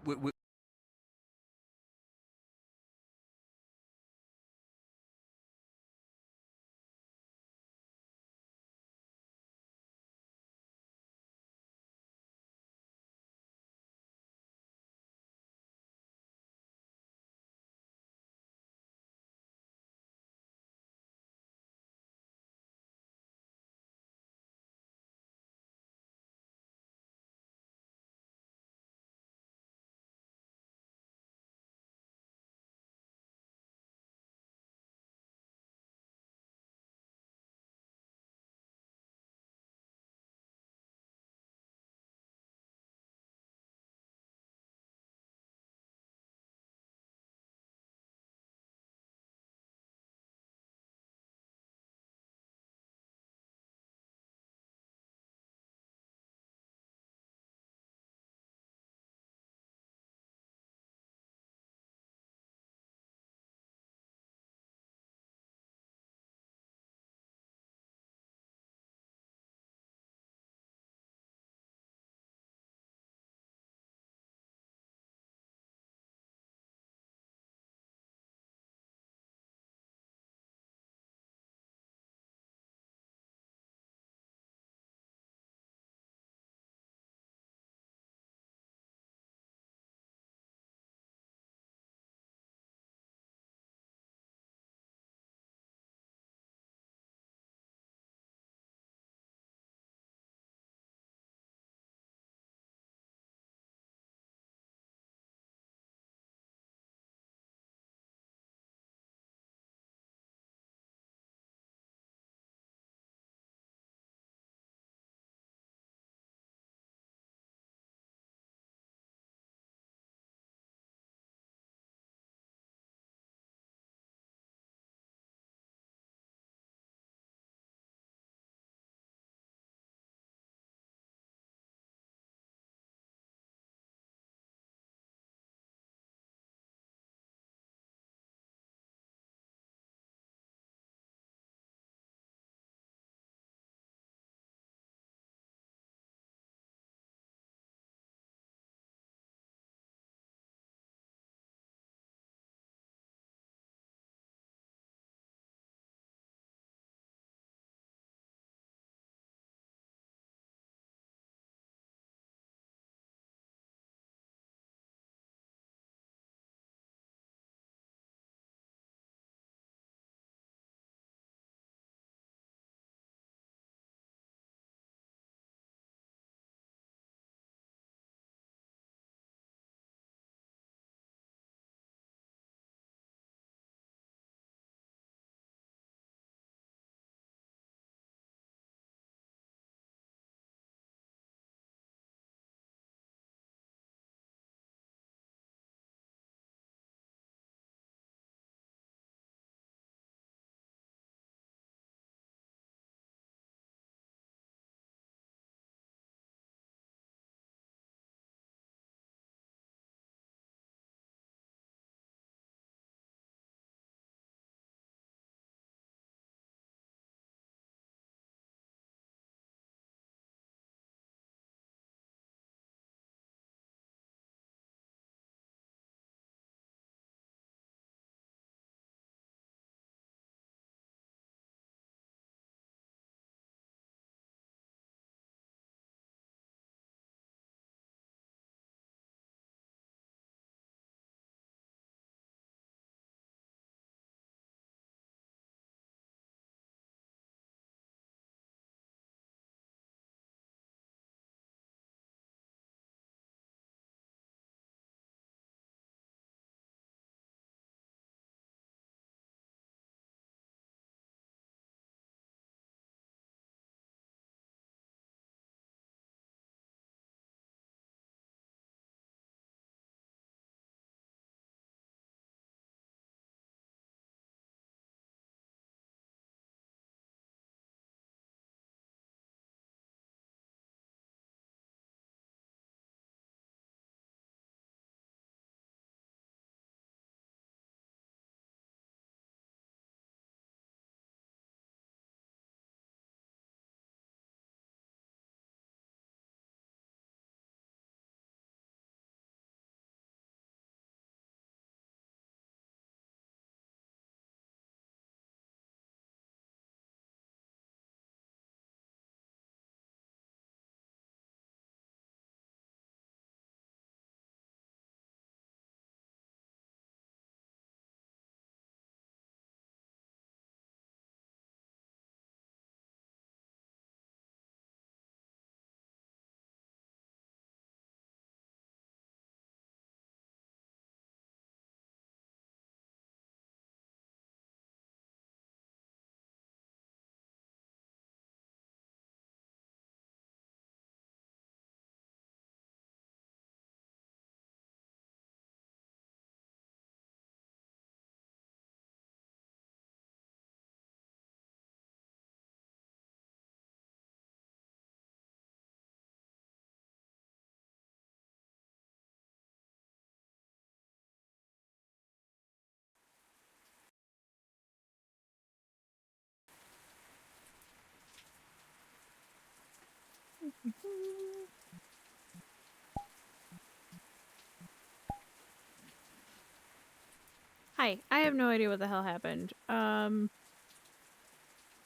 Hi. I have no idea what the hell happened.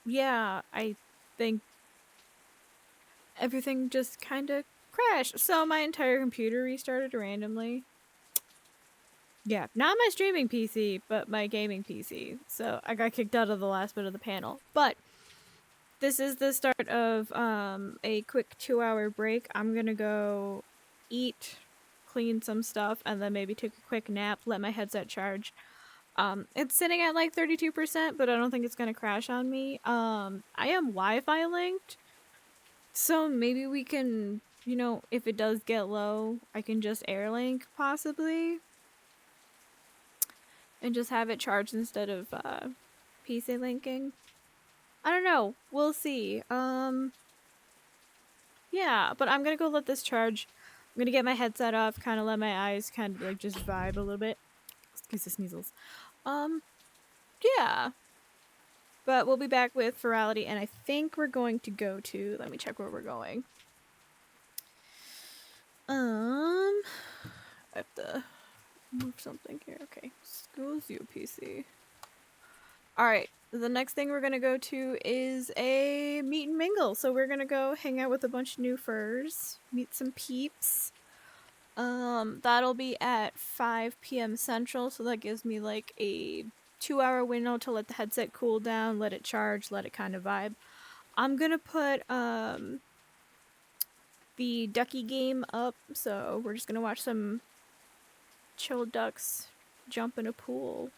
Yeah, I think everything just kind of crashed. So my entire computer restarted randomly. Yeah, not my streaming PC, but my gaming PC. So I got kicked out of the last bit of the panel. But this is the start of a quick 2-hour break. I'm gonna go eat, clean some stuff, and then maybe take a quick nap, let my headset charge. It's sitting at like 32%, but I don't think it's gonna crash on me. I am Wi-Fi linked, so maybe we can, you know, if it does get low, I can just Airlink possibly, and just have it charged instead of PC linking. I don't know. We'll see. Yeah, but I'm gonna go let this charge. I'm gonna get my headset off, kind of let my eyes kind of like just vibe a little bit. Excuse the sneezels. Yeah. But we'll be back with Furality, and I think we're going to go to, let me check where we're going. I have to move something here. Okay, schools UPC. Alright, the next thing we're gonna go to is a meet and mingle. So we're gonna go hang out with a bunch of new furs, meet some peeps. That'll be at 5 p.m. Central, so that gives me like a 2-hour window to let the headset cool down, let it charge, let it kind of vibe. I'm gonna put the ducky game up, so we're just gonna watch some chill ducks jump in a pool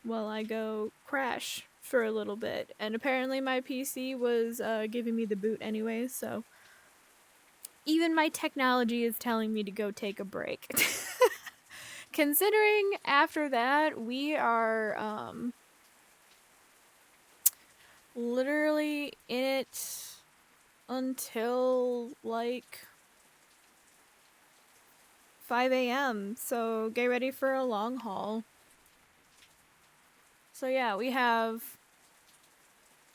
while I go crash for a little bit. And apparently my PC was giving me the boot anyway, so even my technology is telling me to go take a break. Considering after that we are literally in it until like 5 a.m. So get ready for a long haul. So yeah, we have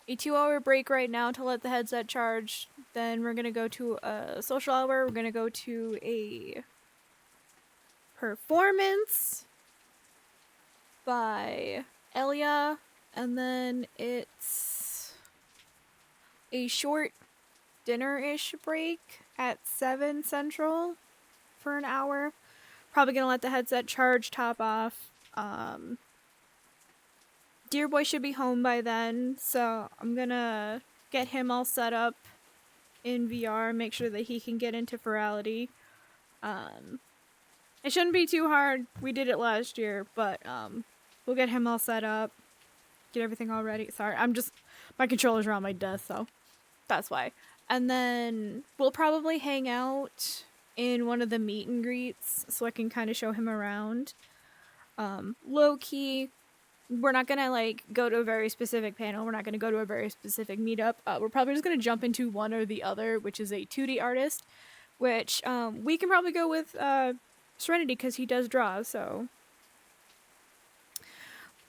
a 2-hour break right now to let the headset charge. Then we're gonna go to a social hour. We're gonna go to a performance by Elia, and then it's a short dinner-ish break at 7 Central for an hour. Probably gonna let the headset charge, top off. Dear Boy should be home by then, so I'm gonna get him all set up in VR, make sure that he can get into Furality. It shouldn't be too hard. We did it last year, but we'll get him all set up, get everything all ready. Sorry, my controllers are on my desk, so that's why. And then we'll probably hang out in one of the meet and greets so I can kind of show him around. Low key, we're not gonna like go to a very specific panel. We're not gonna go to a very specific meetup. We're probably just gonna jump into one or the other, which is a 2D artist, which we can probably go with Serenity because he does draw, so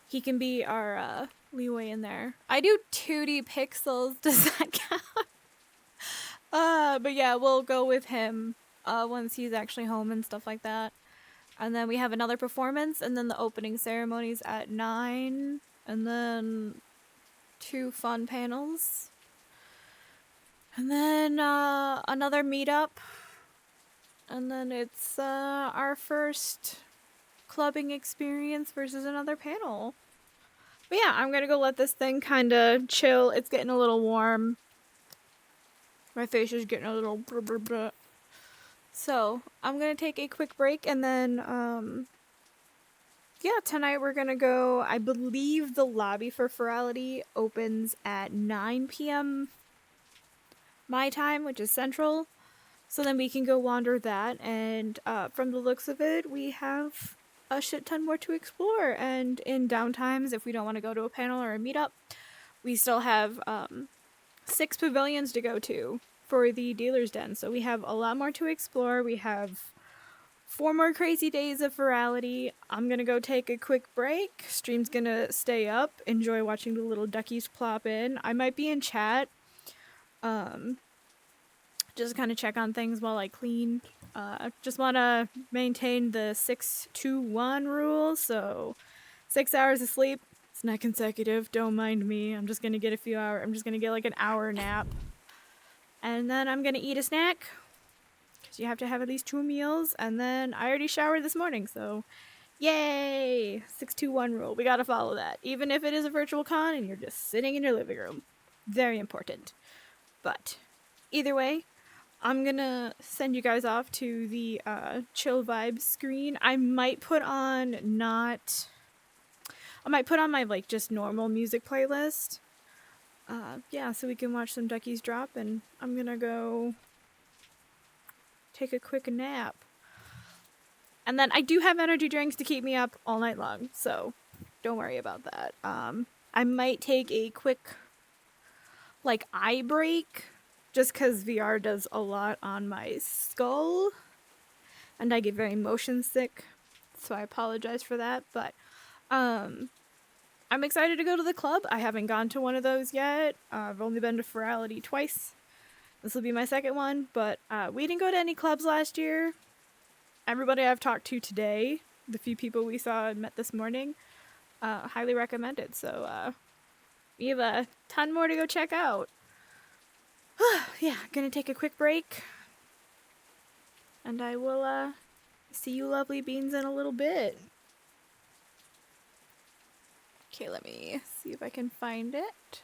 he can be our leeway in there. I do 2D pixels. Does that count? But yeah, we'll go with him once he's actually home and stuff like that. And then we have another performance, and then the opening ceremonies at 9, and then 2 fun panels. And then another meetup. And then it's our first clubbing experience versus another panel. But yeah, I'm gonna go let this thing kind of chill. It's getting a little warm. My face is getting a little brr, brr, brr. So I'm gonna take a quick break, and then yeah, tonight we're gonna go, I believe the lobby for Furality opens at 9 p.m. my time, which is Central. So then we can go wander that, and from the looks of it, we have a shit ton more to explore. And in downtimes, if we don't want to go to a panel or a meetup, we still have 6 pavilions to go to for the Dealer's Den. So we have a lot more to explore. We have 4 more crazy days of Furality. I'm gonna go take a quick break. Stream's gonna stay up. Enjoy watching the little duckies plop in. I might be in chat. Just kind of check on things while I clean. Just want to maintain the 6-2-1 rule. So 6 hours of sleep. It's not consecutive. Don't mind me. I'm just gonna get a few hours. I'm just gonna get like an hour nap. And then I'm gonna eat a snack. Because you have to have at least 2 meals. And then I already showered this morning, so yay! 6-2-1 rule. We gotta follow that. Even if it is a virtual con and you're just sitting in your living room. Very important. But either way, I'm gonna send you guys off to the chill vibes screen. I might put on my like just normal music playlist. Yeah, so we can watch some duckies drop, and I'm gonna go take a quick nap. And then I do have energy drinks to keep me up all night long, so don't worry about that. I might take a quick like eye break just because VR does a lot on my skull and I get very motion sick, so I apologize for that. But I'm excited to go to the club. I haven't gone to one of those yet. I've only been to Furality twice. This will be my second one, but we didn't go to any clubs last year. Everybody I've talked to today, the few people we saw and met this morning, highly recommended. So we have a ton more to go check out. Yeah, gonna take a quick break. And I will see you lovely beans in a little bit. Okay, let me see if I can find it.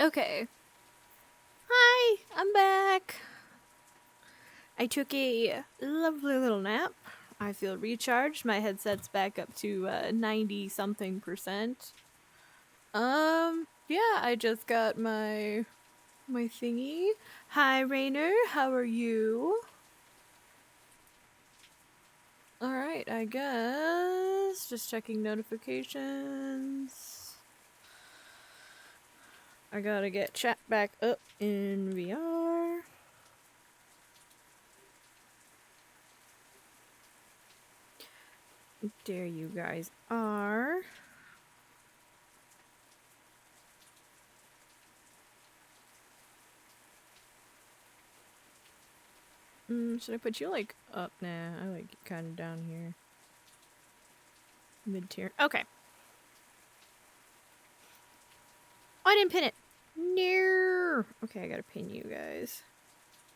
Okay. Hi, I'm back. I took a lovely little nap. I feel recharged. My headset's back up to 90 something percent. Yeah, I just got my thingy. Hi, Rainer. How are you? All right, I guess just checking notifications. I gotta get chat back up in VR. There you guys are. Should I put you like up? Nah, I like kind of down here. Mid tier. Okay. Oh, I didn't pin it. No. Okay, I gotta pin you guys.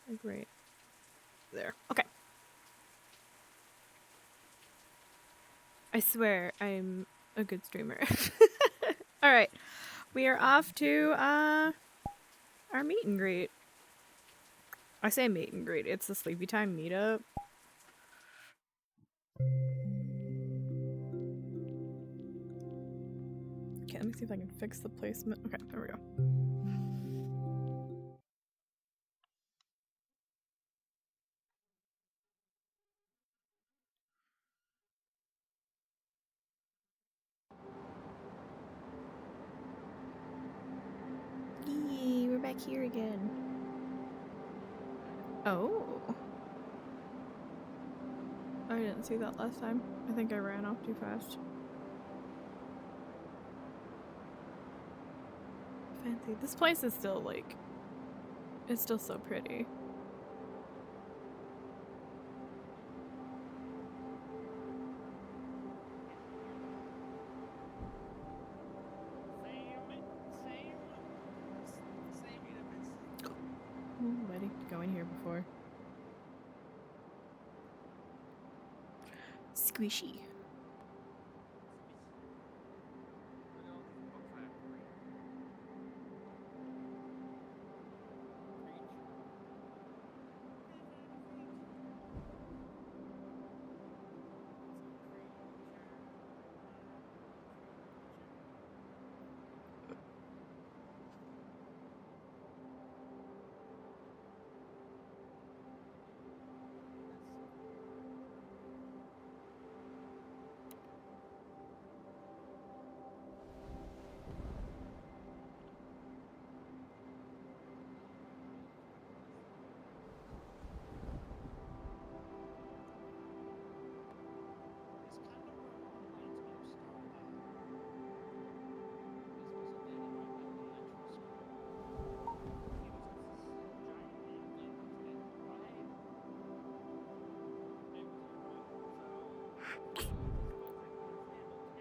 Like right there. Okay. I swear I'm a good streamer. Alright. We are off to our meet and greet. I say meet and greet, it's the Sleepy Time meetup. Okay, let me see if I can fix the placement. Okay, there we go. Yay, we're back here again. Oh. I didn't see that last time. I think I ran off too fast. Fancy. This place is still like... It's still so pretty. Ooh, buddy, go in here before. Squishy.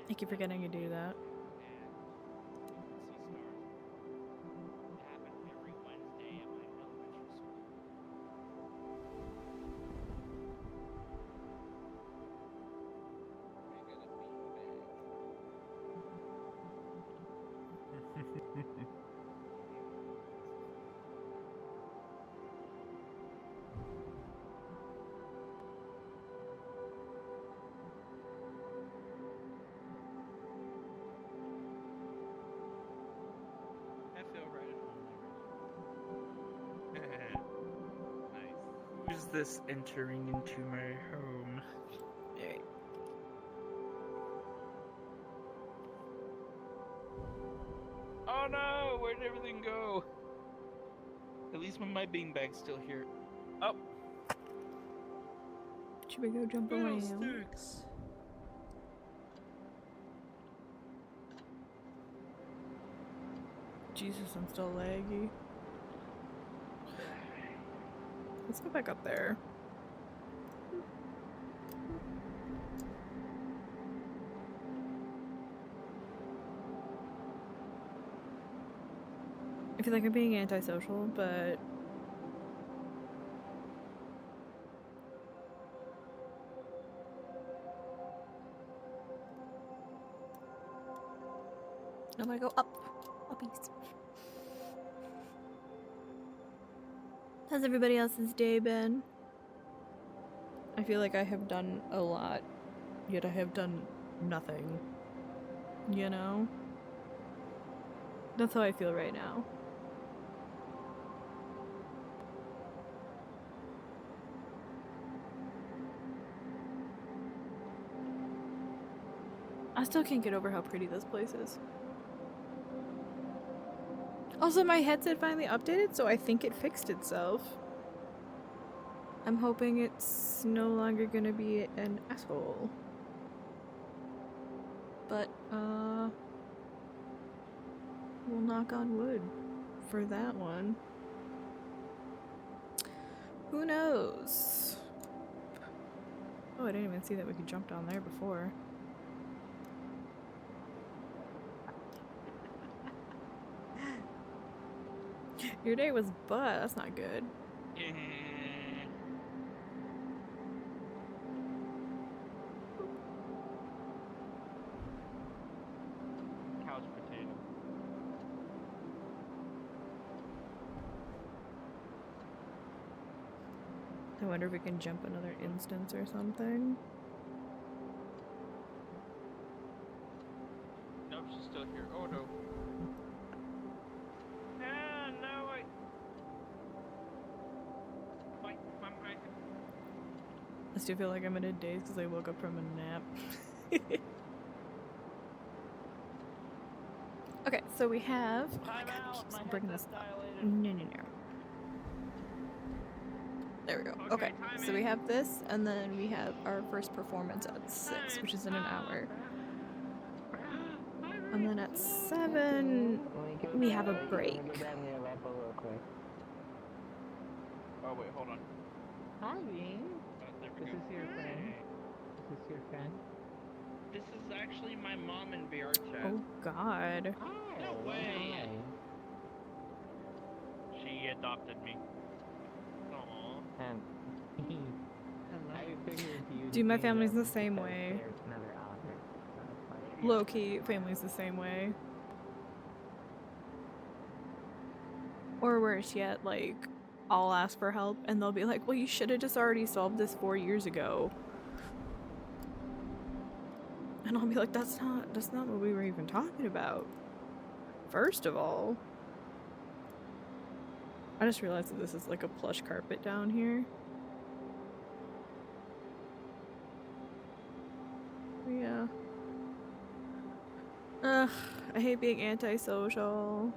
I keep forgetting to do that. Who's this entering into my home? Oh no! Where did everything go? At least my beanbag's still here. Oh! Should we go jump around? Jesus, I'm still laggy. Let's go back up there. I feel like I'm being antisocial, but I'm gonna go up. Uppies. How's everybody else's day been? I feel like I have done a lot, yet I have done nothing. You know? That's how I feel right now. I still can't get over how pretty this place is. Also, my headset finally updated, so I think it fixed itself. I'm hoping it's no longer gonna be an asshole. But, we'll knock on wood for that one. Who knows? Oh, I didn't even see that we could jump down there before. Your day was butt. That's not good. Couch potato. I wonder if we can jump another instance or something. Nope, she's still here. Oh no. Ah, no, I still feel like I'm in a daze because I woke up from a nap. Okay, so we have. Oh my god, it keeps bringing this up. No. There we go. Okay, so we have this, and then we have our first performance at 6, which is in an hour. And then at 7, we have a break. Oh wait, hold on. Hi, Bean. This is your friend. This is your friend. This is actually my mom in VR chat. Oh god. No way. She adopted me. Aww. And I figured you. Dude, my family's the same way. Low-key, family's the same way. Or worse yet, like, I'll ask for help and they'll be like, well, you should have just already solved this 4 years ago. And I'll be like, that's not what we were even talking about. First of all. I just realized that this is like a plush carpet down here. Yeah. Ugh, I hate being antisocial.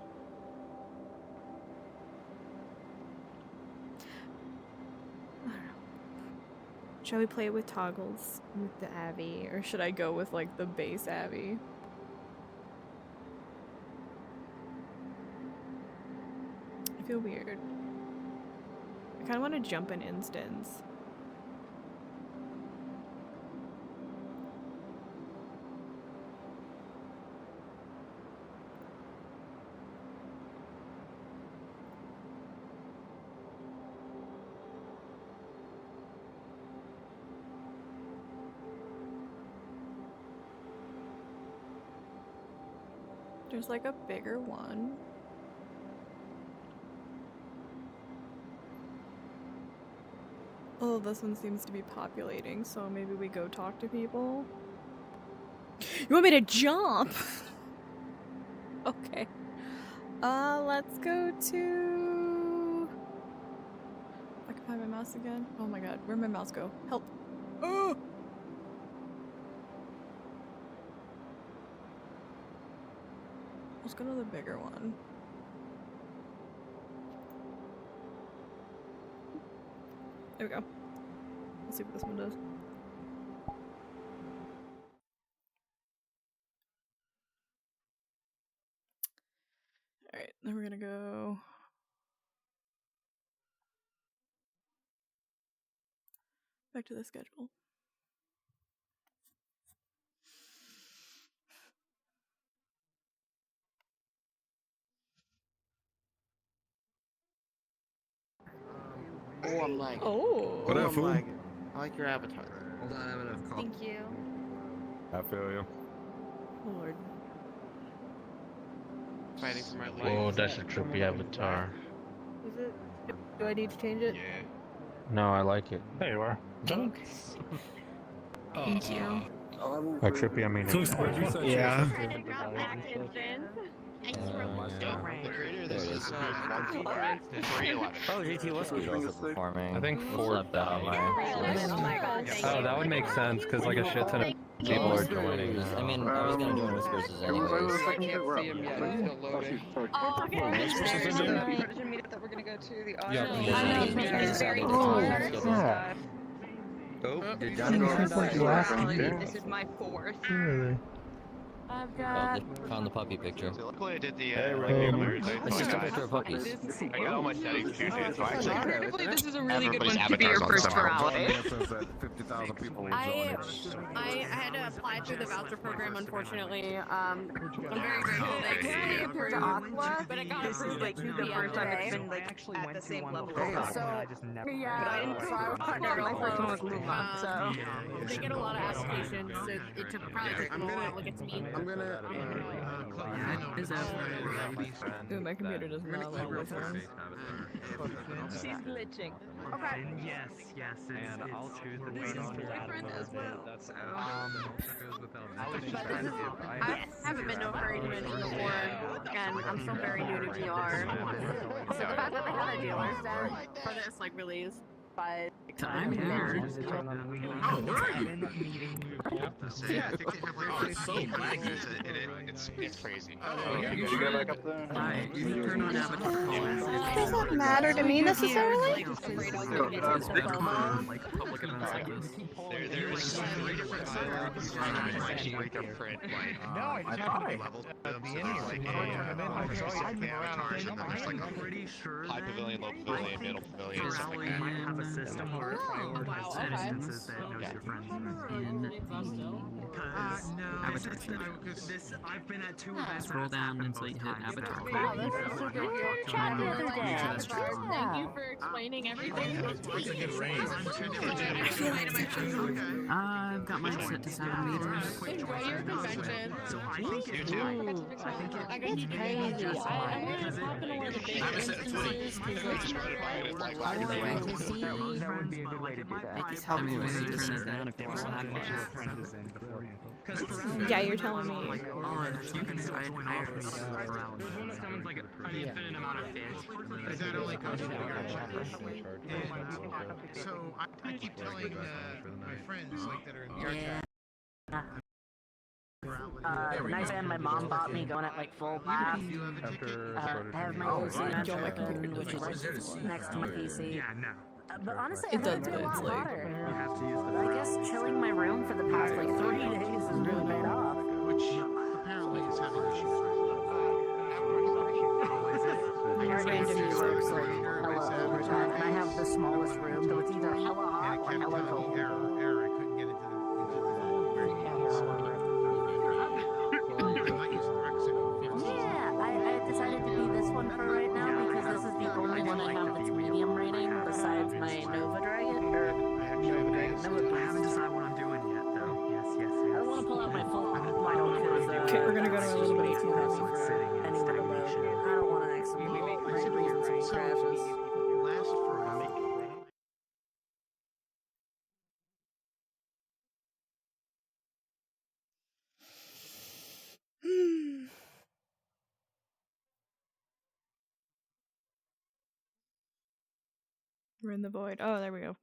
I don't know. Shall we play with toggles with the Abby, or should I go with like the base Abby? I feel weird. I kind of want to jump an instance. There's like a bigger one. Oh, this one seems to be populating, so maybe we go talk to people. You want me to jump? Okay. Let's go to... Like, if I find my mouse again. Oh my god, where'd my mouse go? Help! Oh! Let's go to the bigger one. There we go. Let's see what this one does. Alright, then we're gonna go back to the schedule. Oh, I'm lagging. Oh. What up, fool? I like your avatar. Hold on, I have enough coffee. Thank you. I feel you. Lord. Fighting for my life. Oh, that's a trippy avatar. Is it? Do I need to change it? No, I like it. There you are. Okay. Thank you. By trippy, I mean it. Yeah. Oh, JT, what's performing. I think four Oh, that would make sense because like a shit ton of people are joining. I mean, I was gonna do Whisk versus anyways. I can't see him yet. He's still loading. Oh, okay. Meetup that we're gonna go to. The Oh, did Johnny go This is my fourth. I've Oh, got. they found the puppy picture. Luckily, I did the It's just a picture of puppies. I got all my settings tuned in, so I actually Hopefully, this is a really good everybody's one to be your avatars first on somehow. Furality. 50,000 people I had to apply through the voucher program, unfortunately. I'm very grateful that it approved Aqua, but it got approved like the first time it's been like at the same level. So yeah, so I was partnered my first one was Luma, so they get a lot of applications. So it took probably took a while to get to me. Ooh, my computer does not like my phone. She's glitching. Okay. Yes, and I'll choose the This is boyfriend as well. I haven't been to a furry convention before, and I'm still very new to VR. So the fact that they had a dealer's day for this like release, but I'm here. Oh, where are you? Yeah, it's so laggy. It's crazy. Oh, you go back up there? Hi, you turn on avatar. Does that matter to me necessarily? Like public events like this. There's so many different servers. I wake up print like No, I tried. level. The ending, avatars, and then there's like high pavilion, low pavilion, middle pavilion, stuff like that. might have a system where it prioritizes instances that knows your friends I've been at 2 events. Scroll down until you hit avatar. Wow, this is super good chat the other day. Thank you for explaining everything. I've got mine set to 7 meters. Enjoy your convention. So I think You too. I got you crazy. I'm gonna pop into one of the big instances because like Like I want to see. that would be a good way to do that. Just help me with it. Turn it down if you want to lag Yeah, you're telling me. You can decide how to Sounds like an infinite amount of fish. That only goes to so I keep telling my friends like that are in the chat. Nice band my mom bought me going at like full blast. I have my PC open, which is next to my PC. But honestly, It does, been but a it's lot like- hotter. I guess chilling my room for the past like 3 days has really paid off. Which apparently is having issues. Randomly works like hella overtime, and I have the smallest room, so it's either hella hot or hella cold. Error. I couldn't get into Yeah, I decided to be this one for right now because this is the only one I have that's medium rating besides my Nova Dragon. Or Nova Dragon. I haven't decided what I'm doing yet, though. Yes. I don't want to pull out my full model because Okay, we're gonna go to a little bit too heavy for sitting in anyone to load. I don't want to accidentally reasons and crashes. last for a while. We're in the void. Oh, there we go.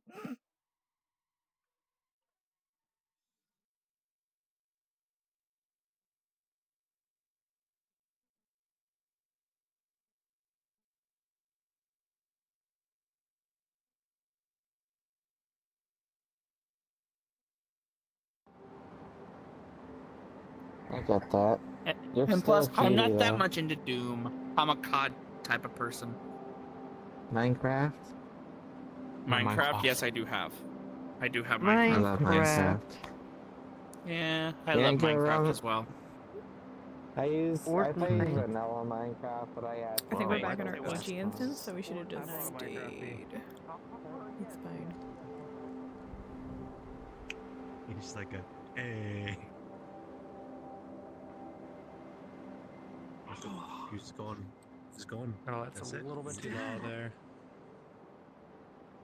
I get that. You're And still plus, I'm not that though. much into Doom. I'm a COD type of person. Minecraft? Minecraft, yes, I do have. I do have I Minecraft. love Minecraft. Yeah, I Can't love go Minecraft wrong. as well. I play Fortnite. vanilla Minecraft, but I add. I think we're mods back in our as OG well. instance, so we should have just stayed. It's fine. He's like a, hey. Who's gone? Who's gone? Oh, that's a little bit too loud there.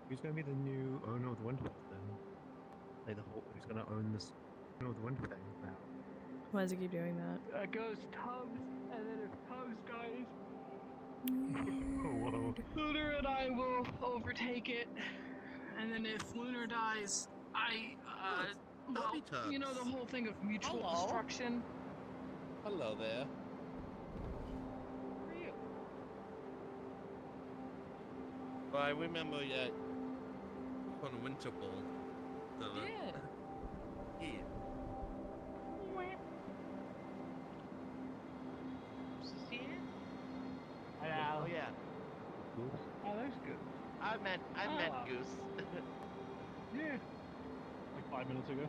Who's gonna be the new owner of the Winterfell then? Like the whole, who's gonna own this owner of the Winterfell now? Why does it keep doing that? It goes Tubbs, and then if Tubbs dies, Whoa. Lunar and I will overtake it. And then if Lunar dies, well, you know the whole thing of mutual destruction. Hello there. For you. Well, I remember that on Winter Ball. Yeah. Yeah. Hello. Oh yeah. Oh, that's good. I met Goose. Yeah. Like 5 minutes ago.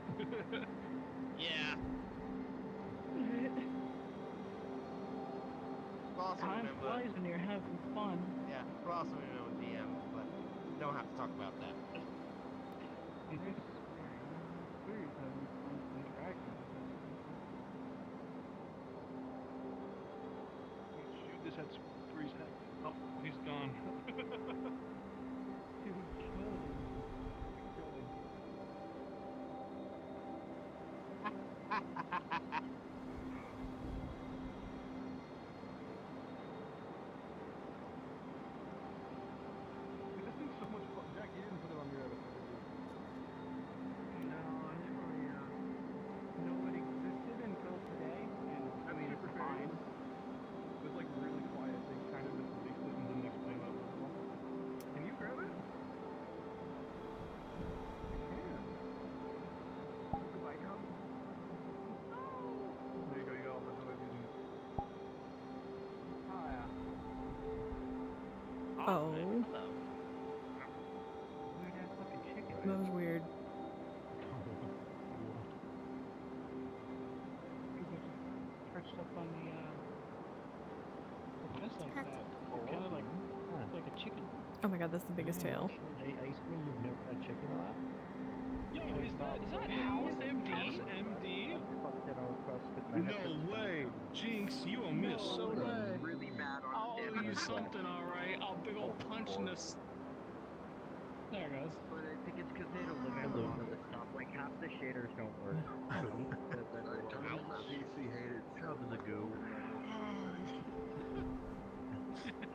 Yeah. Time flies when you're having fun. Yeah, we're also remember DM, but we don't have to talk about that. Shoot this at Spree's head. Oh, he's gone. He would kill him. This thing's so much fun. Jack, you didn't put it on your avatar, did you? No, I didn't really know it existed until today, and I mean, it's fine. It's like really quiet. They kind of just released it and didn't explain what it was. Can you grab it? Can I come? No! There you go, you got all the noise using it. Oh, yeah. Oh. Weird ass fucking chicken. That was weird. Perched up on the fence like that. Kind of like a chicken. Oh my god, that's the biggest tail. Ice cream, you've never had chicken on that? Yo, is that House MD? MD? No way! Jinx, you owe me a soda. Really bad on I'll owe you something, alright? I'll big ol' punch in this. There it goes. But I think it's because they don't live in a lot of the stuff. Like half the shaders don't work. PC hated out of the goo.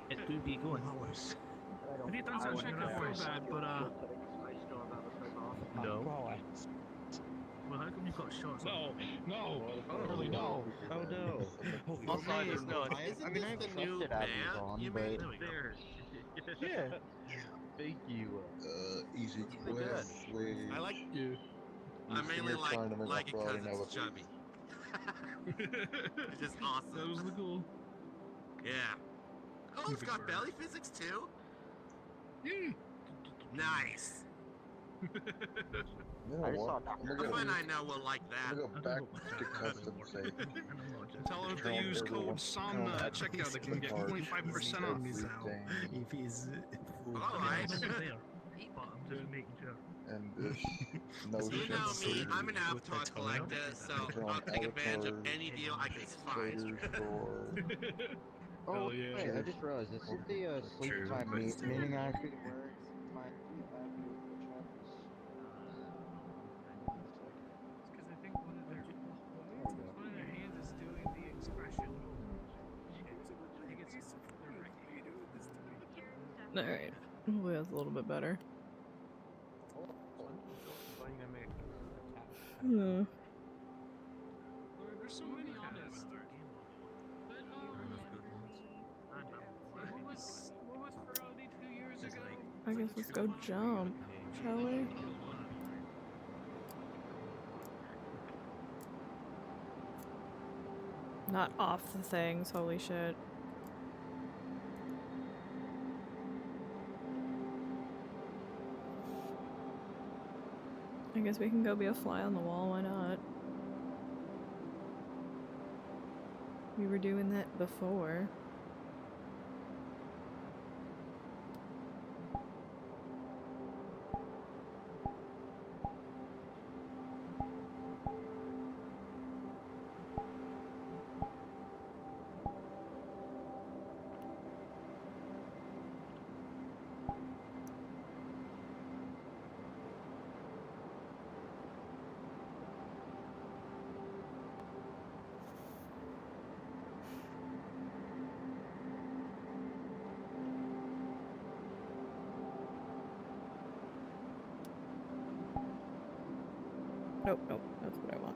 It's gonna be going hours. If you done some check, I feel bad, but No. Well, how come you got shots? No, really no. Oh no. Also, I just know, isn't this the new band you made? Yeah. Thank you. Easy Really good. with I like you. I mainly like it because it's chubby. It's just awesome. That was the goal. Yeah. Oh, it's got belly physics too? Nice. You know what? Someone I know will like that. I'm gonna go back to custom save. Tell them if they use code Somna at checkout, they can get 25% off. If he's Alright. I'm just making sure. And this You know notion me, I'm an avatar collector, so I'll take advantage of any deal I can find. Oh, yeah. wait, I just realized this is the sleep time meeting I actually where my Because I think one of their hands is doing the expression. I think it's the right hand. Alright. Hopefully that's a little bit better. Hmm. There's so many on this. But what was Furality 2 years ago? I guess let's go jump, shall we? Not off the things, holy shit. I guess we can go be a fly on the wall, why not? We were doing that before. Nope, nope, that's what I want.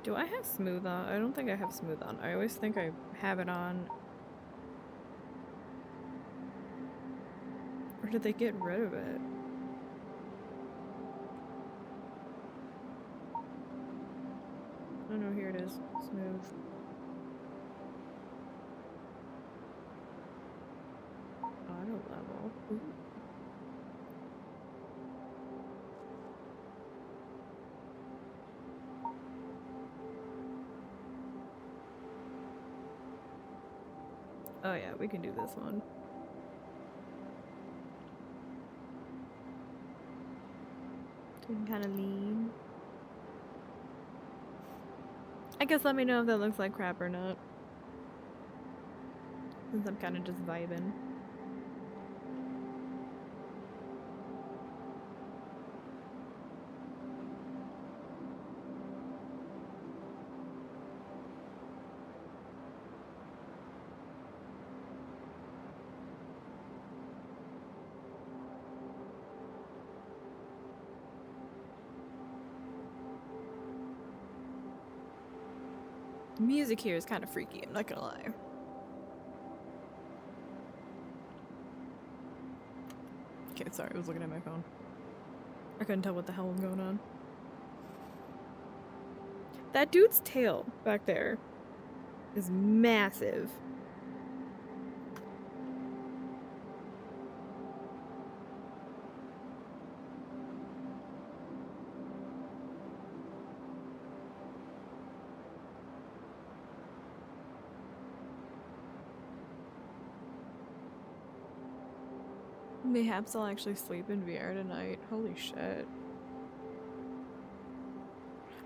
Do I have smooth on? I don't think I have smooth on. I always think I have it on. Or did they get rid of it? Oh no, here it is. Smooth. Auto level. Ooh. Oh yeah, we can do this one. Doing kind of lean. I guess let me know if that looks like crap or not. Since I'm kind of just vibing. Music here is kind of freaky, I'm not gonna lie. Okay, sorry, I was looking at my phone. I couldn't tell what the hell was going on. That dude's tail back there is massive. Mayhaps I'll actually sleep in VR tonight. Holy shit.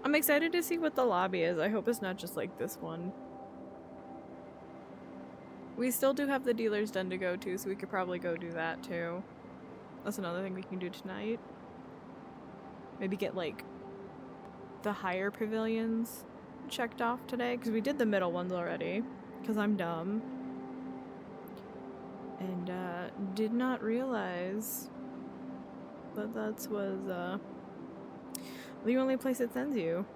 I'm excited to see what the lobby is. I hope it's not just like this one. We still do have the dealer's den to go to, so we could probably go do that too. That's another thing we can do tonight. Maybe get like the higher pavilions checked off today, because we did the middle ones already, because I'm dumb. And did not realize that that was the only place it sends you.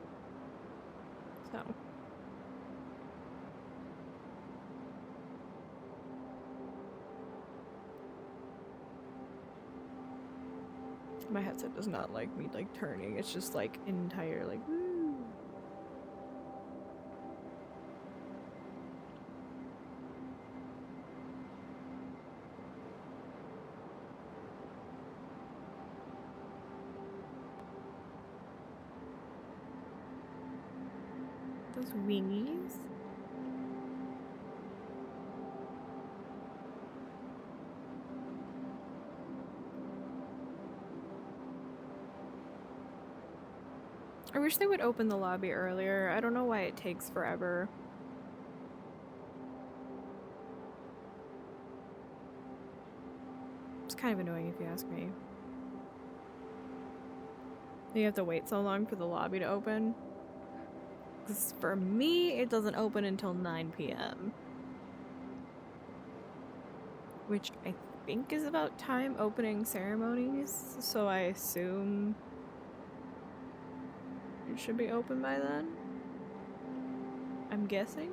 So. My headset does not like me like turning, it's just like entire like woo. Those wingies. I wish they would open the lobby earlier. I don't know why it takes forever. It's kind of annoying if you ask me. You have to wait so long for the lobby to open. 'Cause for me, it doesn't open until 9 p.m. Which I think is about time opening ceremonies, so I assume it should be open by then. I'm guessing.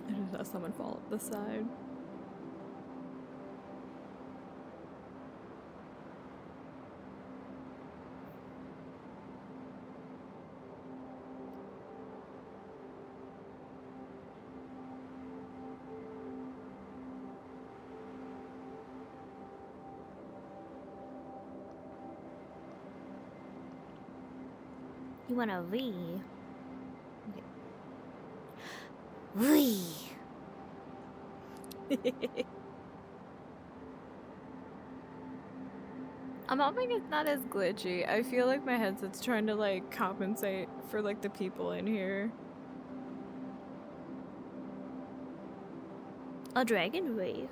I just saw someone fall up the side. You want a V? V. I'm hoping it's not as glitchy. I feel like my headset's trying to like compensate for like the people in here. A dragon wave.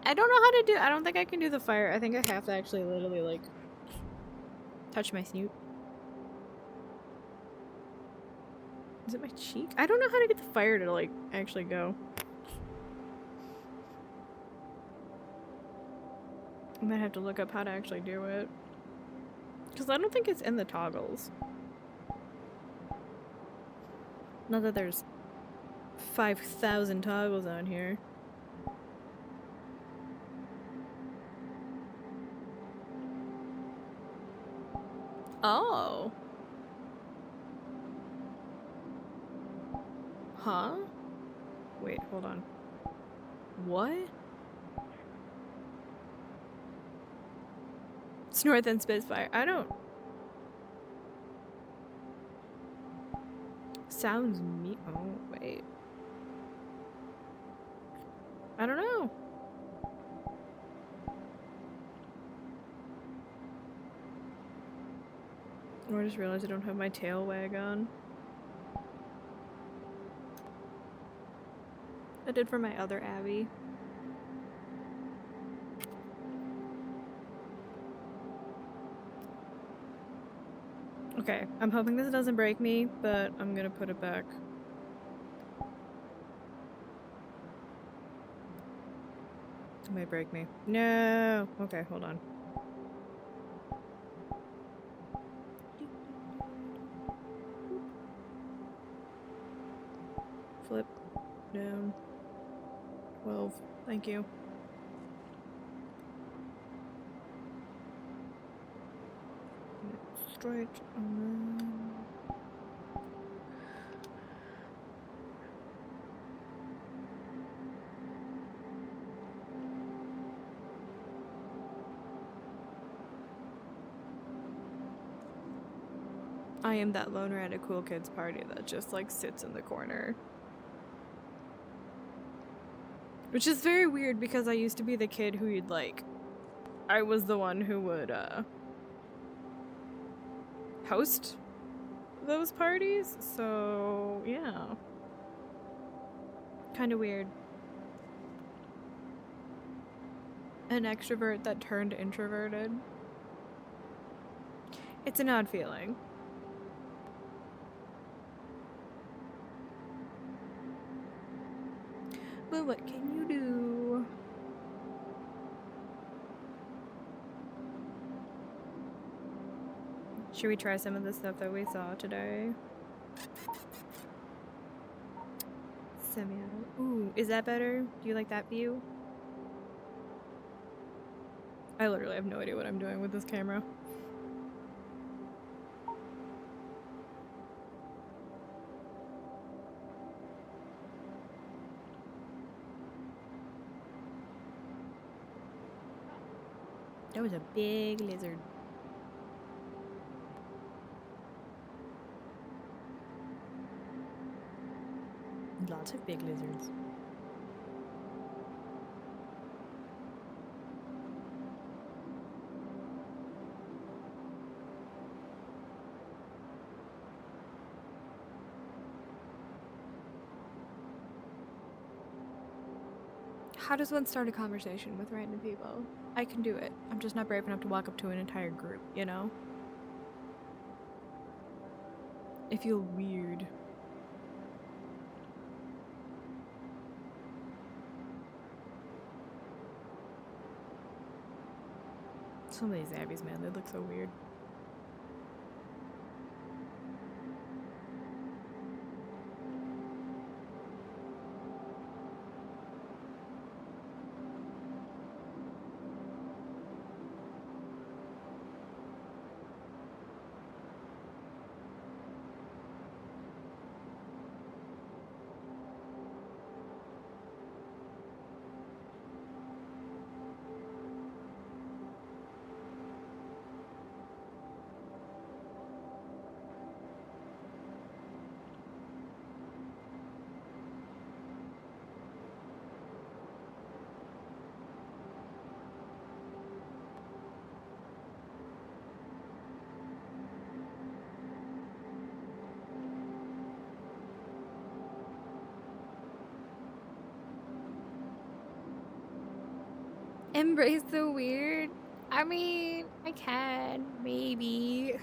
I don't know how to do. I don't think I can do the fire. I think I have to actually literally like touch my snoot. Is it my cheek? I don't know how to get the fire to like actually go. I might have to look up how to actually do it. Because I don't think it's in the toggles. Not that there's 5,000 toggles on here. Oh. Huh? Wait, hold on. What? Snort then Spitfire. I don't... Sounds me... Oh, wait. I don't know. Or I just realized I don't have my tail wag on. I did for my other Abby. Okay, I'm hoping this doesn't break me, but I'm gonna put it back. It might break me. No! Okay, hold on. Flip. Down. 12. Thank you. Straight and then... I am that loner at a cool kids party that just like sits in the corner. Which is very weird because I used to be the kid who you'd like... I was the one who would host those parties, so yeah. Kinda weird. An extrovert that turned introverted. It's an odd feeling. But what can you do? Should we try some of the stuff that we saw today? Semi-auto. Ooh, is that better? Do you like that view? I literally have no idea what I'm doing with this camera. That was a big lizard. Lots of big lizards. How does one start a conversation with random people? I can do it. I'm just not brave enough to walk up to an entire group, you know? I feel weird. Some of these abbeys, man, they look so weird. Embrace the weird? I mean, I can, maybe.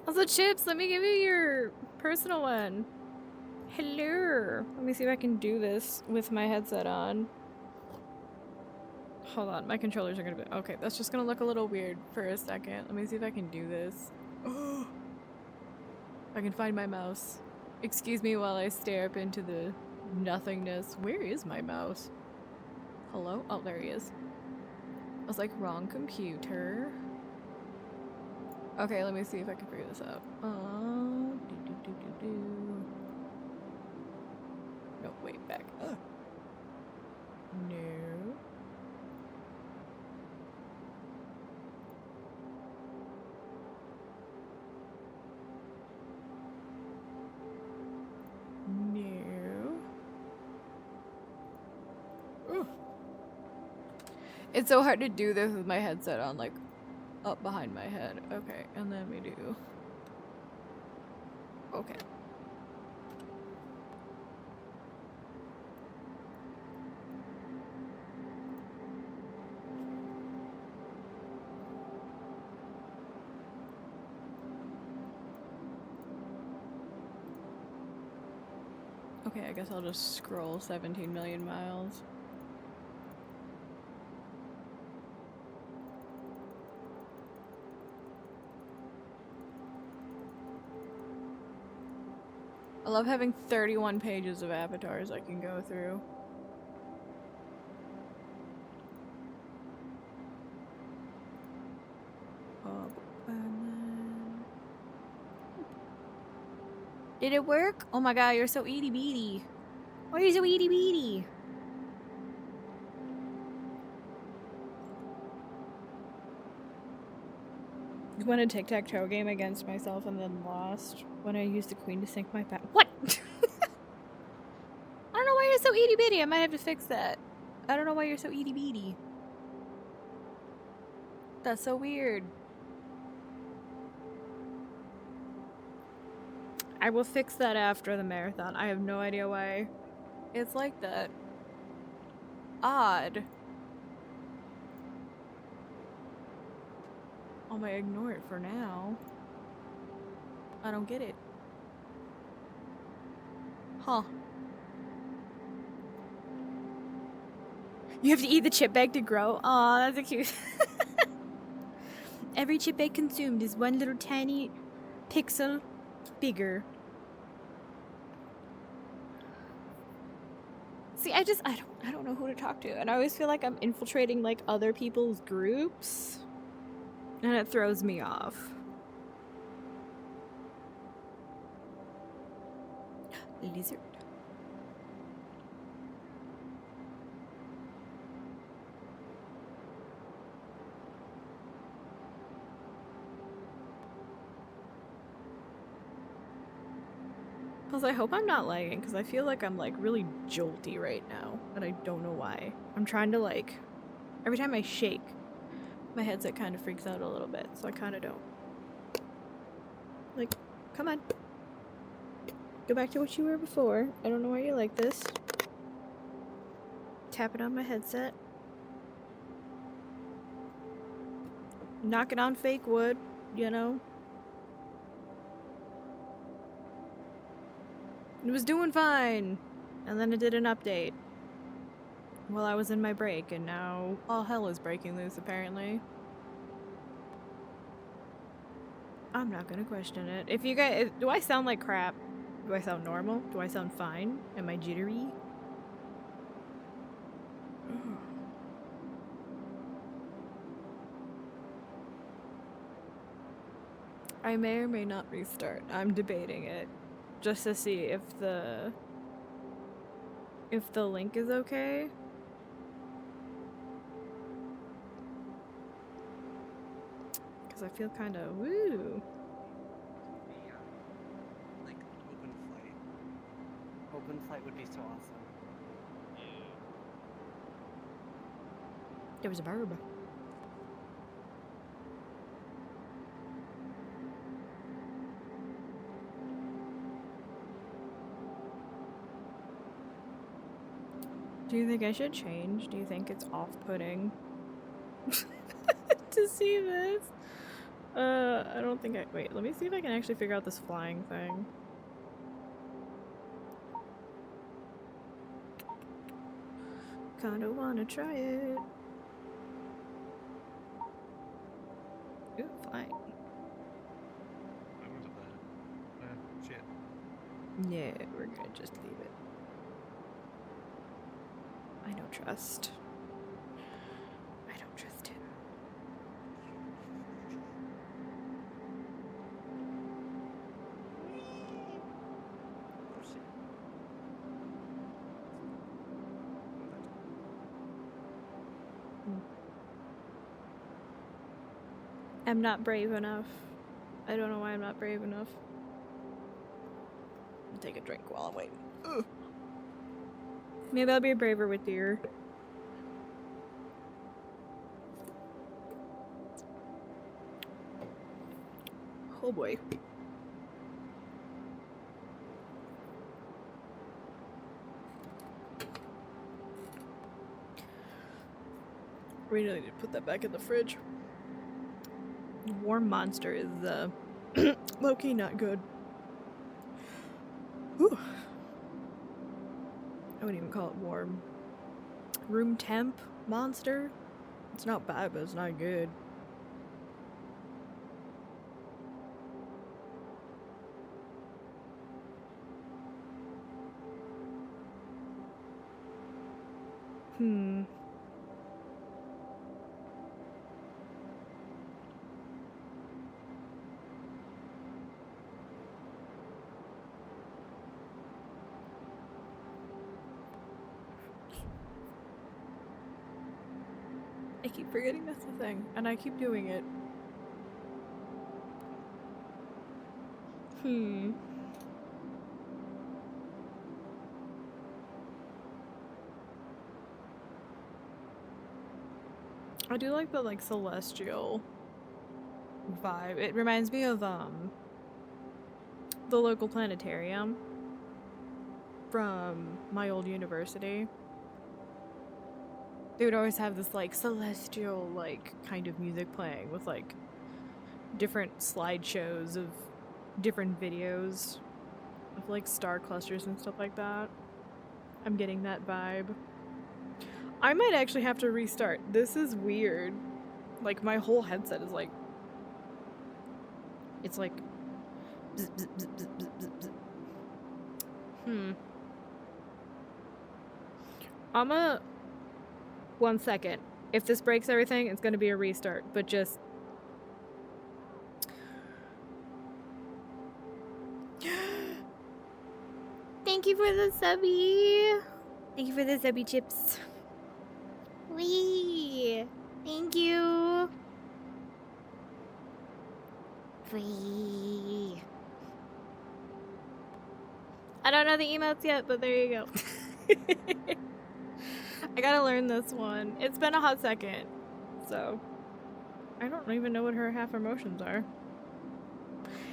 Also, Chips, let me give you your personal one. Hello. Let me see if I can do this with my headset on. Hold on, my controllers are gonna be... Okay, that's just gonna look a little weird for a second. Let me see if I can do this. Oh! I can find my mouse. Excuse me while I stare up into the nothingness. Where is my mouse? Hello? Oh, there he is. I was like, wrong computer. Okay, let me see if I can figure this out. No, wait, back. No. No. Ooh. It's so hard to do this with my headset on, like, up behind my head. Okay, and then we do... Okay. Okay, I guess I'll just scroll 17 million miles. I love having 31 pages of avatars I can go through. Did it work? Oh my god, you're so itty bitty. Why are you so itty bitty? I won a tic-tac-toe game against myself and then lost when I used the queen to sink my back. What? I don't know why you're so itty bitty. I might have to fix that. I don't know why you're so itty bitty. That's so weird. I will fix that after the marathon. I have no idea why it's like that. Odd. I might ignore it for now. I don't get it. Huh. You have to eat the chip bag to grow? Aw, that's a cute. Every chip bag consumed is one little tiny pixel bigger. See, I don't know who to talk to, and I always feel like I'm infiltrating like other people's groups, and it throws me off. Lizard. Plus, I hope I'm not lagging, because I feel like I'm, like, really jolty right now, and I don't know why. I'm trying to, like... Every time I shake, my headset kind of freaks out a little bit, so I kind of don't. Like, come on. Go back to what you were before. I don't know why you're like this. Tap it on my headset. Knock it on fake wood, you know? It was doing fine, and then it did an update while I was in my break, and now all hell is breaking loose, apparently. I'm not gonna question it. If you guys, do I sound like crap? Do I sound normal? Do I sound fine? Am I jittery? I may or may not restart. I'm debating it. Just to see if the link is okay. Because I feel kind of woo. Like open flight. Open flight would be so awesome. There was a verb. Do you think I should change? Do you think it's off-putting to see this? I don't think I... Wait, let me see if I can actually figure out this flying thing. Kinda wanna try it. Ooh, flying. Shit. Yeah, we're gonna just leave it. I don't trust. I don't trust him. I'm not brave enough. I don't know why I'm not brave enough. I'll take a drink while I'm waiting. Ugh. Maybe I'll be braver with deer. Oh boy. We really need to put that back in the fridge. Warm monster is low-key not good. Whew. wouldn't even call it warm. Room temp monster? It's not bad, but it's not good. I keep forgetting that's the thing, and I keep doing it. I do like the like celestial vibe. It reminds me of the local planetarium from my old university. They would always have this like celestial like kind of music playing with like different slideshows of different videos of like star clusters and stuff like that. I'm getting that vibe. I might actually have to restart. This is weird. Like my whole headset is like, it's like bzz, bzz, bzz, bzz, bzz, bzz, bzz. I'ma 1 second. If this breaks everything, it's gonna be a restart, but just Thank you for the subby. Thank you for the subby chips. Wee. Thank you. Wee. I don't know the emotes yet, but there you go. I gotta learn this one. It's been a hot second, so I don't even know what her half emotions are.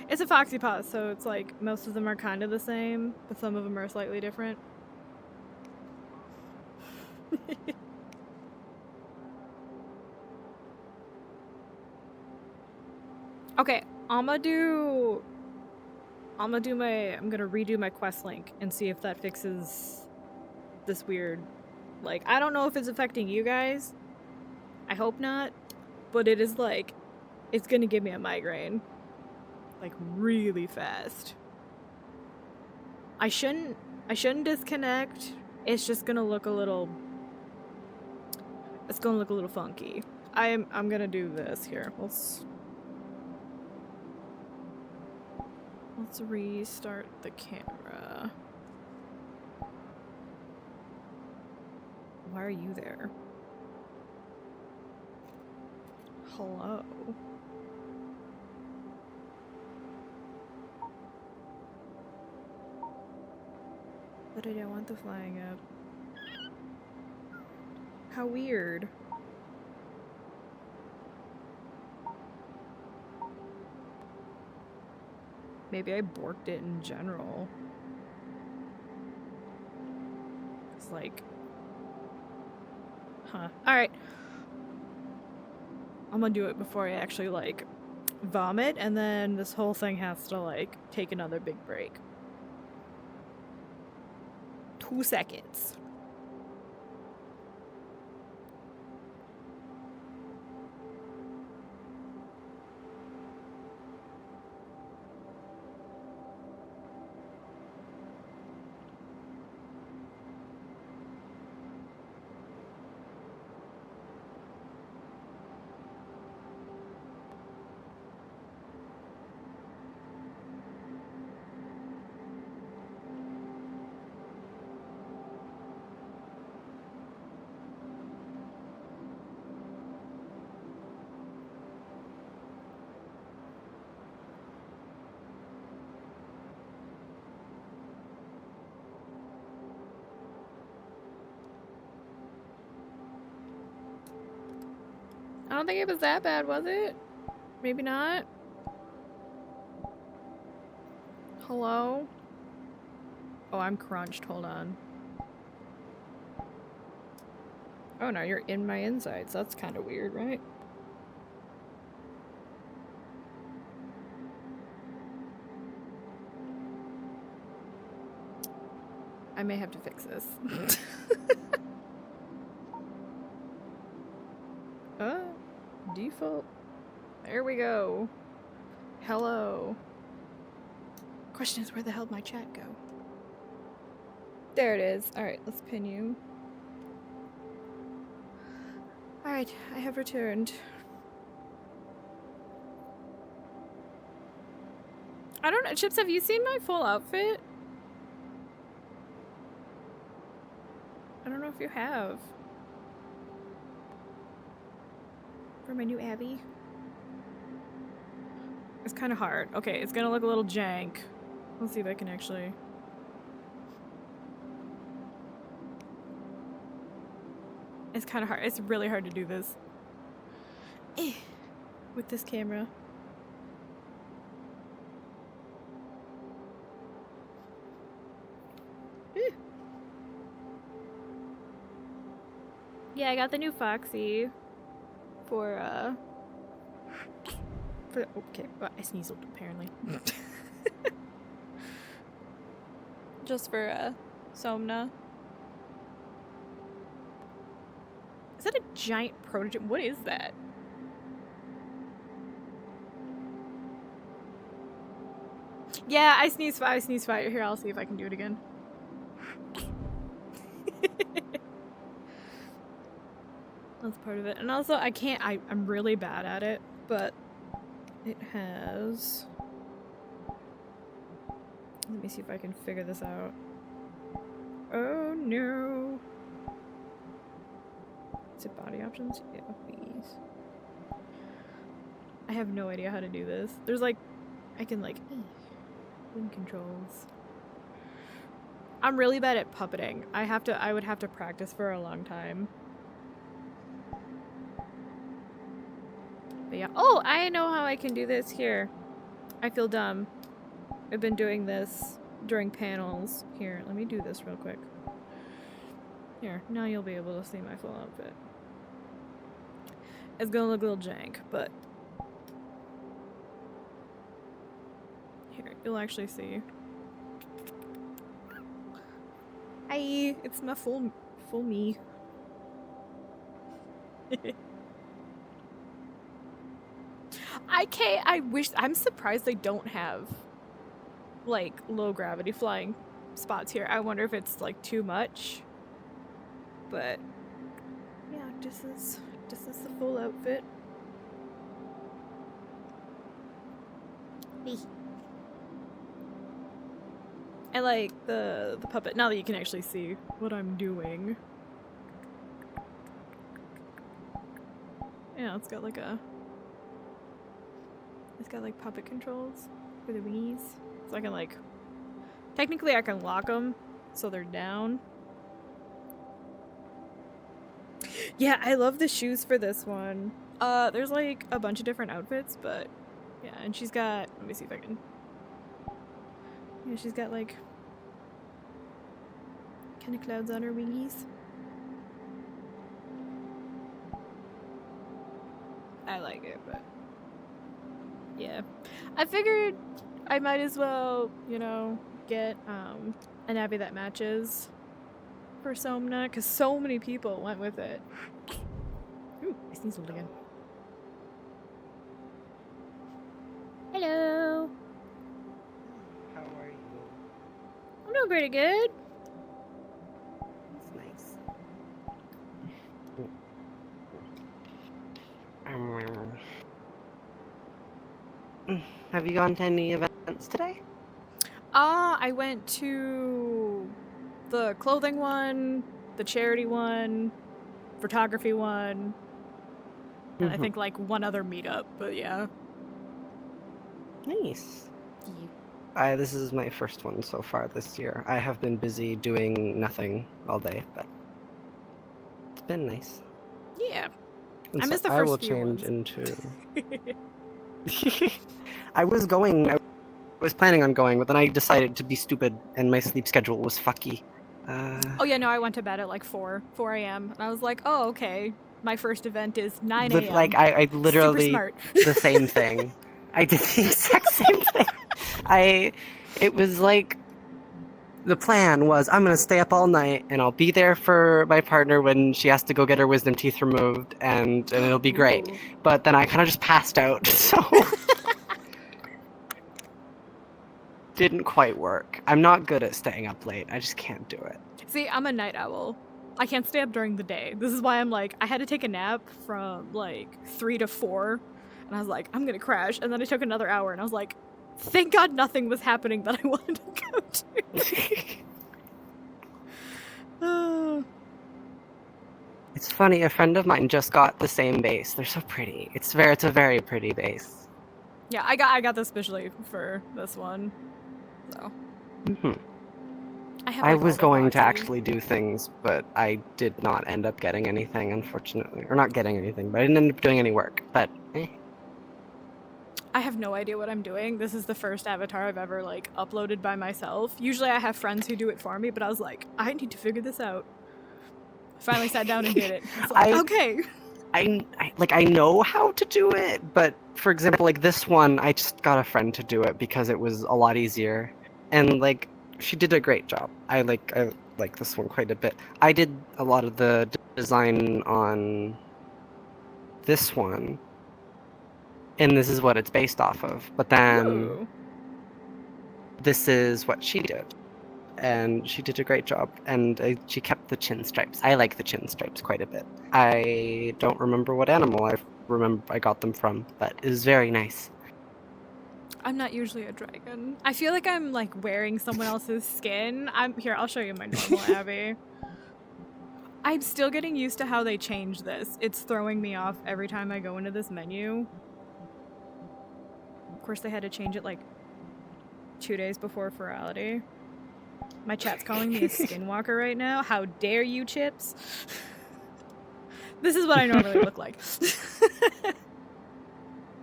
It's a Foxy Paws, so it's like most of them are kind of the same, but some of them are slightly different. Okay, I'm gonna redo my quest link and see if that fixes this weird, like, I don't know if it's affecting you guys. I hope not, but it is like, it's gonna give me a migraine. Like, really fast. I shouldn't disconnect. It's just gonna look a little, it's gonna look a little funky. I'm gonna do this here. Let's restart the camera. Why are you there? Hello? But I don't want the flying up. How weird. Maybe I borked it in general. It's like... Huh. Alright. I'm gonna do it before I actually, like, vomit, and then this whole thing has to, like, take another big break. 2 seconds. I don't think it was that bad, was it? Maybe not? Hello? Oh, I'm crunched. Hold on. Oh, no, you're in my insides. That's kind of weird, right? I may have to fix this. Default. There we go. Hello. Question is, where the hell did my chat go? There it is. Alright, let's pin you. Alright, I have returned. I don't know, Chips, have you seen my full outfit? I don't know if you have. For my new Abby. It's kind of hard. Okay, it's gonna look a little jank. Let's see if I can actually... It's kind of hard. It's really hard to do this. With this camera. Yeah, I got the new Foxy for okay, well, I sneezed apparently. Just for Somna. Is that a giant prototype? What is that? Yeah, I sneezed fire. Here, I'll see if I can do it again. That's part of it. And also, I'm really bad at it, but it has... Let me see if I can figure this out. Oh no! Is it body options? Yeah, please. I have no idea how to do this. There's like... I can like... wind controls. I'm really bad at puppeting. I would have to practice for a long time. But yeah. Oh, I know how I can do this here. I feel dumb. I've been doing this during panels. Here, let me do this real quick. Here, now you'll be able to see my full outfit. It's gonna look a little jank, but here, you'll actually see. Hi, it's my full me. I'm surprised they don't have like low gravity flying spots here. I wonder if it's like too much. But yeah, this is the full outfit. I like the puppet, now that you can actually see what I'm doing. Yeah, it's got like puppet controls for the wingies. So I can like, technically I can lock them so they're down. Yeah, I love the shoes for this one. There's like a bunch of different outfits, but yeah, and she's got, let me see if I can, yeah, she's got like kind of clouds on her wingies. I like it, but yeah. I figured I might as well, you know, get an Abby that matches for Somna, because so many people went with it. Ooh, I sneezed again. Hello. How are you? I'm doing pretty good. That's nice. Have you gone to any events today? I went to the clothing one, the charity one, photography one, and I think like one other meetup, but yeah. Nice. This is my first one so far this year. I have been busy doing nothing all day, but it's been nice. Yeah. And I missed the I first will few change ones. into... I was planning on going, but then I decided to be stupid, and my sleep schedule was fucky. Oh yeah, no, I went to bed at like 4 a.m. and I was like, oh, okay. My first event is 9 a.m. Like, I literally... Super smart. the same thing. I did the exact same thing. It was like the plan was I'm gonna stay up all night and I'll be there for my partner when she has to go get her wisdom teeth removed and it'll be great. Ooh. But then I kind of just passed out, so didn't quite work. I'm not good at staying up late. I just can't do it. See, I'm a night owl. I can't stay up during the day. This is why I'm like, I had to take a nap from like 3 to 4, and I was like, I'm gonna crash. And then I took another hour, and I was like, thank God nothing was happening that I wanted to go to. It's funny. A friend of mine just got the same base. They're so pretty. It's a very pretty base. Yeah, I got this especially for this one. So. Mm-hmm. I was going to actually do things, but I did not end up getting anything, unfortunately. Or not getting anything, but I didn't end up doing any work. But, I have no idea what I'm doing. This is the first avatar I've ever, like, uploaded by myself. Usually I have friends who do it for me, but I was like, I need to figure this out. Finally sat down and did it. It's like, okay. I know how to do it, but, for example, like, this one, I just got a friend to do it because it was a lot easier. And, like, she did a great job. I like this one quite a bit. I did a lot of the design on this one, and this is what it's based off of. But then this is what she did, and she did a great job. And she kept the chin stripes. I like the chin stripes quite a bit. I don't remember what animal I got them from, but it was very nice. I'm not usually a dragon. I feel like I'm like wearing someone else's skin. I'll show you my normal Abby. I'm still getting used to how they changed this. It's throwing me off every time I go into this menu. Of course they had to change it like 2 days before Furality. My chat's calling me a skinwalker right now. How dare you, Chips? This is what I normally look like.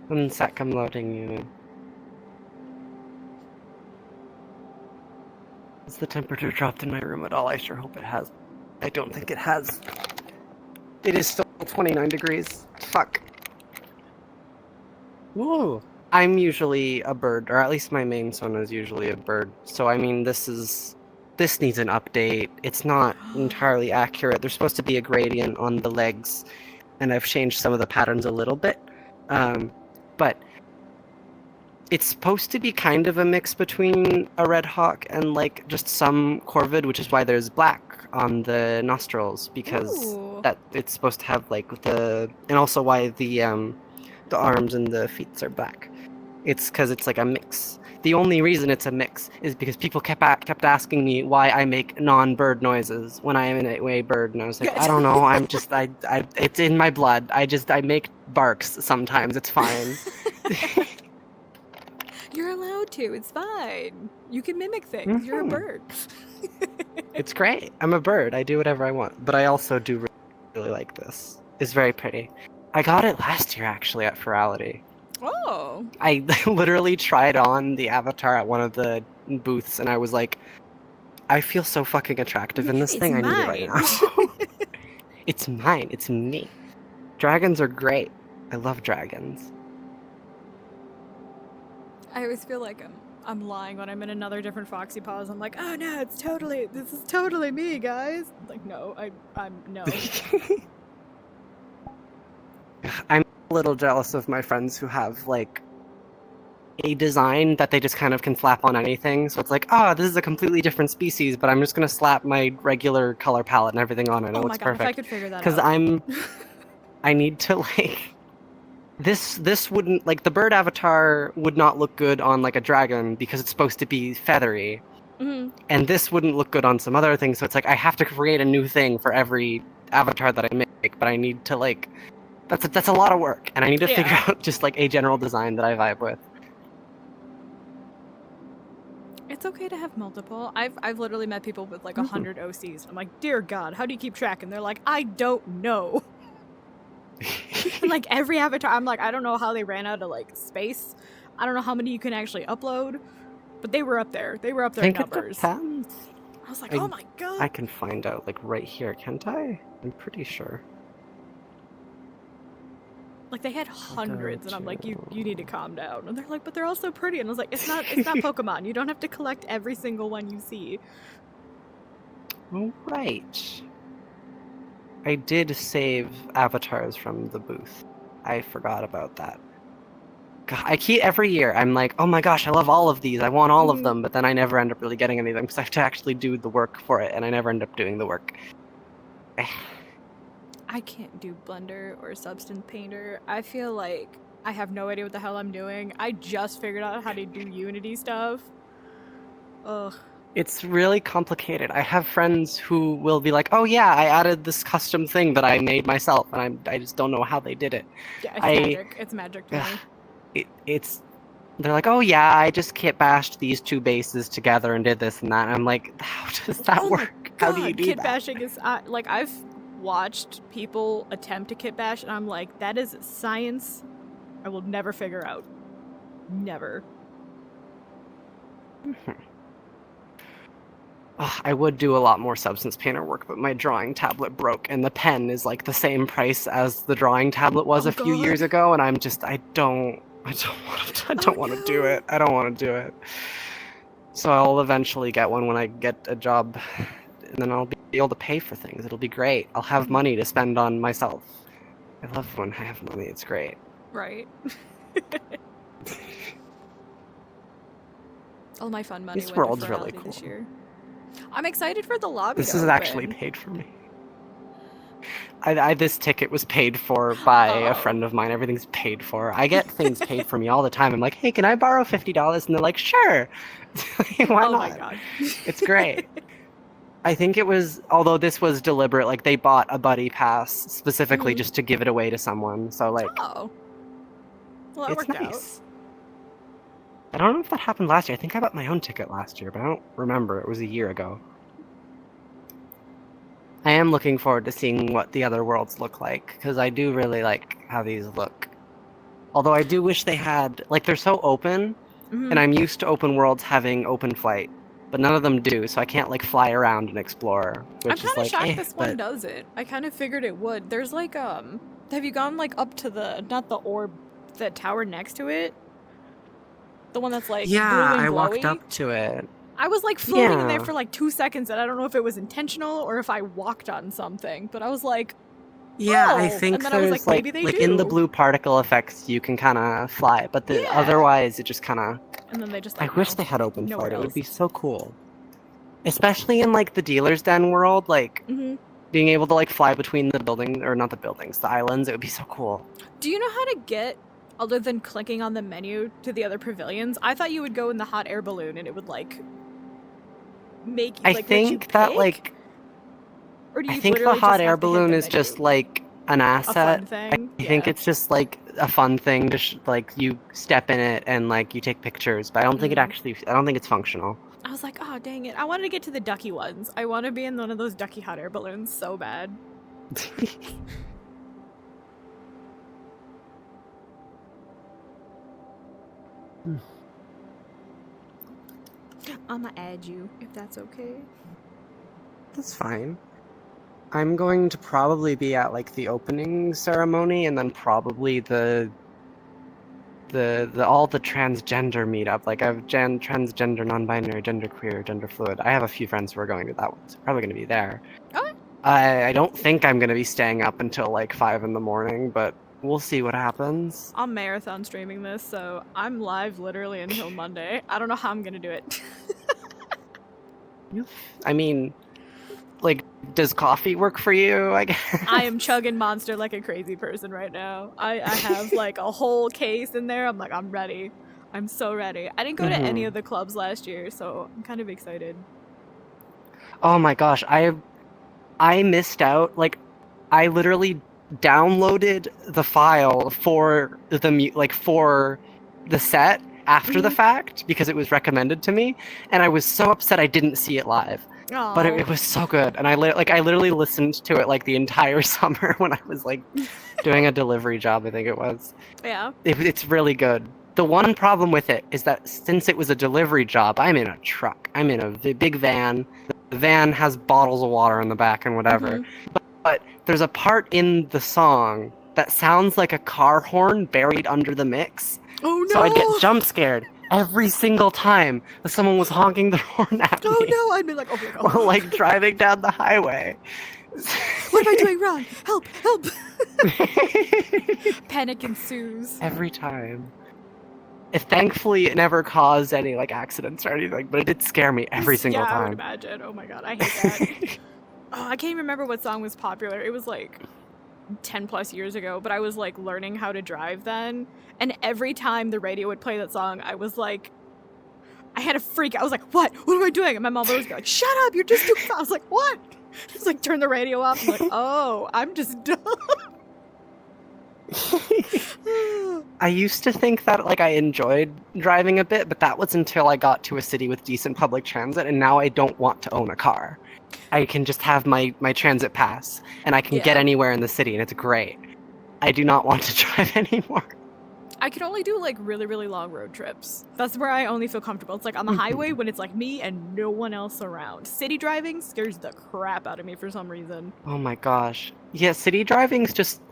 1 sec, I'm loading you. Has the temperature dropped in my room at all? I sure hope it has. I don't think it has. It is still 29 degrees. Fuck. Whoa. I'm usually a bird, or at least my main Somna is usually a bird. So I mean, this needs an update. It's not entirely accurate. There's supposed to be a gradient on the legs, and I've changed some of the patterns a little bit. But it's supposed to be kind of a mix between a red hawk and like just some corvid, which is why there's black on the nostrils, because that it's supposed to have like and also why the arms and the feet are black. It's because it's like a mix. The only reason it's a mix is because people kept asking me why I make non-bird noises when I am in a bird, and I was like, I don't know. I'm just it's in my blood. I make barks sometimes. It's fine. You're allowed to. It's fine. You can mimic things. You're a bird. It's great. I'm a bird. I do whatever I want. But I also do really like this. It's very pretty. I got it last year, actually, at Furality. Oh. I literally tried on the avatar at one of the booths, and I was like, I feel so fucking attractive in this thing. I need it right now. It's mine. It's me. Dragons are great. I love dragons. I always feel like I'm lying when I'm in another different Foxy Paws. I'm like, oh no, this is totally me, guys. Like, no, I'm no. I'm a little jealous of my friends who have like a design that they just kind of can slap on anything. So it's like, this is a completely different species, but I'm just gonna slap my regular color palette and everything on it. Oh It my looks god, perfect. if I could figure that out. Because I need to like. This wouldn't, like, the bird avatar would not look good on, like, a dragon because it's supposed to be feathery. Mm-hmm. And this wouldn't look good on some other things, so it's like, I have to create a new thing for every avatar that I make, but I need to, like, that's a lot of work, and I need to figure out just, like, a general design that I vibe with. It's okay to have multiple. I've literally met people with, like, 100 OCs. I'm like, dear God, how do you keep track? And they're like, I don't know. And like every avatar, I'm like, I don't know how they ran out of like space. I don't know how many you can actually upload, but they were up there. They were up there in numbers. I was like, oh my god. I can find out like right here, can't I? I'm pretty sure. Like they had hundreds, and I'm like, you need to calm down. And they're like, but they're all so pretty. And I was like, it's not Pokemon. You don't have to collect every single one you see. All right. I did save avatars from the booth. I forgot about that. God, I keep every year. I'm like, oh my gosh, I love all of these. I want all of them, but then I never end up really getting any of them because I have to actually do the work for it, and I never end up doing the work. I can't do Blender or Substance Painter. I feel like I have no idea what the hell I'm doing. I just figured out how to do Unity stuff. Ugh. It's really complicated. I have friends who will be like, oh yeah, I added this custom thing that I made myself, and I just don't know how they did it. Yeah, it's magic. It's magic to me. They're like, oh yeah, I just kit bashed these two bases together and did this and that. And I'm like, how does that work? How do you do kit that? bashing is like I've watched people attempt to kit bash, and I'm like, that is science I will never figure out. Never. I would do a lot more Substance Painter work, but my drawing tablet broke, and the pen is like the same price as the drawing tablet was a few years ago, and I'm just, I don't want to do it. I don't want to do it. So I'll eventually get one when I get a job, and then I'll be able to pay for things. It'll be great. I'll have money to spend on myself. I love when I have money. It's great. Right. All my fun money This went to world's Furality really cool. this year. I'm excited for the lobby. This is actually paid for me. This ticket was paid for by a friend of mine. Everything's paid for. I get things paid for me all the time. I'm like, hey, can I borrow $50? And they're like, sure. Why not? My god. It's great. I think it was, although this was deliberate, like they bought a buddy pass specifically just to give it away to someone. So like, well, that it's worked nice. I don't know if that happened last year. I think I bought my own ticket last year, but I don't remember. It was a year ago. I am looking forward to seeing what the other worlds look like, because I do really like how these look. Although I do wish they had, like, they're so open, and I'm used to open worlds having open flight, but none of them do, so I can't, like, fly around and explore. I'm Which kind is of like, shocked this one does it. I kind of figured it would. There's like, have you gone, like, up to the, not the orb, the tower next to it? The one that's like yeah, blue and I walked glowy? up to it. I was like floating in there Yeah. for like 2 seconds, and I don't know if it was intentional or if I walked on something, but I was like, Yeah, oh! I think and then there's I was like, maybe they in the do. blue particle effects you can kind of fly, but otherwise it just kind of. And then they just I like, wish no, they had open nowhere flight. It would else. be so cool, especially in like the dealer's den world. Like being able to like fly between the building or not the buildings, the islands. It would be so cool. Do you know how to get, other than clicking on the menu, to the other pavilions? I thought you would go in the hot air balloon and it would like make you I like let you think that pick? like. Or do you I think the literally hot just air have to hit balloon the is menu? just like an asset. thing? I think it's just like a fun thing to like you step in it and like you take pictures, but I don't think it actually. I don't think it's functional. I was like, oh dang it! I wanted to get to the ducky ones. I want to be in one of those ducky hot air balloons so bad. I'ma add you if that's okay. That's fine. I'm going to probably be at like the opening ceremony and then probably the all the transgender meetup. Like I have transgender, non-binary, genderqueer, gender fluid. I have a few friends who are going to that one, so probably going to be there. Okay. I don't think I'm going to be staying up until like 5 in the morning, but we'll see what happens. I'm marathon streaming this, so I'm live literally until Monday. I don't know how I'm gonna do it. I mean, like, does coffee work for you? I guess. I am chugging Monster like a crazy person right now. I have like a whole case in there. I'm like, I'm ready. I'm so ready. I didn't go to any of the clubs last year, so I'm kind of excited. Oh my gosh, I missed out. Like, I literally downloaded the file for the set after the fact because it was recommended to me, and I was so upset I didn't see it live. But it was so good, and I literally listened to it like the entire summer when I was like doing a delivery job. I think it was. Yeah. It's really good. The one problem with it is that since it was a delivery job, I'm in a truck. I'm in a big van. The van has bottles of water in the back and whatever. But there's a part in the song that sounds like a car horn buried under the mix. Oh no! So I'd get jump scared every single time that someone was honking their horn at me. Oh no! I'd be like, oh my god. While like driving down the highway. What am I doing wrong? Help! Help! Panic ensues. Every time. Thankfully, it never caused any like accidents or anything, but it did scare me every single I would time. imagine. Oh my god, I hate that. Oh, I can't even remember what song was popular. It was like 10 plus years ago, but I was like learning how to drive then, and every time the radio would play that song, I was like, I had a freak. I was like, what am I doing? And my mom would always be like, shut up, you're just too fast. I was like, what? Just like turn the radio off. I'm like, oh, I'm just dumb. I used to think that like I enjoyed driving a bit, but that was until I got to a city with decent public transit, and now I don't want to own a car. I can just have my transit pass, and I can get anywhere in the city, and it's great. I do not want to drive anymore. I can only do like really, really long road trips. That's where I only feel comfortable. It's like on the highway when it's like me and no one else around. City driving scares the crap out of me for some reason. Oh my gosh. Yeah, city driving's just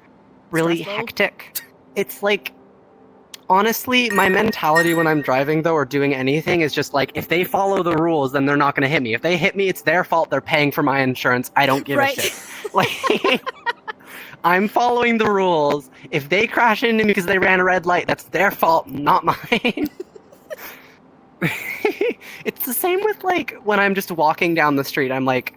really hectic. It's like, honestly, my mentality when I'm driving though or doing anything is just like, if they follow the rules, then they're not going to hit me. If they hit me, it's their fault. They're paying for my insurance. I don't give a shit. Like, I'm following the rules. If they crash into me because they ran a red light, that's their fault, not mine. It's the same with like when I'm just walking down the street. I'm like,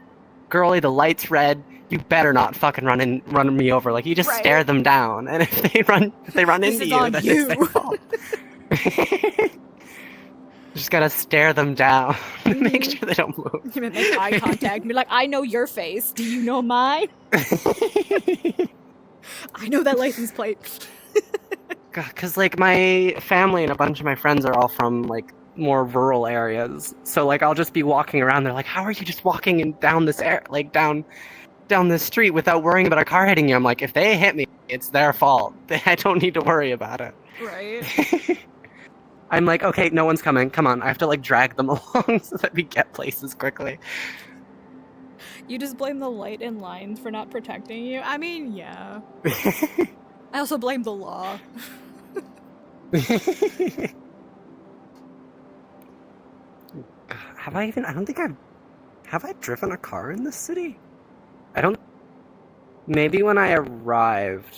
girlie, the light's red. You better not fucking run me over. Like, you just stare them down, and if they run into you, then it's their fault. Just gotta stare them down to make sure they don't move. You make eye contact. Be like, I know your face. Do you know mine? I know that license plate. Because like my family and a bunch of my friends are all from like more rural areas, so like I'll just be walking around. They're like, "How are you just walking down this down this street without worrying about a car hitting you?" I'm like, if they hit me, it's their fault. I don't need to worry about it. Right. I'm like, okay, no one's coming. Come on, I have to like drag them along so that we get places quickly. You just blame the light and lines for not protecting you? I mean, yeah. I also blame the law. Have I driven a car in this city? Maybe when I arrived.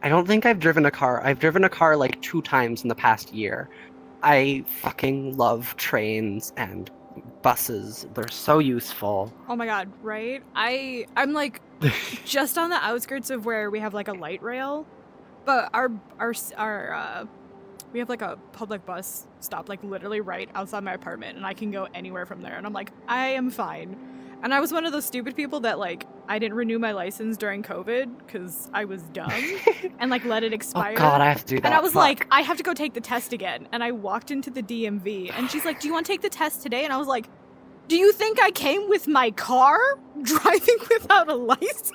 I don't think I've driven a car. I've driven a car like 2 times in the past year. I fucking love trains and buses. They're so useful. Oh my god, right? I'm like just on the outskirts of where we have like a light rail, but our we have like a public bus stop like literally right outside my apartment, and I can go anywhere from there, and I'm like, I am fine. And I was one of those stupid people that like I didn't renew my license during COVID because I was dumb and like let it expire. Oh god, I have to do that. And I was like, I have to go take the test again. And I walked into the DMV and she's like, do you want to take the test today? And I was like, do you think I came with my car driving without a license?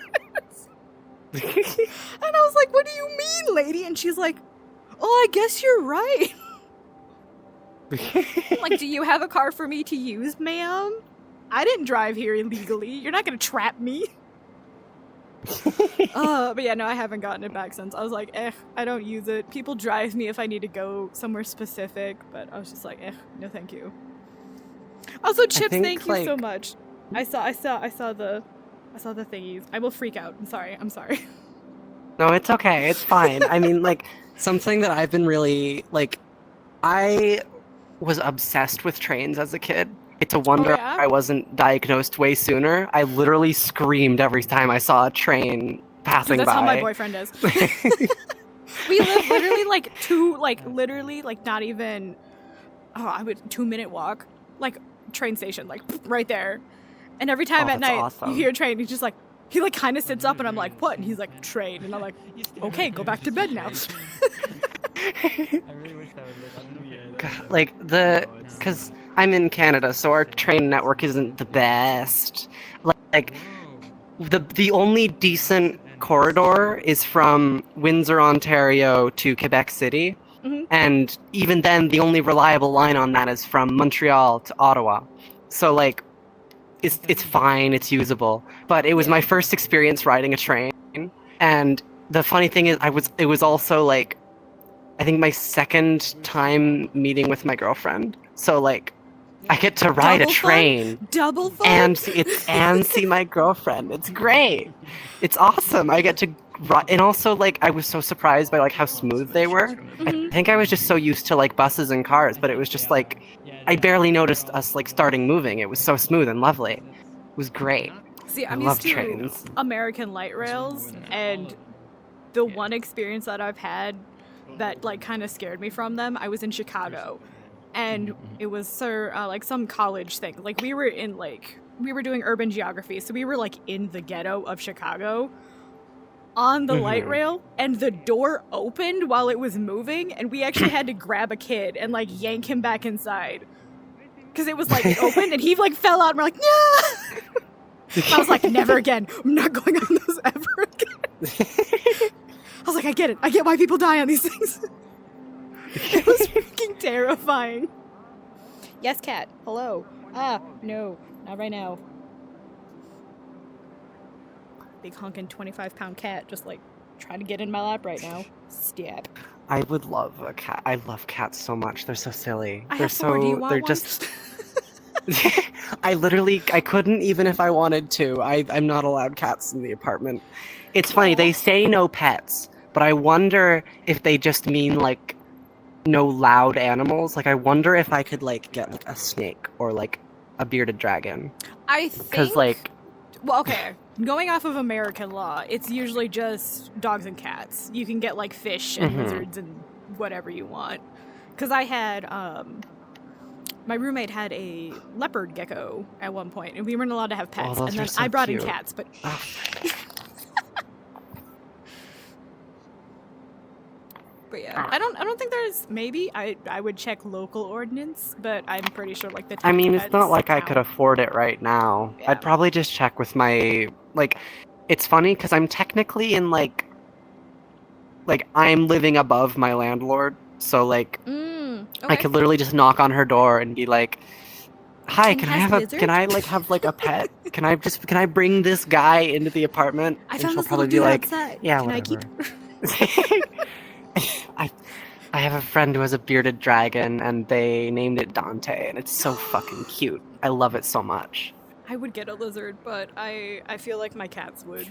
And I was like, what do you mean, lady? And she's like, oh, I guess you're right. I'm like, do you have a car for me to use, ma'am? I didn't drive here illegally. You're not gonna trap me. But yeah, no, I haven't gotten it back since. I was like, I don't use it. People drive me if I need to go somewhere specific, but I was just like, no thank you. Also, Chips, thank you so much. I saw the thingies. I will freak out. I'm sorry. No, it's okay. It's fine. I mean, like, something that I've been really, like, I was obsessed with trains as a kid. It's a wonder I wasn't diagnosed way sooner. I literally screamed every time I saw a train passing Dude, by. that's how my boyfriend is. We live literally not even, I would 2-minute walk, like train station, like right there. And every time at night you hear a train, he's just like, he like kind of sits up and I'm like, what? And he's like, train. And I'm like, okay, go back to bed now. Like, because I'm in Canada, so our train network isn't the best. Like, the only decent corridor is from Windsor, Ontario to Quebec City. Mm-hmm. And even then, the only reliable line on that is from Montreal to Ottawa. So, like, it's fine, it's usable. But it was my first experience riding a train, And the funny thing is, it was also like, I think my second time meeting with my girlfriend. So like, I get to ride Double a train Double fun? and see my girlfriend. It's great. It's awesome. I get to and also like I was so surprised by like how smooth they were. I think I was just so used to like buses and cars, but it was just like I barely noticed us like starting moving. It was so smooth and lovely. It was great. See, I I'm love used to trains. American light rails, and the one experience that I've had that like kind of scared me from them, I was in Chicago, and it was like some college thing. Like we were doing urban geography, so we were like in the ghetto of Chicago on the light rail, and the door opened while it was moving, and we actually had to grab a kid and like yank him back inside because it was like it opened and he like fell out, and we're like, no. I was like, never again. I'm not going on those ever again. I was like, I get it. I get why people die on these things. It was freaking terrifying. Yes, cat. Hello. Ah, no. Not right now. Big honking 25-pound cat just like trying to get in my lap right now. Stab. I would love a cat. I love cats so much. They're so silly. I They're have four. Do you want they're one? just I couldn't even if I wanted to. I'm not allowed cats in the apartment. It's funny, they say no pets, but I wonder if they just mean like no loud animals. Like I wonder if I could like get like a snake or like a bearded dragon. I think. Because like, well, okay. Going off of American law, it's usually just dogs and cats. You can get like fish and lizards and whatever you want. Because I had my roommate had a leopard gecko at one point, and we weren't allowed to have pets. those And are then so I brought in cute. cats, but. But yeah, I don't think there's. Maybe I would check local ordinance, but I'm pretty sure like the. I mean, pets it's not like I count. could afford it right now. I'd probably just check with my like. It's funny because I'm technically in like I'm living above my landlord, so like I could literally just knock on her door and be like, "Hi, can I have a pet? Can I bring this guy into the apartment?" I And found she'll this probably little be dude like, outside. "Yeah, Can whatever." I keep? I have a friend who has a bearded dragon, and they named it Dante, and it's so fucking cute. I love it so much. I would get a lizard, but I feel like my cats would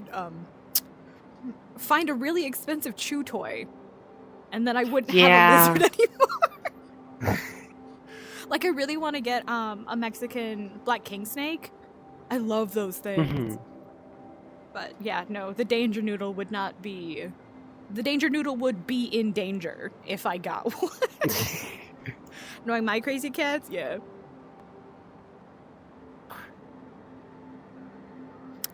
find a really expensive chew toy, and then I wouldn't have a lizard anymore. Like I really want to get a Mexican black king snake. I love those things. But yeah, no, the danger noodle would not be. The danger noodle would be in danger if I got one. Knowing my crazy cats, yeah.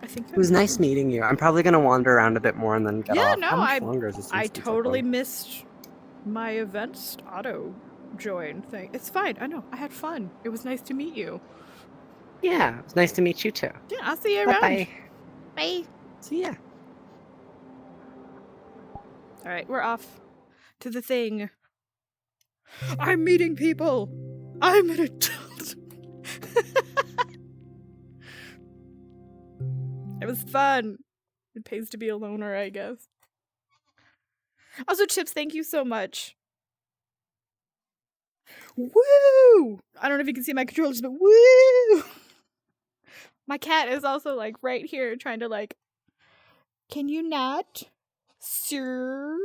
I think It was nice meeting you. I'm probably gonna wander around a bit more and then get off. no, How much longer is this I instance totally open? missed my events auto join thing. It's fine. I know. I had fun. It was nice to meet you. Yeah, it was nice to meet you too. Yeah, I'll see you around. Bye. Bye. See ya. All right, we're off to the thing. I'm meeting people. I'm an adult. It was fun. It pays to be a loner, I guess. Also, Chips, thank you so much. Woo! I don't know if you can see my controllers, but woo! My cat is also like right here trying to like, can you not, sir?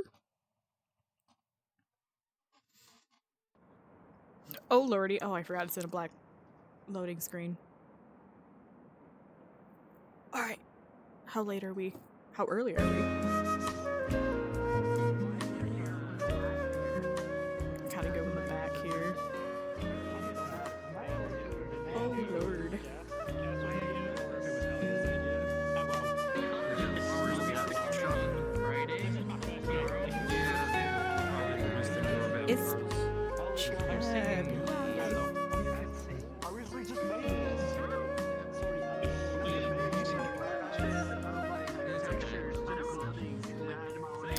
Oh lordy. Oh, I forgot it's in a black loading screen. Alright. How late are we? How early are we? Kinda go in the back here. Oh lord. It's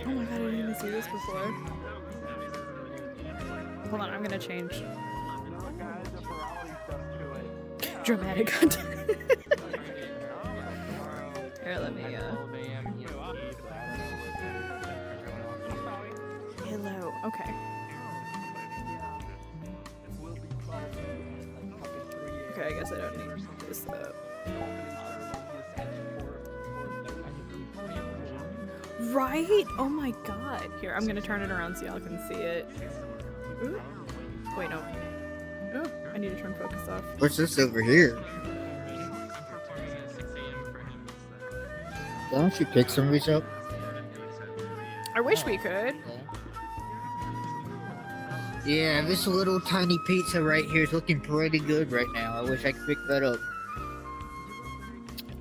oh my god, I didn't even see this before. Hold on, I'm gonna change. Dramatic content. Here, let me Right? Oh my god. Here, I'm gonna turn it around so y'all can see it. Ooh. Wait, no. Ooh, I need to turn focus off. What's this over here? Why don't you pick some of these up? I wish we could. Yeah, this little tiny pizza right here is looking pretty good right now. I wish I could pick that up.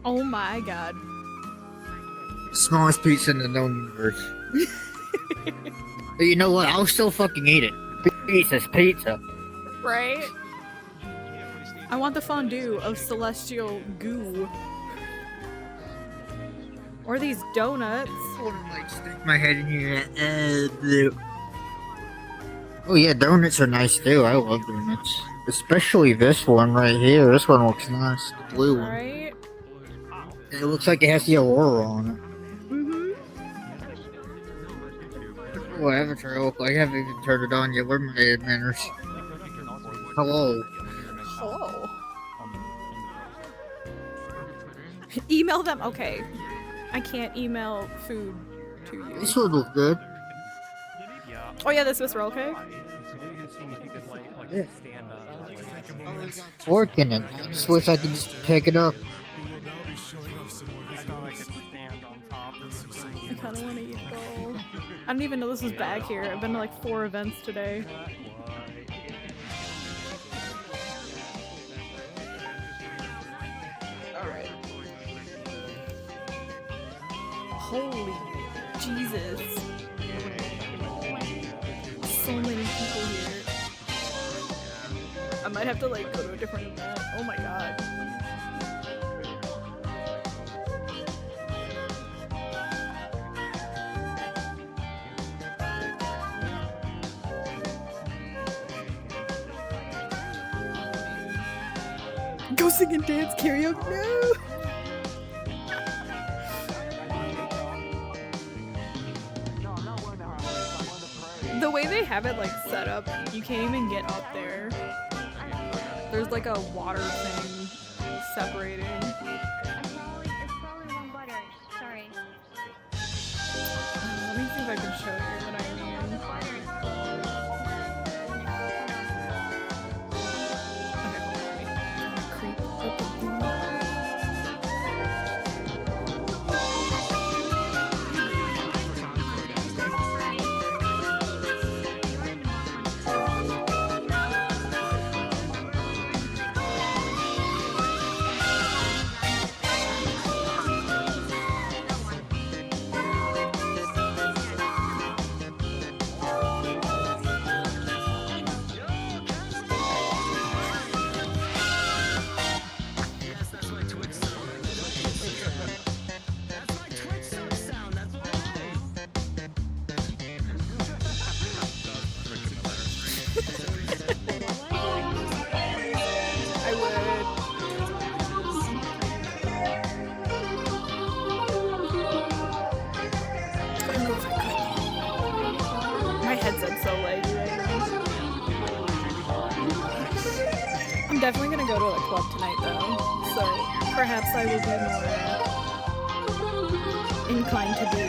Oh my god. Smallest pizza in the known universe. But you know what? I'll still fucking eat it. Pizza's pizza. Right? I want the fondue of celestial goo. Or these donuts. Stick my head in here. Oh yeah, donuts are nice too. I love donuts. Especially this one right here. This one looks nice. The blue one. Right? It looks like it has the aurora on it. Oh, Avatar look like I haven't even turned it on yet. Where are my manners? Hello. Hello. Email them? Okay. I can't email food to you. This would look good. Oh yeah, this was roll okay? Yeah. Fork in it. I just wish I could just pick it up. I kinda wanna eat though. I didn't even know this was back here. I've been to like 4 events today. Alright. Holy Jesus. So many people here. I might have to like go to a different event. Oh my god. Go sing and dance karaoke. No! The way they have it like set up, you can't even get up there. There's like a water thing separating. It's probably wrong butter. Sorry. Let me see if I can show you what I mean. Okay, hold on, wait. I'm gonna creep up a bit. I would. My headset's so laggy right now. I'm definitely gonna go to a club tonight though, so perhaps I will be more inclined to be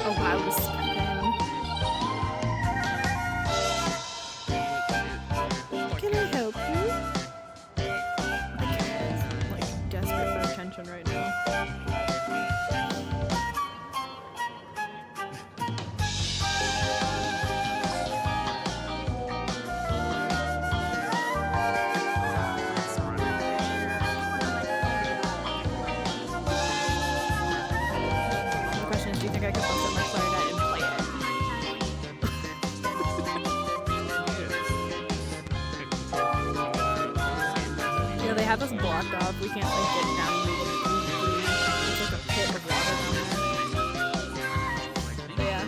a loud fan. Can I help you? The cat is like desperate for attention right now. The question is, do you think I could bust up my clarinet and play it? Yeah, they have us blocked off. We can't like get down to the There's like a pit of water down there. But yeah.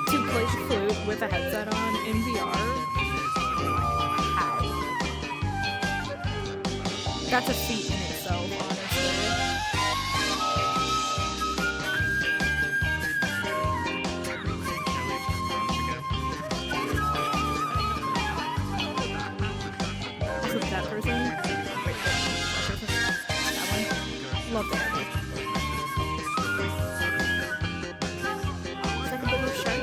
to play the flute with a headset on in VR. How? That's a feat in itself, honestly. Also, that person. Wait, that one. Love that one. It's like a little shark.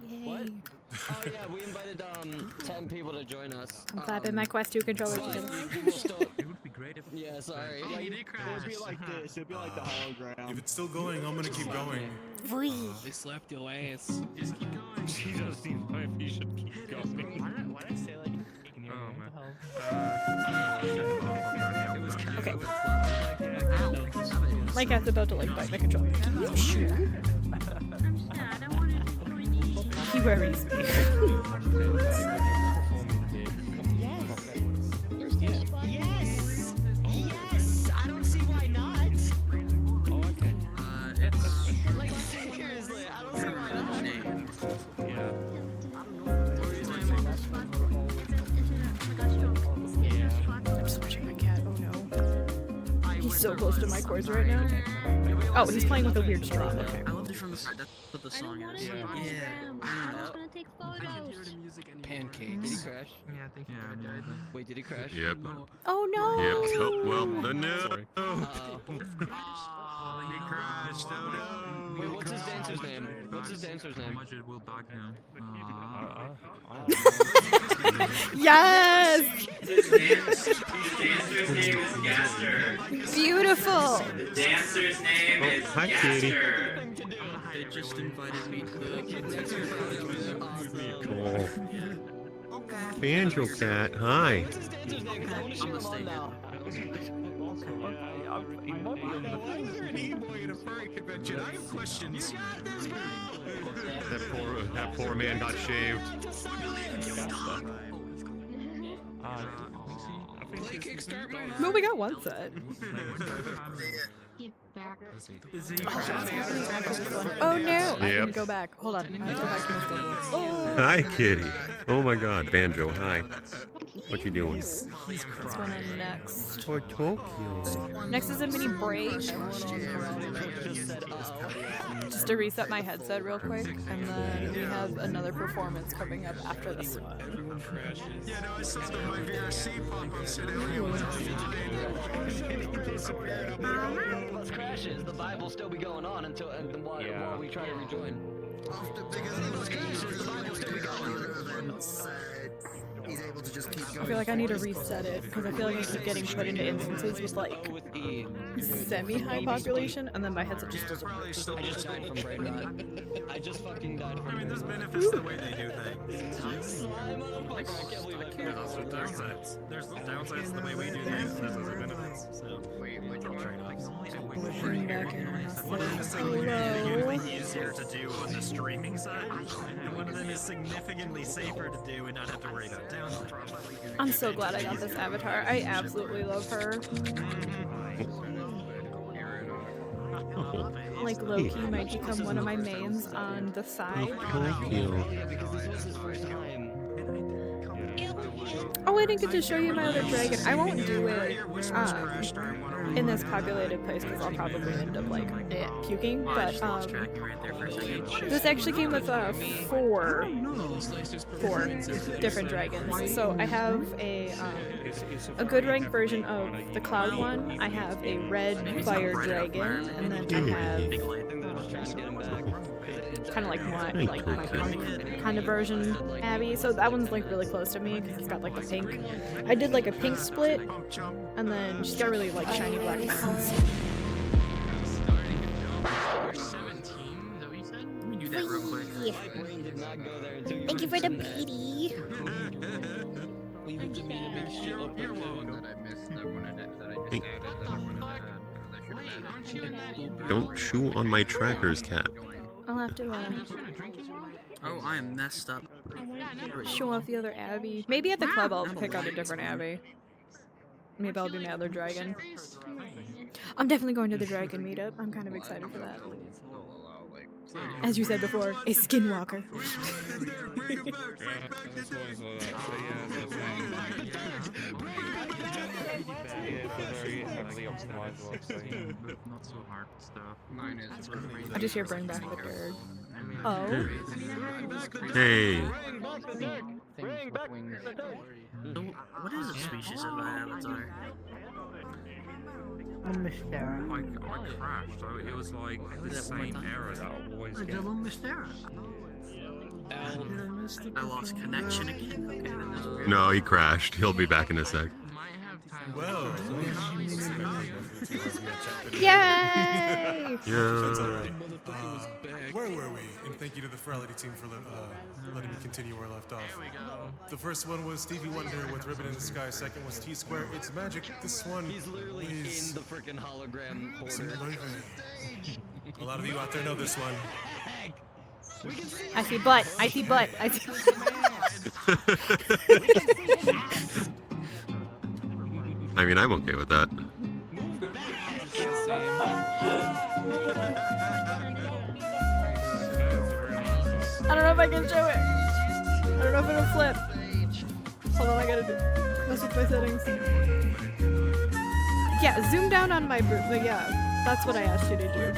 Yay. Oh yeah, we invited 10 people to join us. I'm clapping my Quest 2 controller together. It would be great if. Yeah, sorry. Oh, you did crash. It'd be like this. It'd be like the hologram. If it's still going, I'm gonna keep going. They slapped your ass. Just keep going. He doesn't even know if he should keep going. Why did I say like in your Oh, what man. the hell? Okay. Like I was about to like bite my controller. He worries me. Yes! Yes! I don't see why not. Oh, okay. Like, seriously, I don't see why not. Yeah. I'm switching my cat. Oh no. He's so close to my cords right now. Oh, he's playing with a weird straw. Okay. I loved it from the start. That's what the song is. Yeah. Yeah. I was gonna take photos. Pancakes. Did he crash? Yeah, I think he died. Wait, did he crash? Yep. Oh no! Yep. Oh, well, the no. He crashed. Oh no. Wait, what's his dancer's name? What's his dancer's name? We'll dog him. Yes! His dancer's name is Gaster. Beautiful! The dancer's name is Hi, Kitty. Gaster. They just invited me to Cool. Banjo cat, hi. What's his dancer's name? 'Cause I want to cheer him on now. Why is there an e-boy at a furry convention? I have questions. That poor man got shaved. Play Kickstart my Well, we got one set. Oh no! I Yep. didn't go back. Hold on. I have to go back to my schedule. Oh. Hi, kitty. Oh my god, Banjo, hi. What you doing? What's going on next? For Tokyo. Next is a mini break. Just to reset my headset real quick, and then we have another performance coming up after this one. Yeah, no, I saw my VRC pop up said everyone disappeared. Plus crashes, the vibe will still be going on until while we try to rejoin. Plus crashes, the vibe will still be going. He's able to just keep I feel like I need to reset it because I feel like I keep getting put into instances with like semi-high population, and then my headset just doesn't work. I just died from brain rot. I just fucking died from brain rot. There's benefits to the way they do things. I can't believe it. There's also downsides. There's downsides to the way we do things, and there's other benefits. So, trade-offs. Bring back in Significantly easier to do on the streaming side, and one of them is significantly safer to do and not have to worry about downsides. I'm so glad I got this avatar. I absolutely love her. Like Loki might become one of my mains on the side. Oh, I didn't get to show you my other dragon. I won't do it in this populated place because I'll probably end up like puking. But this actually came with four different dragons. So I have a good rank version of the cloud one. I have a red fire dragon, and then I have kind of like my kind of version Abby. So that one's like really close to me because it's got like the pink. I did like a pink split, and then she's got really like shiny black hands. Thank you for the beatie. Don't chew on my trackers, cat. I'll have to Oh, I am messed up. show off the other Abby. Maybe at the club I'll pick out a different Abby. Maybe I'll be my other dragon. I'm definitely going to the dragon meetup. I'm kind of excited for that. As you said before, a skinwalker. Not so hard stuff. Mine is. I just hear bring back the bird. Oh. Hey. So, what is a species of avatar? I crashed, so it was like the same error that I always get. I lost connection again. No, he crashed. He'll be back in a sec. Well, Yay! Yeah. Where were we? And thank you to the Furality team for letting me continue where I left off. The first one was Stevie Wonder with Ribbon in the Sky. Second was T-Square. It's magic. This one He's literally is in the freaking hologram border. A lot of you out there know this one. I see butt. I see butt. I see. I mean, I'm okay with that. I don't know if I can show it. I don't know if it'll flip. Hold on, I gotta mess with my settings. Yeah, zoom down on my boot. But yeah, that's what I asked you to do.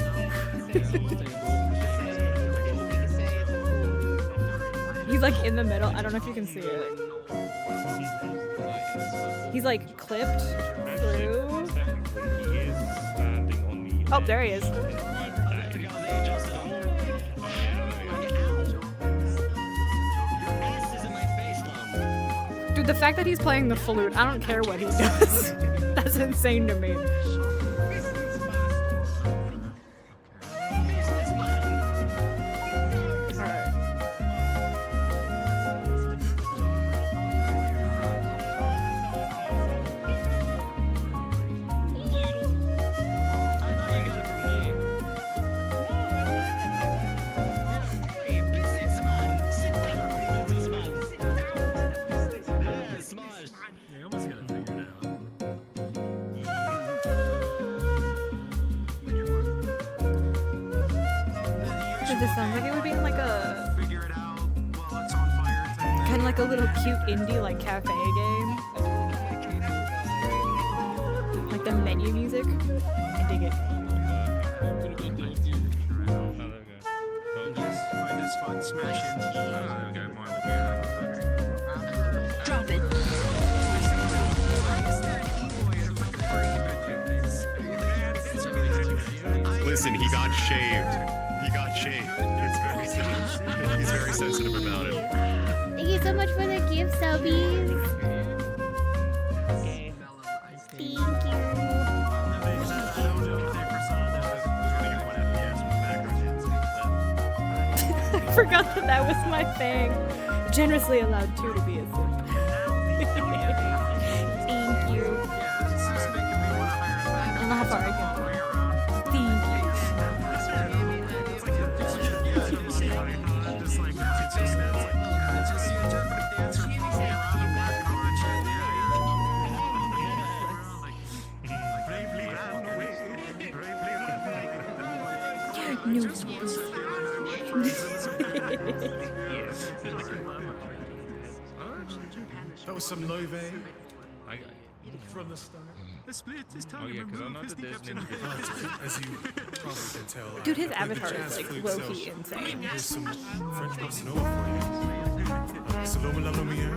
He's like in the middle. I don't know if you can see it. He's like clipped through. Oh, there he is. Dude, the fact that he's playing the flute, I don't care what he does. That's insane to me. This sounds like it would be in like a kind of like a little cute indie like cafe game, like the menu music. I dig it. Drop it. Listen, he got shaved. He got shaved. He's very sensitive about it. Thank you so much for the gift, subbies. Thank you. I forgot that that was my thing. Generously allowed two to be a simp. Thank you. I don't know how far I can go. Thank you. That was some Loewe from the start. Oh yeah, because I'm not the Disney. As you probably can tell, Dude, his I played the avatar jazz is like flute, low-key so insane. Here's some French bossa nova for you. Salome la lumiere,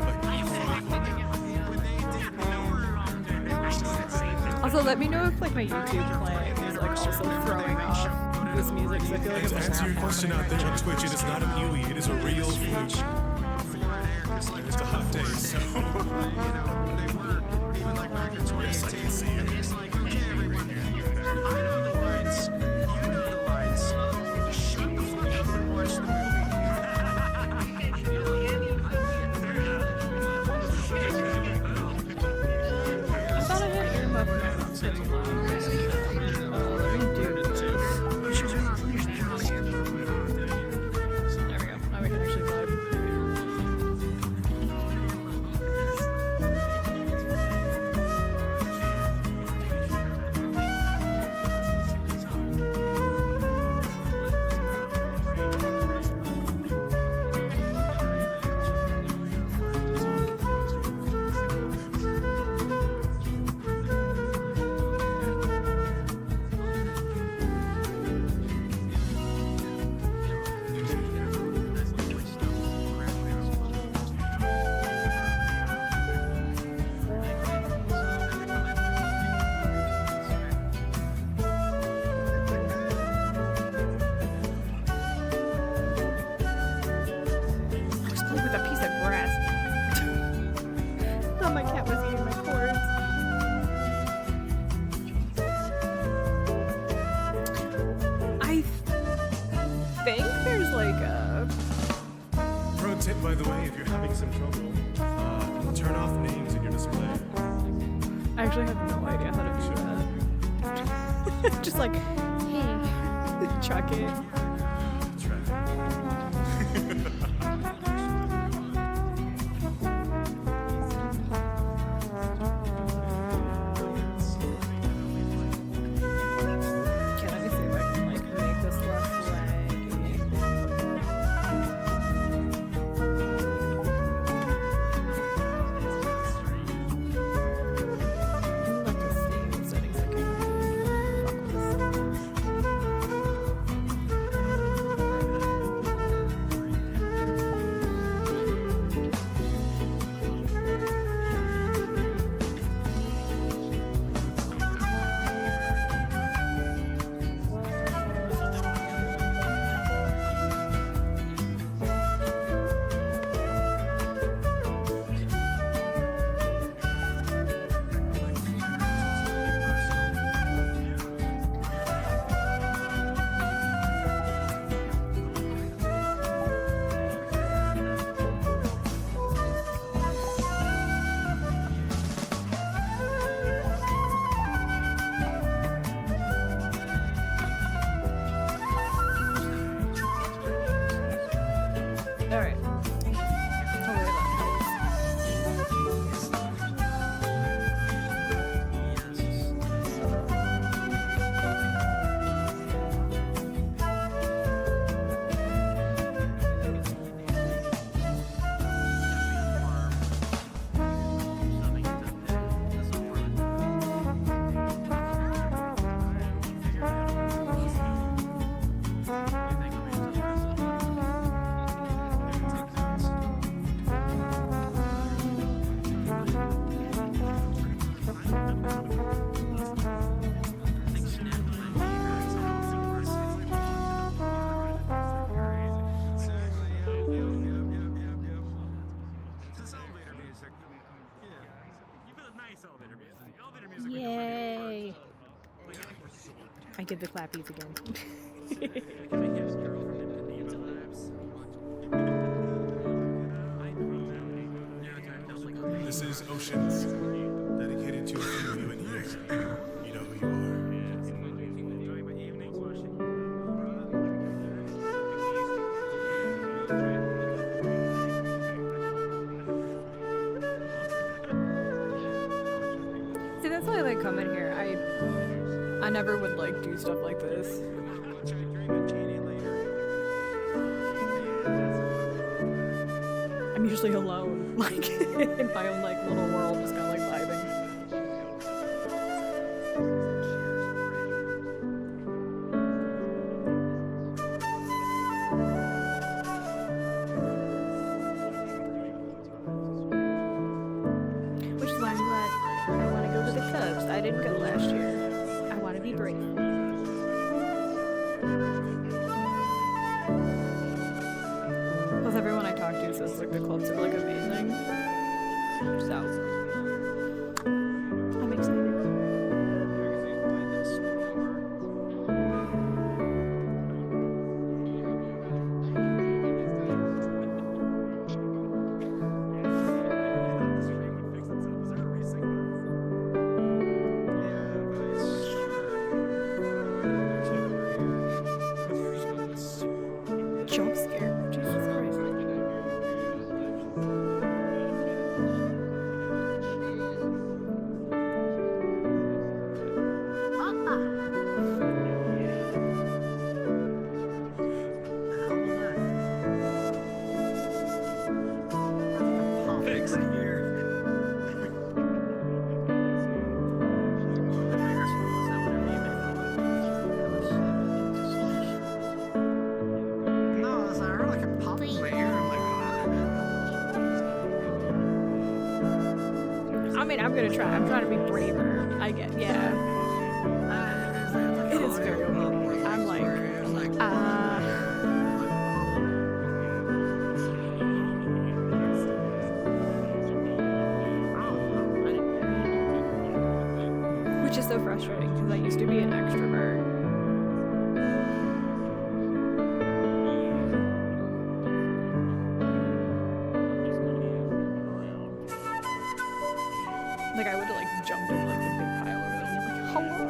Also, let me know if like my YouTube playing is like also throwing off. this music because I feel like And I'm to answer your question out there on Twitch, it is not an Ewie, it is a real flute. It's a hot day, so. Yes, I can see it. I thought I had earmuff mounts. Let me do this. There we go. Now we can actually vibe. Just play with a piece of grass. Thought my cat was eating my cords. I think there's like a. Pro tip, by the way, if you're having some trouble, turn off names in your display. I actually have no idea how to do that. Just like, hey, chuck it. Okay, let me see if I can like make this less laggy. Like the same settings I can fuck with this. Alright. Yay! I get the clappies again. This is Oceans, dedicated to a few of you in here. You know who you are. See, that's why I like coming here. I never would like do stuff like this. I'm usually alone, like in my own like little world, just kind of like vibing. Which is why I'm glad I want to go to the Cubs. I didn't go last year. I want to be brave. says like the clubs are like amazing. So I'm excited. Jump scare. Jesus Christ. Fix here. No, I heard like a pop in my ear. I'm like, I mean, I'm gonna try. I'm trying to be braver. I get, yeah. It is very overwhelming. I'm like, which is so frustrating because I used to be an extrovert. Like I would have like jumped over like the big pile over there and I'm like, hello.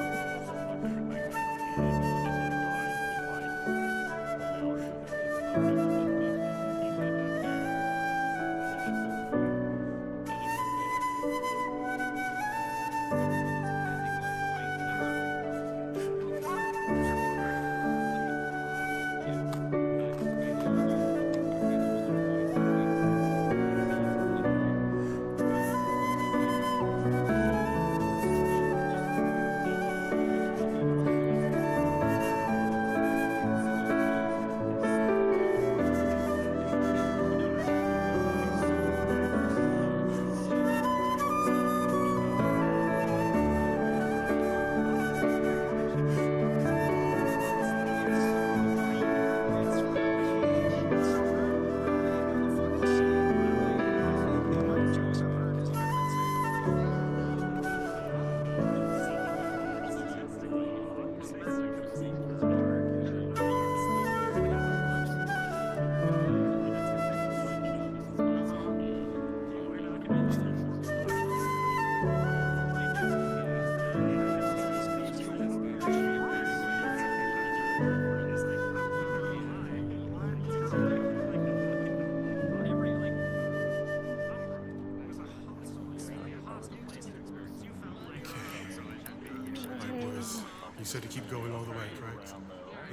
You said to keep going all the way, correct?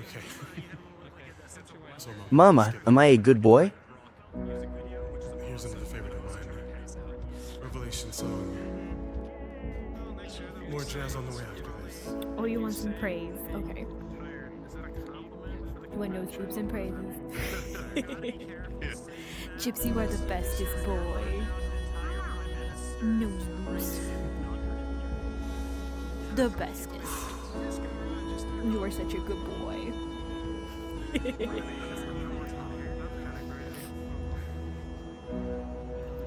Okay. So, Mama, am I a good boy? here's another favorite of mine. Revelation song. More jazz on the way after this. Oh, you want some praise? Okay. You want nose boobs and praises? Gypsy, you are the bestest boy. Nose. The bestest. You are such a good boy.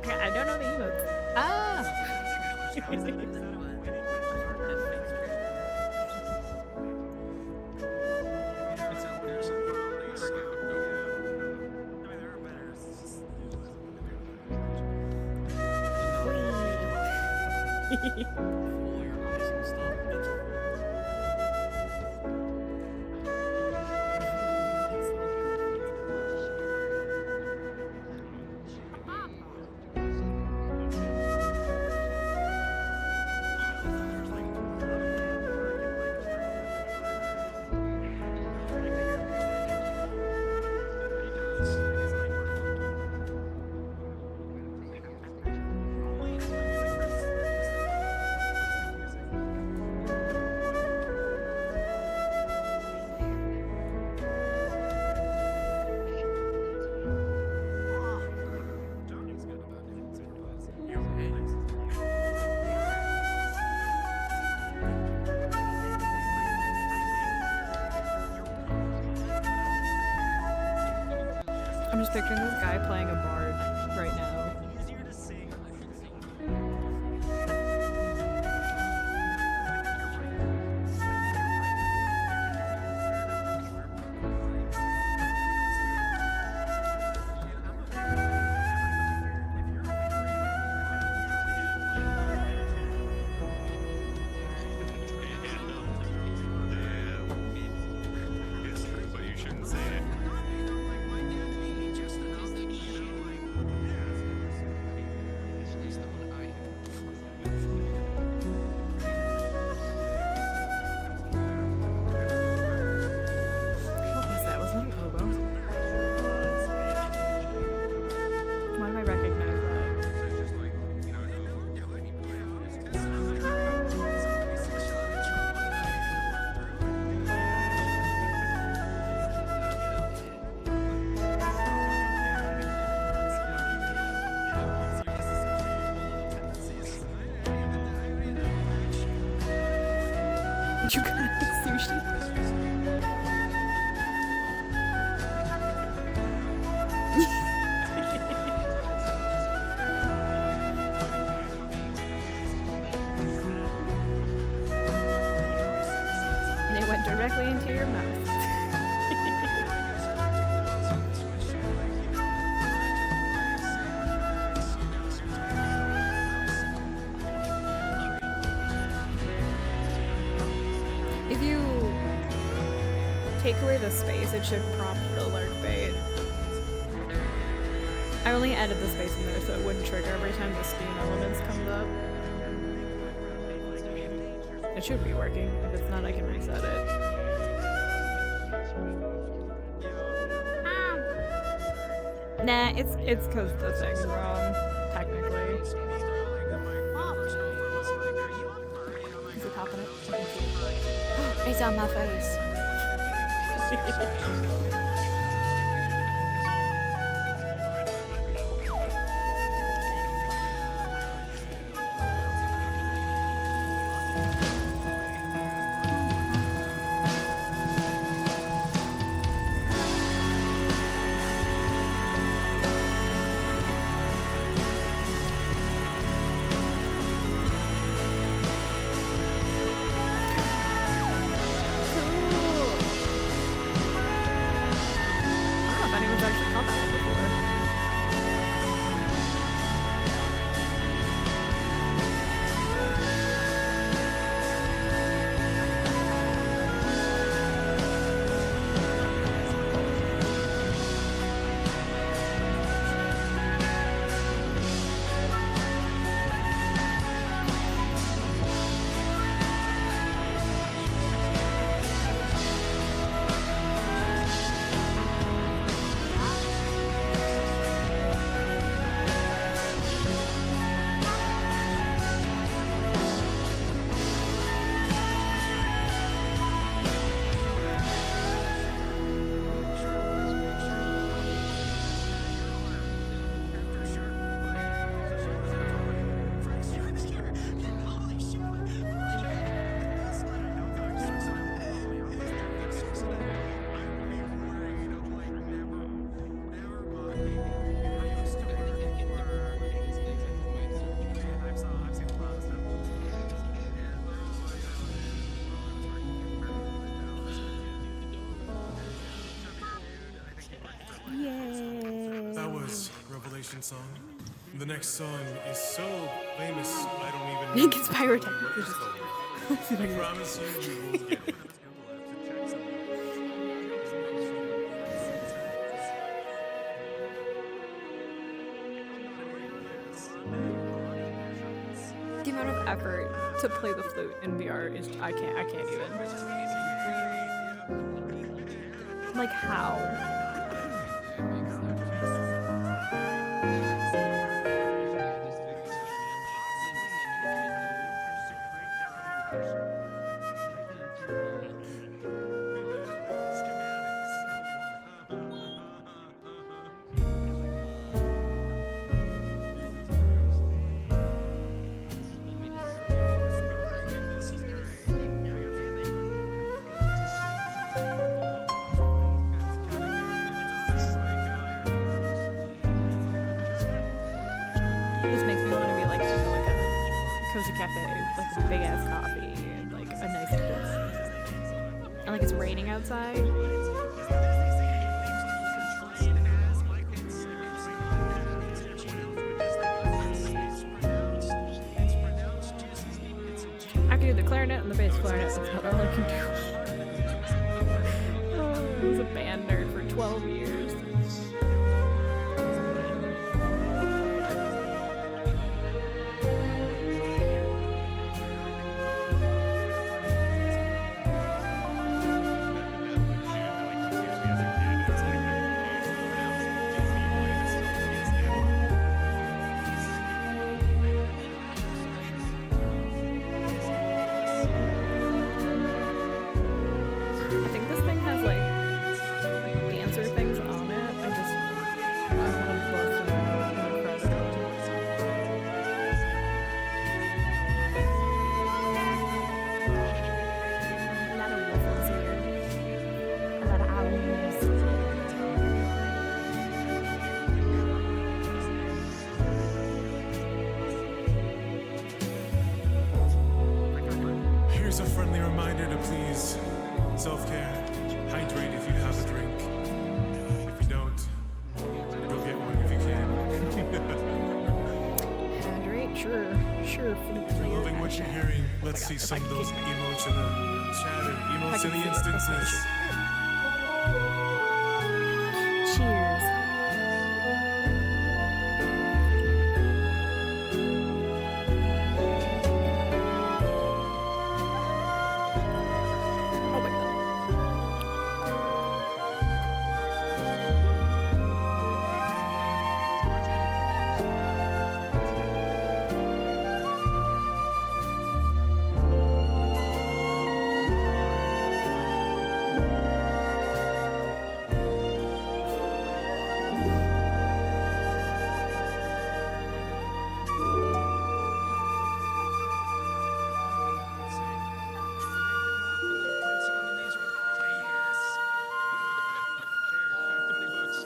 I don't know the emotes. Ah! I'm just picturing this guy playing a bard. You got sushi. And it went directly into your mouth. If you take away the space, it should prompt the lurk bait. I only added the space in there so it wouldn't trigger every time the Steam Elements comes up. It should be working. If it's not, I can reset it. Nah, it's cause the thing's wrong, technically. Is it popping up? It's on my face. That was Revelation song. The next song is so famous, I don't even I know. think it's pyrotechnic. I promise you, you will get it. The amount of effort to play the flute in VR is I can't even. Like how? This makes me want to be like to like a cozy cafe, like a big ass coffee, and like a nice place. And like it's raining outside. I can do the clarinet and the bass clarinet. That's not all I can do. Oh, I was a band nerd for 12 years. I think this thing has like dancer things on. Here's a friendly reminder to please self-care. Hydrate if you have a drink. If you don't, go get one if you can. Hydrate? Sure. If you're loving what you're hearing, let's see some of those emotes in the chat and emotes in the instances. Cheers.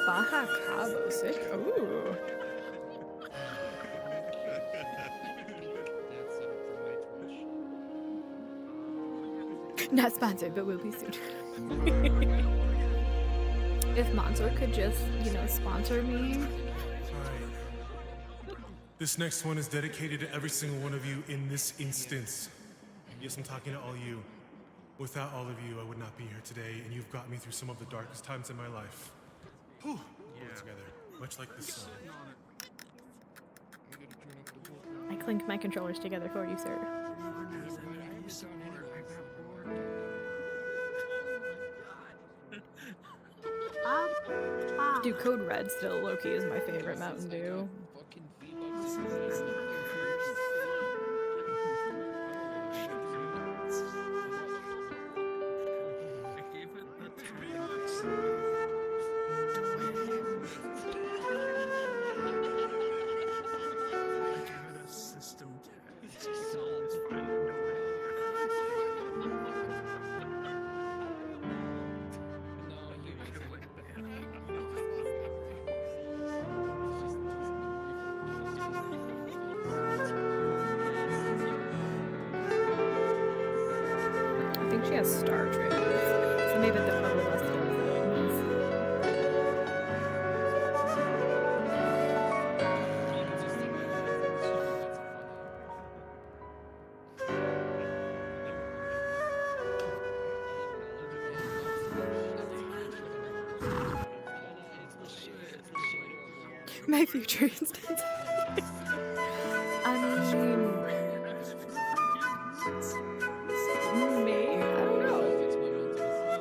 Baja Cabo, sick. Ooh. Not sponsored, but will be soon. If Monster could just, sponsor me. This next one is dedicated to every single one of you in this instance. Yes, I'm talking to all you. Without all of you, I would not be here today, and you've got me through some of the darkest times in my life. Whew. Hold it together, much like this song. I clink my controllers together for you, sir. Dude, Code Red still low-key is my favorite Mountain Dew. I think she has Star Trade, so maybe the other less does my future instance. I mean, me? I don't know.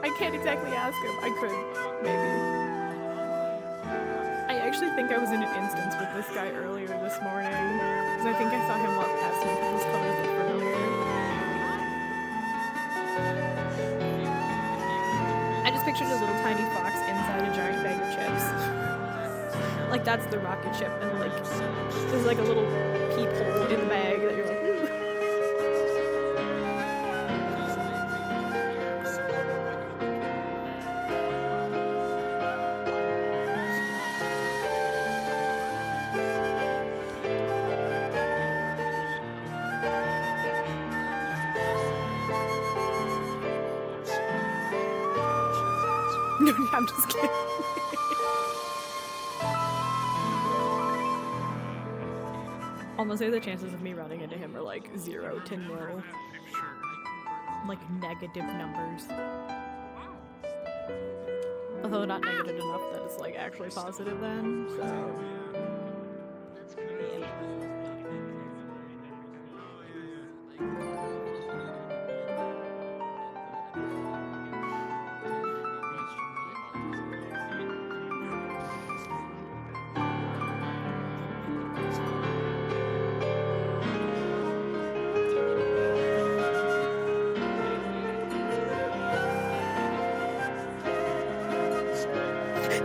I can't exactly ask him. I could, maybe. I actually think I was in an instance with this guy earlier this morning, because I think I saw him walk past me because his color was earlier. I just pictured a little tiny fox inside a giant bag of chips. Like, that's the rocket ship, and like, there's like a little peephole in the bag that you're like, ooh. No, I'm just kidding. Almost say the chances of me running into him are like 0 to 0. Like negative numbers. Although not negative enough that it's like actually positive then, so.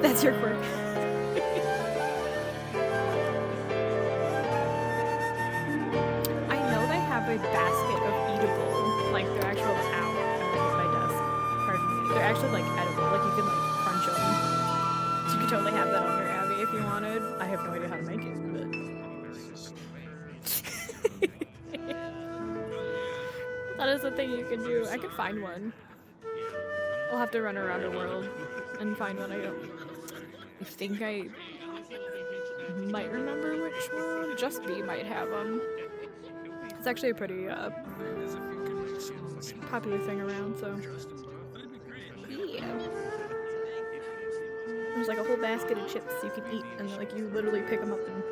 That's your quirk. I know they have a basket of eatable, like they're actual out at my desk. Pardon me. They're actually like edible, like you can like crunch them. So you could totally have that on your Abby if you wanted. I have no idea how to make it, but That is the thing you can do. I could find one. I'll have to run around the world and find one. I think I might remember which one. Just B might have them. It's actually a pretty popular thing around, so yeah. There's like a whole basket of chips you can eat, and like you literally pick them up and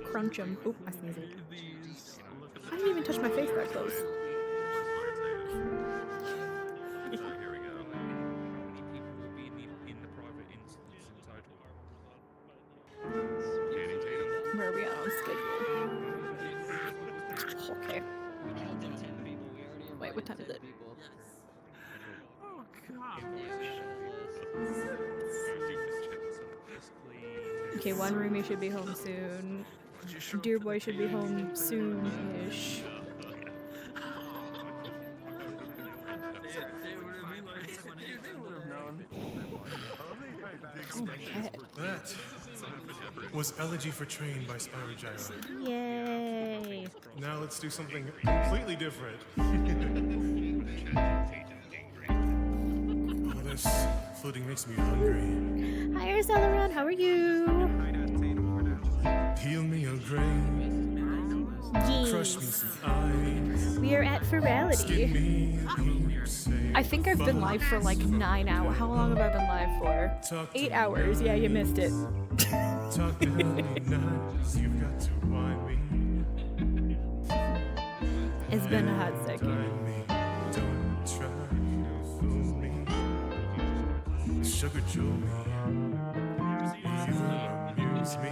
crunch them. Oop, I sneezed. I didn't even touch my face that close. Where are we at on schedule? Okay. Wait, what time is it? Oh god. Okay, one roomie should be home soon. Dear boy should be home soon-ish. Oh my head. That was Elegy for Train by Spyro Gyro. Yay! Now let's do something completely different. All this floating makes me hungry. Hi, Celeron, how are you? Peel me a grain. Crush me some ice. We are at Furality. I think I've been live for like 9 hours. How long have I been live for? 8 hours. Yeah, you missed it. Talk to me nice. You've got to wind me. It's been a hot second. Don't try to fool me. Sugar jewel me. You amuse me.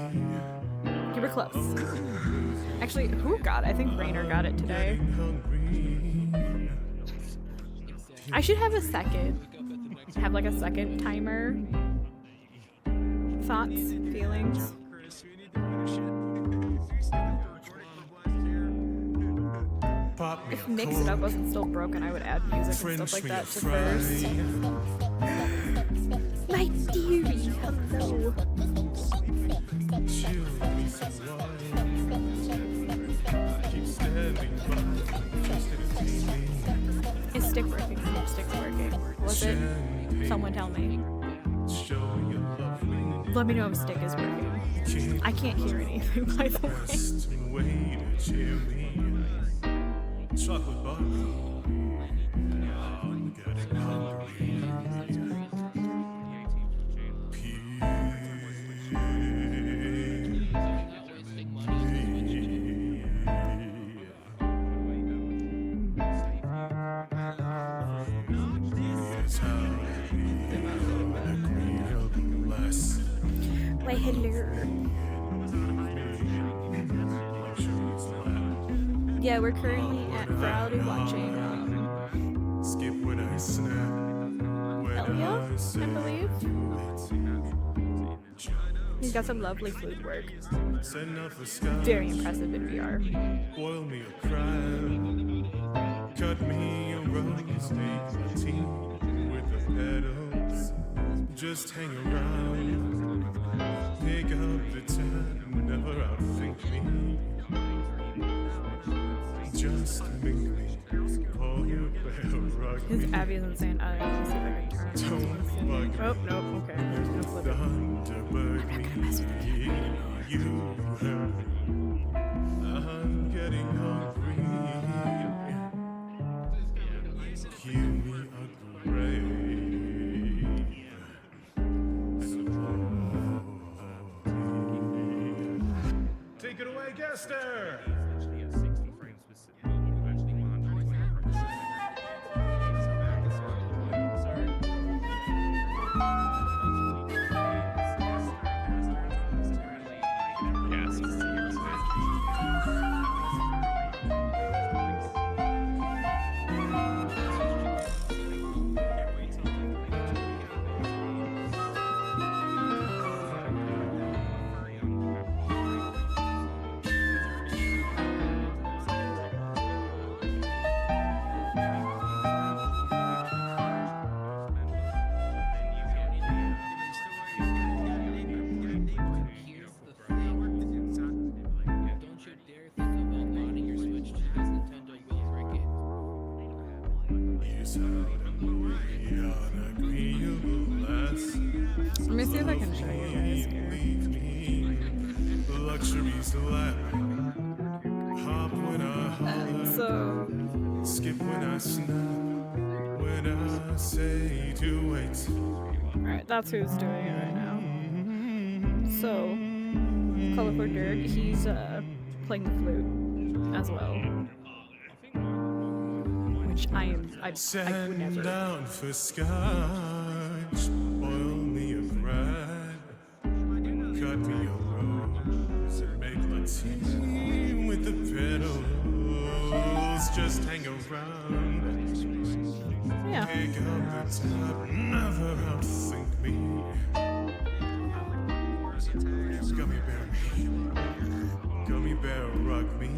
You were close. Actually, who got it? I think Rainer got it today. I should have a second. Have like a second timer. Thoughts, feelings. If Mix It Up wasn't still broken, I would add music and stuff like that to first. My dearie, hello. Is stick working? No, stick's working. Was it? Someone tell me. Let me know if stick is working. I can't hear anything, by the way. Chocolate bar. I'm getting hungry. Why, hello. Yeah, we're currently at Furality watching Skip when I snap. Elio, I believe. He's got some lovely flute work. Very impressive in VR. Boil me a crab. Cut me a rose. Take my tea with the petals. Just hang around. Pick up the tab. Never outthink me. Just make me pull your rug. His Abby isn't saying, I don't see if I can turn him. Oh, no, okay. There's no flip. Thunderbird me. You heard. I'm getting hungry. Give me a grave. Take it away, Gester! Let me see if I can show you guys here. Luxuries lap. Hop when I holler. So Skip when I snap. When I say to wait. alright, that's who's doing it right now. So Colorful Dirk, he's playing the flute as well. Which I would never. Down for scotch. Boil me a bread. Cut me a rose and make my tea with the petals. Just hang around. Yeah. Pick up the tab. Never outthink me. Gummy bear me. Gummy bear rock me.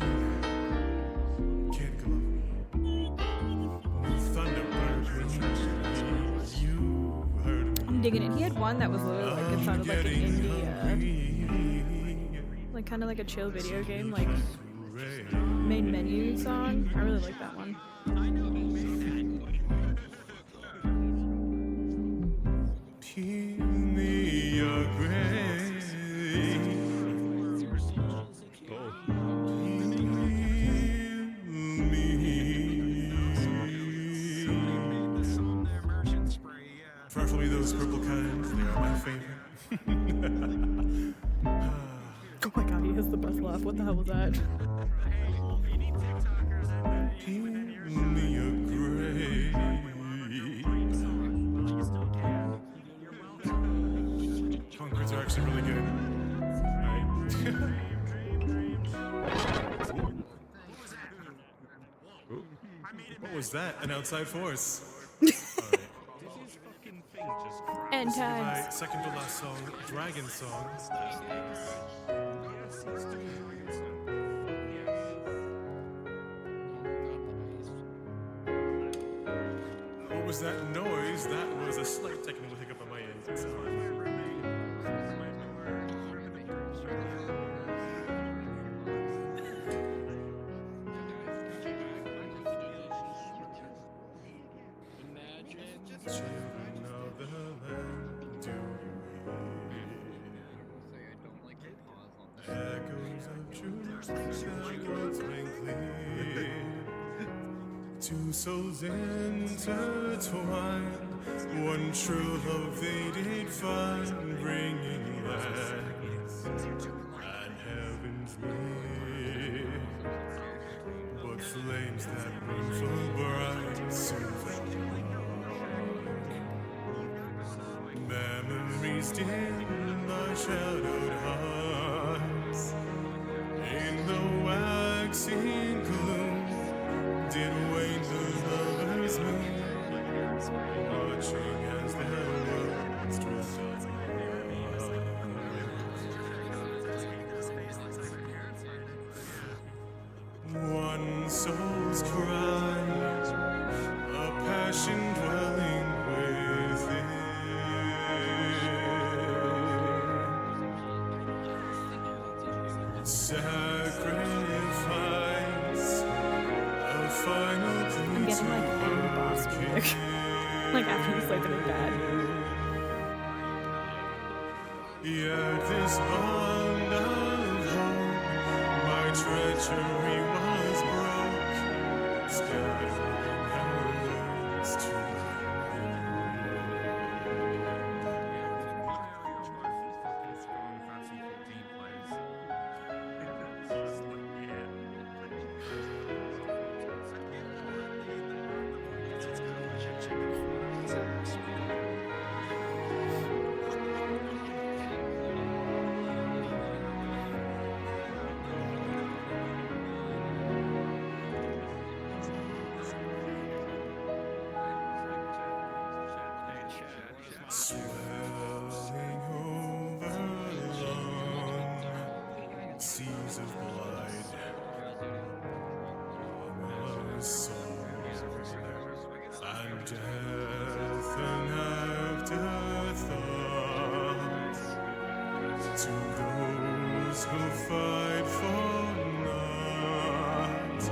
Kid glove me. New Thunderbird me. You heard me. I'm digging it. He had one that was literally like it sounded like an indie, like kind of like a chill video game, like main menu song. I really like that one. Give me a grave. Preferably those purple kinds, they are my favorite. Oh my god, he has the best laugh. What the hell was that? Give me a grave. Concords are actually really good. What was that? An outside force. End This is my times. second to last song, Dragon Song. What was that noise? That was a slight technical hiccup on my end. Children of the land, do you hear? Echoes of truth that once rang clear. Two souls intertwined, one true love they did find, bringing lands and heavens near. But flames that burn so bright soon fell. Memories dim my shadowed hearts. In the waxing gloom did wane the lover's moon, watching as their worlds drift apart. One soul's cry, a passion dwelling within. Sacrifice, a final I'm getting like angry boss music. Like after you played the big bad. Yet this bond of hope, my treachery was broke, scattering arrows to swelling over long seas of blood on a song, and death and afterthought to those who fight for naught.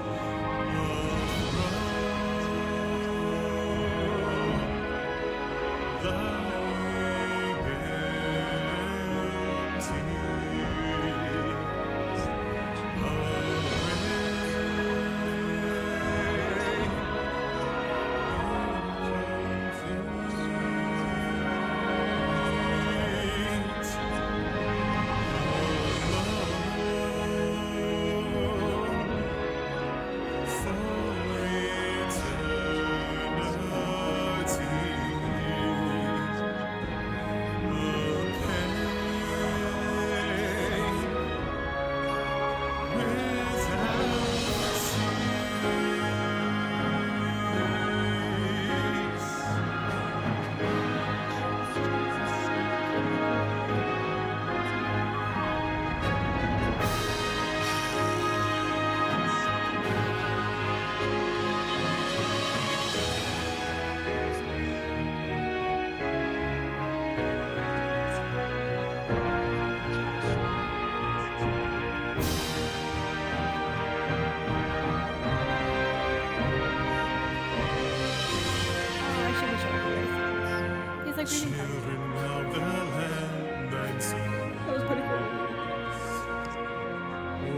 like reading that. Children of the land and sea. That was pretty cool.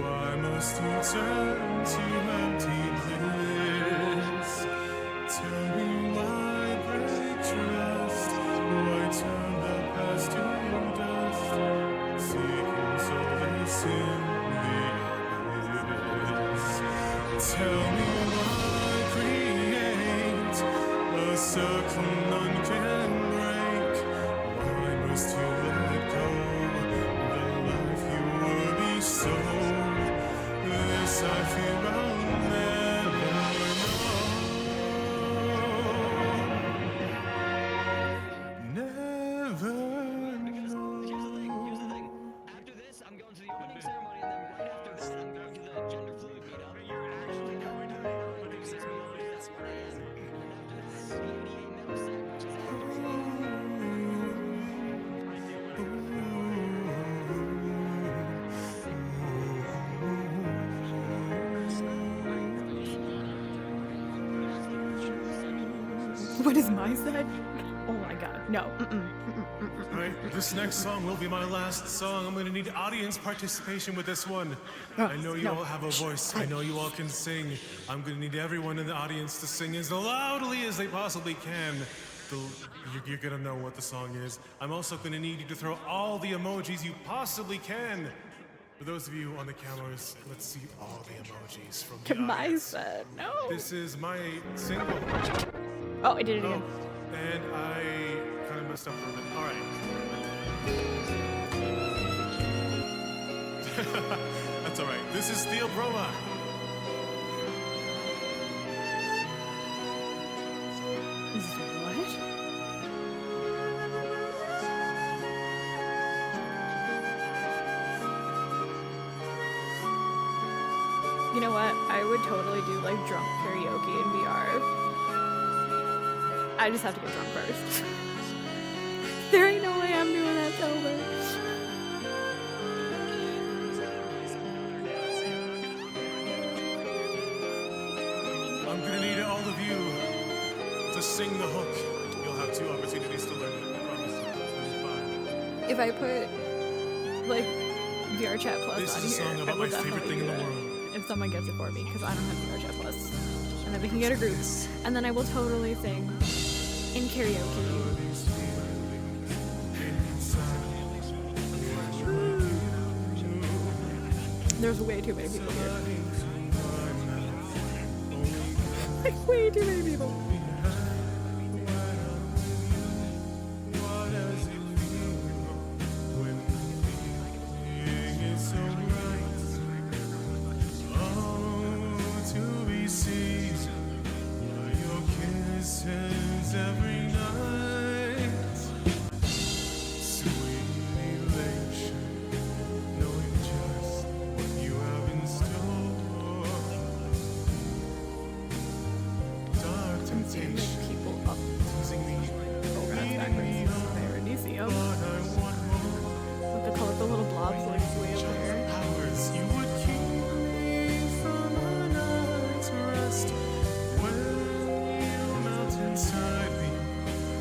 Why must you turn to empty bliss? Tell me why break trust? Why turn the past to dust? Seeking solace in the abyss. Tell me why create a circle none can break? Why must you let go the life you were bestowed? This I fear I'll never know. Never Here's the thing. After this, I'm going to the opening ceremony, and then right after that, I'm going to the gender fluid meetup. You're actually going to the opening ceremony? That's 1 a.m. And after that, VOD ain't never said, which is What is my set? Oh my god, no. Alright, this next song will be my last song. I'm gonna need audience participation with this one. I know you all have a voice. I know you all can sing. I'm gonna need everyone in the audience to sing as loudly as they possibly can. You're gonna know what the song is. I'm also gonna need you to throw all the emojis you possibly can. For those of you on the cameras, let's see all the emojis from the My audience. set, no. This is my single. Oh, I did it again. And I kind of messed up a little bit. All right. That's all right. This is Steel Broma. This is what? You know what? I would totally do like drunk karaoke in VR. I just have to get drunk first. There ain't no way I'm doing that sober. I'm gonna need all of you to sing the hook. You'll have 2 opportunities to learn it. I promise. If I put like VR Chat Plus This on is a here, song I about will my favorite definitely thing do in the that. world. If someone gets it for me, because I don't have VR Chat Plus, and then we can get a group, and then I will totally sing in karaoke. There's way too many people here. Like way too many people. Every night, sweet elation, knowing just what you have in store. Dark temptation, people up. teasing me. Oh, that's backwards. I already see them. With the colorful little blobs like way up there. Hours you would keep me from a night's rest. When you melt inside me,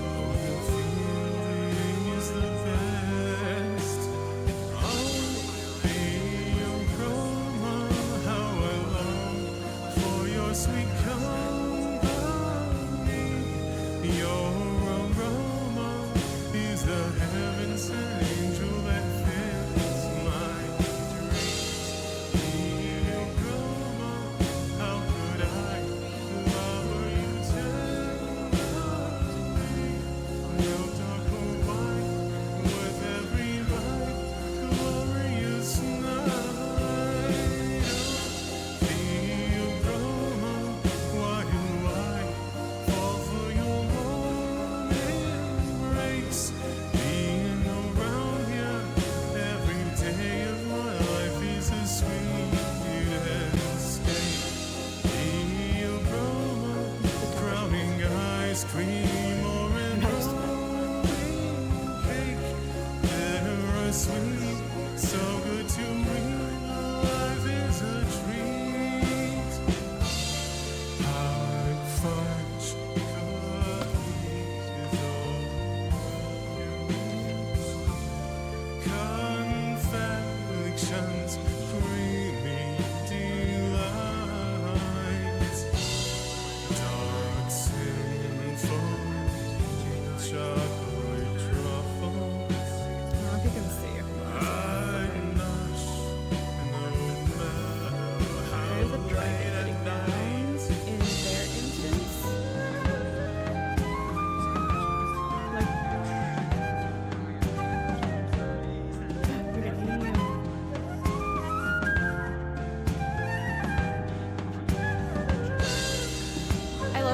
oh, the feeling is the best. Oh, your aroma, how I long for your sweet company. Your aroma is the heaven sent angel that fills my dreams. Your aroma, how could I love you tenderly? No dark or white, with every light, glorious night. The aroma, why do I fall for your warm embrace? Being around here every day of my life is a sweet escape. The aroma, crowning ice cream or an cake. Bittersweet, so good to me. Life is a treat. How fudge cookies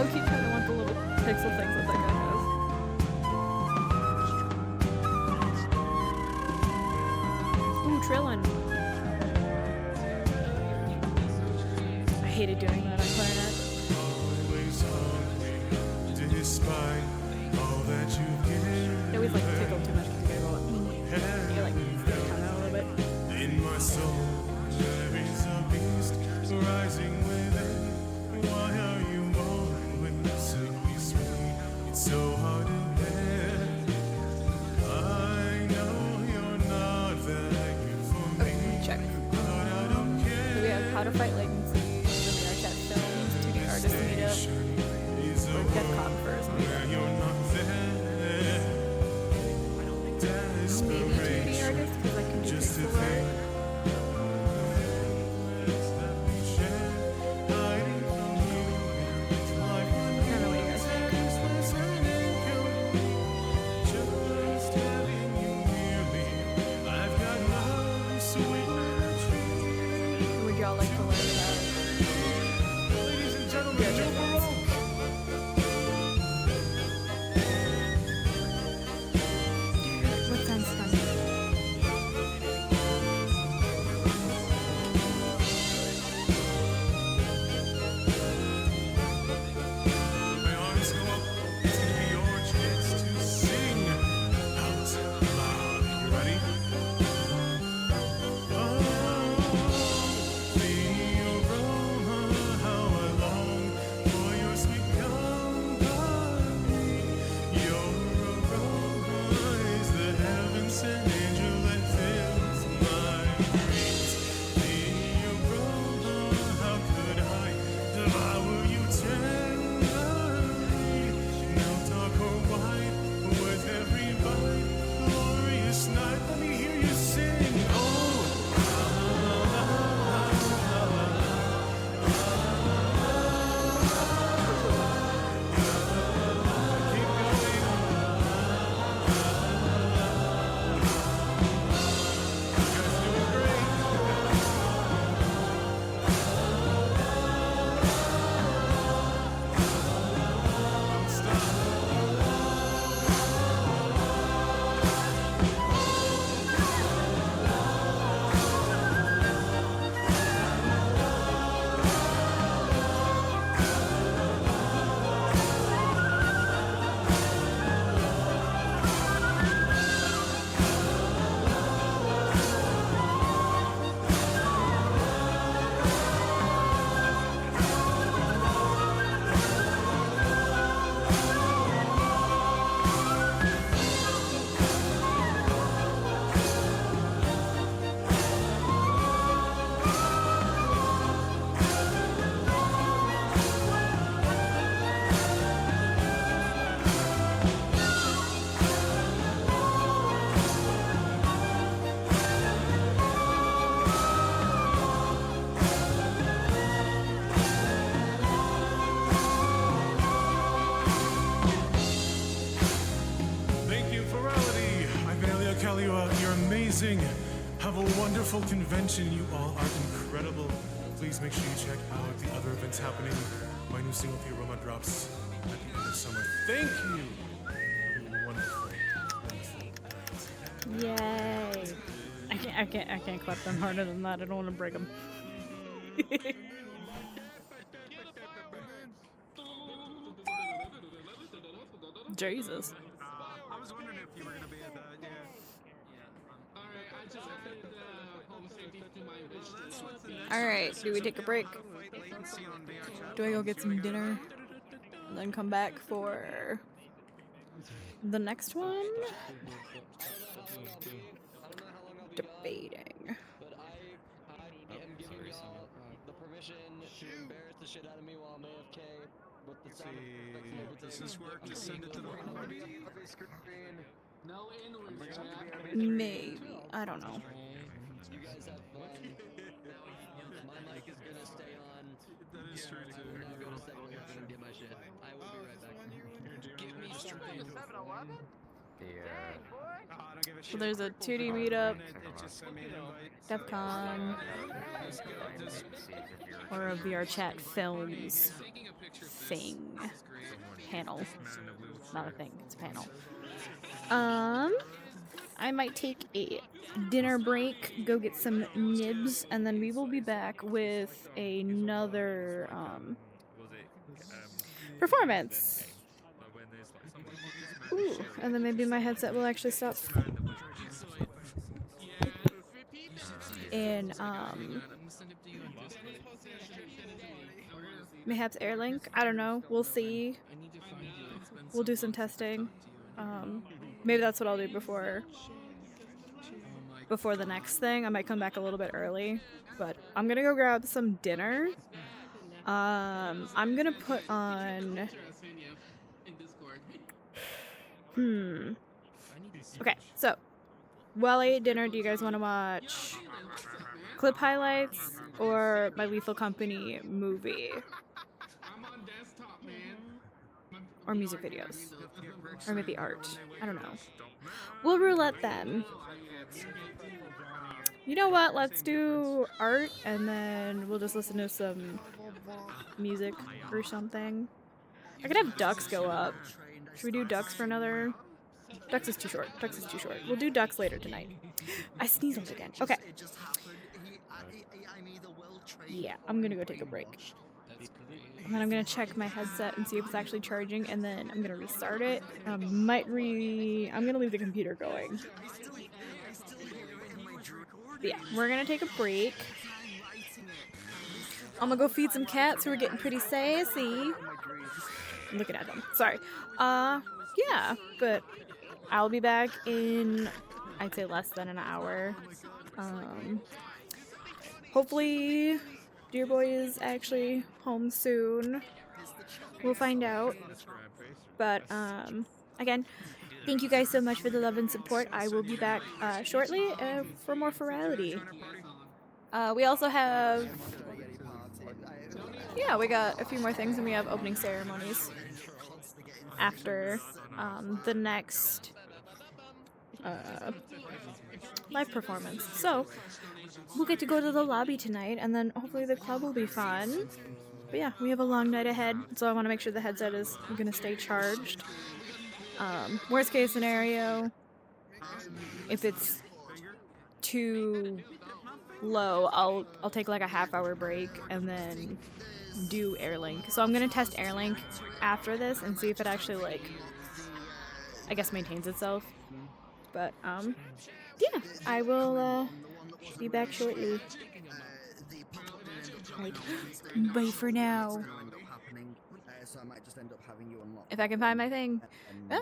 low-key kind of want the little pixel things that guy has. Ooh, Trillin. I hated doing that on clarinet. Always hungry, despite all that you've given. It always like tickled too much because you go you like stick your tongue out a little bit. In my soul, there is a beast rising within. Why are you mourning when you simply sweet? It's so hard to bear. I know you're not that good for me. Check. But I don't care. So we have How to Fight Latency, the our chat films, 2D Artist Meetup, or Get Caught First Meetup. You're not there. Maybe 2D Artist, because I can do pixel art. Would y'all like to learn about it? Ladies and gentlemen, Joe Baroque! What sounds fun? My arms go up. It's gonna be your chance to sing out loud. You ready? Oh, the aroma, how I long for your sweet company. Your aroma is the heaven-sent angel that fills my dreams. The aroma, how could I devour you tenderly? Now dark or white, with every bite, glorious night. Let me hear you sing. Thank you, Furality. Ivalia Kalua, you're amazing. Have a wonderful convention. You all are incredible. Please make sure you check out the other events happening. My new single, The Aroma, drops at the end of summer. Thank you. Have a wonderful, wonderful Yay! I can't clap them harder than that. I don't want to break them. Jesus. I was wondering if you were gonna be at that. Yeah. Alright, I just added home safety to my wish list. Alright, do we take a break? Do I go get some dinner? And then come back for the next one? Debating. But I am giving y'all the permission to embarrass the shit out of me while I'm AFK with the sound effects. Does this work? Just send it to the No inwards, Jack. Maybe. I don't know. You guys have fun. My mic is gonna stay on. That is true too. I'm gonna go to 7-Eleven and get my shit. I will be right back. Give me something. So there's a 2D meetup, DevCon, or a VR chat films thing. Panel. Not a thing, it's a panel. I might take a dinner break, go get some nibs, and then we will be back with another performance. Ooh, and then maybe my headset will actually stop. And mayhaps Airlink. I don't know. We'll see. We'll do some testing. Maybe that's what I'll do before the next thing. I might come back a little bit early, but I'm gonna go grab some dinner. I'm gonna put on. Okay, so while I eat dinner, do you guys want to watch clip highlights or my Lethal Company movie? Or music videos? Or maybe art? I don't know. We'll roulette then. You know what? Let's do art and then we'll just listen to some music or something. I could have ducks go up. Should we do ducks for another? Ducks is too short. Ducks is too short. We'll do ducks later tonight. I sneezed again. Okay. Yeah, I'm gonna go take a break. And then I'm gonna check my headset and see if it's actually charging, and then I'm gonna restart it. I'm gonna leave the computer going. But yeah, we're gonna take a break. I'm gonna go feed some cats who are getting pretty sassy. I'm looking at them. Sorry. Yeah, but I'll be back in, I'd say, less than an hour. Hopefully Dear Boy is actually home soon. We'll find out. But again, thank you guys so much for the love and support. I will be back shortly for more Furality. We also have, yeah, we got a few more things, and we have opening ceremonies after the next live performance. So we'll get to go to the lobby tonight, and then hopefully the club will be fun. But yeah, we have a long night ahead, so I want to make sure the headset is going to stay charged. Worst case scenario, if it's too low, I'll take like a half-hour break and then do Airlink. So I'm gonna test Airlink after this and see if it actually, like, I guess maintains itself. But yeah, I will be back shortly. Wait. Bye for now. If I can find my thing. Ah.